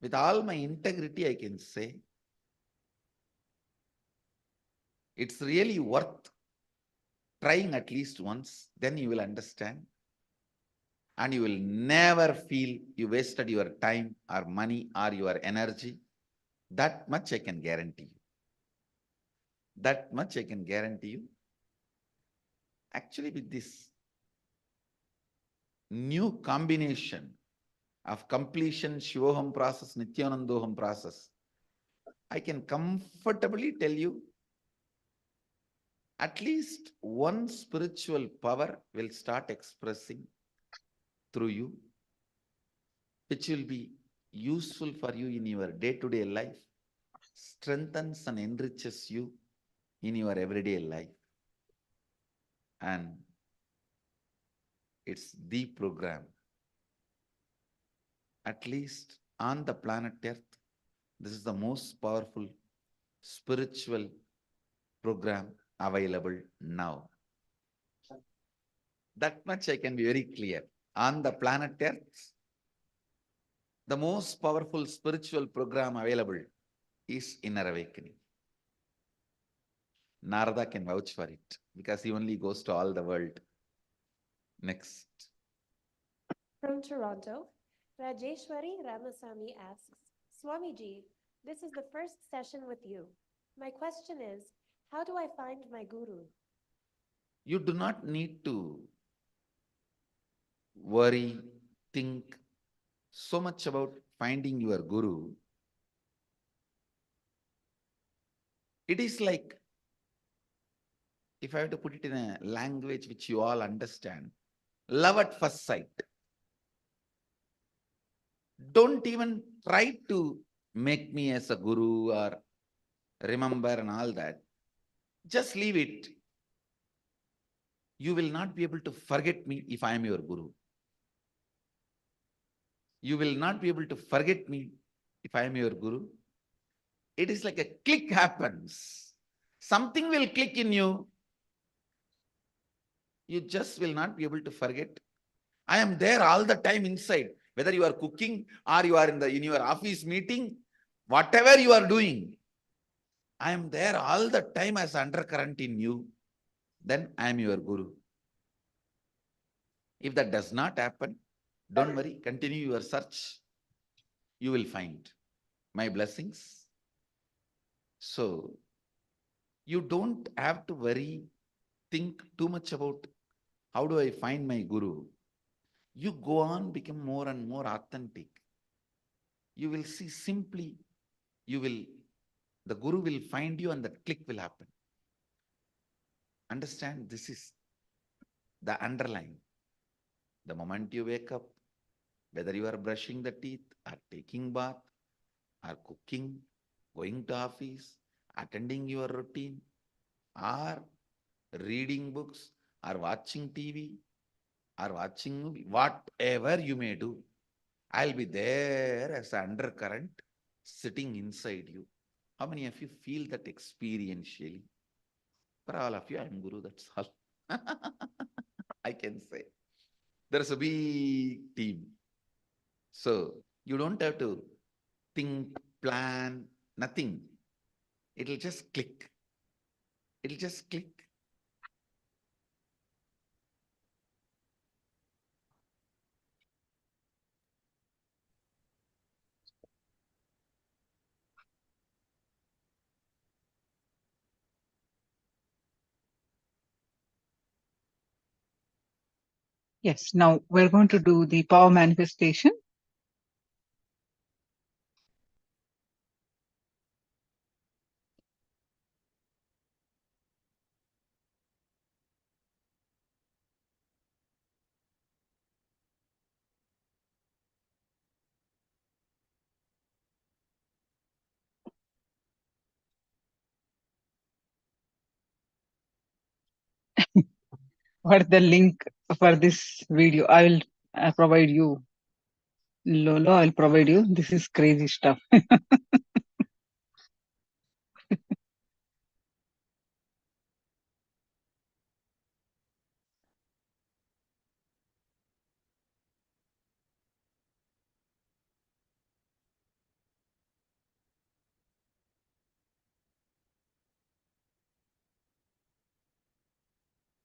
With all my integrity, I can say it's really worth trying at least once, then you will understand. and you will never feel you wasted your time or money or your energy. That much I can guarantee you. That much I can guarantee you. Actually, with this new combination of completion, Shivoham process, Nityanandoham process, I can comfortably tell you at least one spiritual power will start expressing through you, which will be useful for you in your day-to-day life, strengthens and enriches you in your everyday life. And it's the program. At least on the planet Earth, this is the most powerful spiritual program available now. That much I can be very clear. On the planet Earth, the most powerful spiritual program available is Inner Awakening. Narada can vouch for it because he only goes to all the world. Next. From Toronto, Rajeshwari Ramasamy asks, Swamiji, this is the first session with you. My question is, how do I find my guru? You do not need to worry, think so much about finding your guru. It is like, if I have to put it in a language which you all understand, love at first sight. Don't even try to make me as a guru or remember and all that. Just leave it. You will not be able to forget me if I am your guru. You will not be able to forget me if I am your guru. It is like a click happens. Something will click in you. You just will not be able to forget. I am there all the time inside. Whether you are cooking or you are in your office meeting, whatever you are doing, I am there all the time as undercurrent in you. Then I am your guru. If that does not happen, don't worry, continue your search. You will find my blessings. So you don't have to worry, think too much about how do I find my guru. You go on, become more and more authentic. You will see simply, the guru will find you and that click will happen. Understand, this is the underline. The moment you wake up, whether you are brushing the teeth or taking bath or cooking, going to office, attending your routine, or reading books, or watching TV, or watching movie, whatever you may do, I'll be there as an undercurrent sitting inside you. How many of you feel that experientially? For all of you, I'm Guru, that's all. I can say. There's a big team. So you don't have to think, plan, nothing. It'll just click. It'll just click. Yes, now we're going to do the power manifestation. What the link for this video? I will provide you. Lolo, I'll provide you. This is crazy stuff.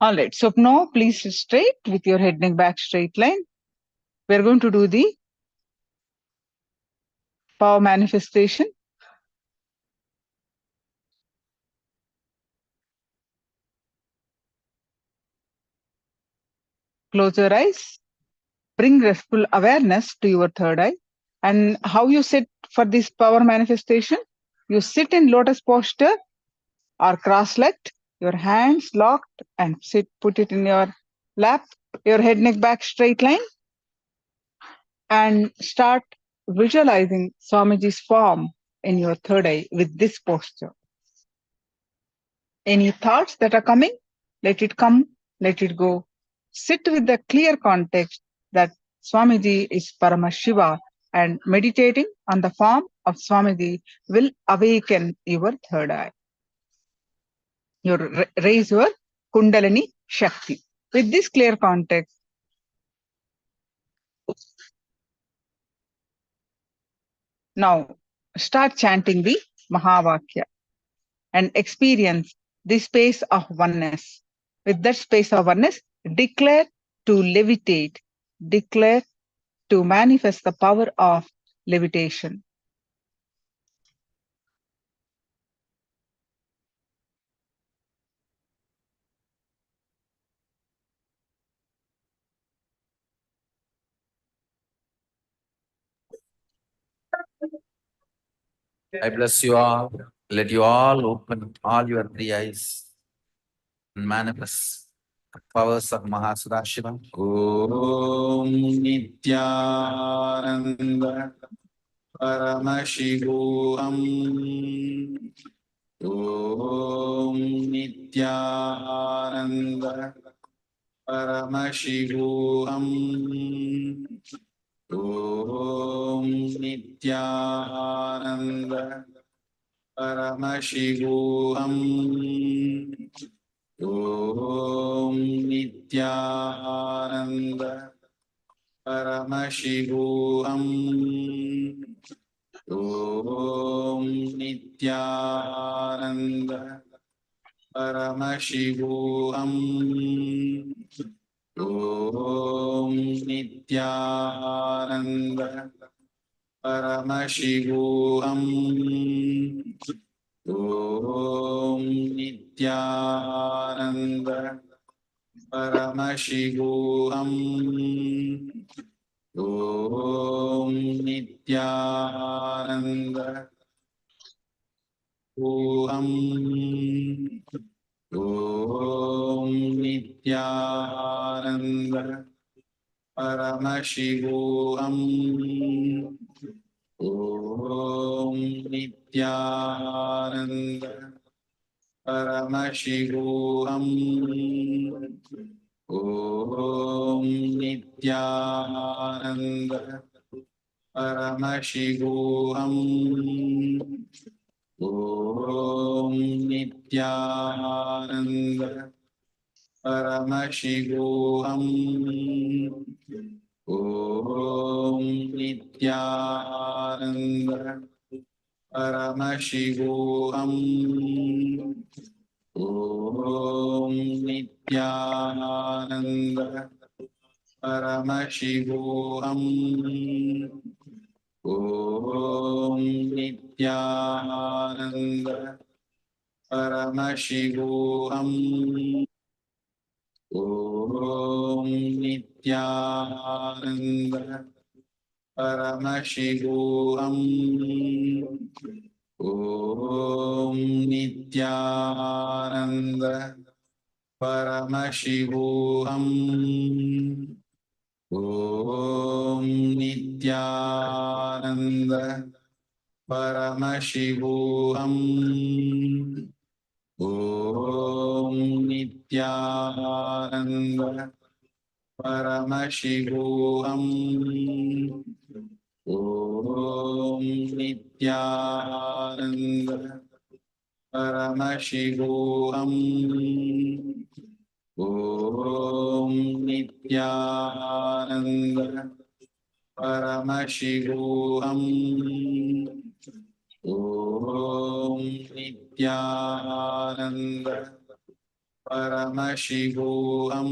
All right. So now please sit straight with your head neck back straight line. We're going to do the power manifestation. Close your eyes. Bring restful awareness to your third eye. And how you sit for this power manifestation? You sit in lotus posture or cross-legged, your hands locked, and put it in your lap, your head, neck, back straight line, and start visualizing Swamiji's form in your third eye with this posture. Any thoughts that are coming, let it come, let it go. Sit with the clear context that Swamiji is Paramashiva, and meditating on the form of Swamiji will awaken your third eye. Raise your Kundalini Shakti. With this clear context, now start chanting the Mahavakya and experience this space of oneness. With that space of oneness, declare to levitate, declare to manifest the power of levitation. I bless you all. Let you all open all your three eyes and manifest the powers of Mahasudashiva. Om Nityananda Paramashivoham. Om Nityananda Paramashivoham. Om Nityananda Paramashivoham. Om Nityananda Paramashivoham. Om Nityananda Paramashivoham. Om Nityananda Paramashivoham. Om Nityananda Paramashivoham. Om Nityananda Om Nityananda Paramashivoham. Om Nityananda Paramashivoham. Om Nityananda Paramashivoham. Om Nityananda Paramashivoham. Om Nityananda Paramashivoham. Om Nityananda Paramashivoham. Om Nityananda Paramashivoham. Om Nityananda Paramashivoham. Om Nityananda Paramashivoham. Om Nityananda Paramashivoham. Om Nityananda Paramashivoham. Om Nityananda Paramashivoham. Om Nityananda Paramashivoham. Om Nityananda Paramashivoham.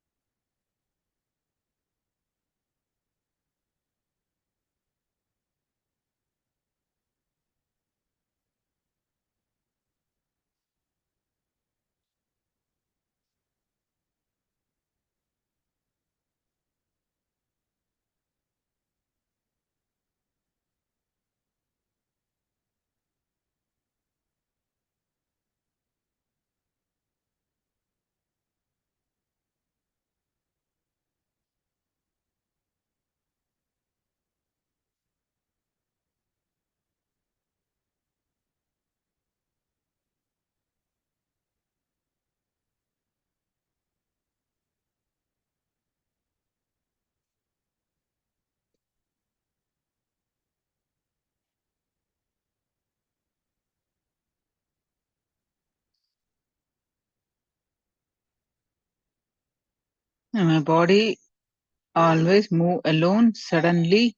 My body always move alone, suddenly,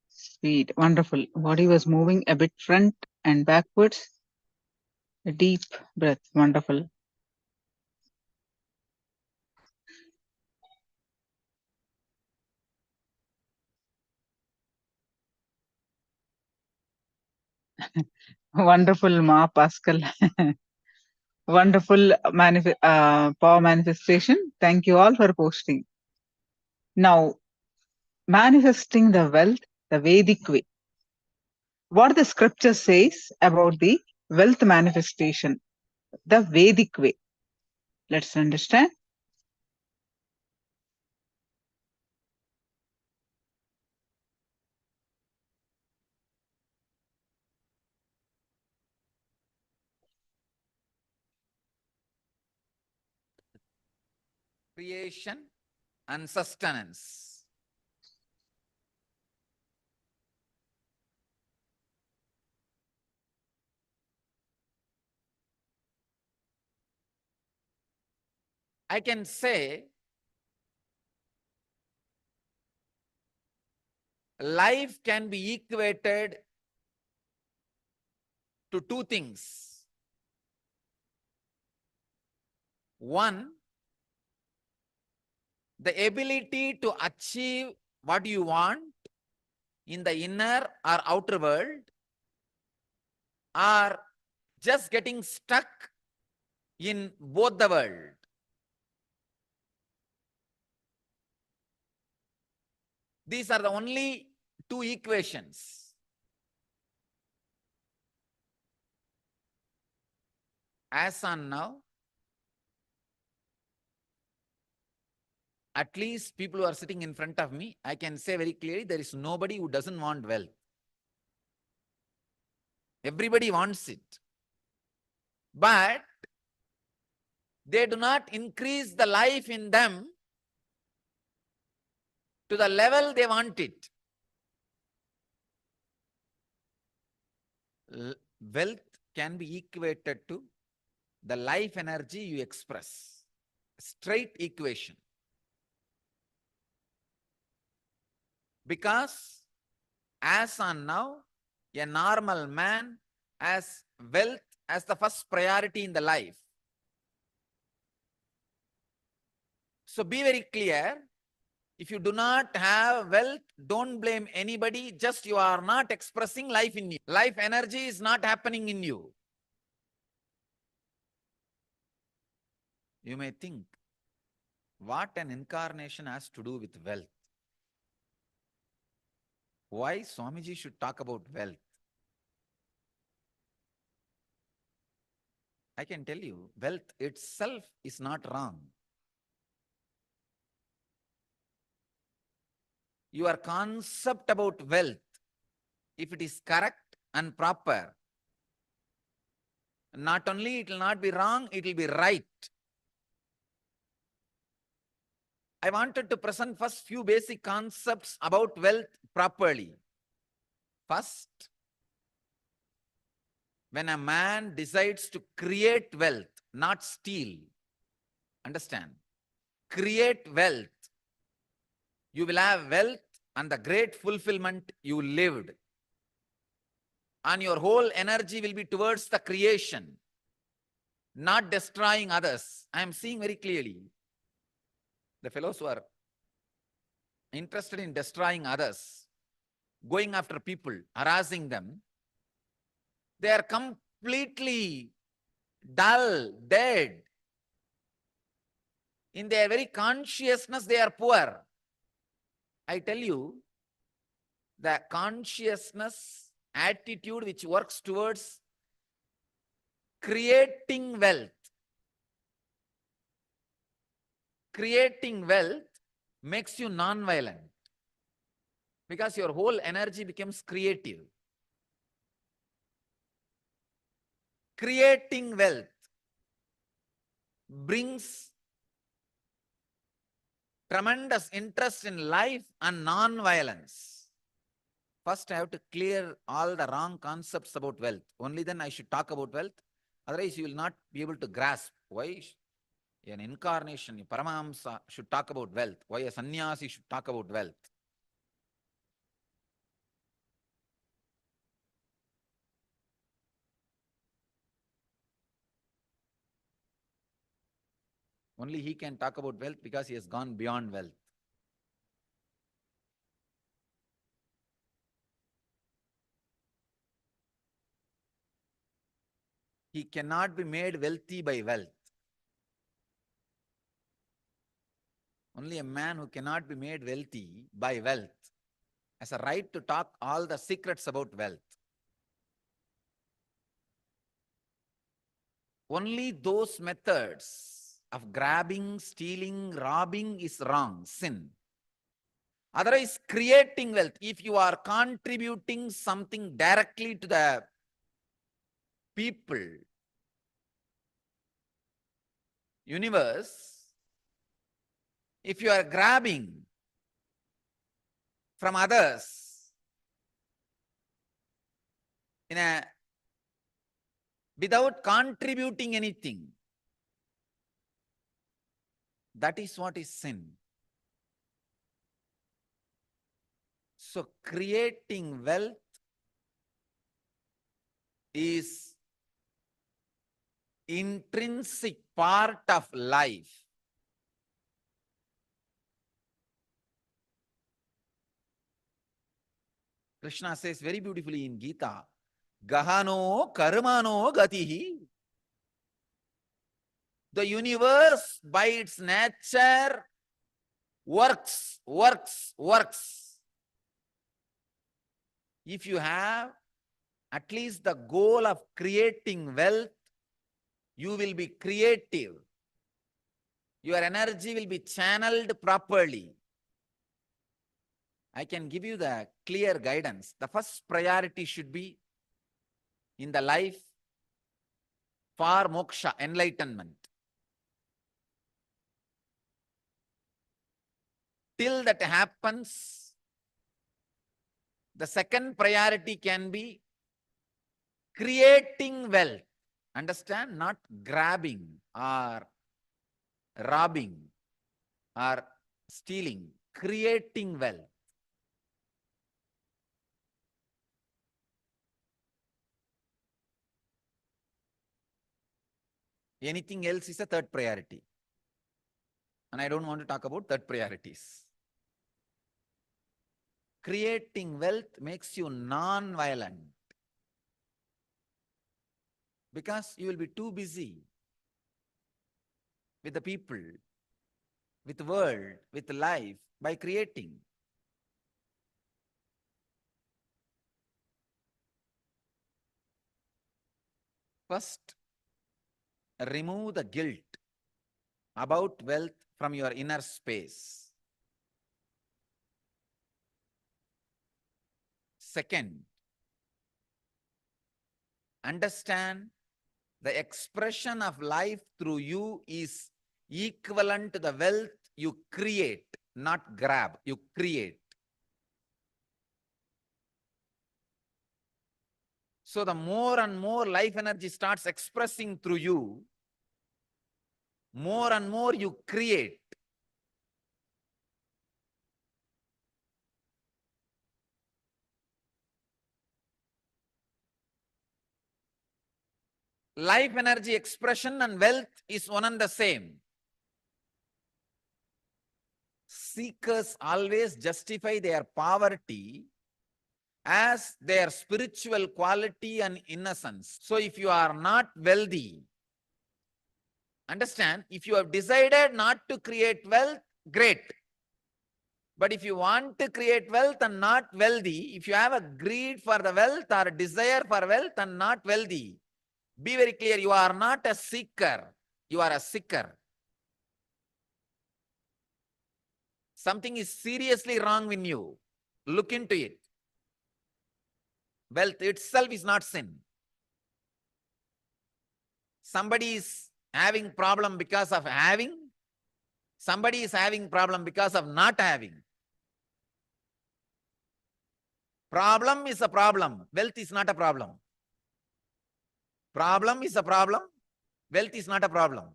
speed. Wonderful. Body was moving a bit front and backwards. A deep breath. Wonderful. Wonderful, Ma Pascal. Wonderful power manifestation. Thank you all for posting. Now, manifesting the wealth the Vedic way. What the scripture says about the wealth manifestation, the Vedic way. Let's understand. Creation and sustenance. I can say life can be equated to two things. One, the ability to achieve what you want in the inner or outer world, or just getting stuck in both the world. These are the only two equations. As on now, at least people who are sitting in front of me, I can say very clearly, there is nobody who doesn't want wealth. Everybody wants it. But they do not increase the life in them to the level they want it. Wealth can be equated to the life energy you express. Straight equation. Because as on now, a normal man has wealth as the first priority in the life. So be very clear. If you do not have wealth, don't blame anybody. Just you are not expressing life in you. Life energy is not happening in you. You may think, what an incarnation has to do with wealth? Why Swamiji should talk about wealth? I can tell you, wealth itself is not wrong. Your concept about wealth, if it is correct and proper, not only it will not be wrong, it will be right. I wanted to present first few basic concepts about wealth properly. First, when a man decides to create wealth, not steal, understand, create wealth, you will have wealth and the great fulfillment you lived. And your whole energy will be towards the creation, not destroying others. I am seeing very clearly the fellows who are interested in destroying others, going after people, harassing them, they are completely dull, dead. In their very consciousness, they are poor. I tell you, the consciousness attitude which works towards creating wealth makes you non-violent, because your whole energy becomes creative. Creating wealth brings tremendous interest in life and non-violence. First, I have to clear all the wrong concepts about wealth. Only then I should talk about wealth. Otherwise, you will not be able to grasp. Why? An incarnation, a Paramahamsa should talk about wealth. Why a sannyasi should talk about wealth? Only he can talk about wealth because he has gone beyond wealth. He cannot be made wealthy by wealth. Only a man who cannot be made wealthy by wealth has a right to talk all the secrets about wealth. Only those methods of grabbing, stealing, robbing is wrong, sin. Otherwise, creating wealth, if you are contributing something directly to the people, universe, if you are grabbing from others without contributing anything, that is what is sin. So creating wealth is intrinsic part of life. Krishna says very beautifully in Gita, Gahano karmano gatihi. The universe by its nature works. If you have at least the goal of creating wealth, you will be creative. Your energy will be channeled properly. I can give you the clear guidance. The first priority should be in the life for moksha, enlightenment. Till that happens, the second priority can be creating wealth. Understand? Not grabbing or robbing or stealing. Creating wealth. Anything else is a third priority. And I don't want to talk about third priorities. Creating wealth makes you non-violent. Because you will be too busy with the people, with the world, with life, by creating. First, remove the guilt about wealth from your inner space. Second, understand the expression of life through you is equivalent to the wealth you create, not grab, you create. So the more and more life energy starts expressing through you, more and more you create. Life energy expression and wealth is one and the same. Seekers always justify their poverty as their spiritual quality and innocence. So if you are not wealthy, understand, if you have decided not to create wealth, great. But if you want to create wealth and not wealthy, if you have a greed for the wealth or a desire for wealth and not wealthy, be very clear, you are not a seeker, you are a seeker. Something is seriously wrong in you. Look into it. Wealth itself is not sin. Somebody is having problem because of having. Somebody is having problem because of not having. Problem is a problem. Wealth is not a problem. Problem is a problem. Wealth is not a problem.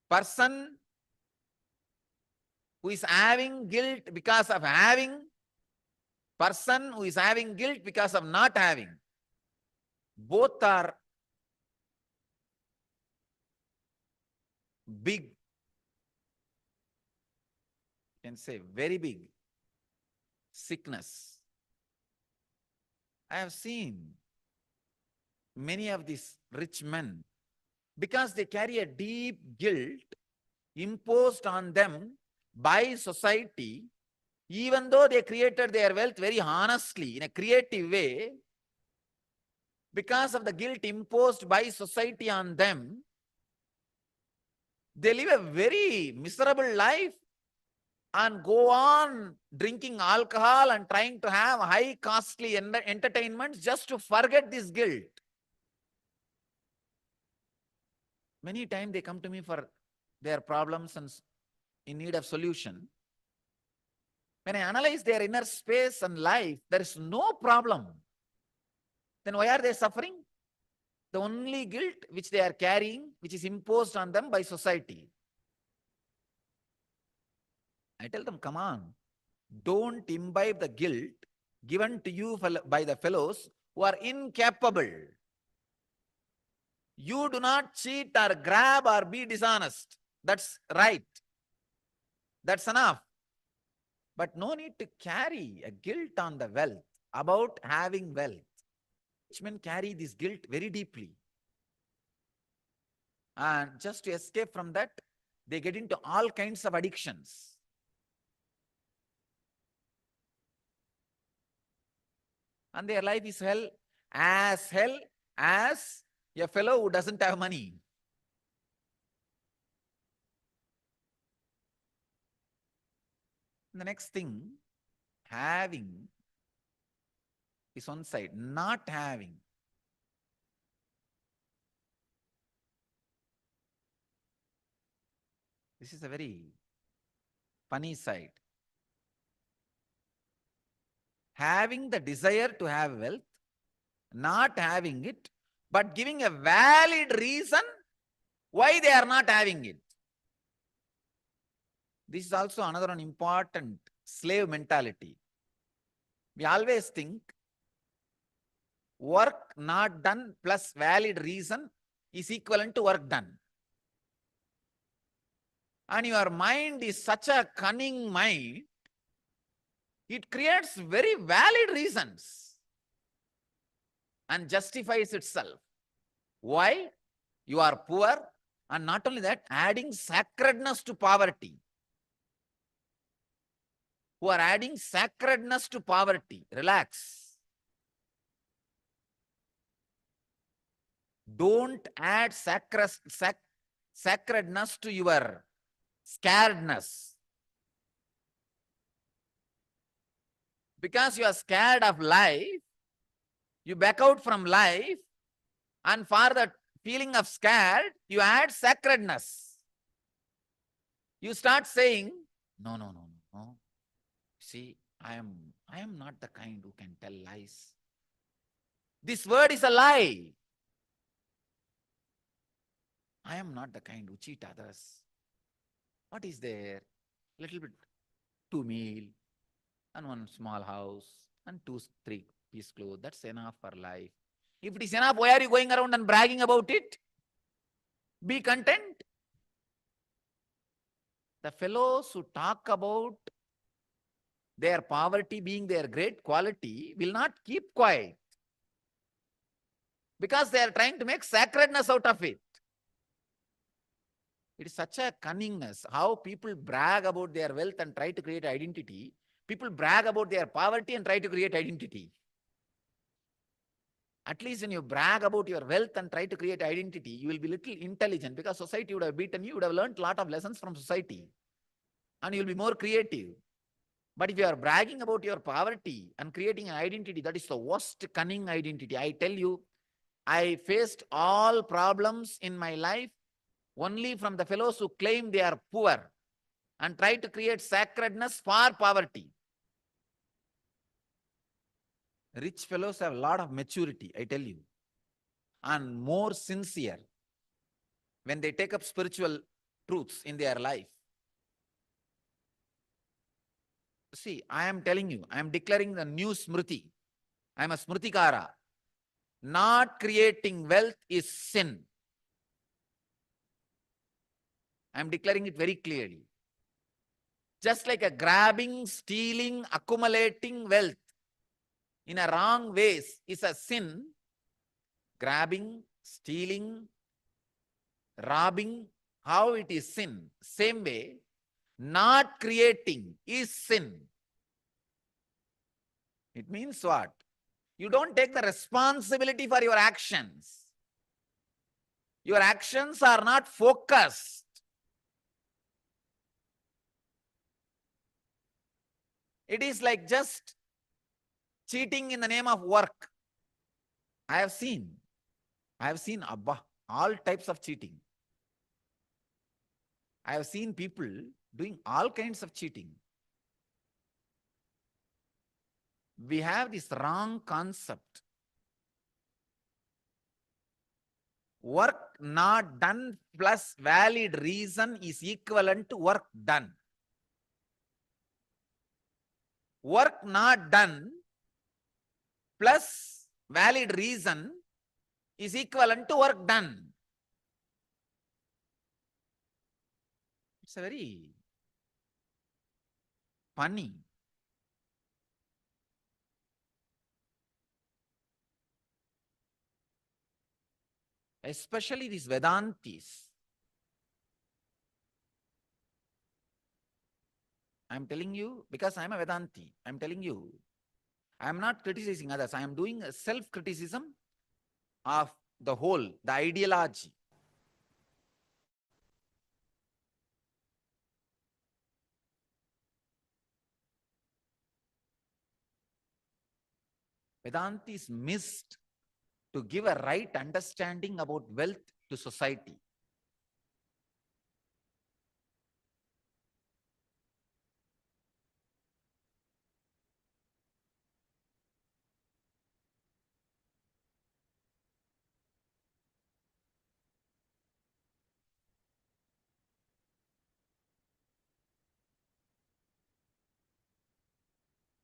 person who is having guilt because of having, person who is having guilt because of not having, both are big, you can say very big sickness. I have seen many of these rich men, because they carry a deep guilt imposed on them by society, even though they created their wealth very honestly in a creative way, because of the guilt imposed by society on them, they live a very miserable life and go on drinking alcohol and trying to have high costly entertainments just to forget this guilt. Many times they come to me for their problems and in need of solution. When I analyze their inner space and life, there is no problem. Then why are they suffering? The only guilt which they are carrying, which is imposed on them by society. I tell them, come on, don't imbibe the guilt given to you by the fellows who are incapable. You do not cheat or grab or be dishonest. That's right. That's enough. But no need to carry a guilt on the wealth, about having wealth. Rich men carry this guilt very deeply. And just to escape from that, they get into all kinds of addictions. And their life is hell as a fellow who doesn't have money. The next thing, having is one side, not having. This is a very funny side. Having the desire to have wealth, not having it, but giving a valid reason why they are not having it. This is also another one important slave mentality. We always think work not done plus valid reason is equivalent to work done. And your mind is such a cunning mind, it creates very valid reasons and justifies itself. Why? You are poor, and not only that, adding sacredness to poverty. Who are adding sacredness to poverty. Relax. Don't add sacredness to your scaredness. Because you are scared of life, you back out from life, and for the feeling of scared, you add sacredness. You start saying, no. See, I am not the kind who can tell lies. This word is a lie. I am not the kind who cheat others. What is there? Little bit, 2 meals and 1 small house and 2, 3 piece clothes. That's enough for life. If it is enough, why are you going around and bragging about it? Be content. The fellows who talk about their poverty being their great quality will not keep quiet, because they are trying to make sacredness out of it. It is such a cunningness, how people brag about their wealth and try to create identity. People brag about their poverty and try to create identity. At least when you brag about your wealth and try to create identity, you will be little intelligent, because society would have beaten you, would have learned a lot of lessons from society, and you will be more creative. But if you are bragging about your poverty and creating an identity, that is the worst cunning identity. I tell you, I faced all problems in my life only from the fellows who claim they are poor and try to create sacredness for poverty. Rich fellows have a lot of maturity, I tell you, and more sincere. When they take up spiritual truths in their life. See, I am telling you, I am declaring the new Smriti. I am a Smritikara. Not creating wealth is sin. I am declaring it very clearly. Just like a grabbing, stealing, accumulating wealth in a wrong ways is a sin, grabbing, stealing, robbing, how it is sin. Same way, not creating is sin. It means what? You don't take the responsibility for your actions. Your actions are not focused. It is like just cheating in the name of work. I have seen Abba, all types of cheating. I have seen people doing all kinds of cheating. We have this wrong concept. Work not done plus valid reason is equivalent to work done. Work not done plus valid reason is equivalent to work done. It's a very funny. Especially these Vedantis. I'm telling you, because I'm a Vedanti, I'm telling you, I'm not criticizing others. I am doing a self-criticism of the whole, the ideology. Vedantis missed to give a right understanding about wealth to society.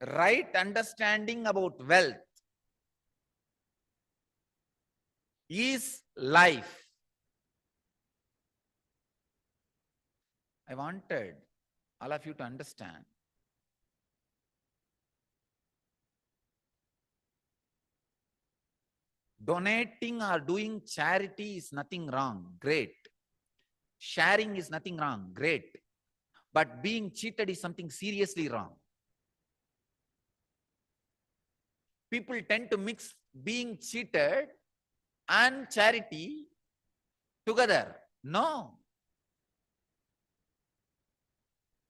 Right understanding about wealth is life. I wanted all of you to understand. Donating or doing charity is nothing wrong. Great. Sharing is nothing wrong. Great. But being cheated is something seriously wrong. People tend to mix being cheated and charity together. No.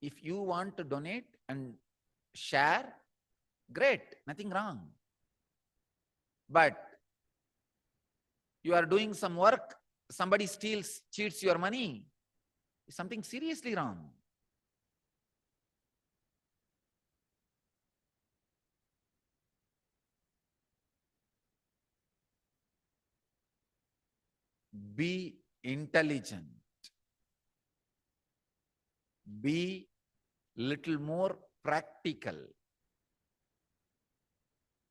If you want to donate and share, great, nothing wrong. But you are doing some work, somebody steals, cheats your money, is something seriously wrong. Be intelligent. Be little more practical.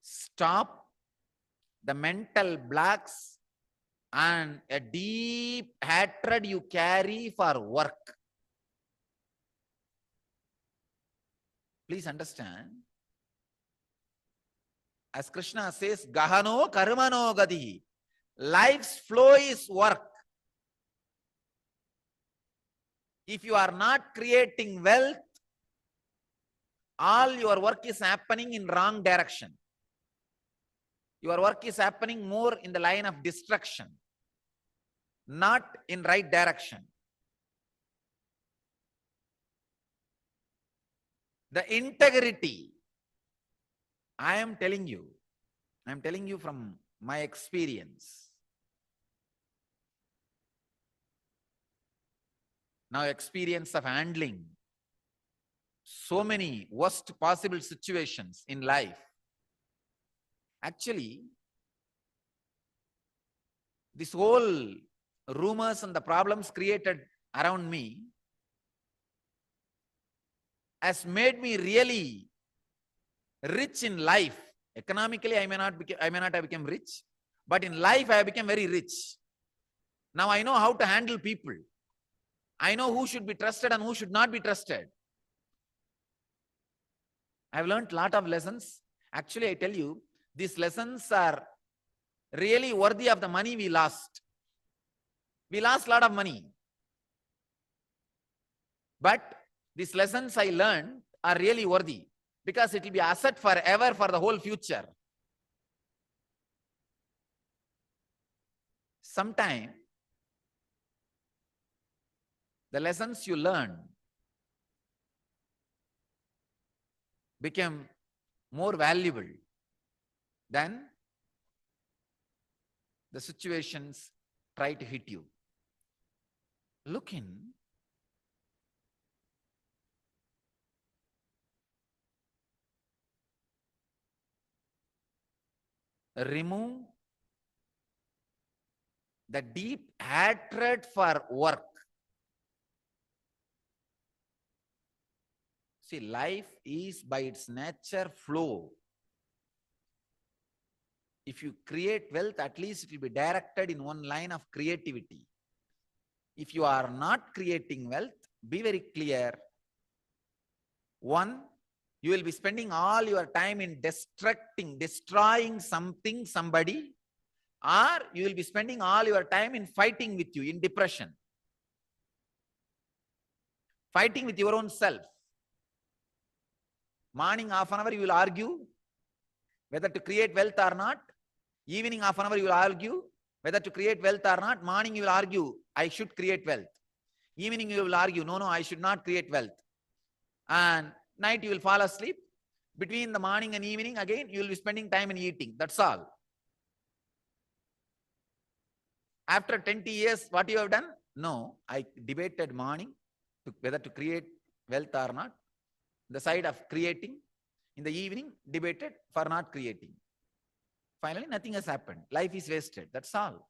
Stop the mental blocks and a deep hatred you carry for work. Please understand. As Krishna says, Gahano karmano gadi. Life's flow is work. If you are not creating wealth, all your work is happening in wrong direction. Your work is happening more in the line of destruction, not in right direction. The integrity, I am telling you from my experience. Now, experience of handling so many worst possible situations in life. Actually, this whole rumors and the problems created around me has made me really rich in life. Economically, I may not have become rich, but in life I have become very rich. Now I know how to handle people. I know who should be trusted and who should not be trusted. I've learned a lot of lessons. Actually, I tell you, these lessons are really worthy of the money we lost. We lost a lot of money. But these lessons I learned are really worthy because it will be asset forever for the whole future. Sometime, the lessons you learn become more valuable than the situations try to hit you. Look in. Remove the deep hatred for work. See, life is by its nature flow. If you create wealth, at least it will be directed in one line of creativity. If you are not creating wealth, be very clear. One, you will be spending all your time in destroying something, somebody, or you will be spending all your time in fighting with you, in depression. Fighting with your own self. Morning half an hour you will argue whether to create wealth or not. Evening half an hour you will argue whether to create wealth or not. Morning you will argue, I should create wealth. Evening you will argue, no, I should not create wealth. And night you will fall asleep. Between the morning and evening, again, you will be spending time in eating. That's all. After 20 years, what you have done? No, I debated morning whether to create wealth or not. The side of creating. In the evening, debated for not creating. Finally, nothing has happened. Life is wasted. That's all.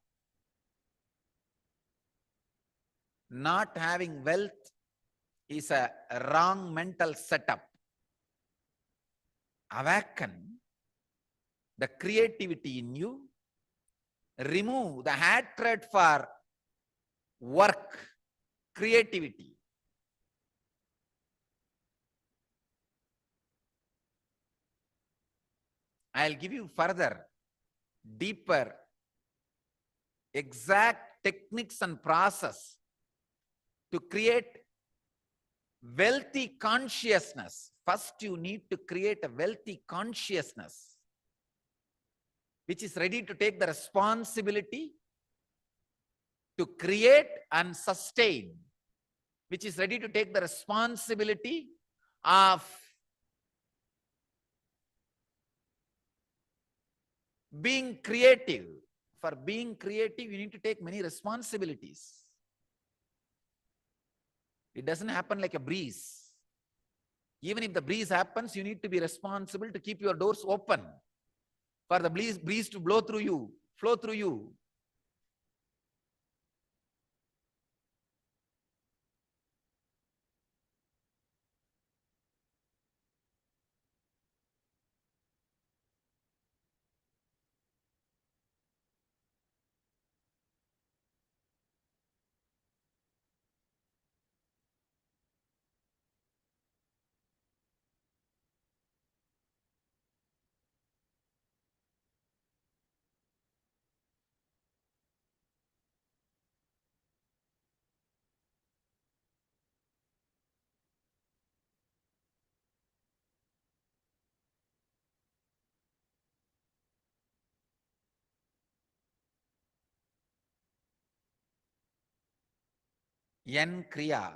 Not having wealth is a wrong mental setup. Awaken the creativity in you. Remove the hatred for work, creativity. I'll give you further, deeper, exact techniques and process to create wealthy consciousness. First, you need to create a wealthy consciousness, which is ready to take the responsibility to create and sustain, which is ready to take the responsibility of being creative. For being creative, you need to take many responsibilities. It doesn't happen like a breeze. Even if the breeze happens, you need to be responsible to keep your doors open for the breeze to blow through you, flow through you. Yen Kriya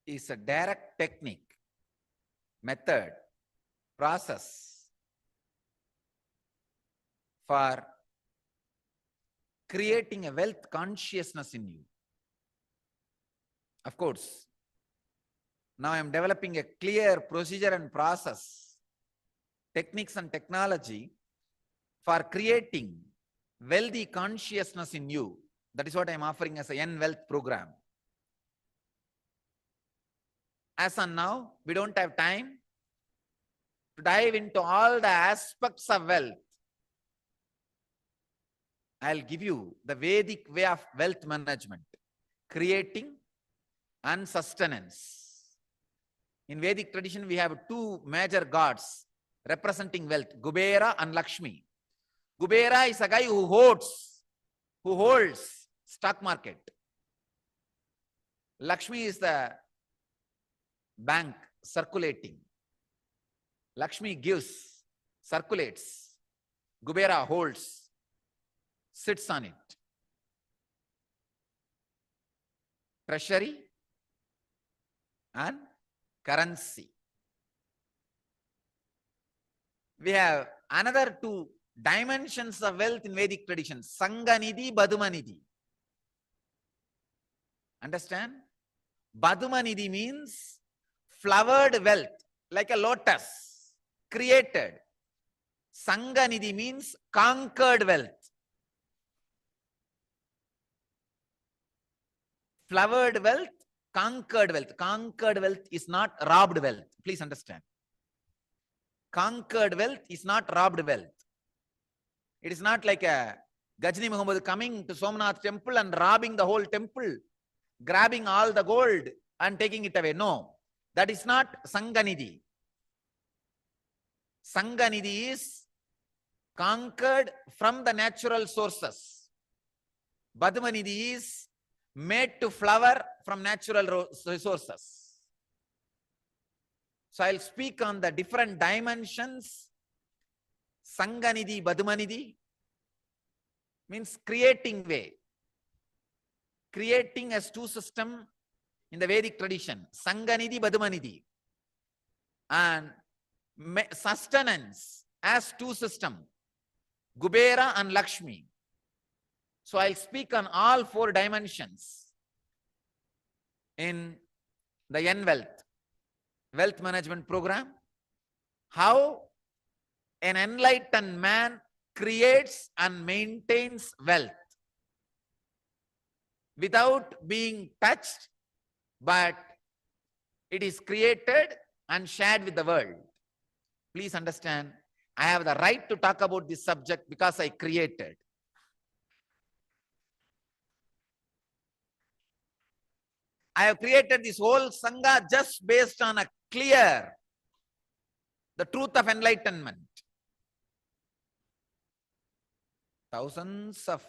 is a direct technique, method, process for creating a wealth consciousness in you. Of course, now I am developing a clear procedure and process, techniques and technology for creating wealthy consciousness in you. That is what I am offering as a Yen Wealth program. as on now, we don't have time to dive into all the aspects of wealth. I'll give you the Vedic way of wealth management, creating and sustenance. In Vedic tradition, we have two major gods representing wealth, Kubera and Lakshmi. Kubera is a guy who holds stock market. Lakshmi is the bank circulating. Lakshmi gives, circulates. Kubera holds, sits on it. Treasury and currency. We have another two dimensions of wealth in Vedic tradition, Sanganidhi, Badumanidhi. Understand? Badumanidhi means flowered wealth, like a lotus, created. Sanganidhi means conquered wealth. Flowered wealth, conquered wealth. Conquered wealth is not robbed wealth. Please understand. Conquered wealth is not robbed wealth. It is not like a Gajni Muhammad coming to Somnath temple and robbing the whole temple, grabbing all the gold and taking it away. No, that is not Sanganidhi. Sanganidhi is conquered from the natural sources. Badmanidhi is made to flower from natural resources. So I'll speak on the different dimensions. Sanganidhi, Badmanidhi means creating way. Creating as two systems in the Vedic tradition. Sanganidhi, Badmanidhi. And sustenance as two systems. Kubera and Lakshmi. So I'll speak on all four dimensions in the wealth management program. How an enlightened man creates and maintains wealth without being touched, but it is created and shared with the world. Please understand, I have the right to talk about this subject because I created. I have created this whole Sangha just based on the truth of enlightenment. Thousands of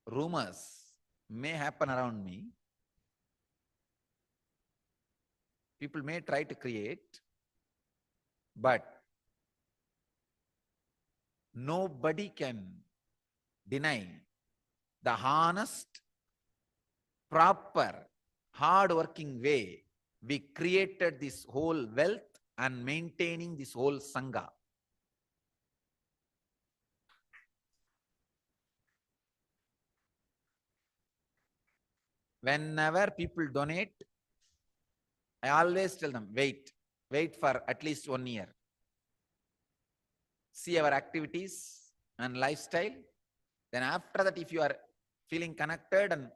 rumors may happen around me. People may try to create, but nobody can deny the honest, proper, hard-working way we created this whole wealth and maintaining this whole Sangha. Whenever people donate, I always tell them, wait for at least 1 year. See our activities and lifestyle. Then after that, if you are feeling connected and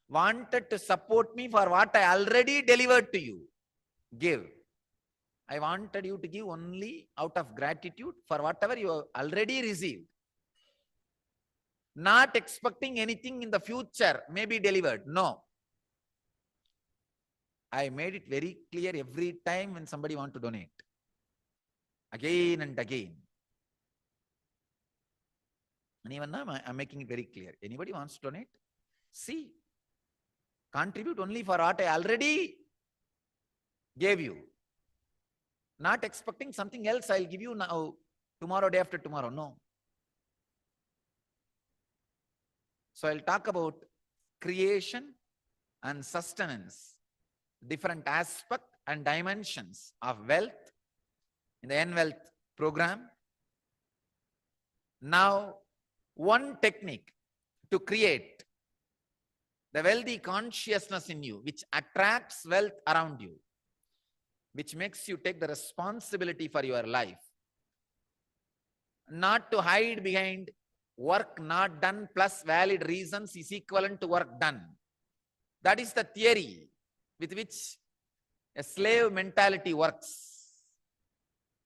wanted to support me for what I already delivered to you, give. I wanted you to give only out of gratitude for whatever you have already received. Not expecting anything in the future may be delivered. No. I made it very clear every time when somebody wants to donate. Again and again. And even now, I'm making it very clear. Anybody wants to donate? See. Contribute only for what I already gave you. Not expecting something else I'll give you now, tomorrow, day after tomorrow. No. So I'll talk about creation and sustenance, different aspects and dimensions of wealth in the wealth program. Now, one technique to create the wealthy consciousness in you, which attracts wealth around you, which makes you take the responsibility for your life. Not to hide behind work not done plus valid reasons is equivalent to work done. That is the theory with which A slave mentality works.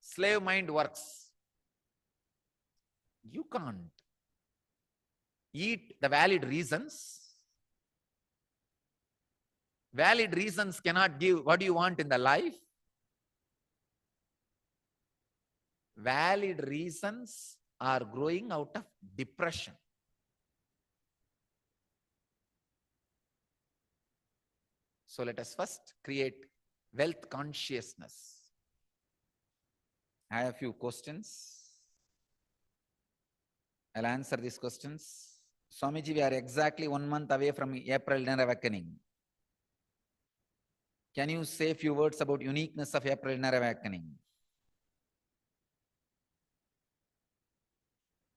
Slave mind works. You can't eat the valid reasons. Valid reasons cannot give what you want in the life. Valid reasons are growing out of depression. So let us first create wealth consciousness. I have a few questions. I'll answer these questions. Swamiji, we are exactly 1 month away from April Inner Awakening. Can you say a few words about uniqueness of April Inner Awakening?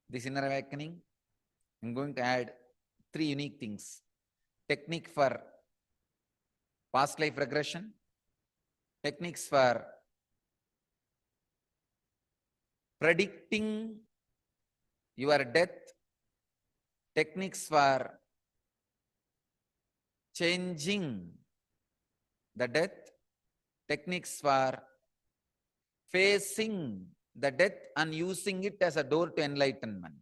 This Inner Awakening, I'm going to add 3 unique things. Technique for past life regression, techniques for predicting your death, techniques for changing the death, techniques for facing the death and using it as a door to enlightenment.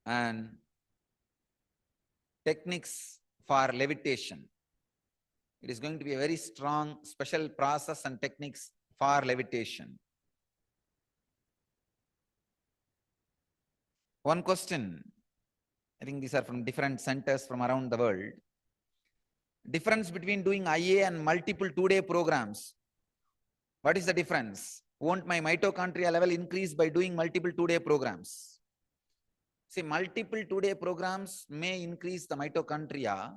And techniques for levitation. It is going to be a very strong special process and techniques for levitation. One question, I think these are from different centers from around the world. Difference between doing IA and multiple 2-day programs. What is the difference? Won't my mitochondria level increase by doing multiple 2-day programs? See, multiple 2-day programs may increase the mitochondria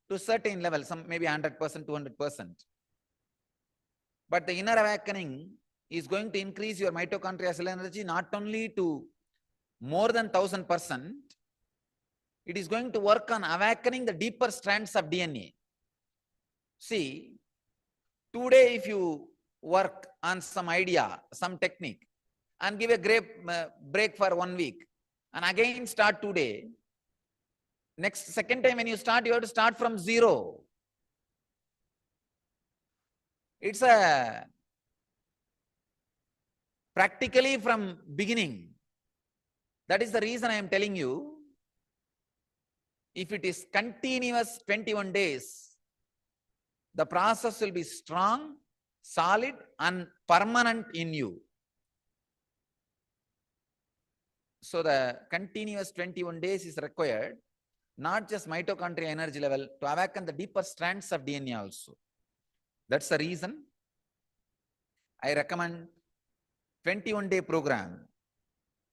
to a certain level, some maybe 100%, 200%. But the inner awakening is going to increase your mitochondria cell energy not only to more than 1000%, it is going to work on awakening the deeper strands of DNA. See, today if you work on some idea, some technique, and give a great break for 1 week, and again start today, second time when you start, you have to start from 0. It's a practically from beginning. That is the reason I am telling you, if it is continuous 21 days, the process will be strong, solid, and permanent in you. So the continuous 21 days is required, not just mitochondria energy level, to awaken the deeper strands of DNA also. That's the reason I recommend 21-day program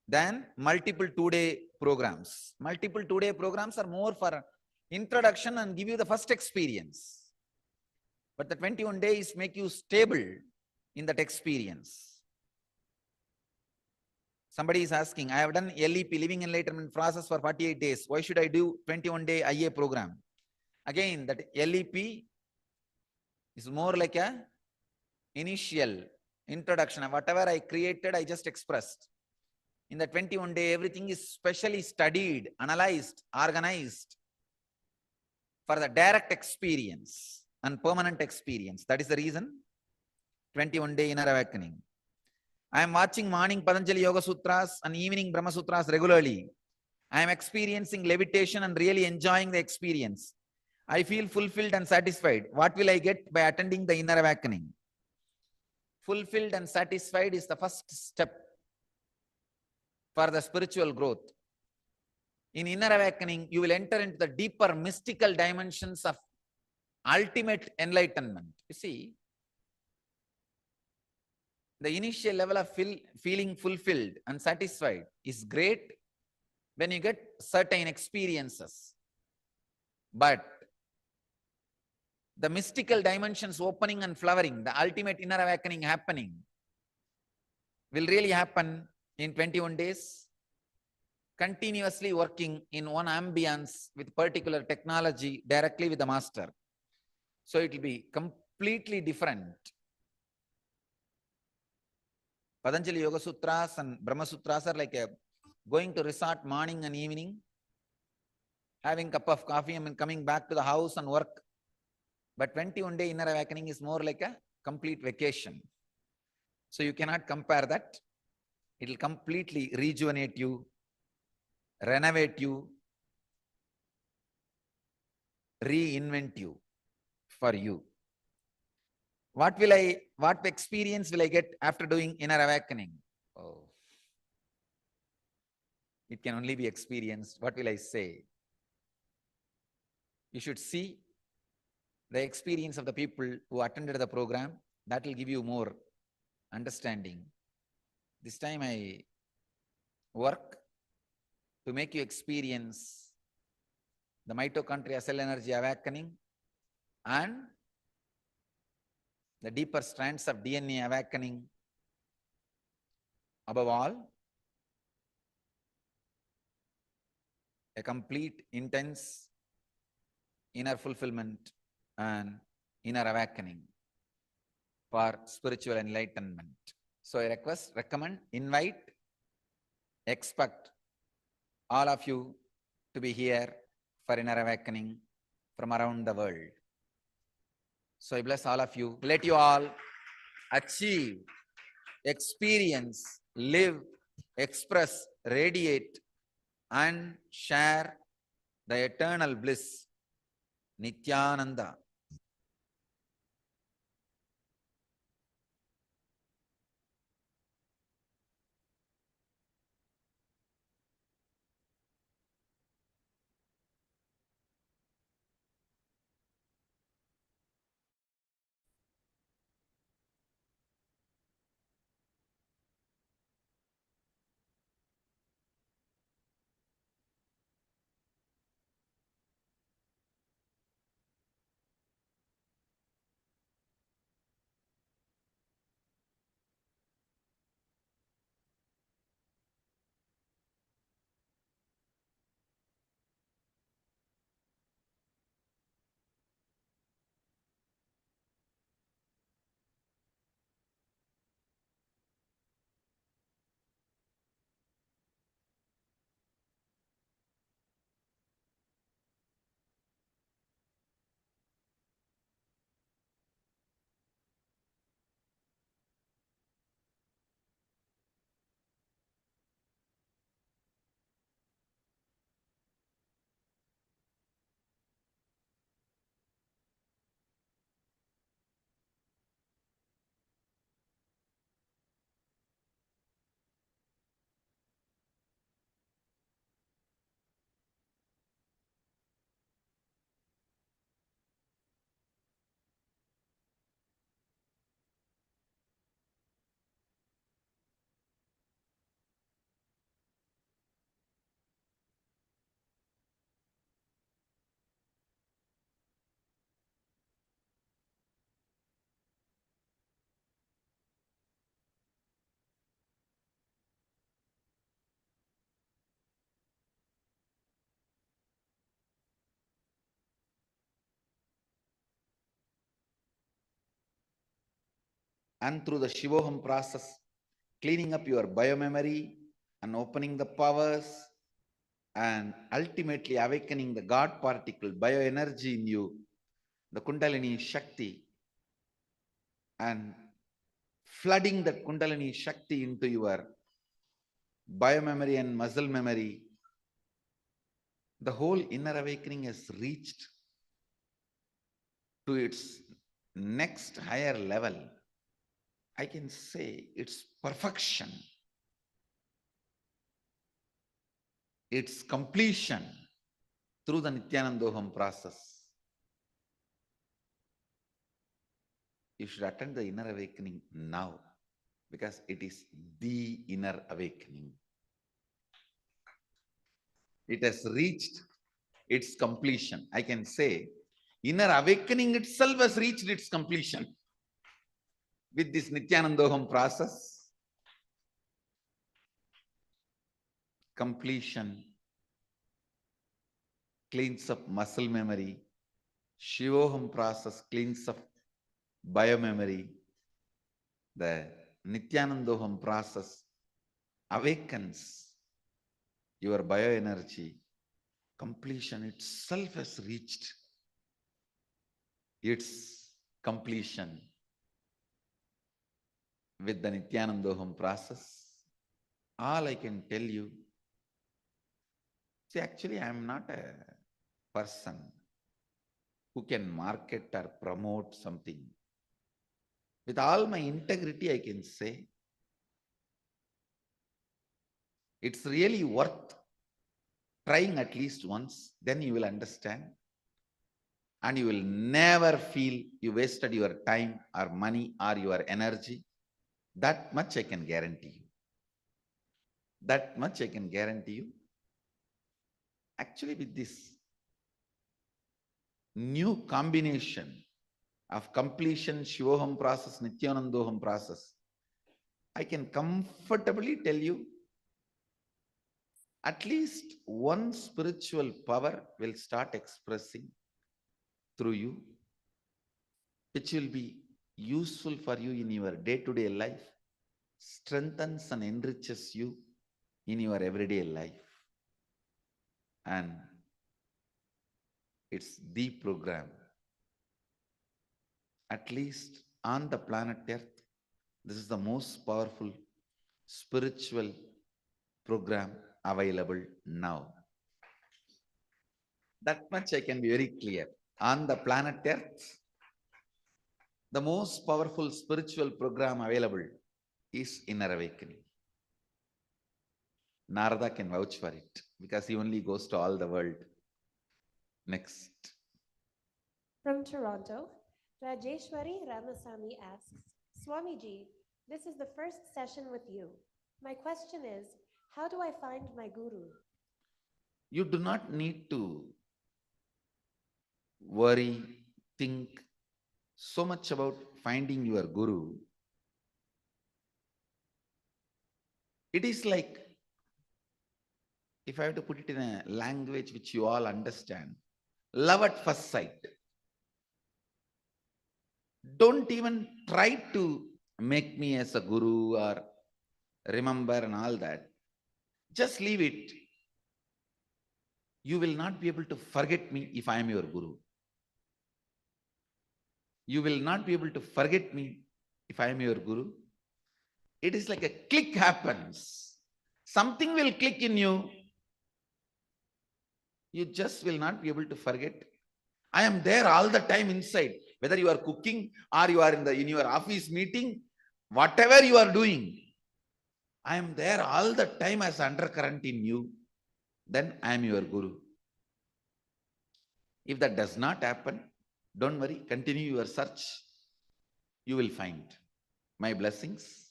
than multiple 2-day programs. Multiple 2-day programs are more for introduction and give you the first experience. But the 21 days make you stable in that experience. Somebody is asking, I have done LEP, Living Enlightenment process for 48 days. Why should I do 21-day IA program? Again, that LEP is more like a initial introduction. Whatever I created, I just expressed. In the 21-day, everything is specially studied, analyzed, organized for the direct experience and permanent experience. That is the reason 21-day inner awakening. I am watching morning Patanjali Yoga Sutras and evening Brahma Sutras regularly. I am experiencing levitation and really enjoying the experience. I feel fulfilled and satisfied. What will I get by attending the inner awakening? Fulfilled and satisfied is the first step for the spiritual growth. In inner awakening, you will enter into the deeper mystical dimensions of ultimate enlightenment. You see, the initial level of feeling fulfilled and satisfied is great when you get certain experiences. But the mystical dimensions opening and flowering, the ultimate inner awakening happening, will really happen in 21 days, continuously working in one ambience with particular technology directly with the master. So it will be completely different. Patanjali Yoga Sutras and Brahma Sutras are like going to resort morning and evening, having a cup of coffee and coming back to the house and work But 21-day inner awakening is more like a complete vacation. So you cannot compare that. It will completely rejuvenate you, renovate you, reinvent you for you. What experience will I get after doing inner awakening? Oh, it can only be experienced. What will I say? You should see the experience of the people who attended the program. That will give you more understanding. This time I work to make you experience the mitochondria cell energy awakening and the deeper strands of DNA awakening. Above all, a complete, intense inner fulfillment and inner awakening for spiritual enlightenment. So I recommend, invite, expect all of you to be here for inner awakening from around the world. So I bless all of you. Let you all achieve, experience, live, express, radiate, and share the eternal bliss, Nityananda. And through the Shivoham process, cleaning up your biomemory and opening the powers and ultimately awakening the God particle, bioenergy in you, the Kundalini Shakti, and flooding that Kundalini Shakti into your biomemory and muscle memory, the whole inner awakening has reached to its next higher level. I can say it's perfection, its completion through the Nityanandoham process. You should attend the inner awakening now because it is the inner awakening. It has reached its completion. I can say inner awakening itself has reached its completion with this Nityanandoham process. Completion cleans up muscle memory. Shivoham process cleans up biomemory. The Nityanandoham process awakens your bioenergy. Completion itself has reached its completion with the Nityanandoham process, all I can tell you, see, actually, I am not a person who can market or promote something. With all my integrity, I can say, it's really worth trying at least once, then you will understand. And you will never feel you wasted your time or money or your energy. That much I can guarantee you. That much I can guarantee you. Actually, with this new combination of completion, Shivoham process, Nityanandoham process, I can comfortably tell you at least one spiritual power will start expressing through you, which will be useful for you in your day-to-day life, strengthens and enriches you in your everyday life. And it's the program. At least on the planet Earth, this is the most powerful spiritual program available now. That much I can be very clear. On the planet Earth, the most powerful spiritual program available is Inner Awakening. Narada can vouch for it because he only goes to all the world. Next. From Toronto, Rajeshwari Ramasamy asks, Swamiji, this is the first session with you. My question is, how do I find my guru? You do not need to worry, think so much about finding your guru. It is like, if I have to put it in a language which you all understand, love at first sight. Don't even try to make me as a guru or remember and all that. Just leave it. You will not be able to forget me if I am your guru. You will not be able to forget me if I am your guru. It is like a click happens. Something will click in you. You just will not be able to forget. I am there all the time inside. Whether you are cooking or you are in your office meeting, whatever you are doing, I am there all the time as undercurrent in you. Then I am your guru. If that does not happen, don't worry, continue your search. You will find my blessings.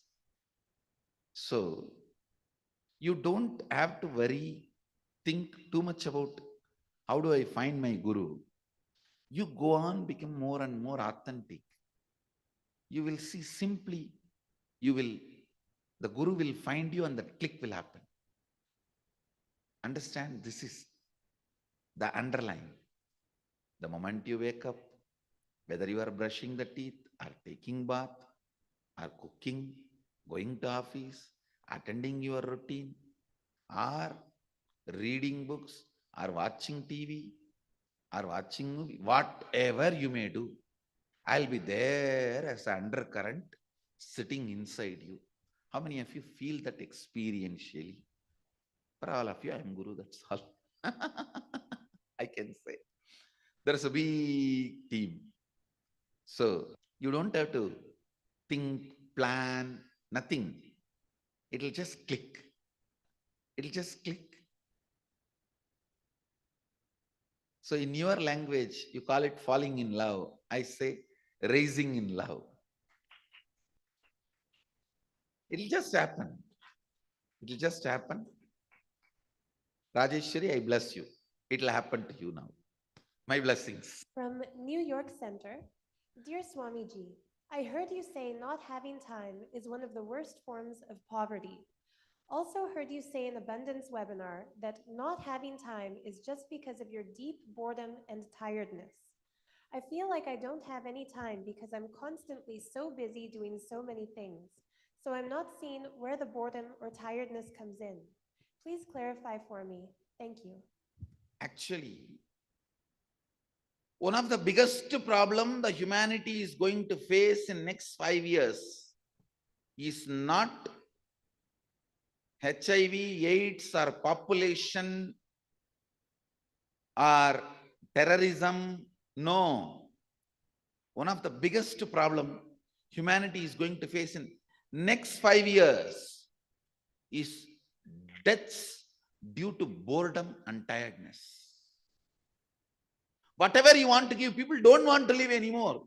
So, you don't have to worry, think too much about how do I find my guru. You go on, become more and more authentic. You will see simply, the guru will find you and that click will happen. Understand, this is the underline. The moment you wake up, whether you are brushing the teeth or taking bath or cooking, going to office, attending your routine, or reading books, or watching TV, or watching movie, whatever you may do, I'll be there as an undercurrent sitting inside you. How many of you feel that experientially? For all of you, I am Guru, that's all. I can say. There's a big team. So you don't have to think, plan, nothing. It'll just click. It'll just click. So in your language, you call it falling in love. I say raising in love. It'll just happen. It'll just happen. Rajeshwari, I bless you. It'll happen to you now. My blessings. From New York Center, Dear Swamiji, I heard you say not having time is one of the worst forms of poverty. Also heard you say in Abundance webinar that not having time is just because of your deep boredom and tiredness. I feel like I don't have any time because I'm constantly so busy doing so many things. So I'm not seeing where the boredom or tiredness comes in. Please clarify for me. Thank you. Actually, One of the biggest problem the humanity is going to face in next 5 years is not HIV, AIDS, or population, or terrorism. No. One of the biggest problem humanity is going to face in next 5 years is deaths due to boredom and tiredness. Whatever you want to give, people don't want to live anymore.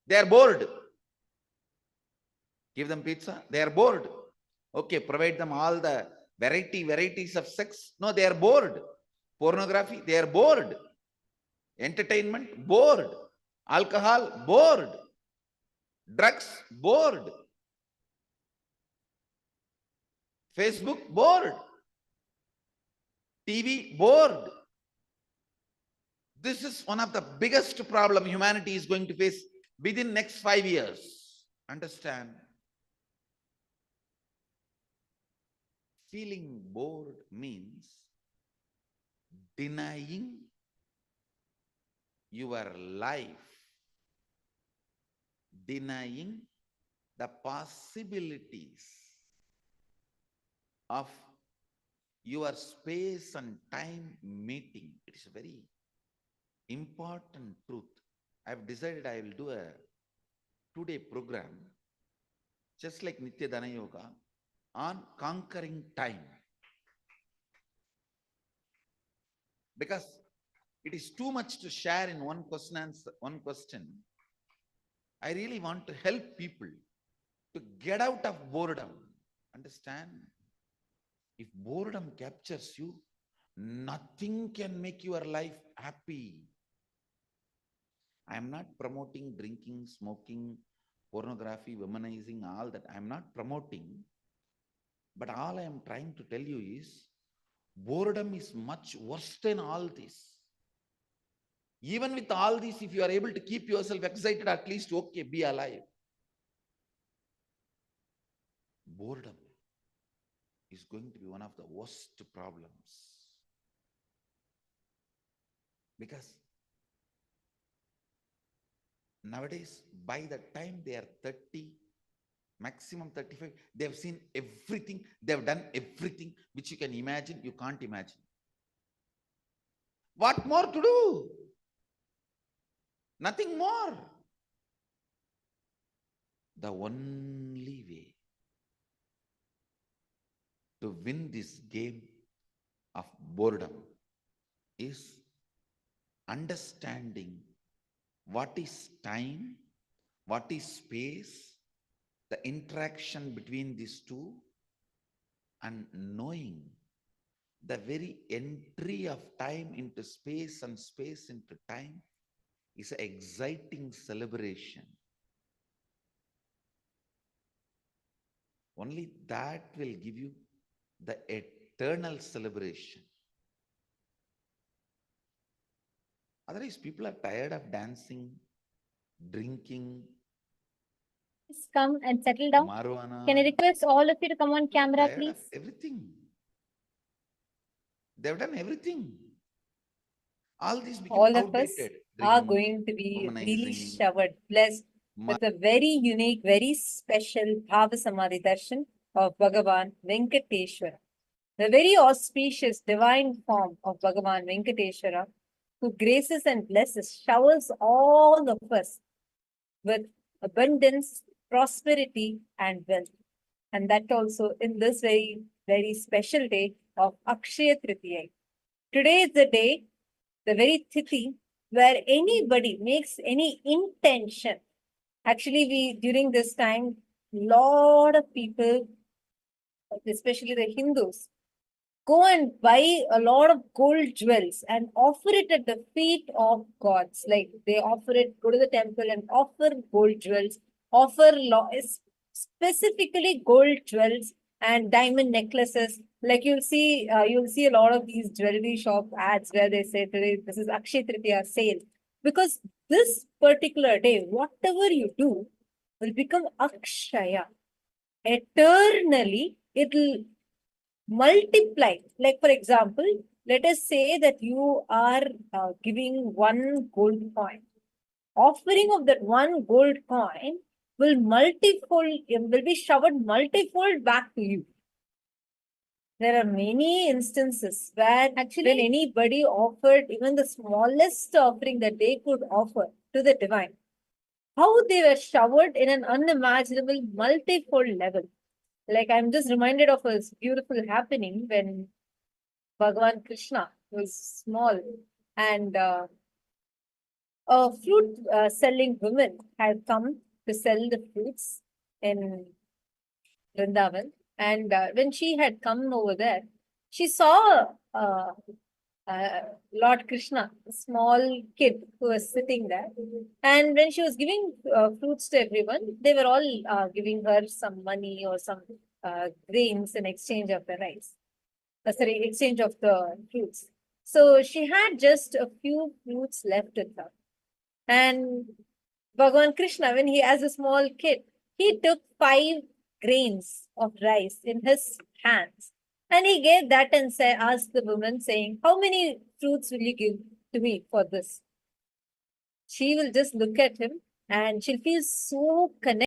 They are bored. Give them pizza, they are bored. Okay, provide them all the varieties of sex. No, they are bored. Pornography, they are bored. Entertainment, bored. Alcohol, bored. Drugs, bored. Facebook, bored. TV, bored. This is one of the biggest problem humanity is going to face within next 5 years. Understand? Feeling bored means denying your life, denying the possibilities of your space and time meeting. It is a very important truth. I've decided I will do a 2-day program, just like Nitya Dana Yoga, on conquering time. Because it is too much to share in one question. I really want to help people to get out of boredom. Understand? If boredom captures you, nothing can make your life happy. I am not promoting drinking, smoking, pornography, womanizing, all that. I am not promoting. But all I am trying to tell you is, boredom is much worse than all this. Even with all this, if you are able to keep yourself excited, at least, okay, be alive. Boredom is going to be one of the worst problems. Because nowadays, by the time they are 30, maximum 35, they have seen everything, they have done everything which you can imagine, you can't imagine. What more to do? Nothing more. The only way to win this game of boredom is understanding what is time, what is space, the interaction between these two, and knowing the very entry of time into space and space into time is an exciting celebration. Only that will give you the eternal celebration. Otherwise, people are tired of dancing, drinking. Please come and settle down. Marijuana. Can I request all of you to come on camera, Tired please? of everything. They've done everything. All these became All of us outdated. are Drink, going to be really womanizing, showered, blessed with a very unique, very special Bhava Samadhi Darshan of Bhagavan Venkateshwara, the very auspicious divine form of Bhagavan Venkateshwara, who graces and blesses, showers all of us with abundance, prosperity, and wealth. And that also in this very, very special day of Akshaya Tritiya. Today is the day, the very tithi, where anybody makes any intention. Actually, during this time, lot of people, especially the Hindus, go and buy a lot of gold jewels and offer it at the feet of gods. Like they offer it, go to the temple and offer gold jewels, specifically gold jewels and diamond necklaces. Like you'll see a lot of these jewelry shop ads where they say today this is Akshaya Tritiya sale. Because this particular day, whatever you do will become Akshaya. Eternally, it'll multiply. Like for example, let us say that you are giving one gold coin. Offering of that one gold coin will be showered multifold back to you. There are many instances where when anybody offered even the smallest offering that they could offer to the divine, how they were showered in an unimaginable multifold level. Like I'm just reminded of a beautiful happening when Bhagavan Krishna was small and a fruit selling woman had come to sell the fruits in Vrindavan. And when she had come over there, she saw Lord Krishna, a small kid who was sitting there. And when she was giving fruits to everyone, they were all giving her some money or some grains in exchange of the rice. Exchange of the fruits. So she had just a few fruits left with her. And Bhagavan Krishna, when he as a small kid, he took 5 grains of rice in his hands. And he gave that and asked the woman saying, how many fruits will you give to me for this? She will just look at him and she'll feel so connected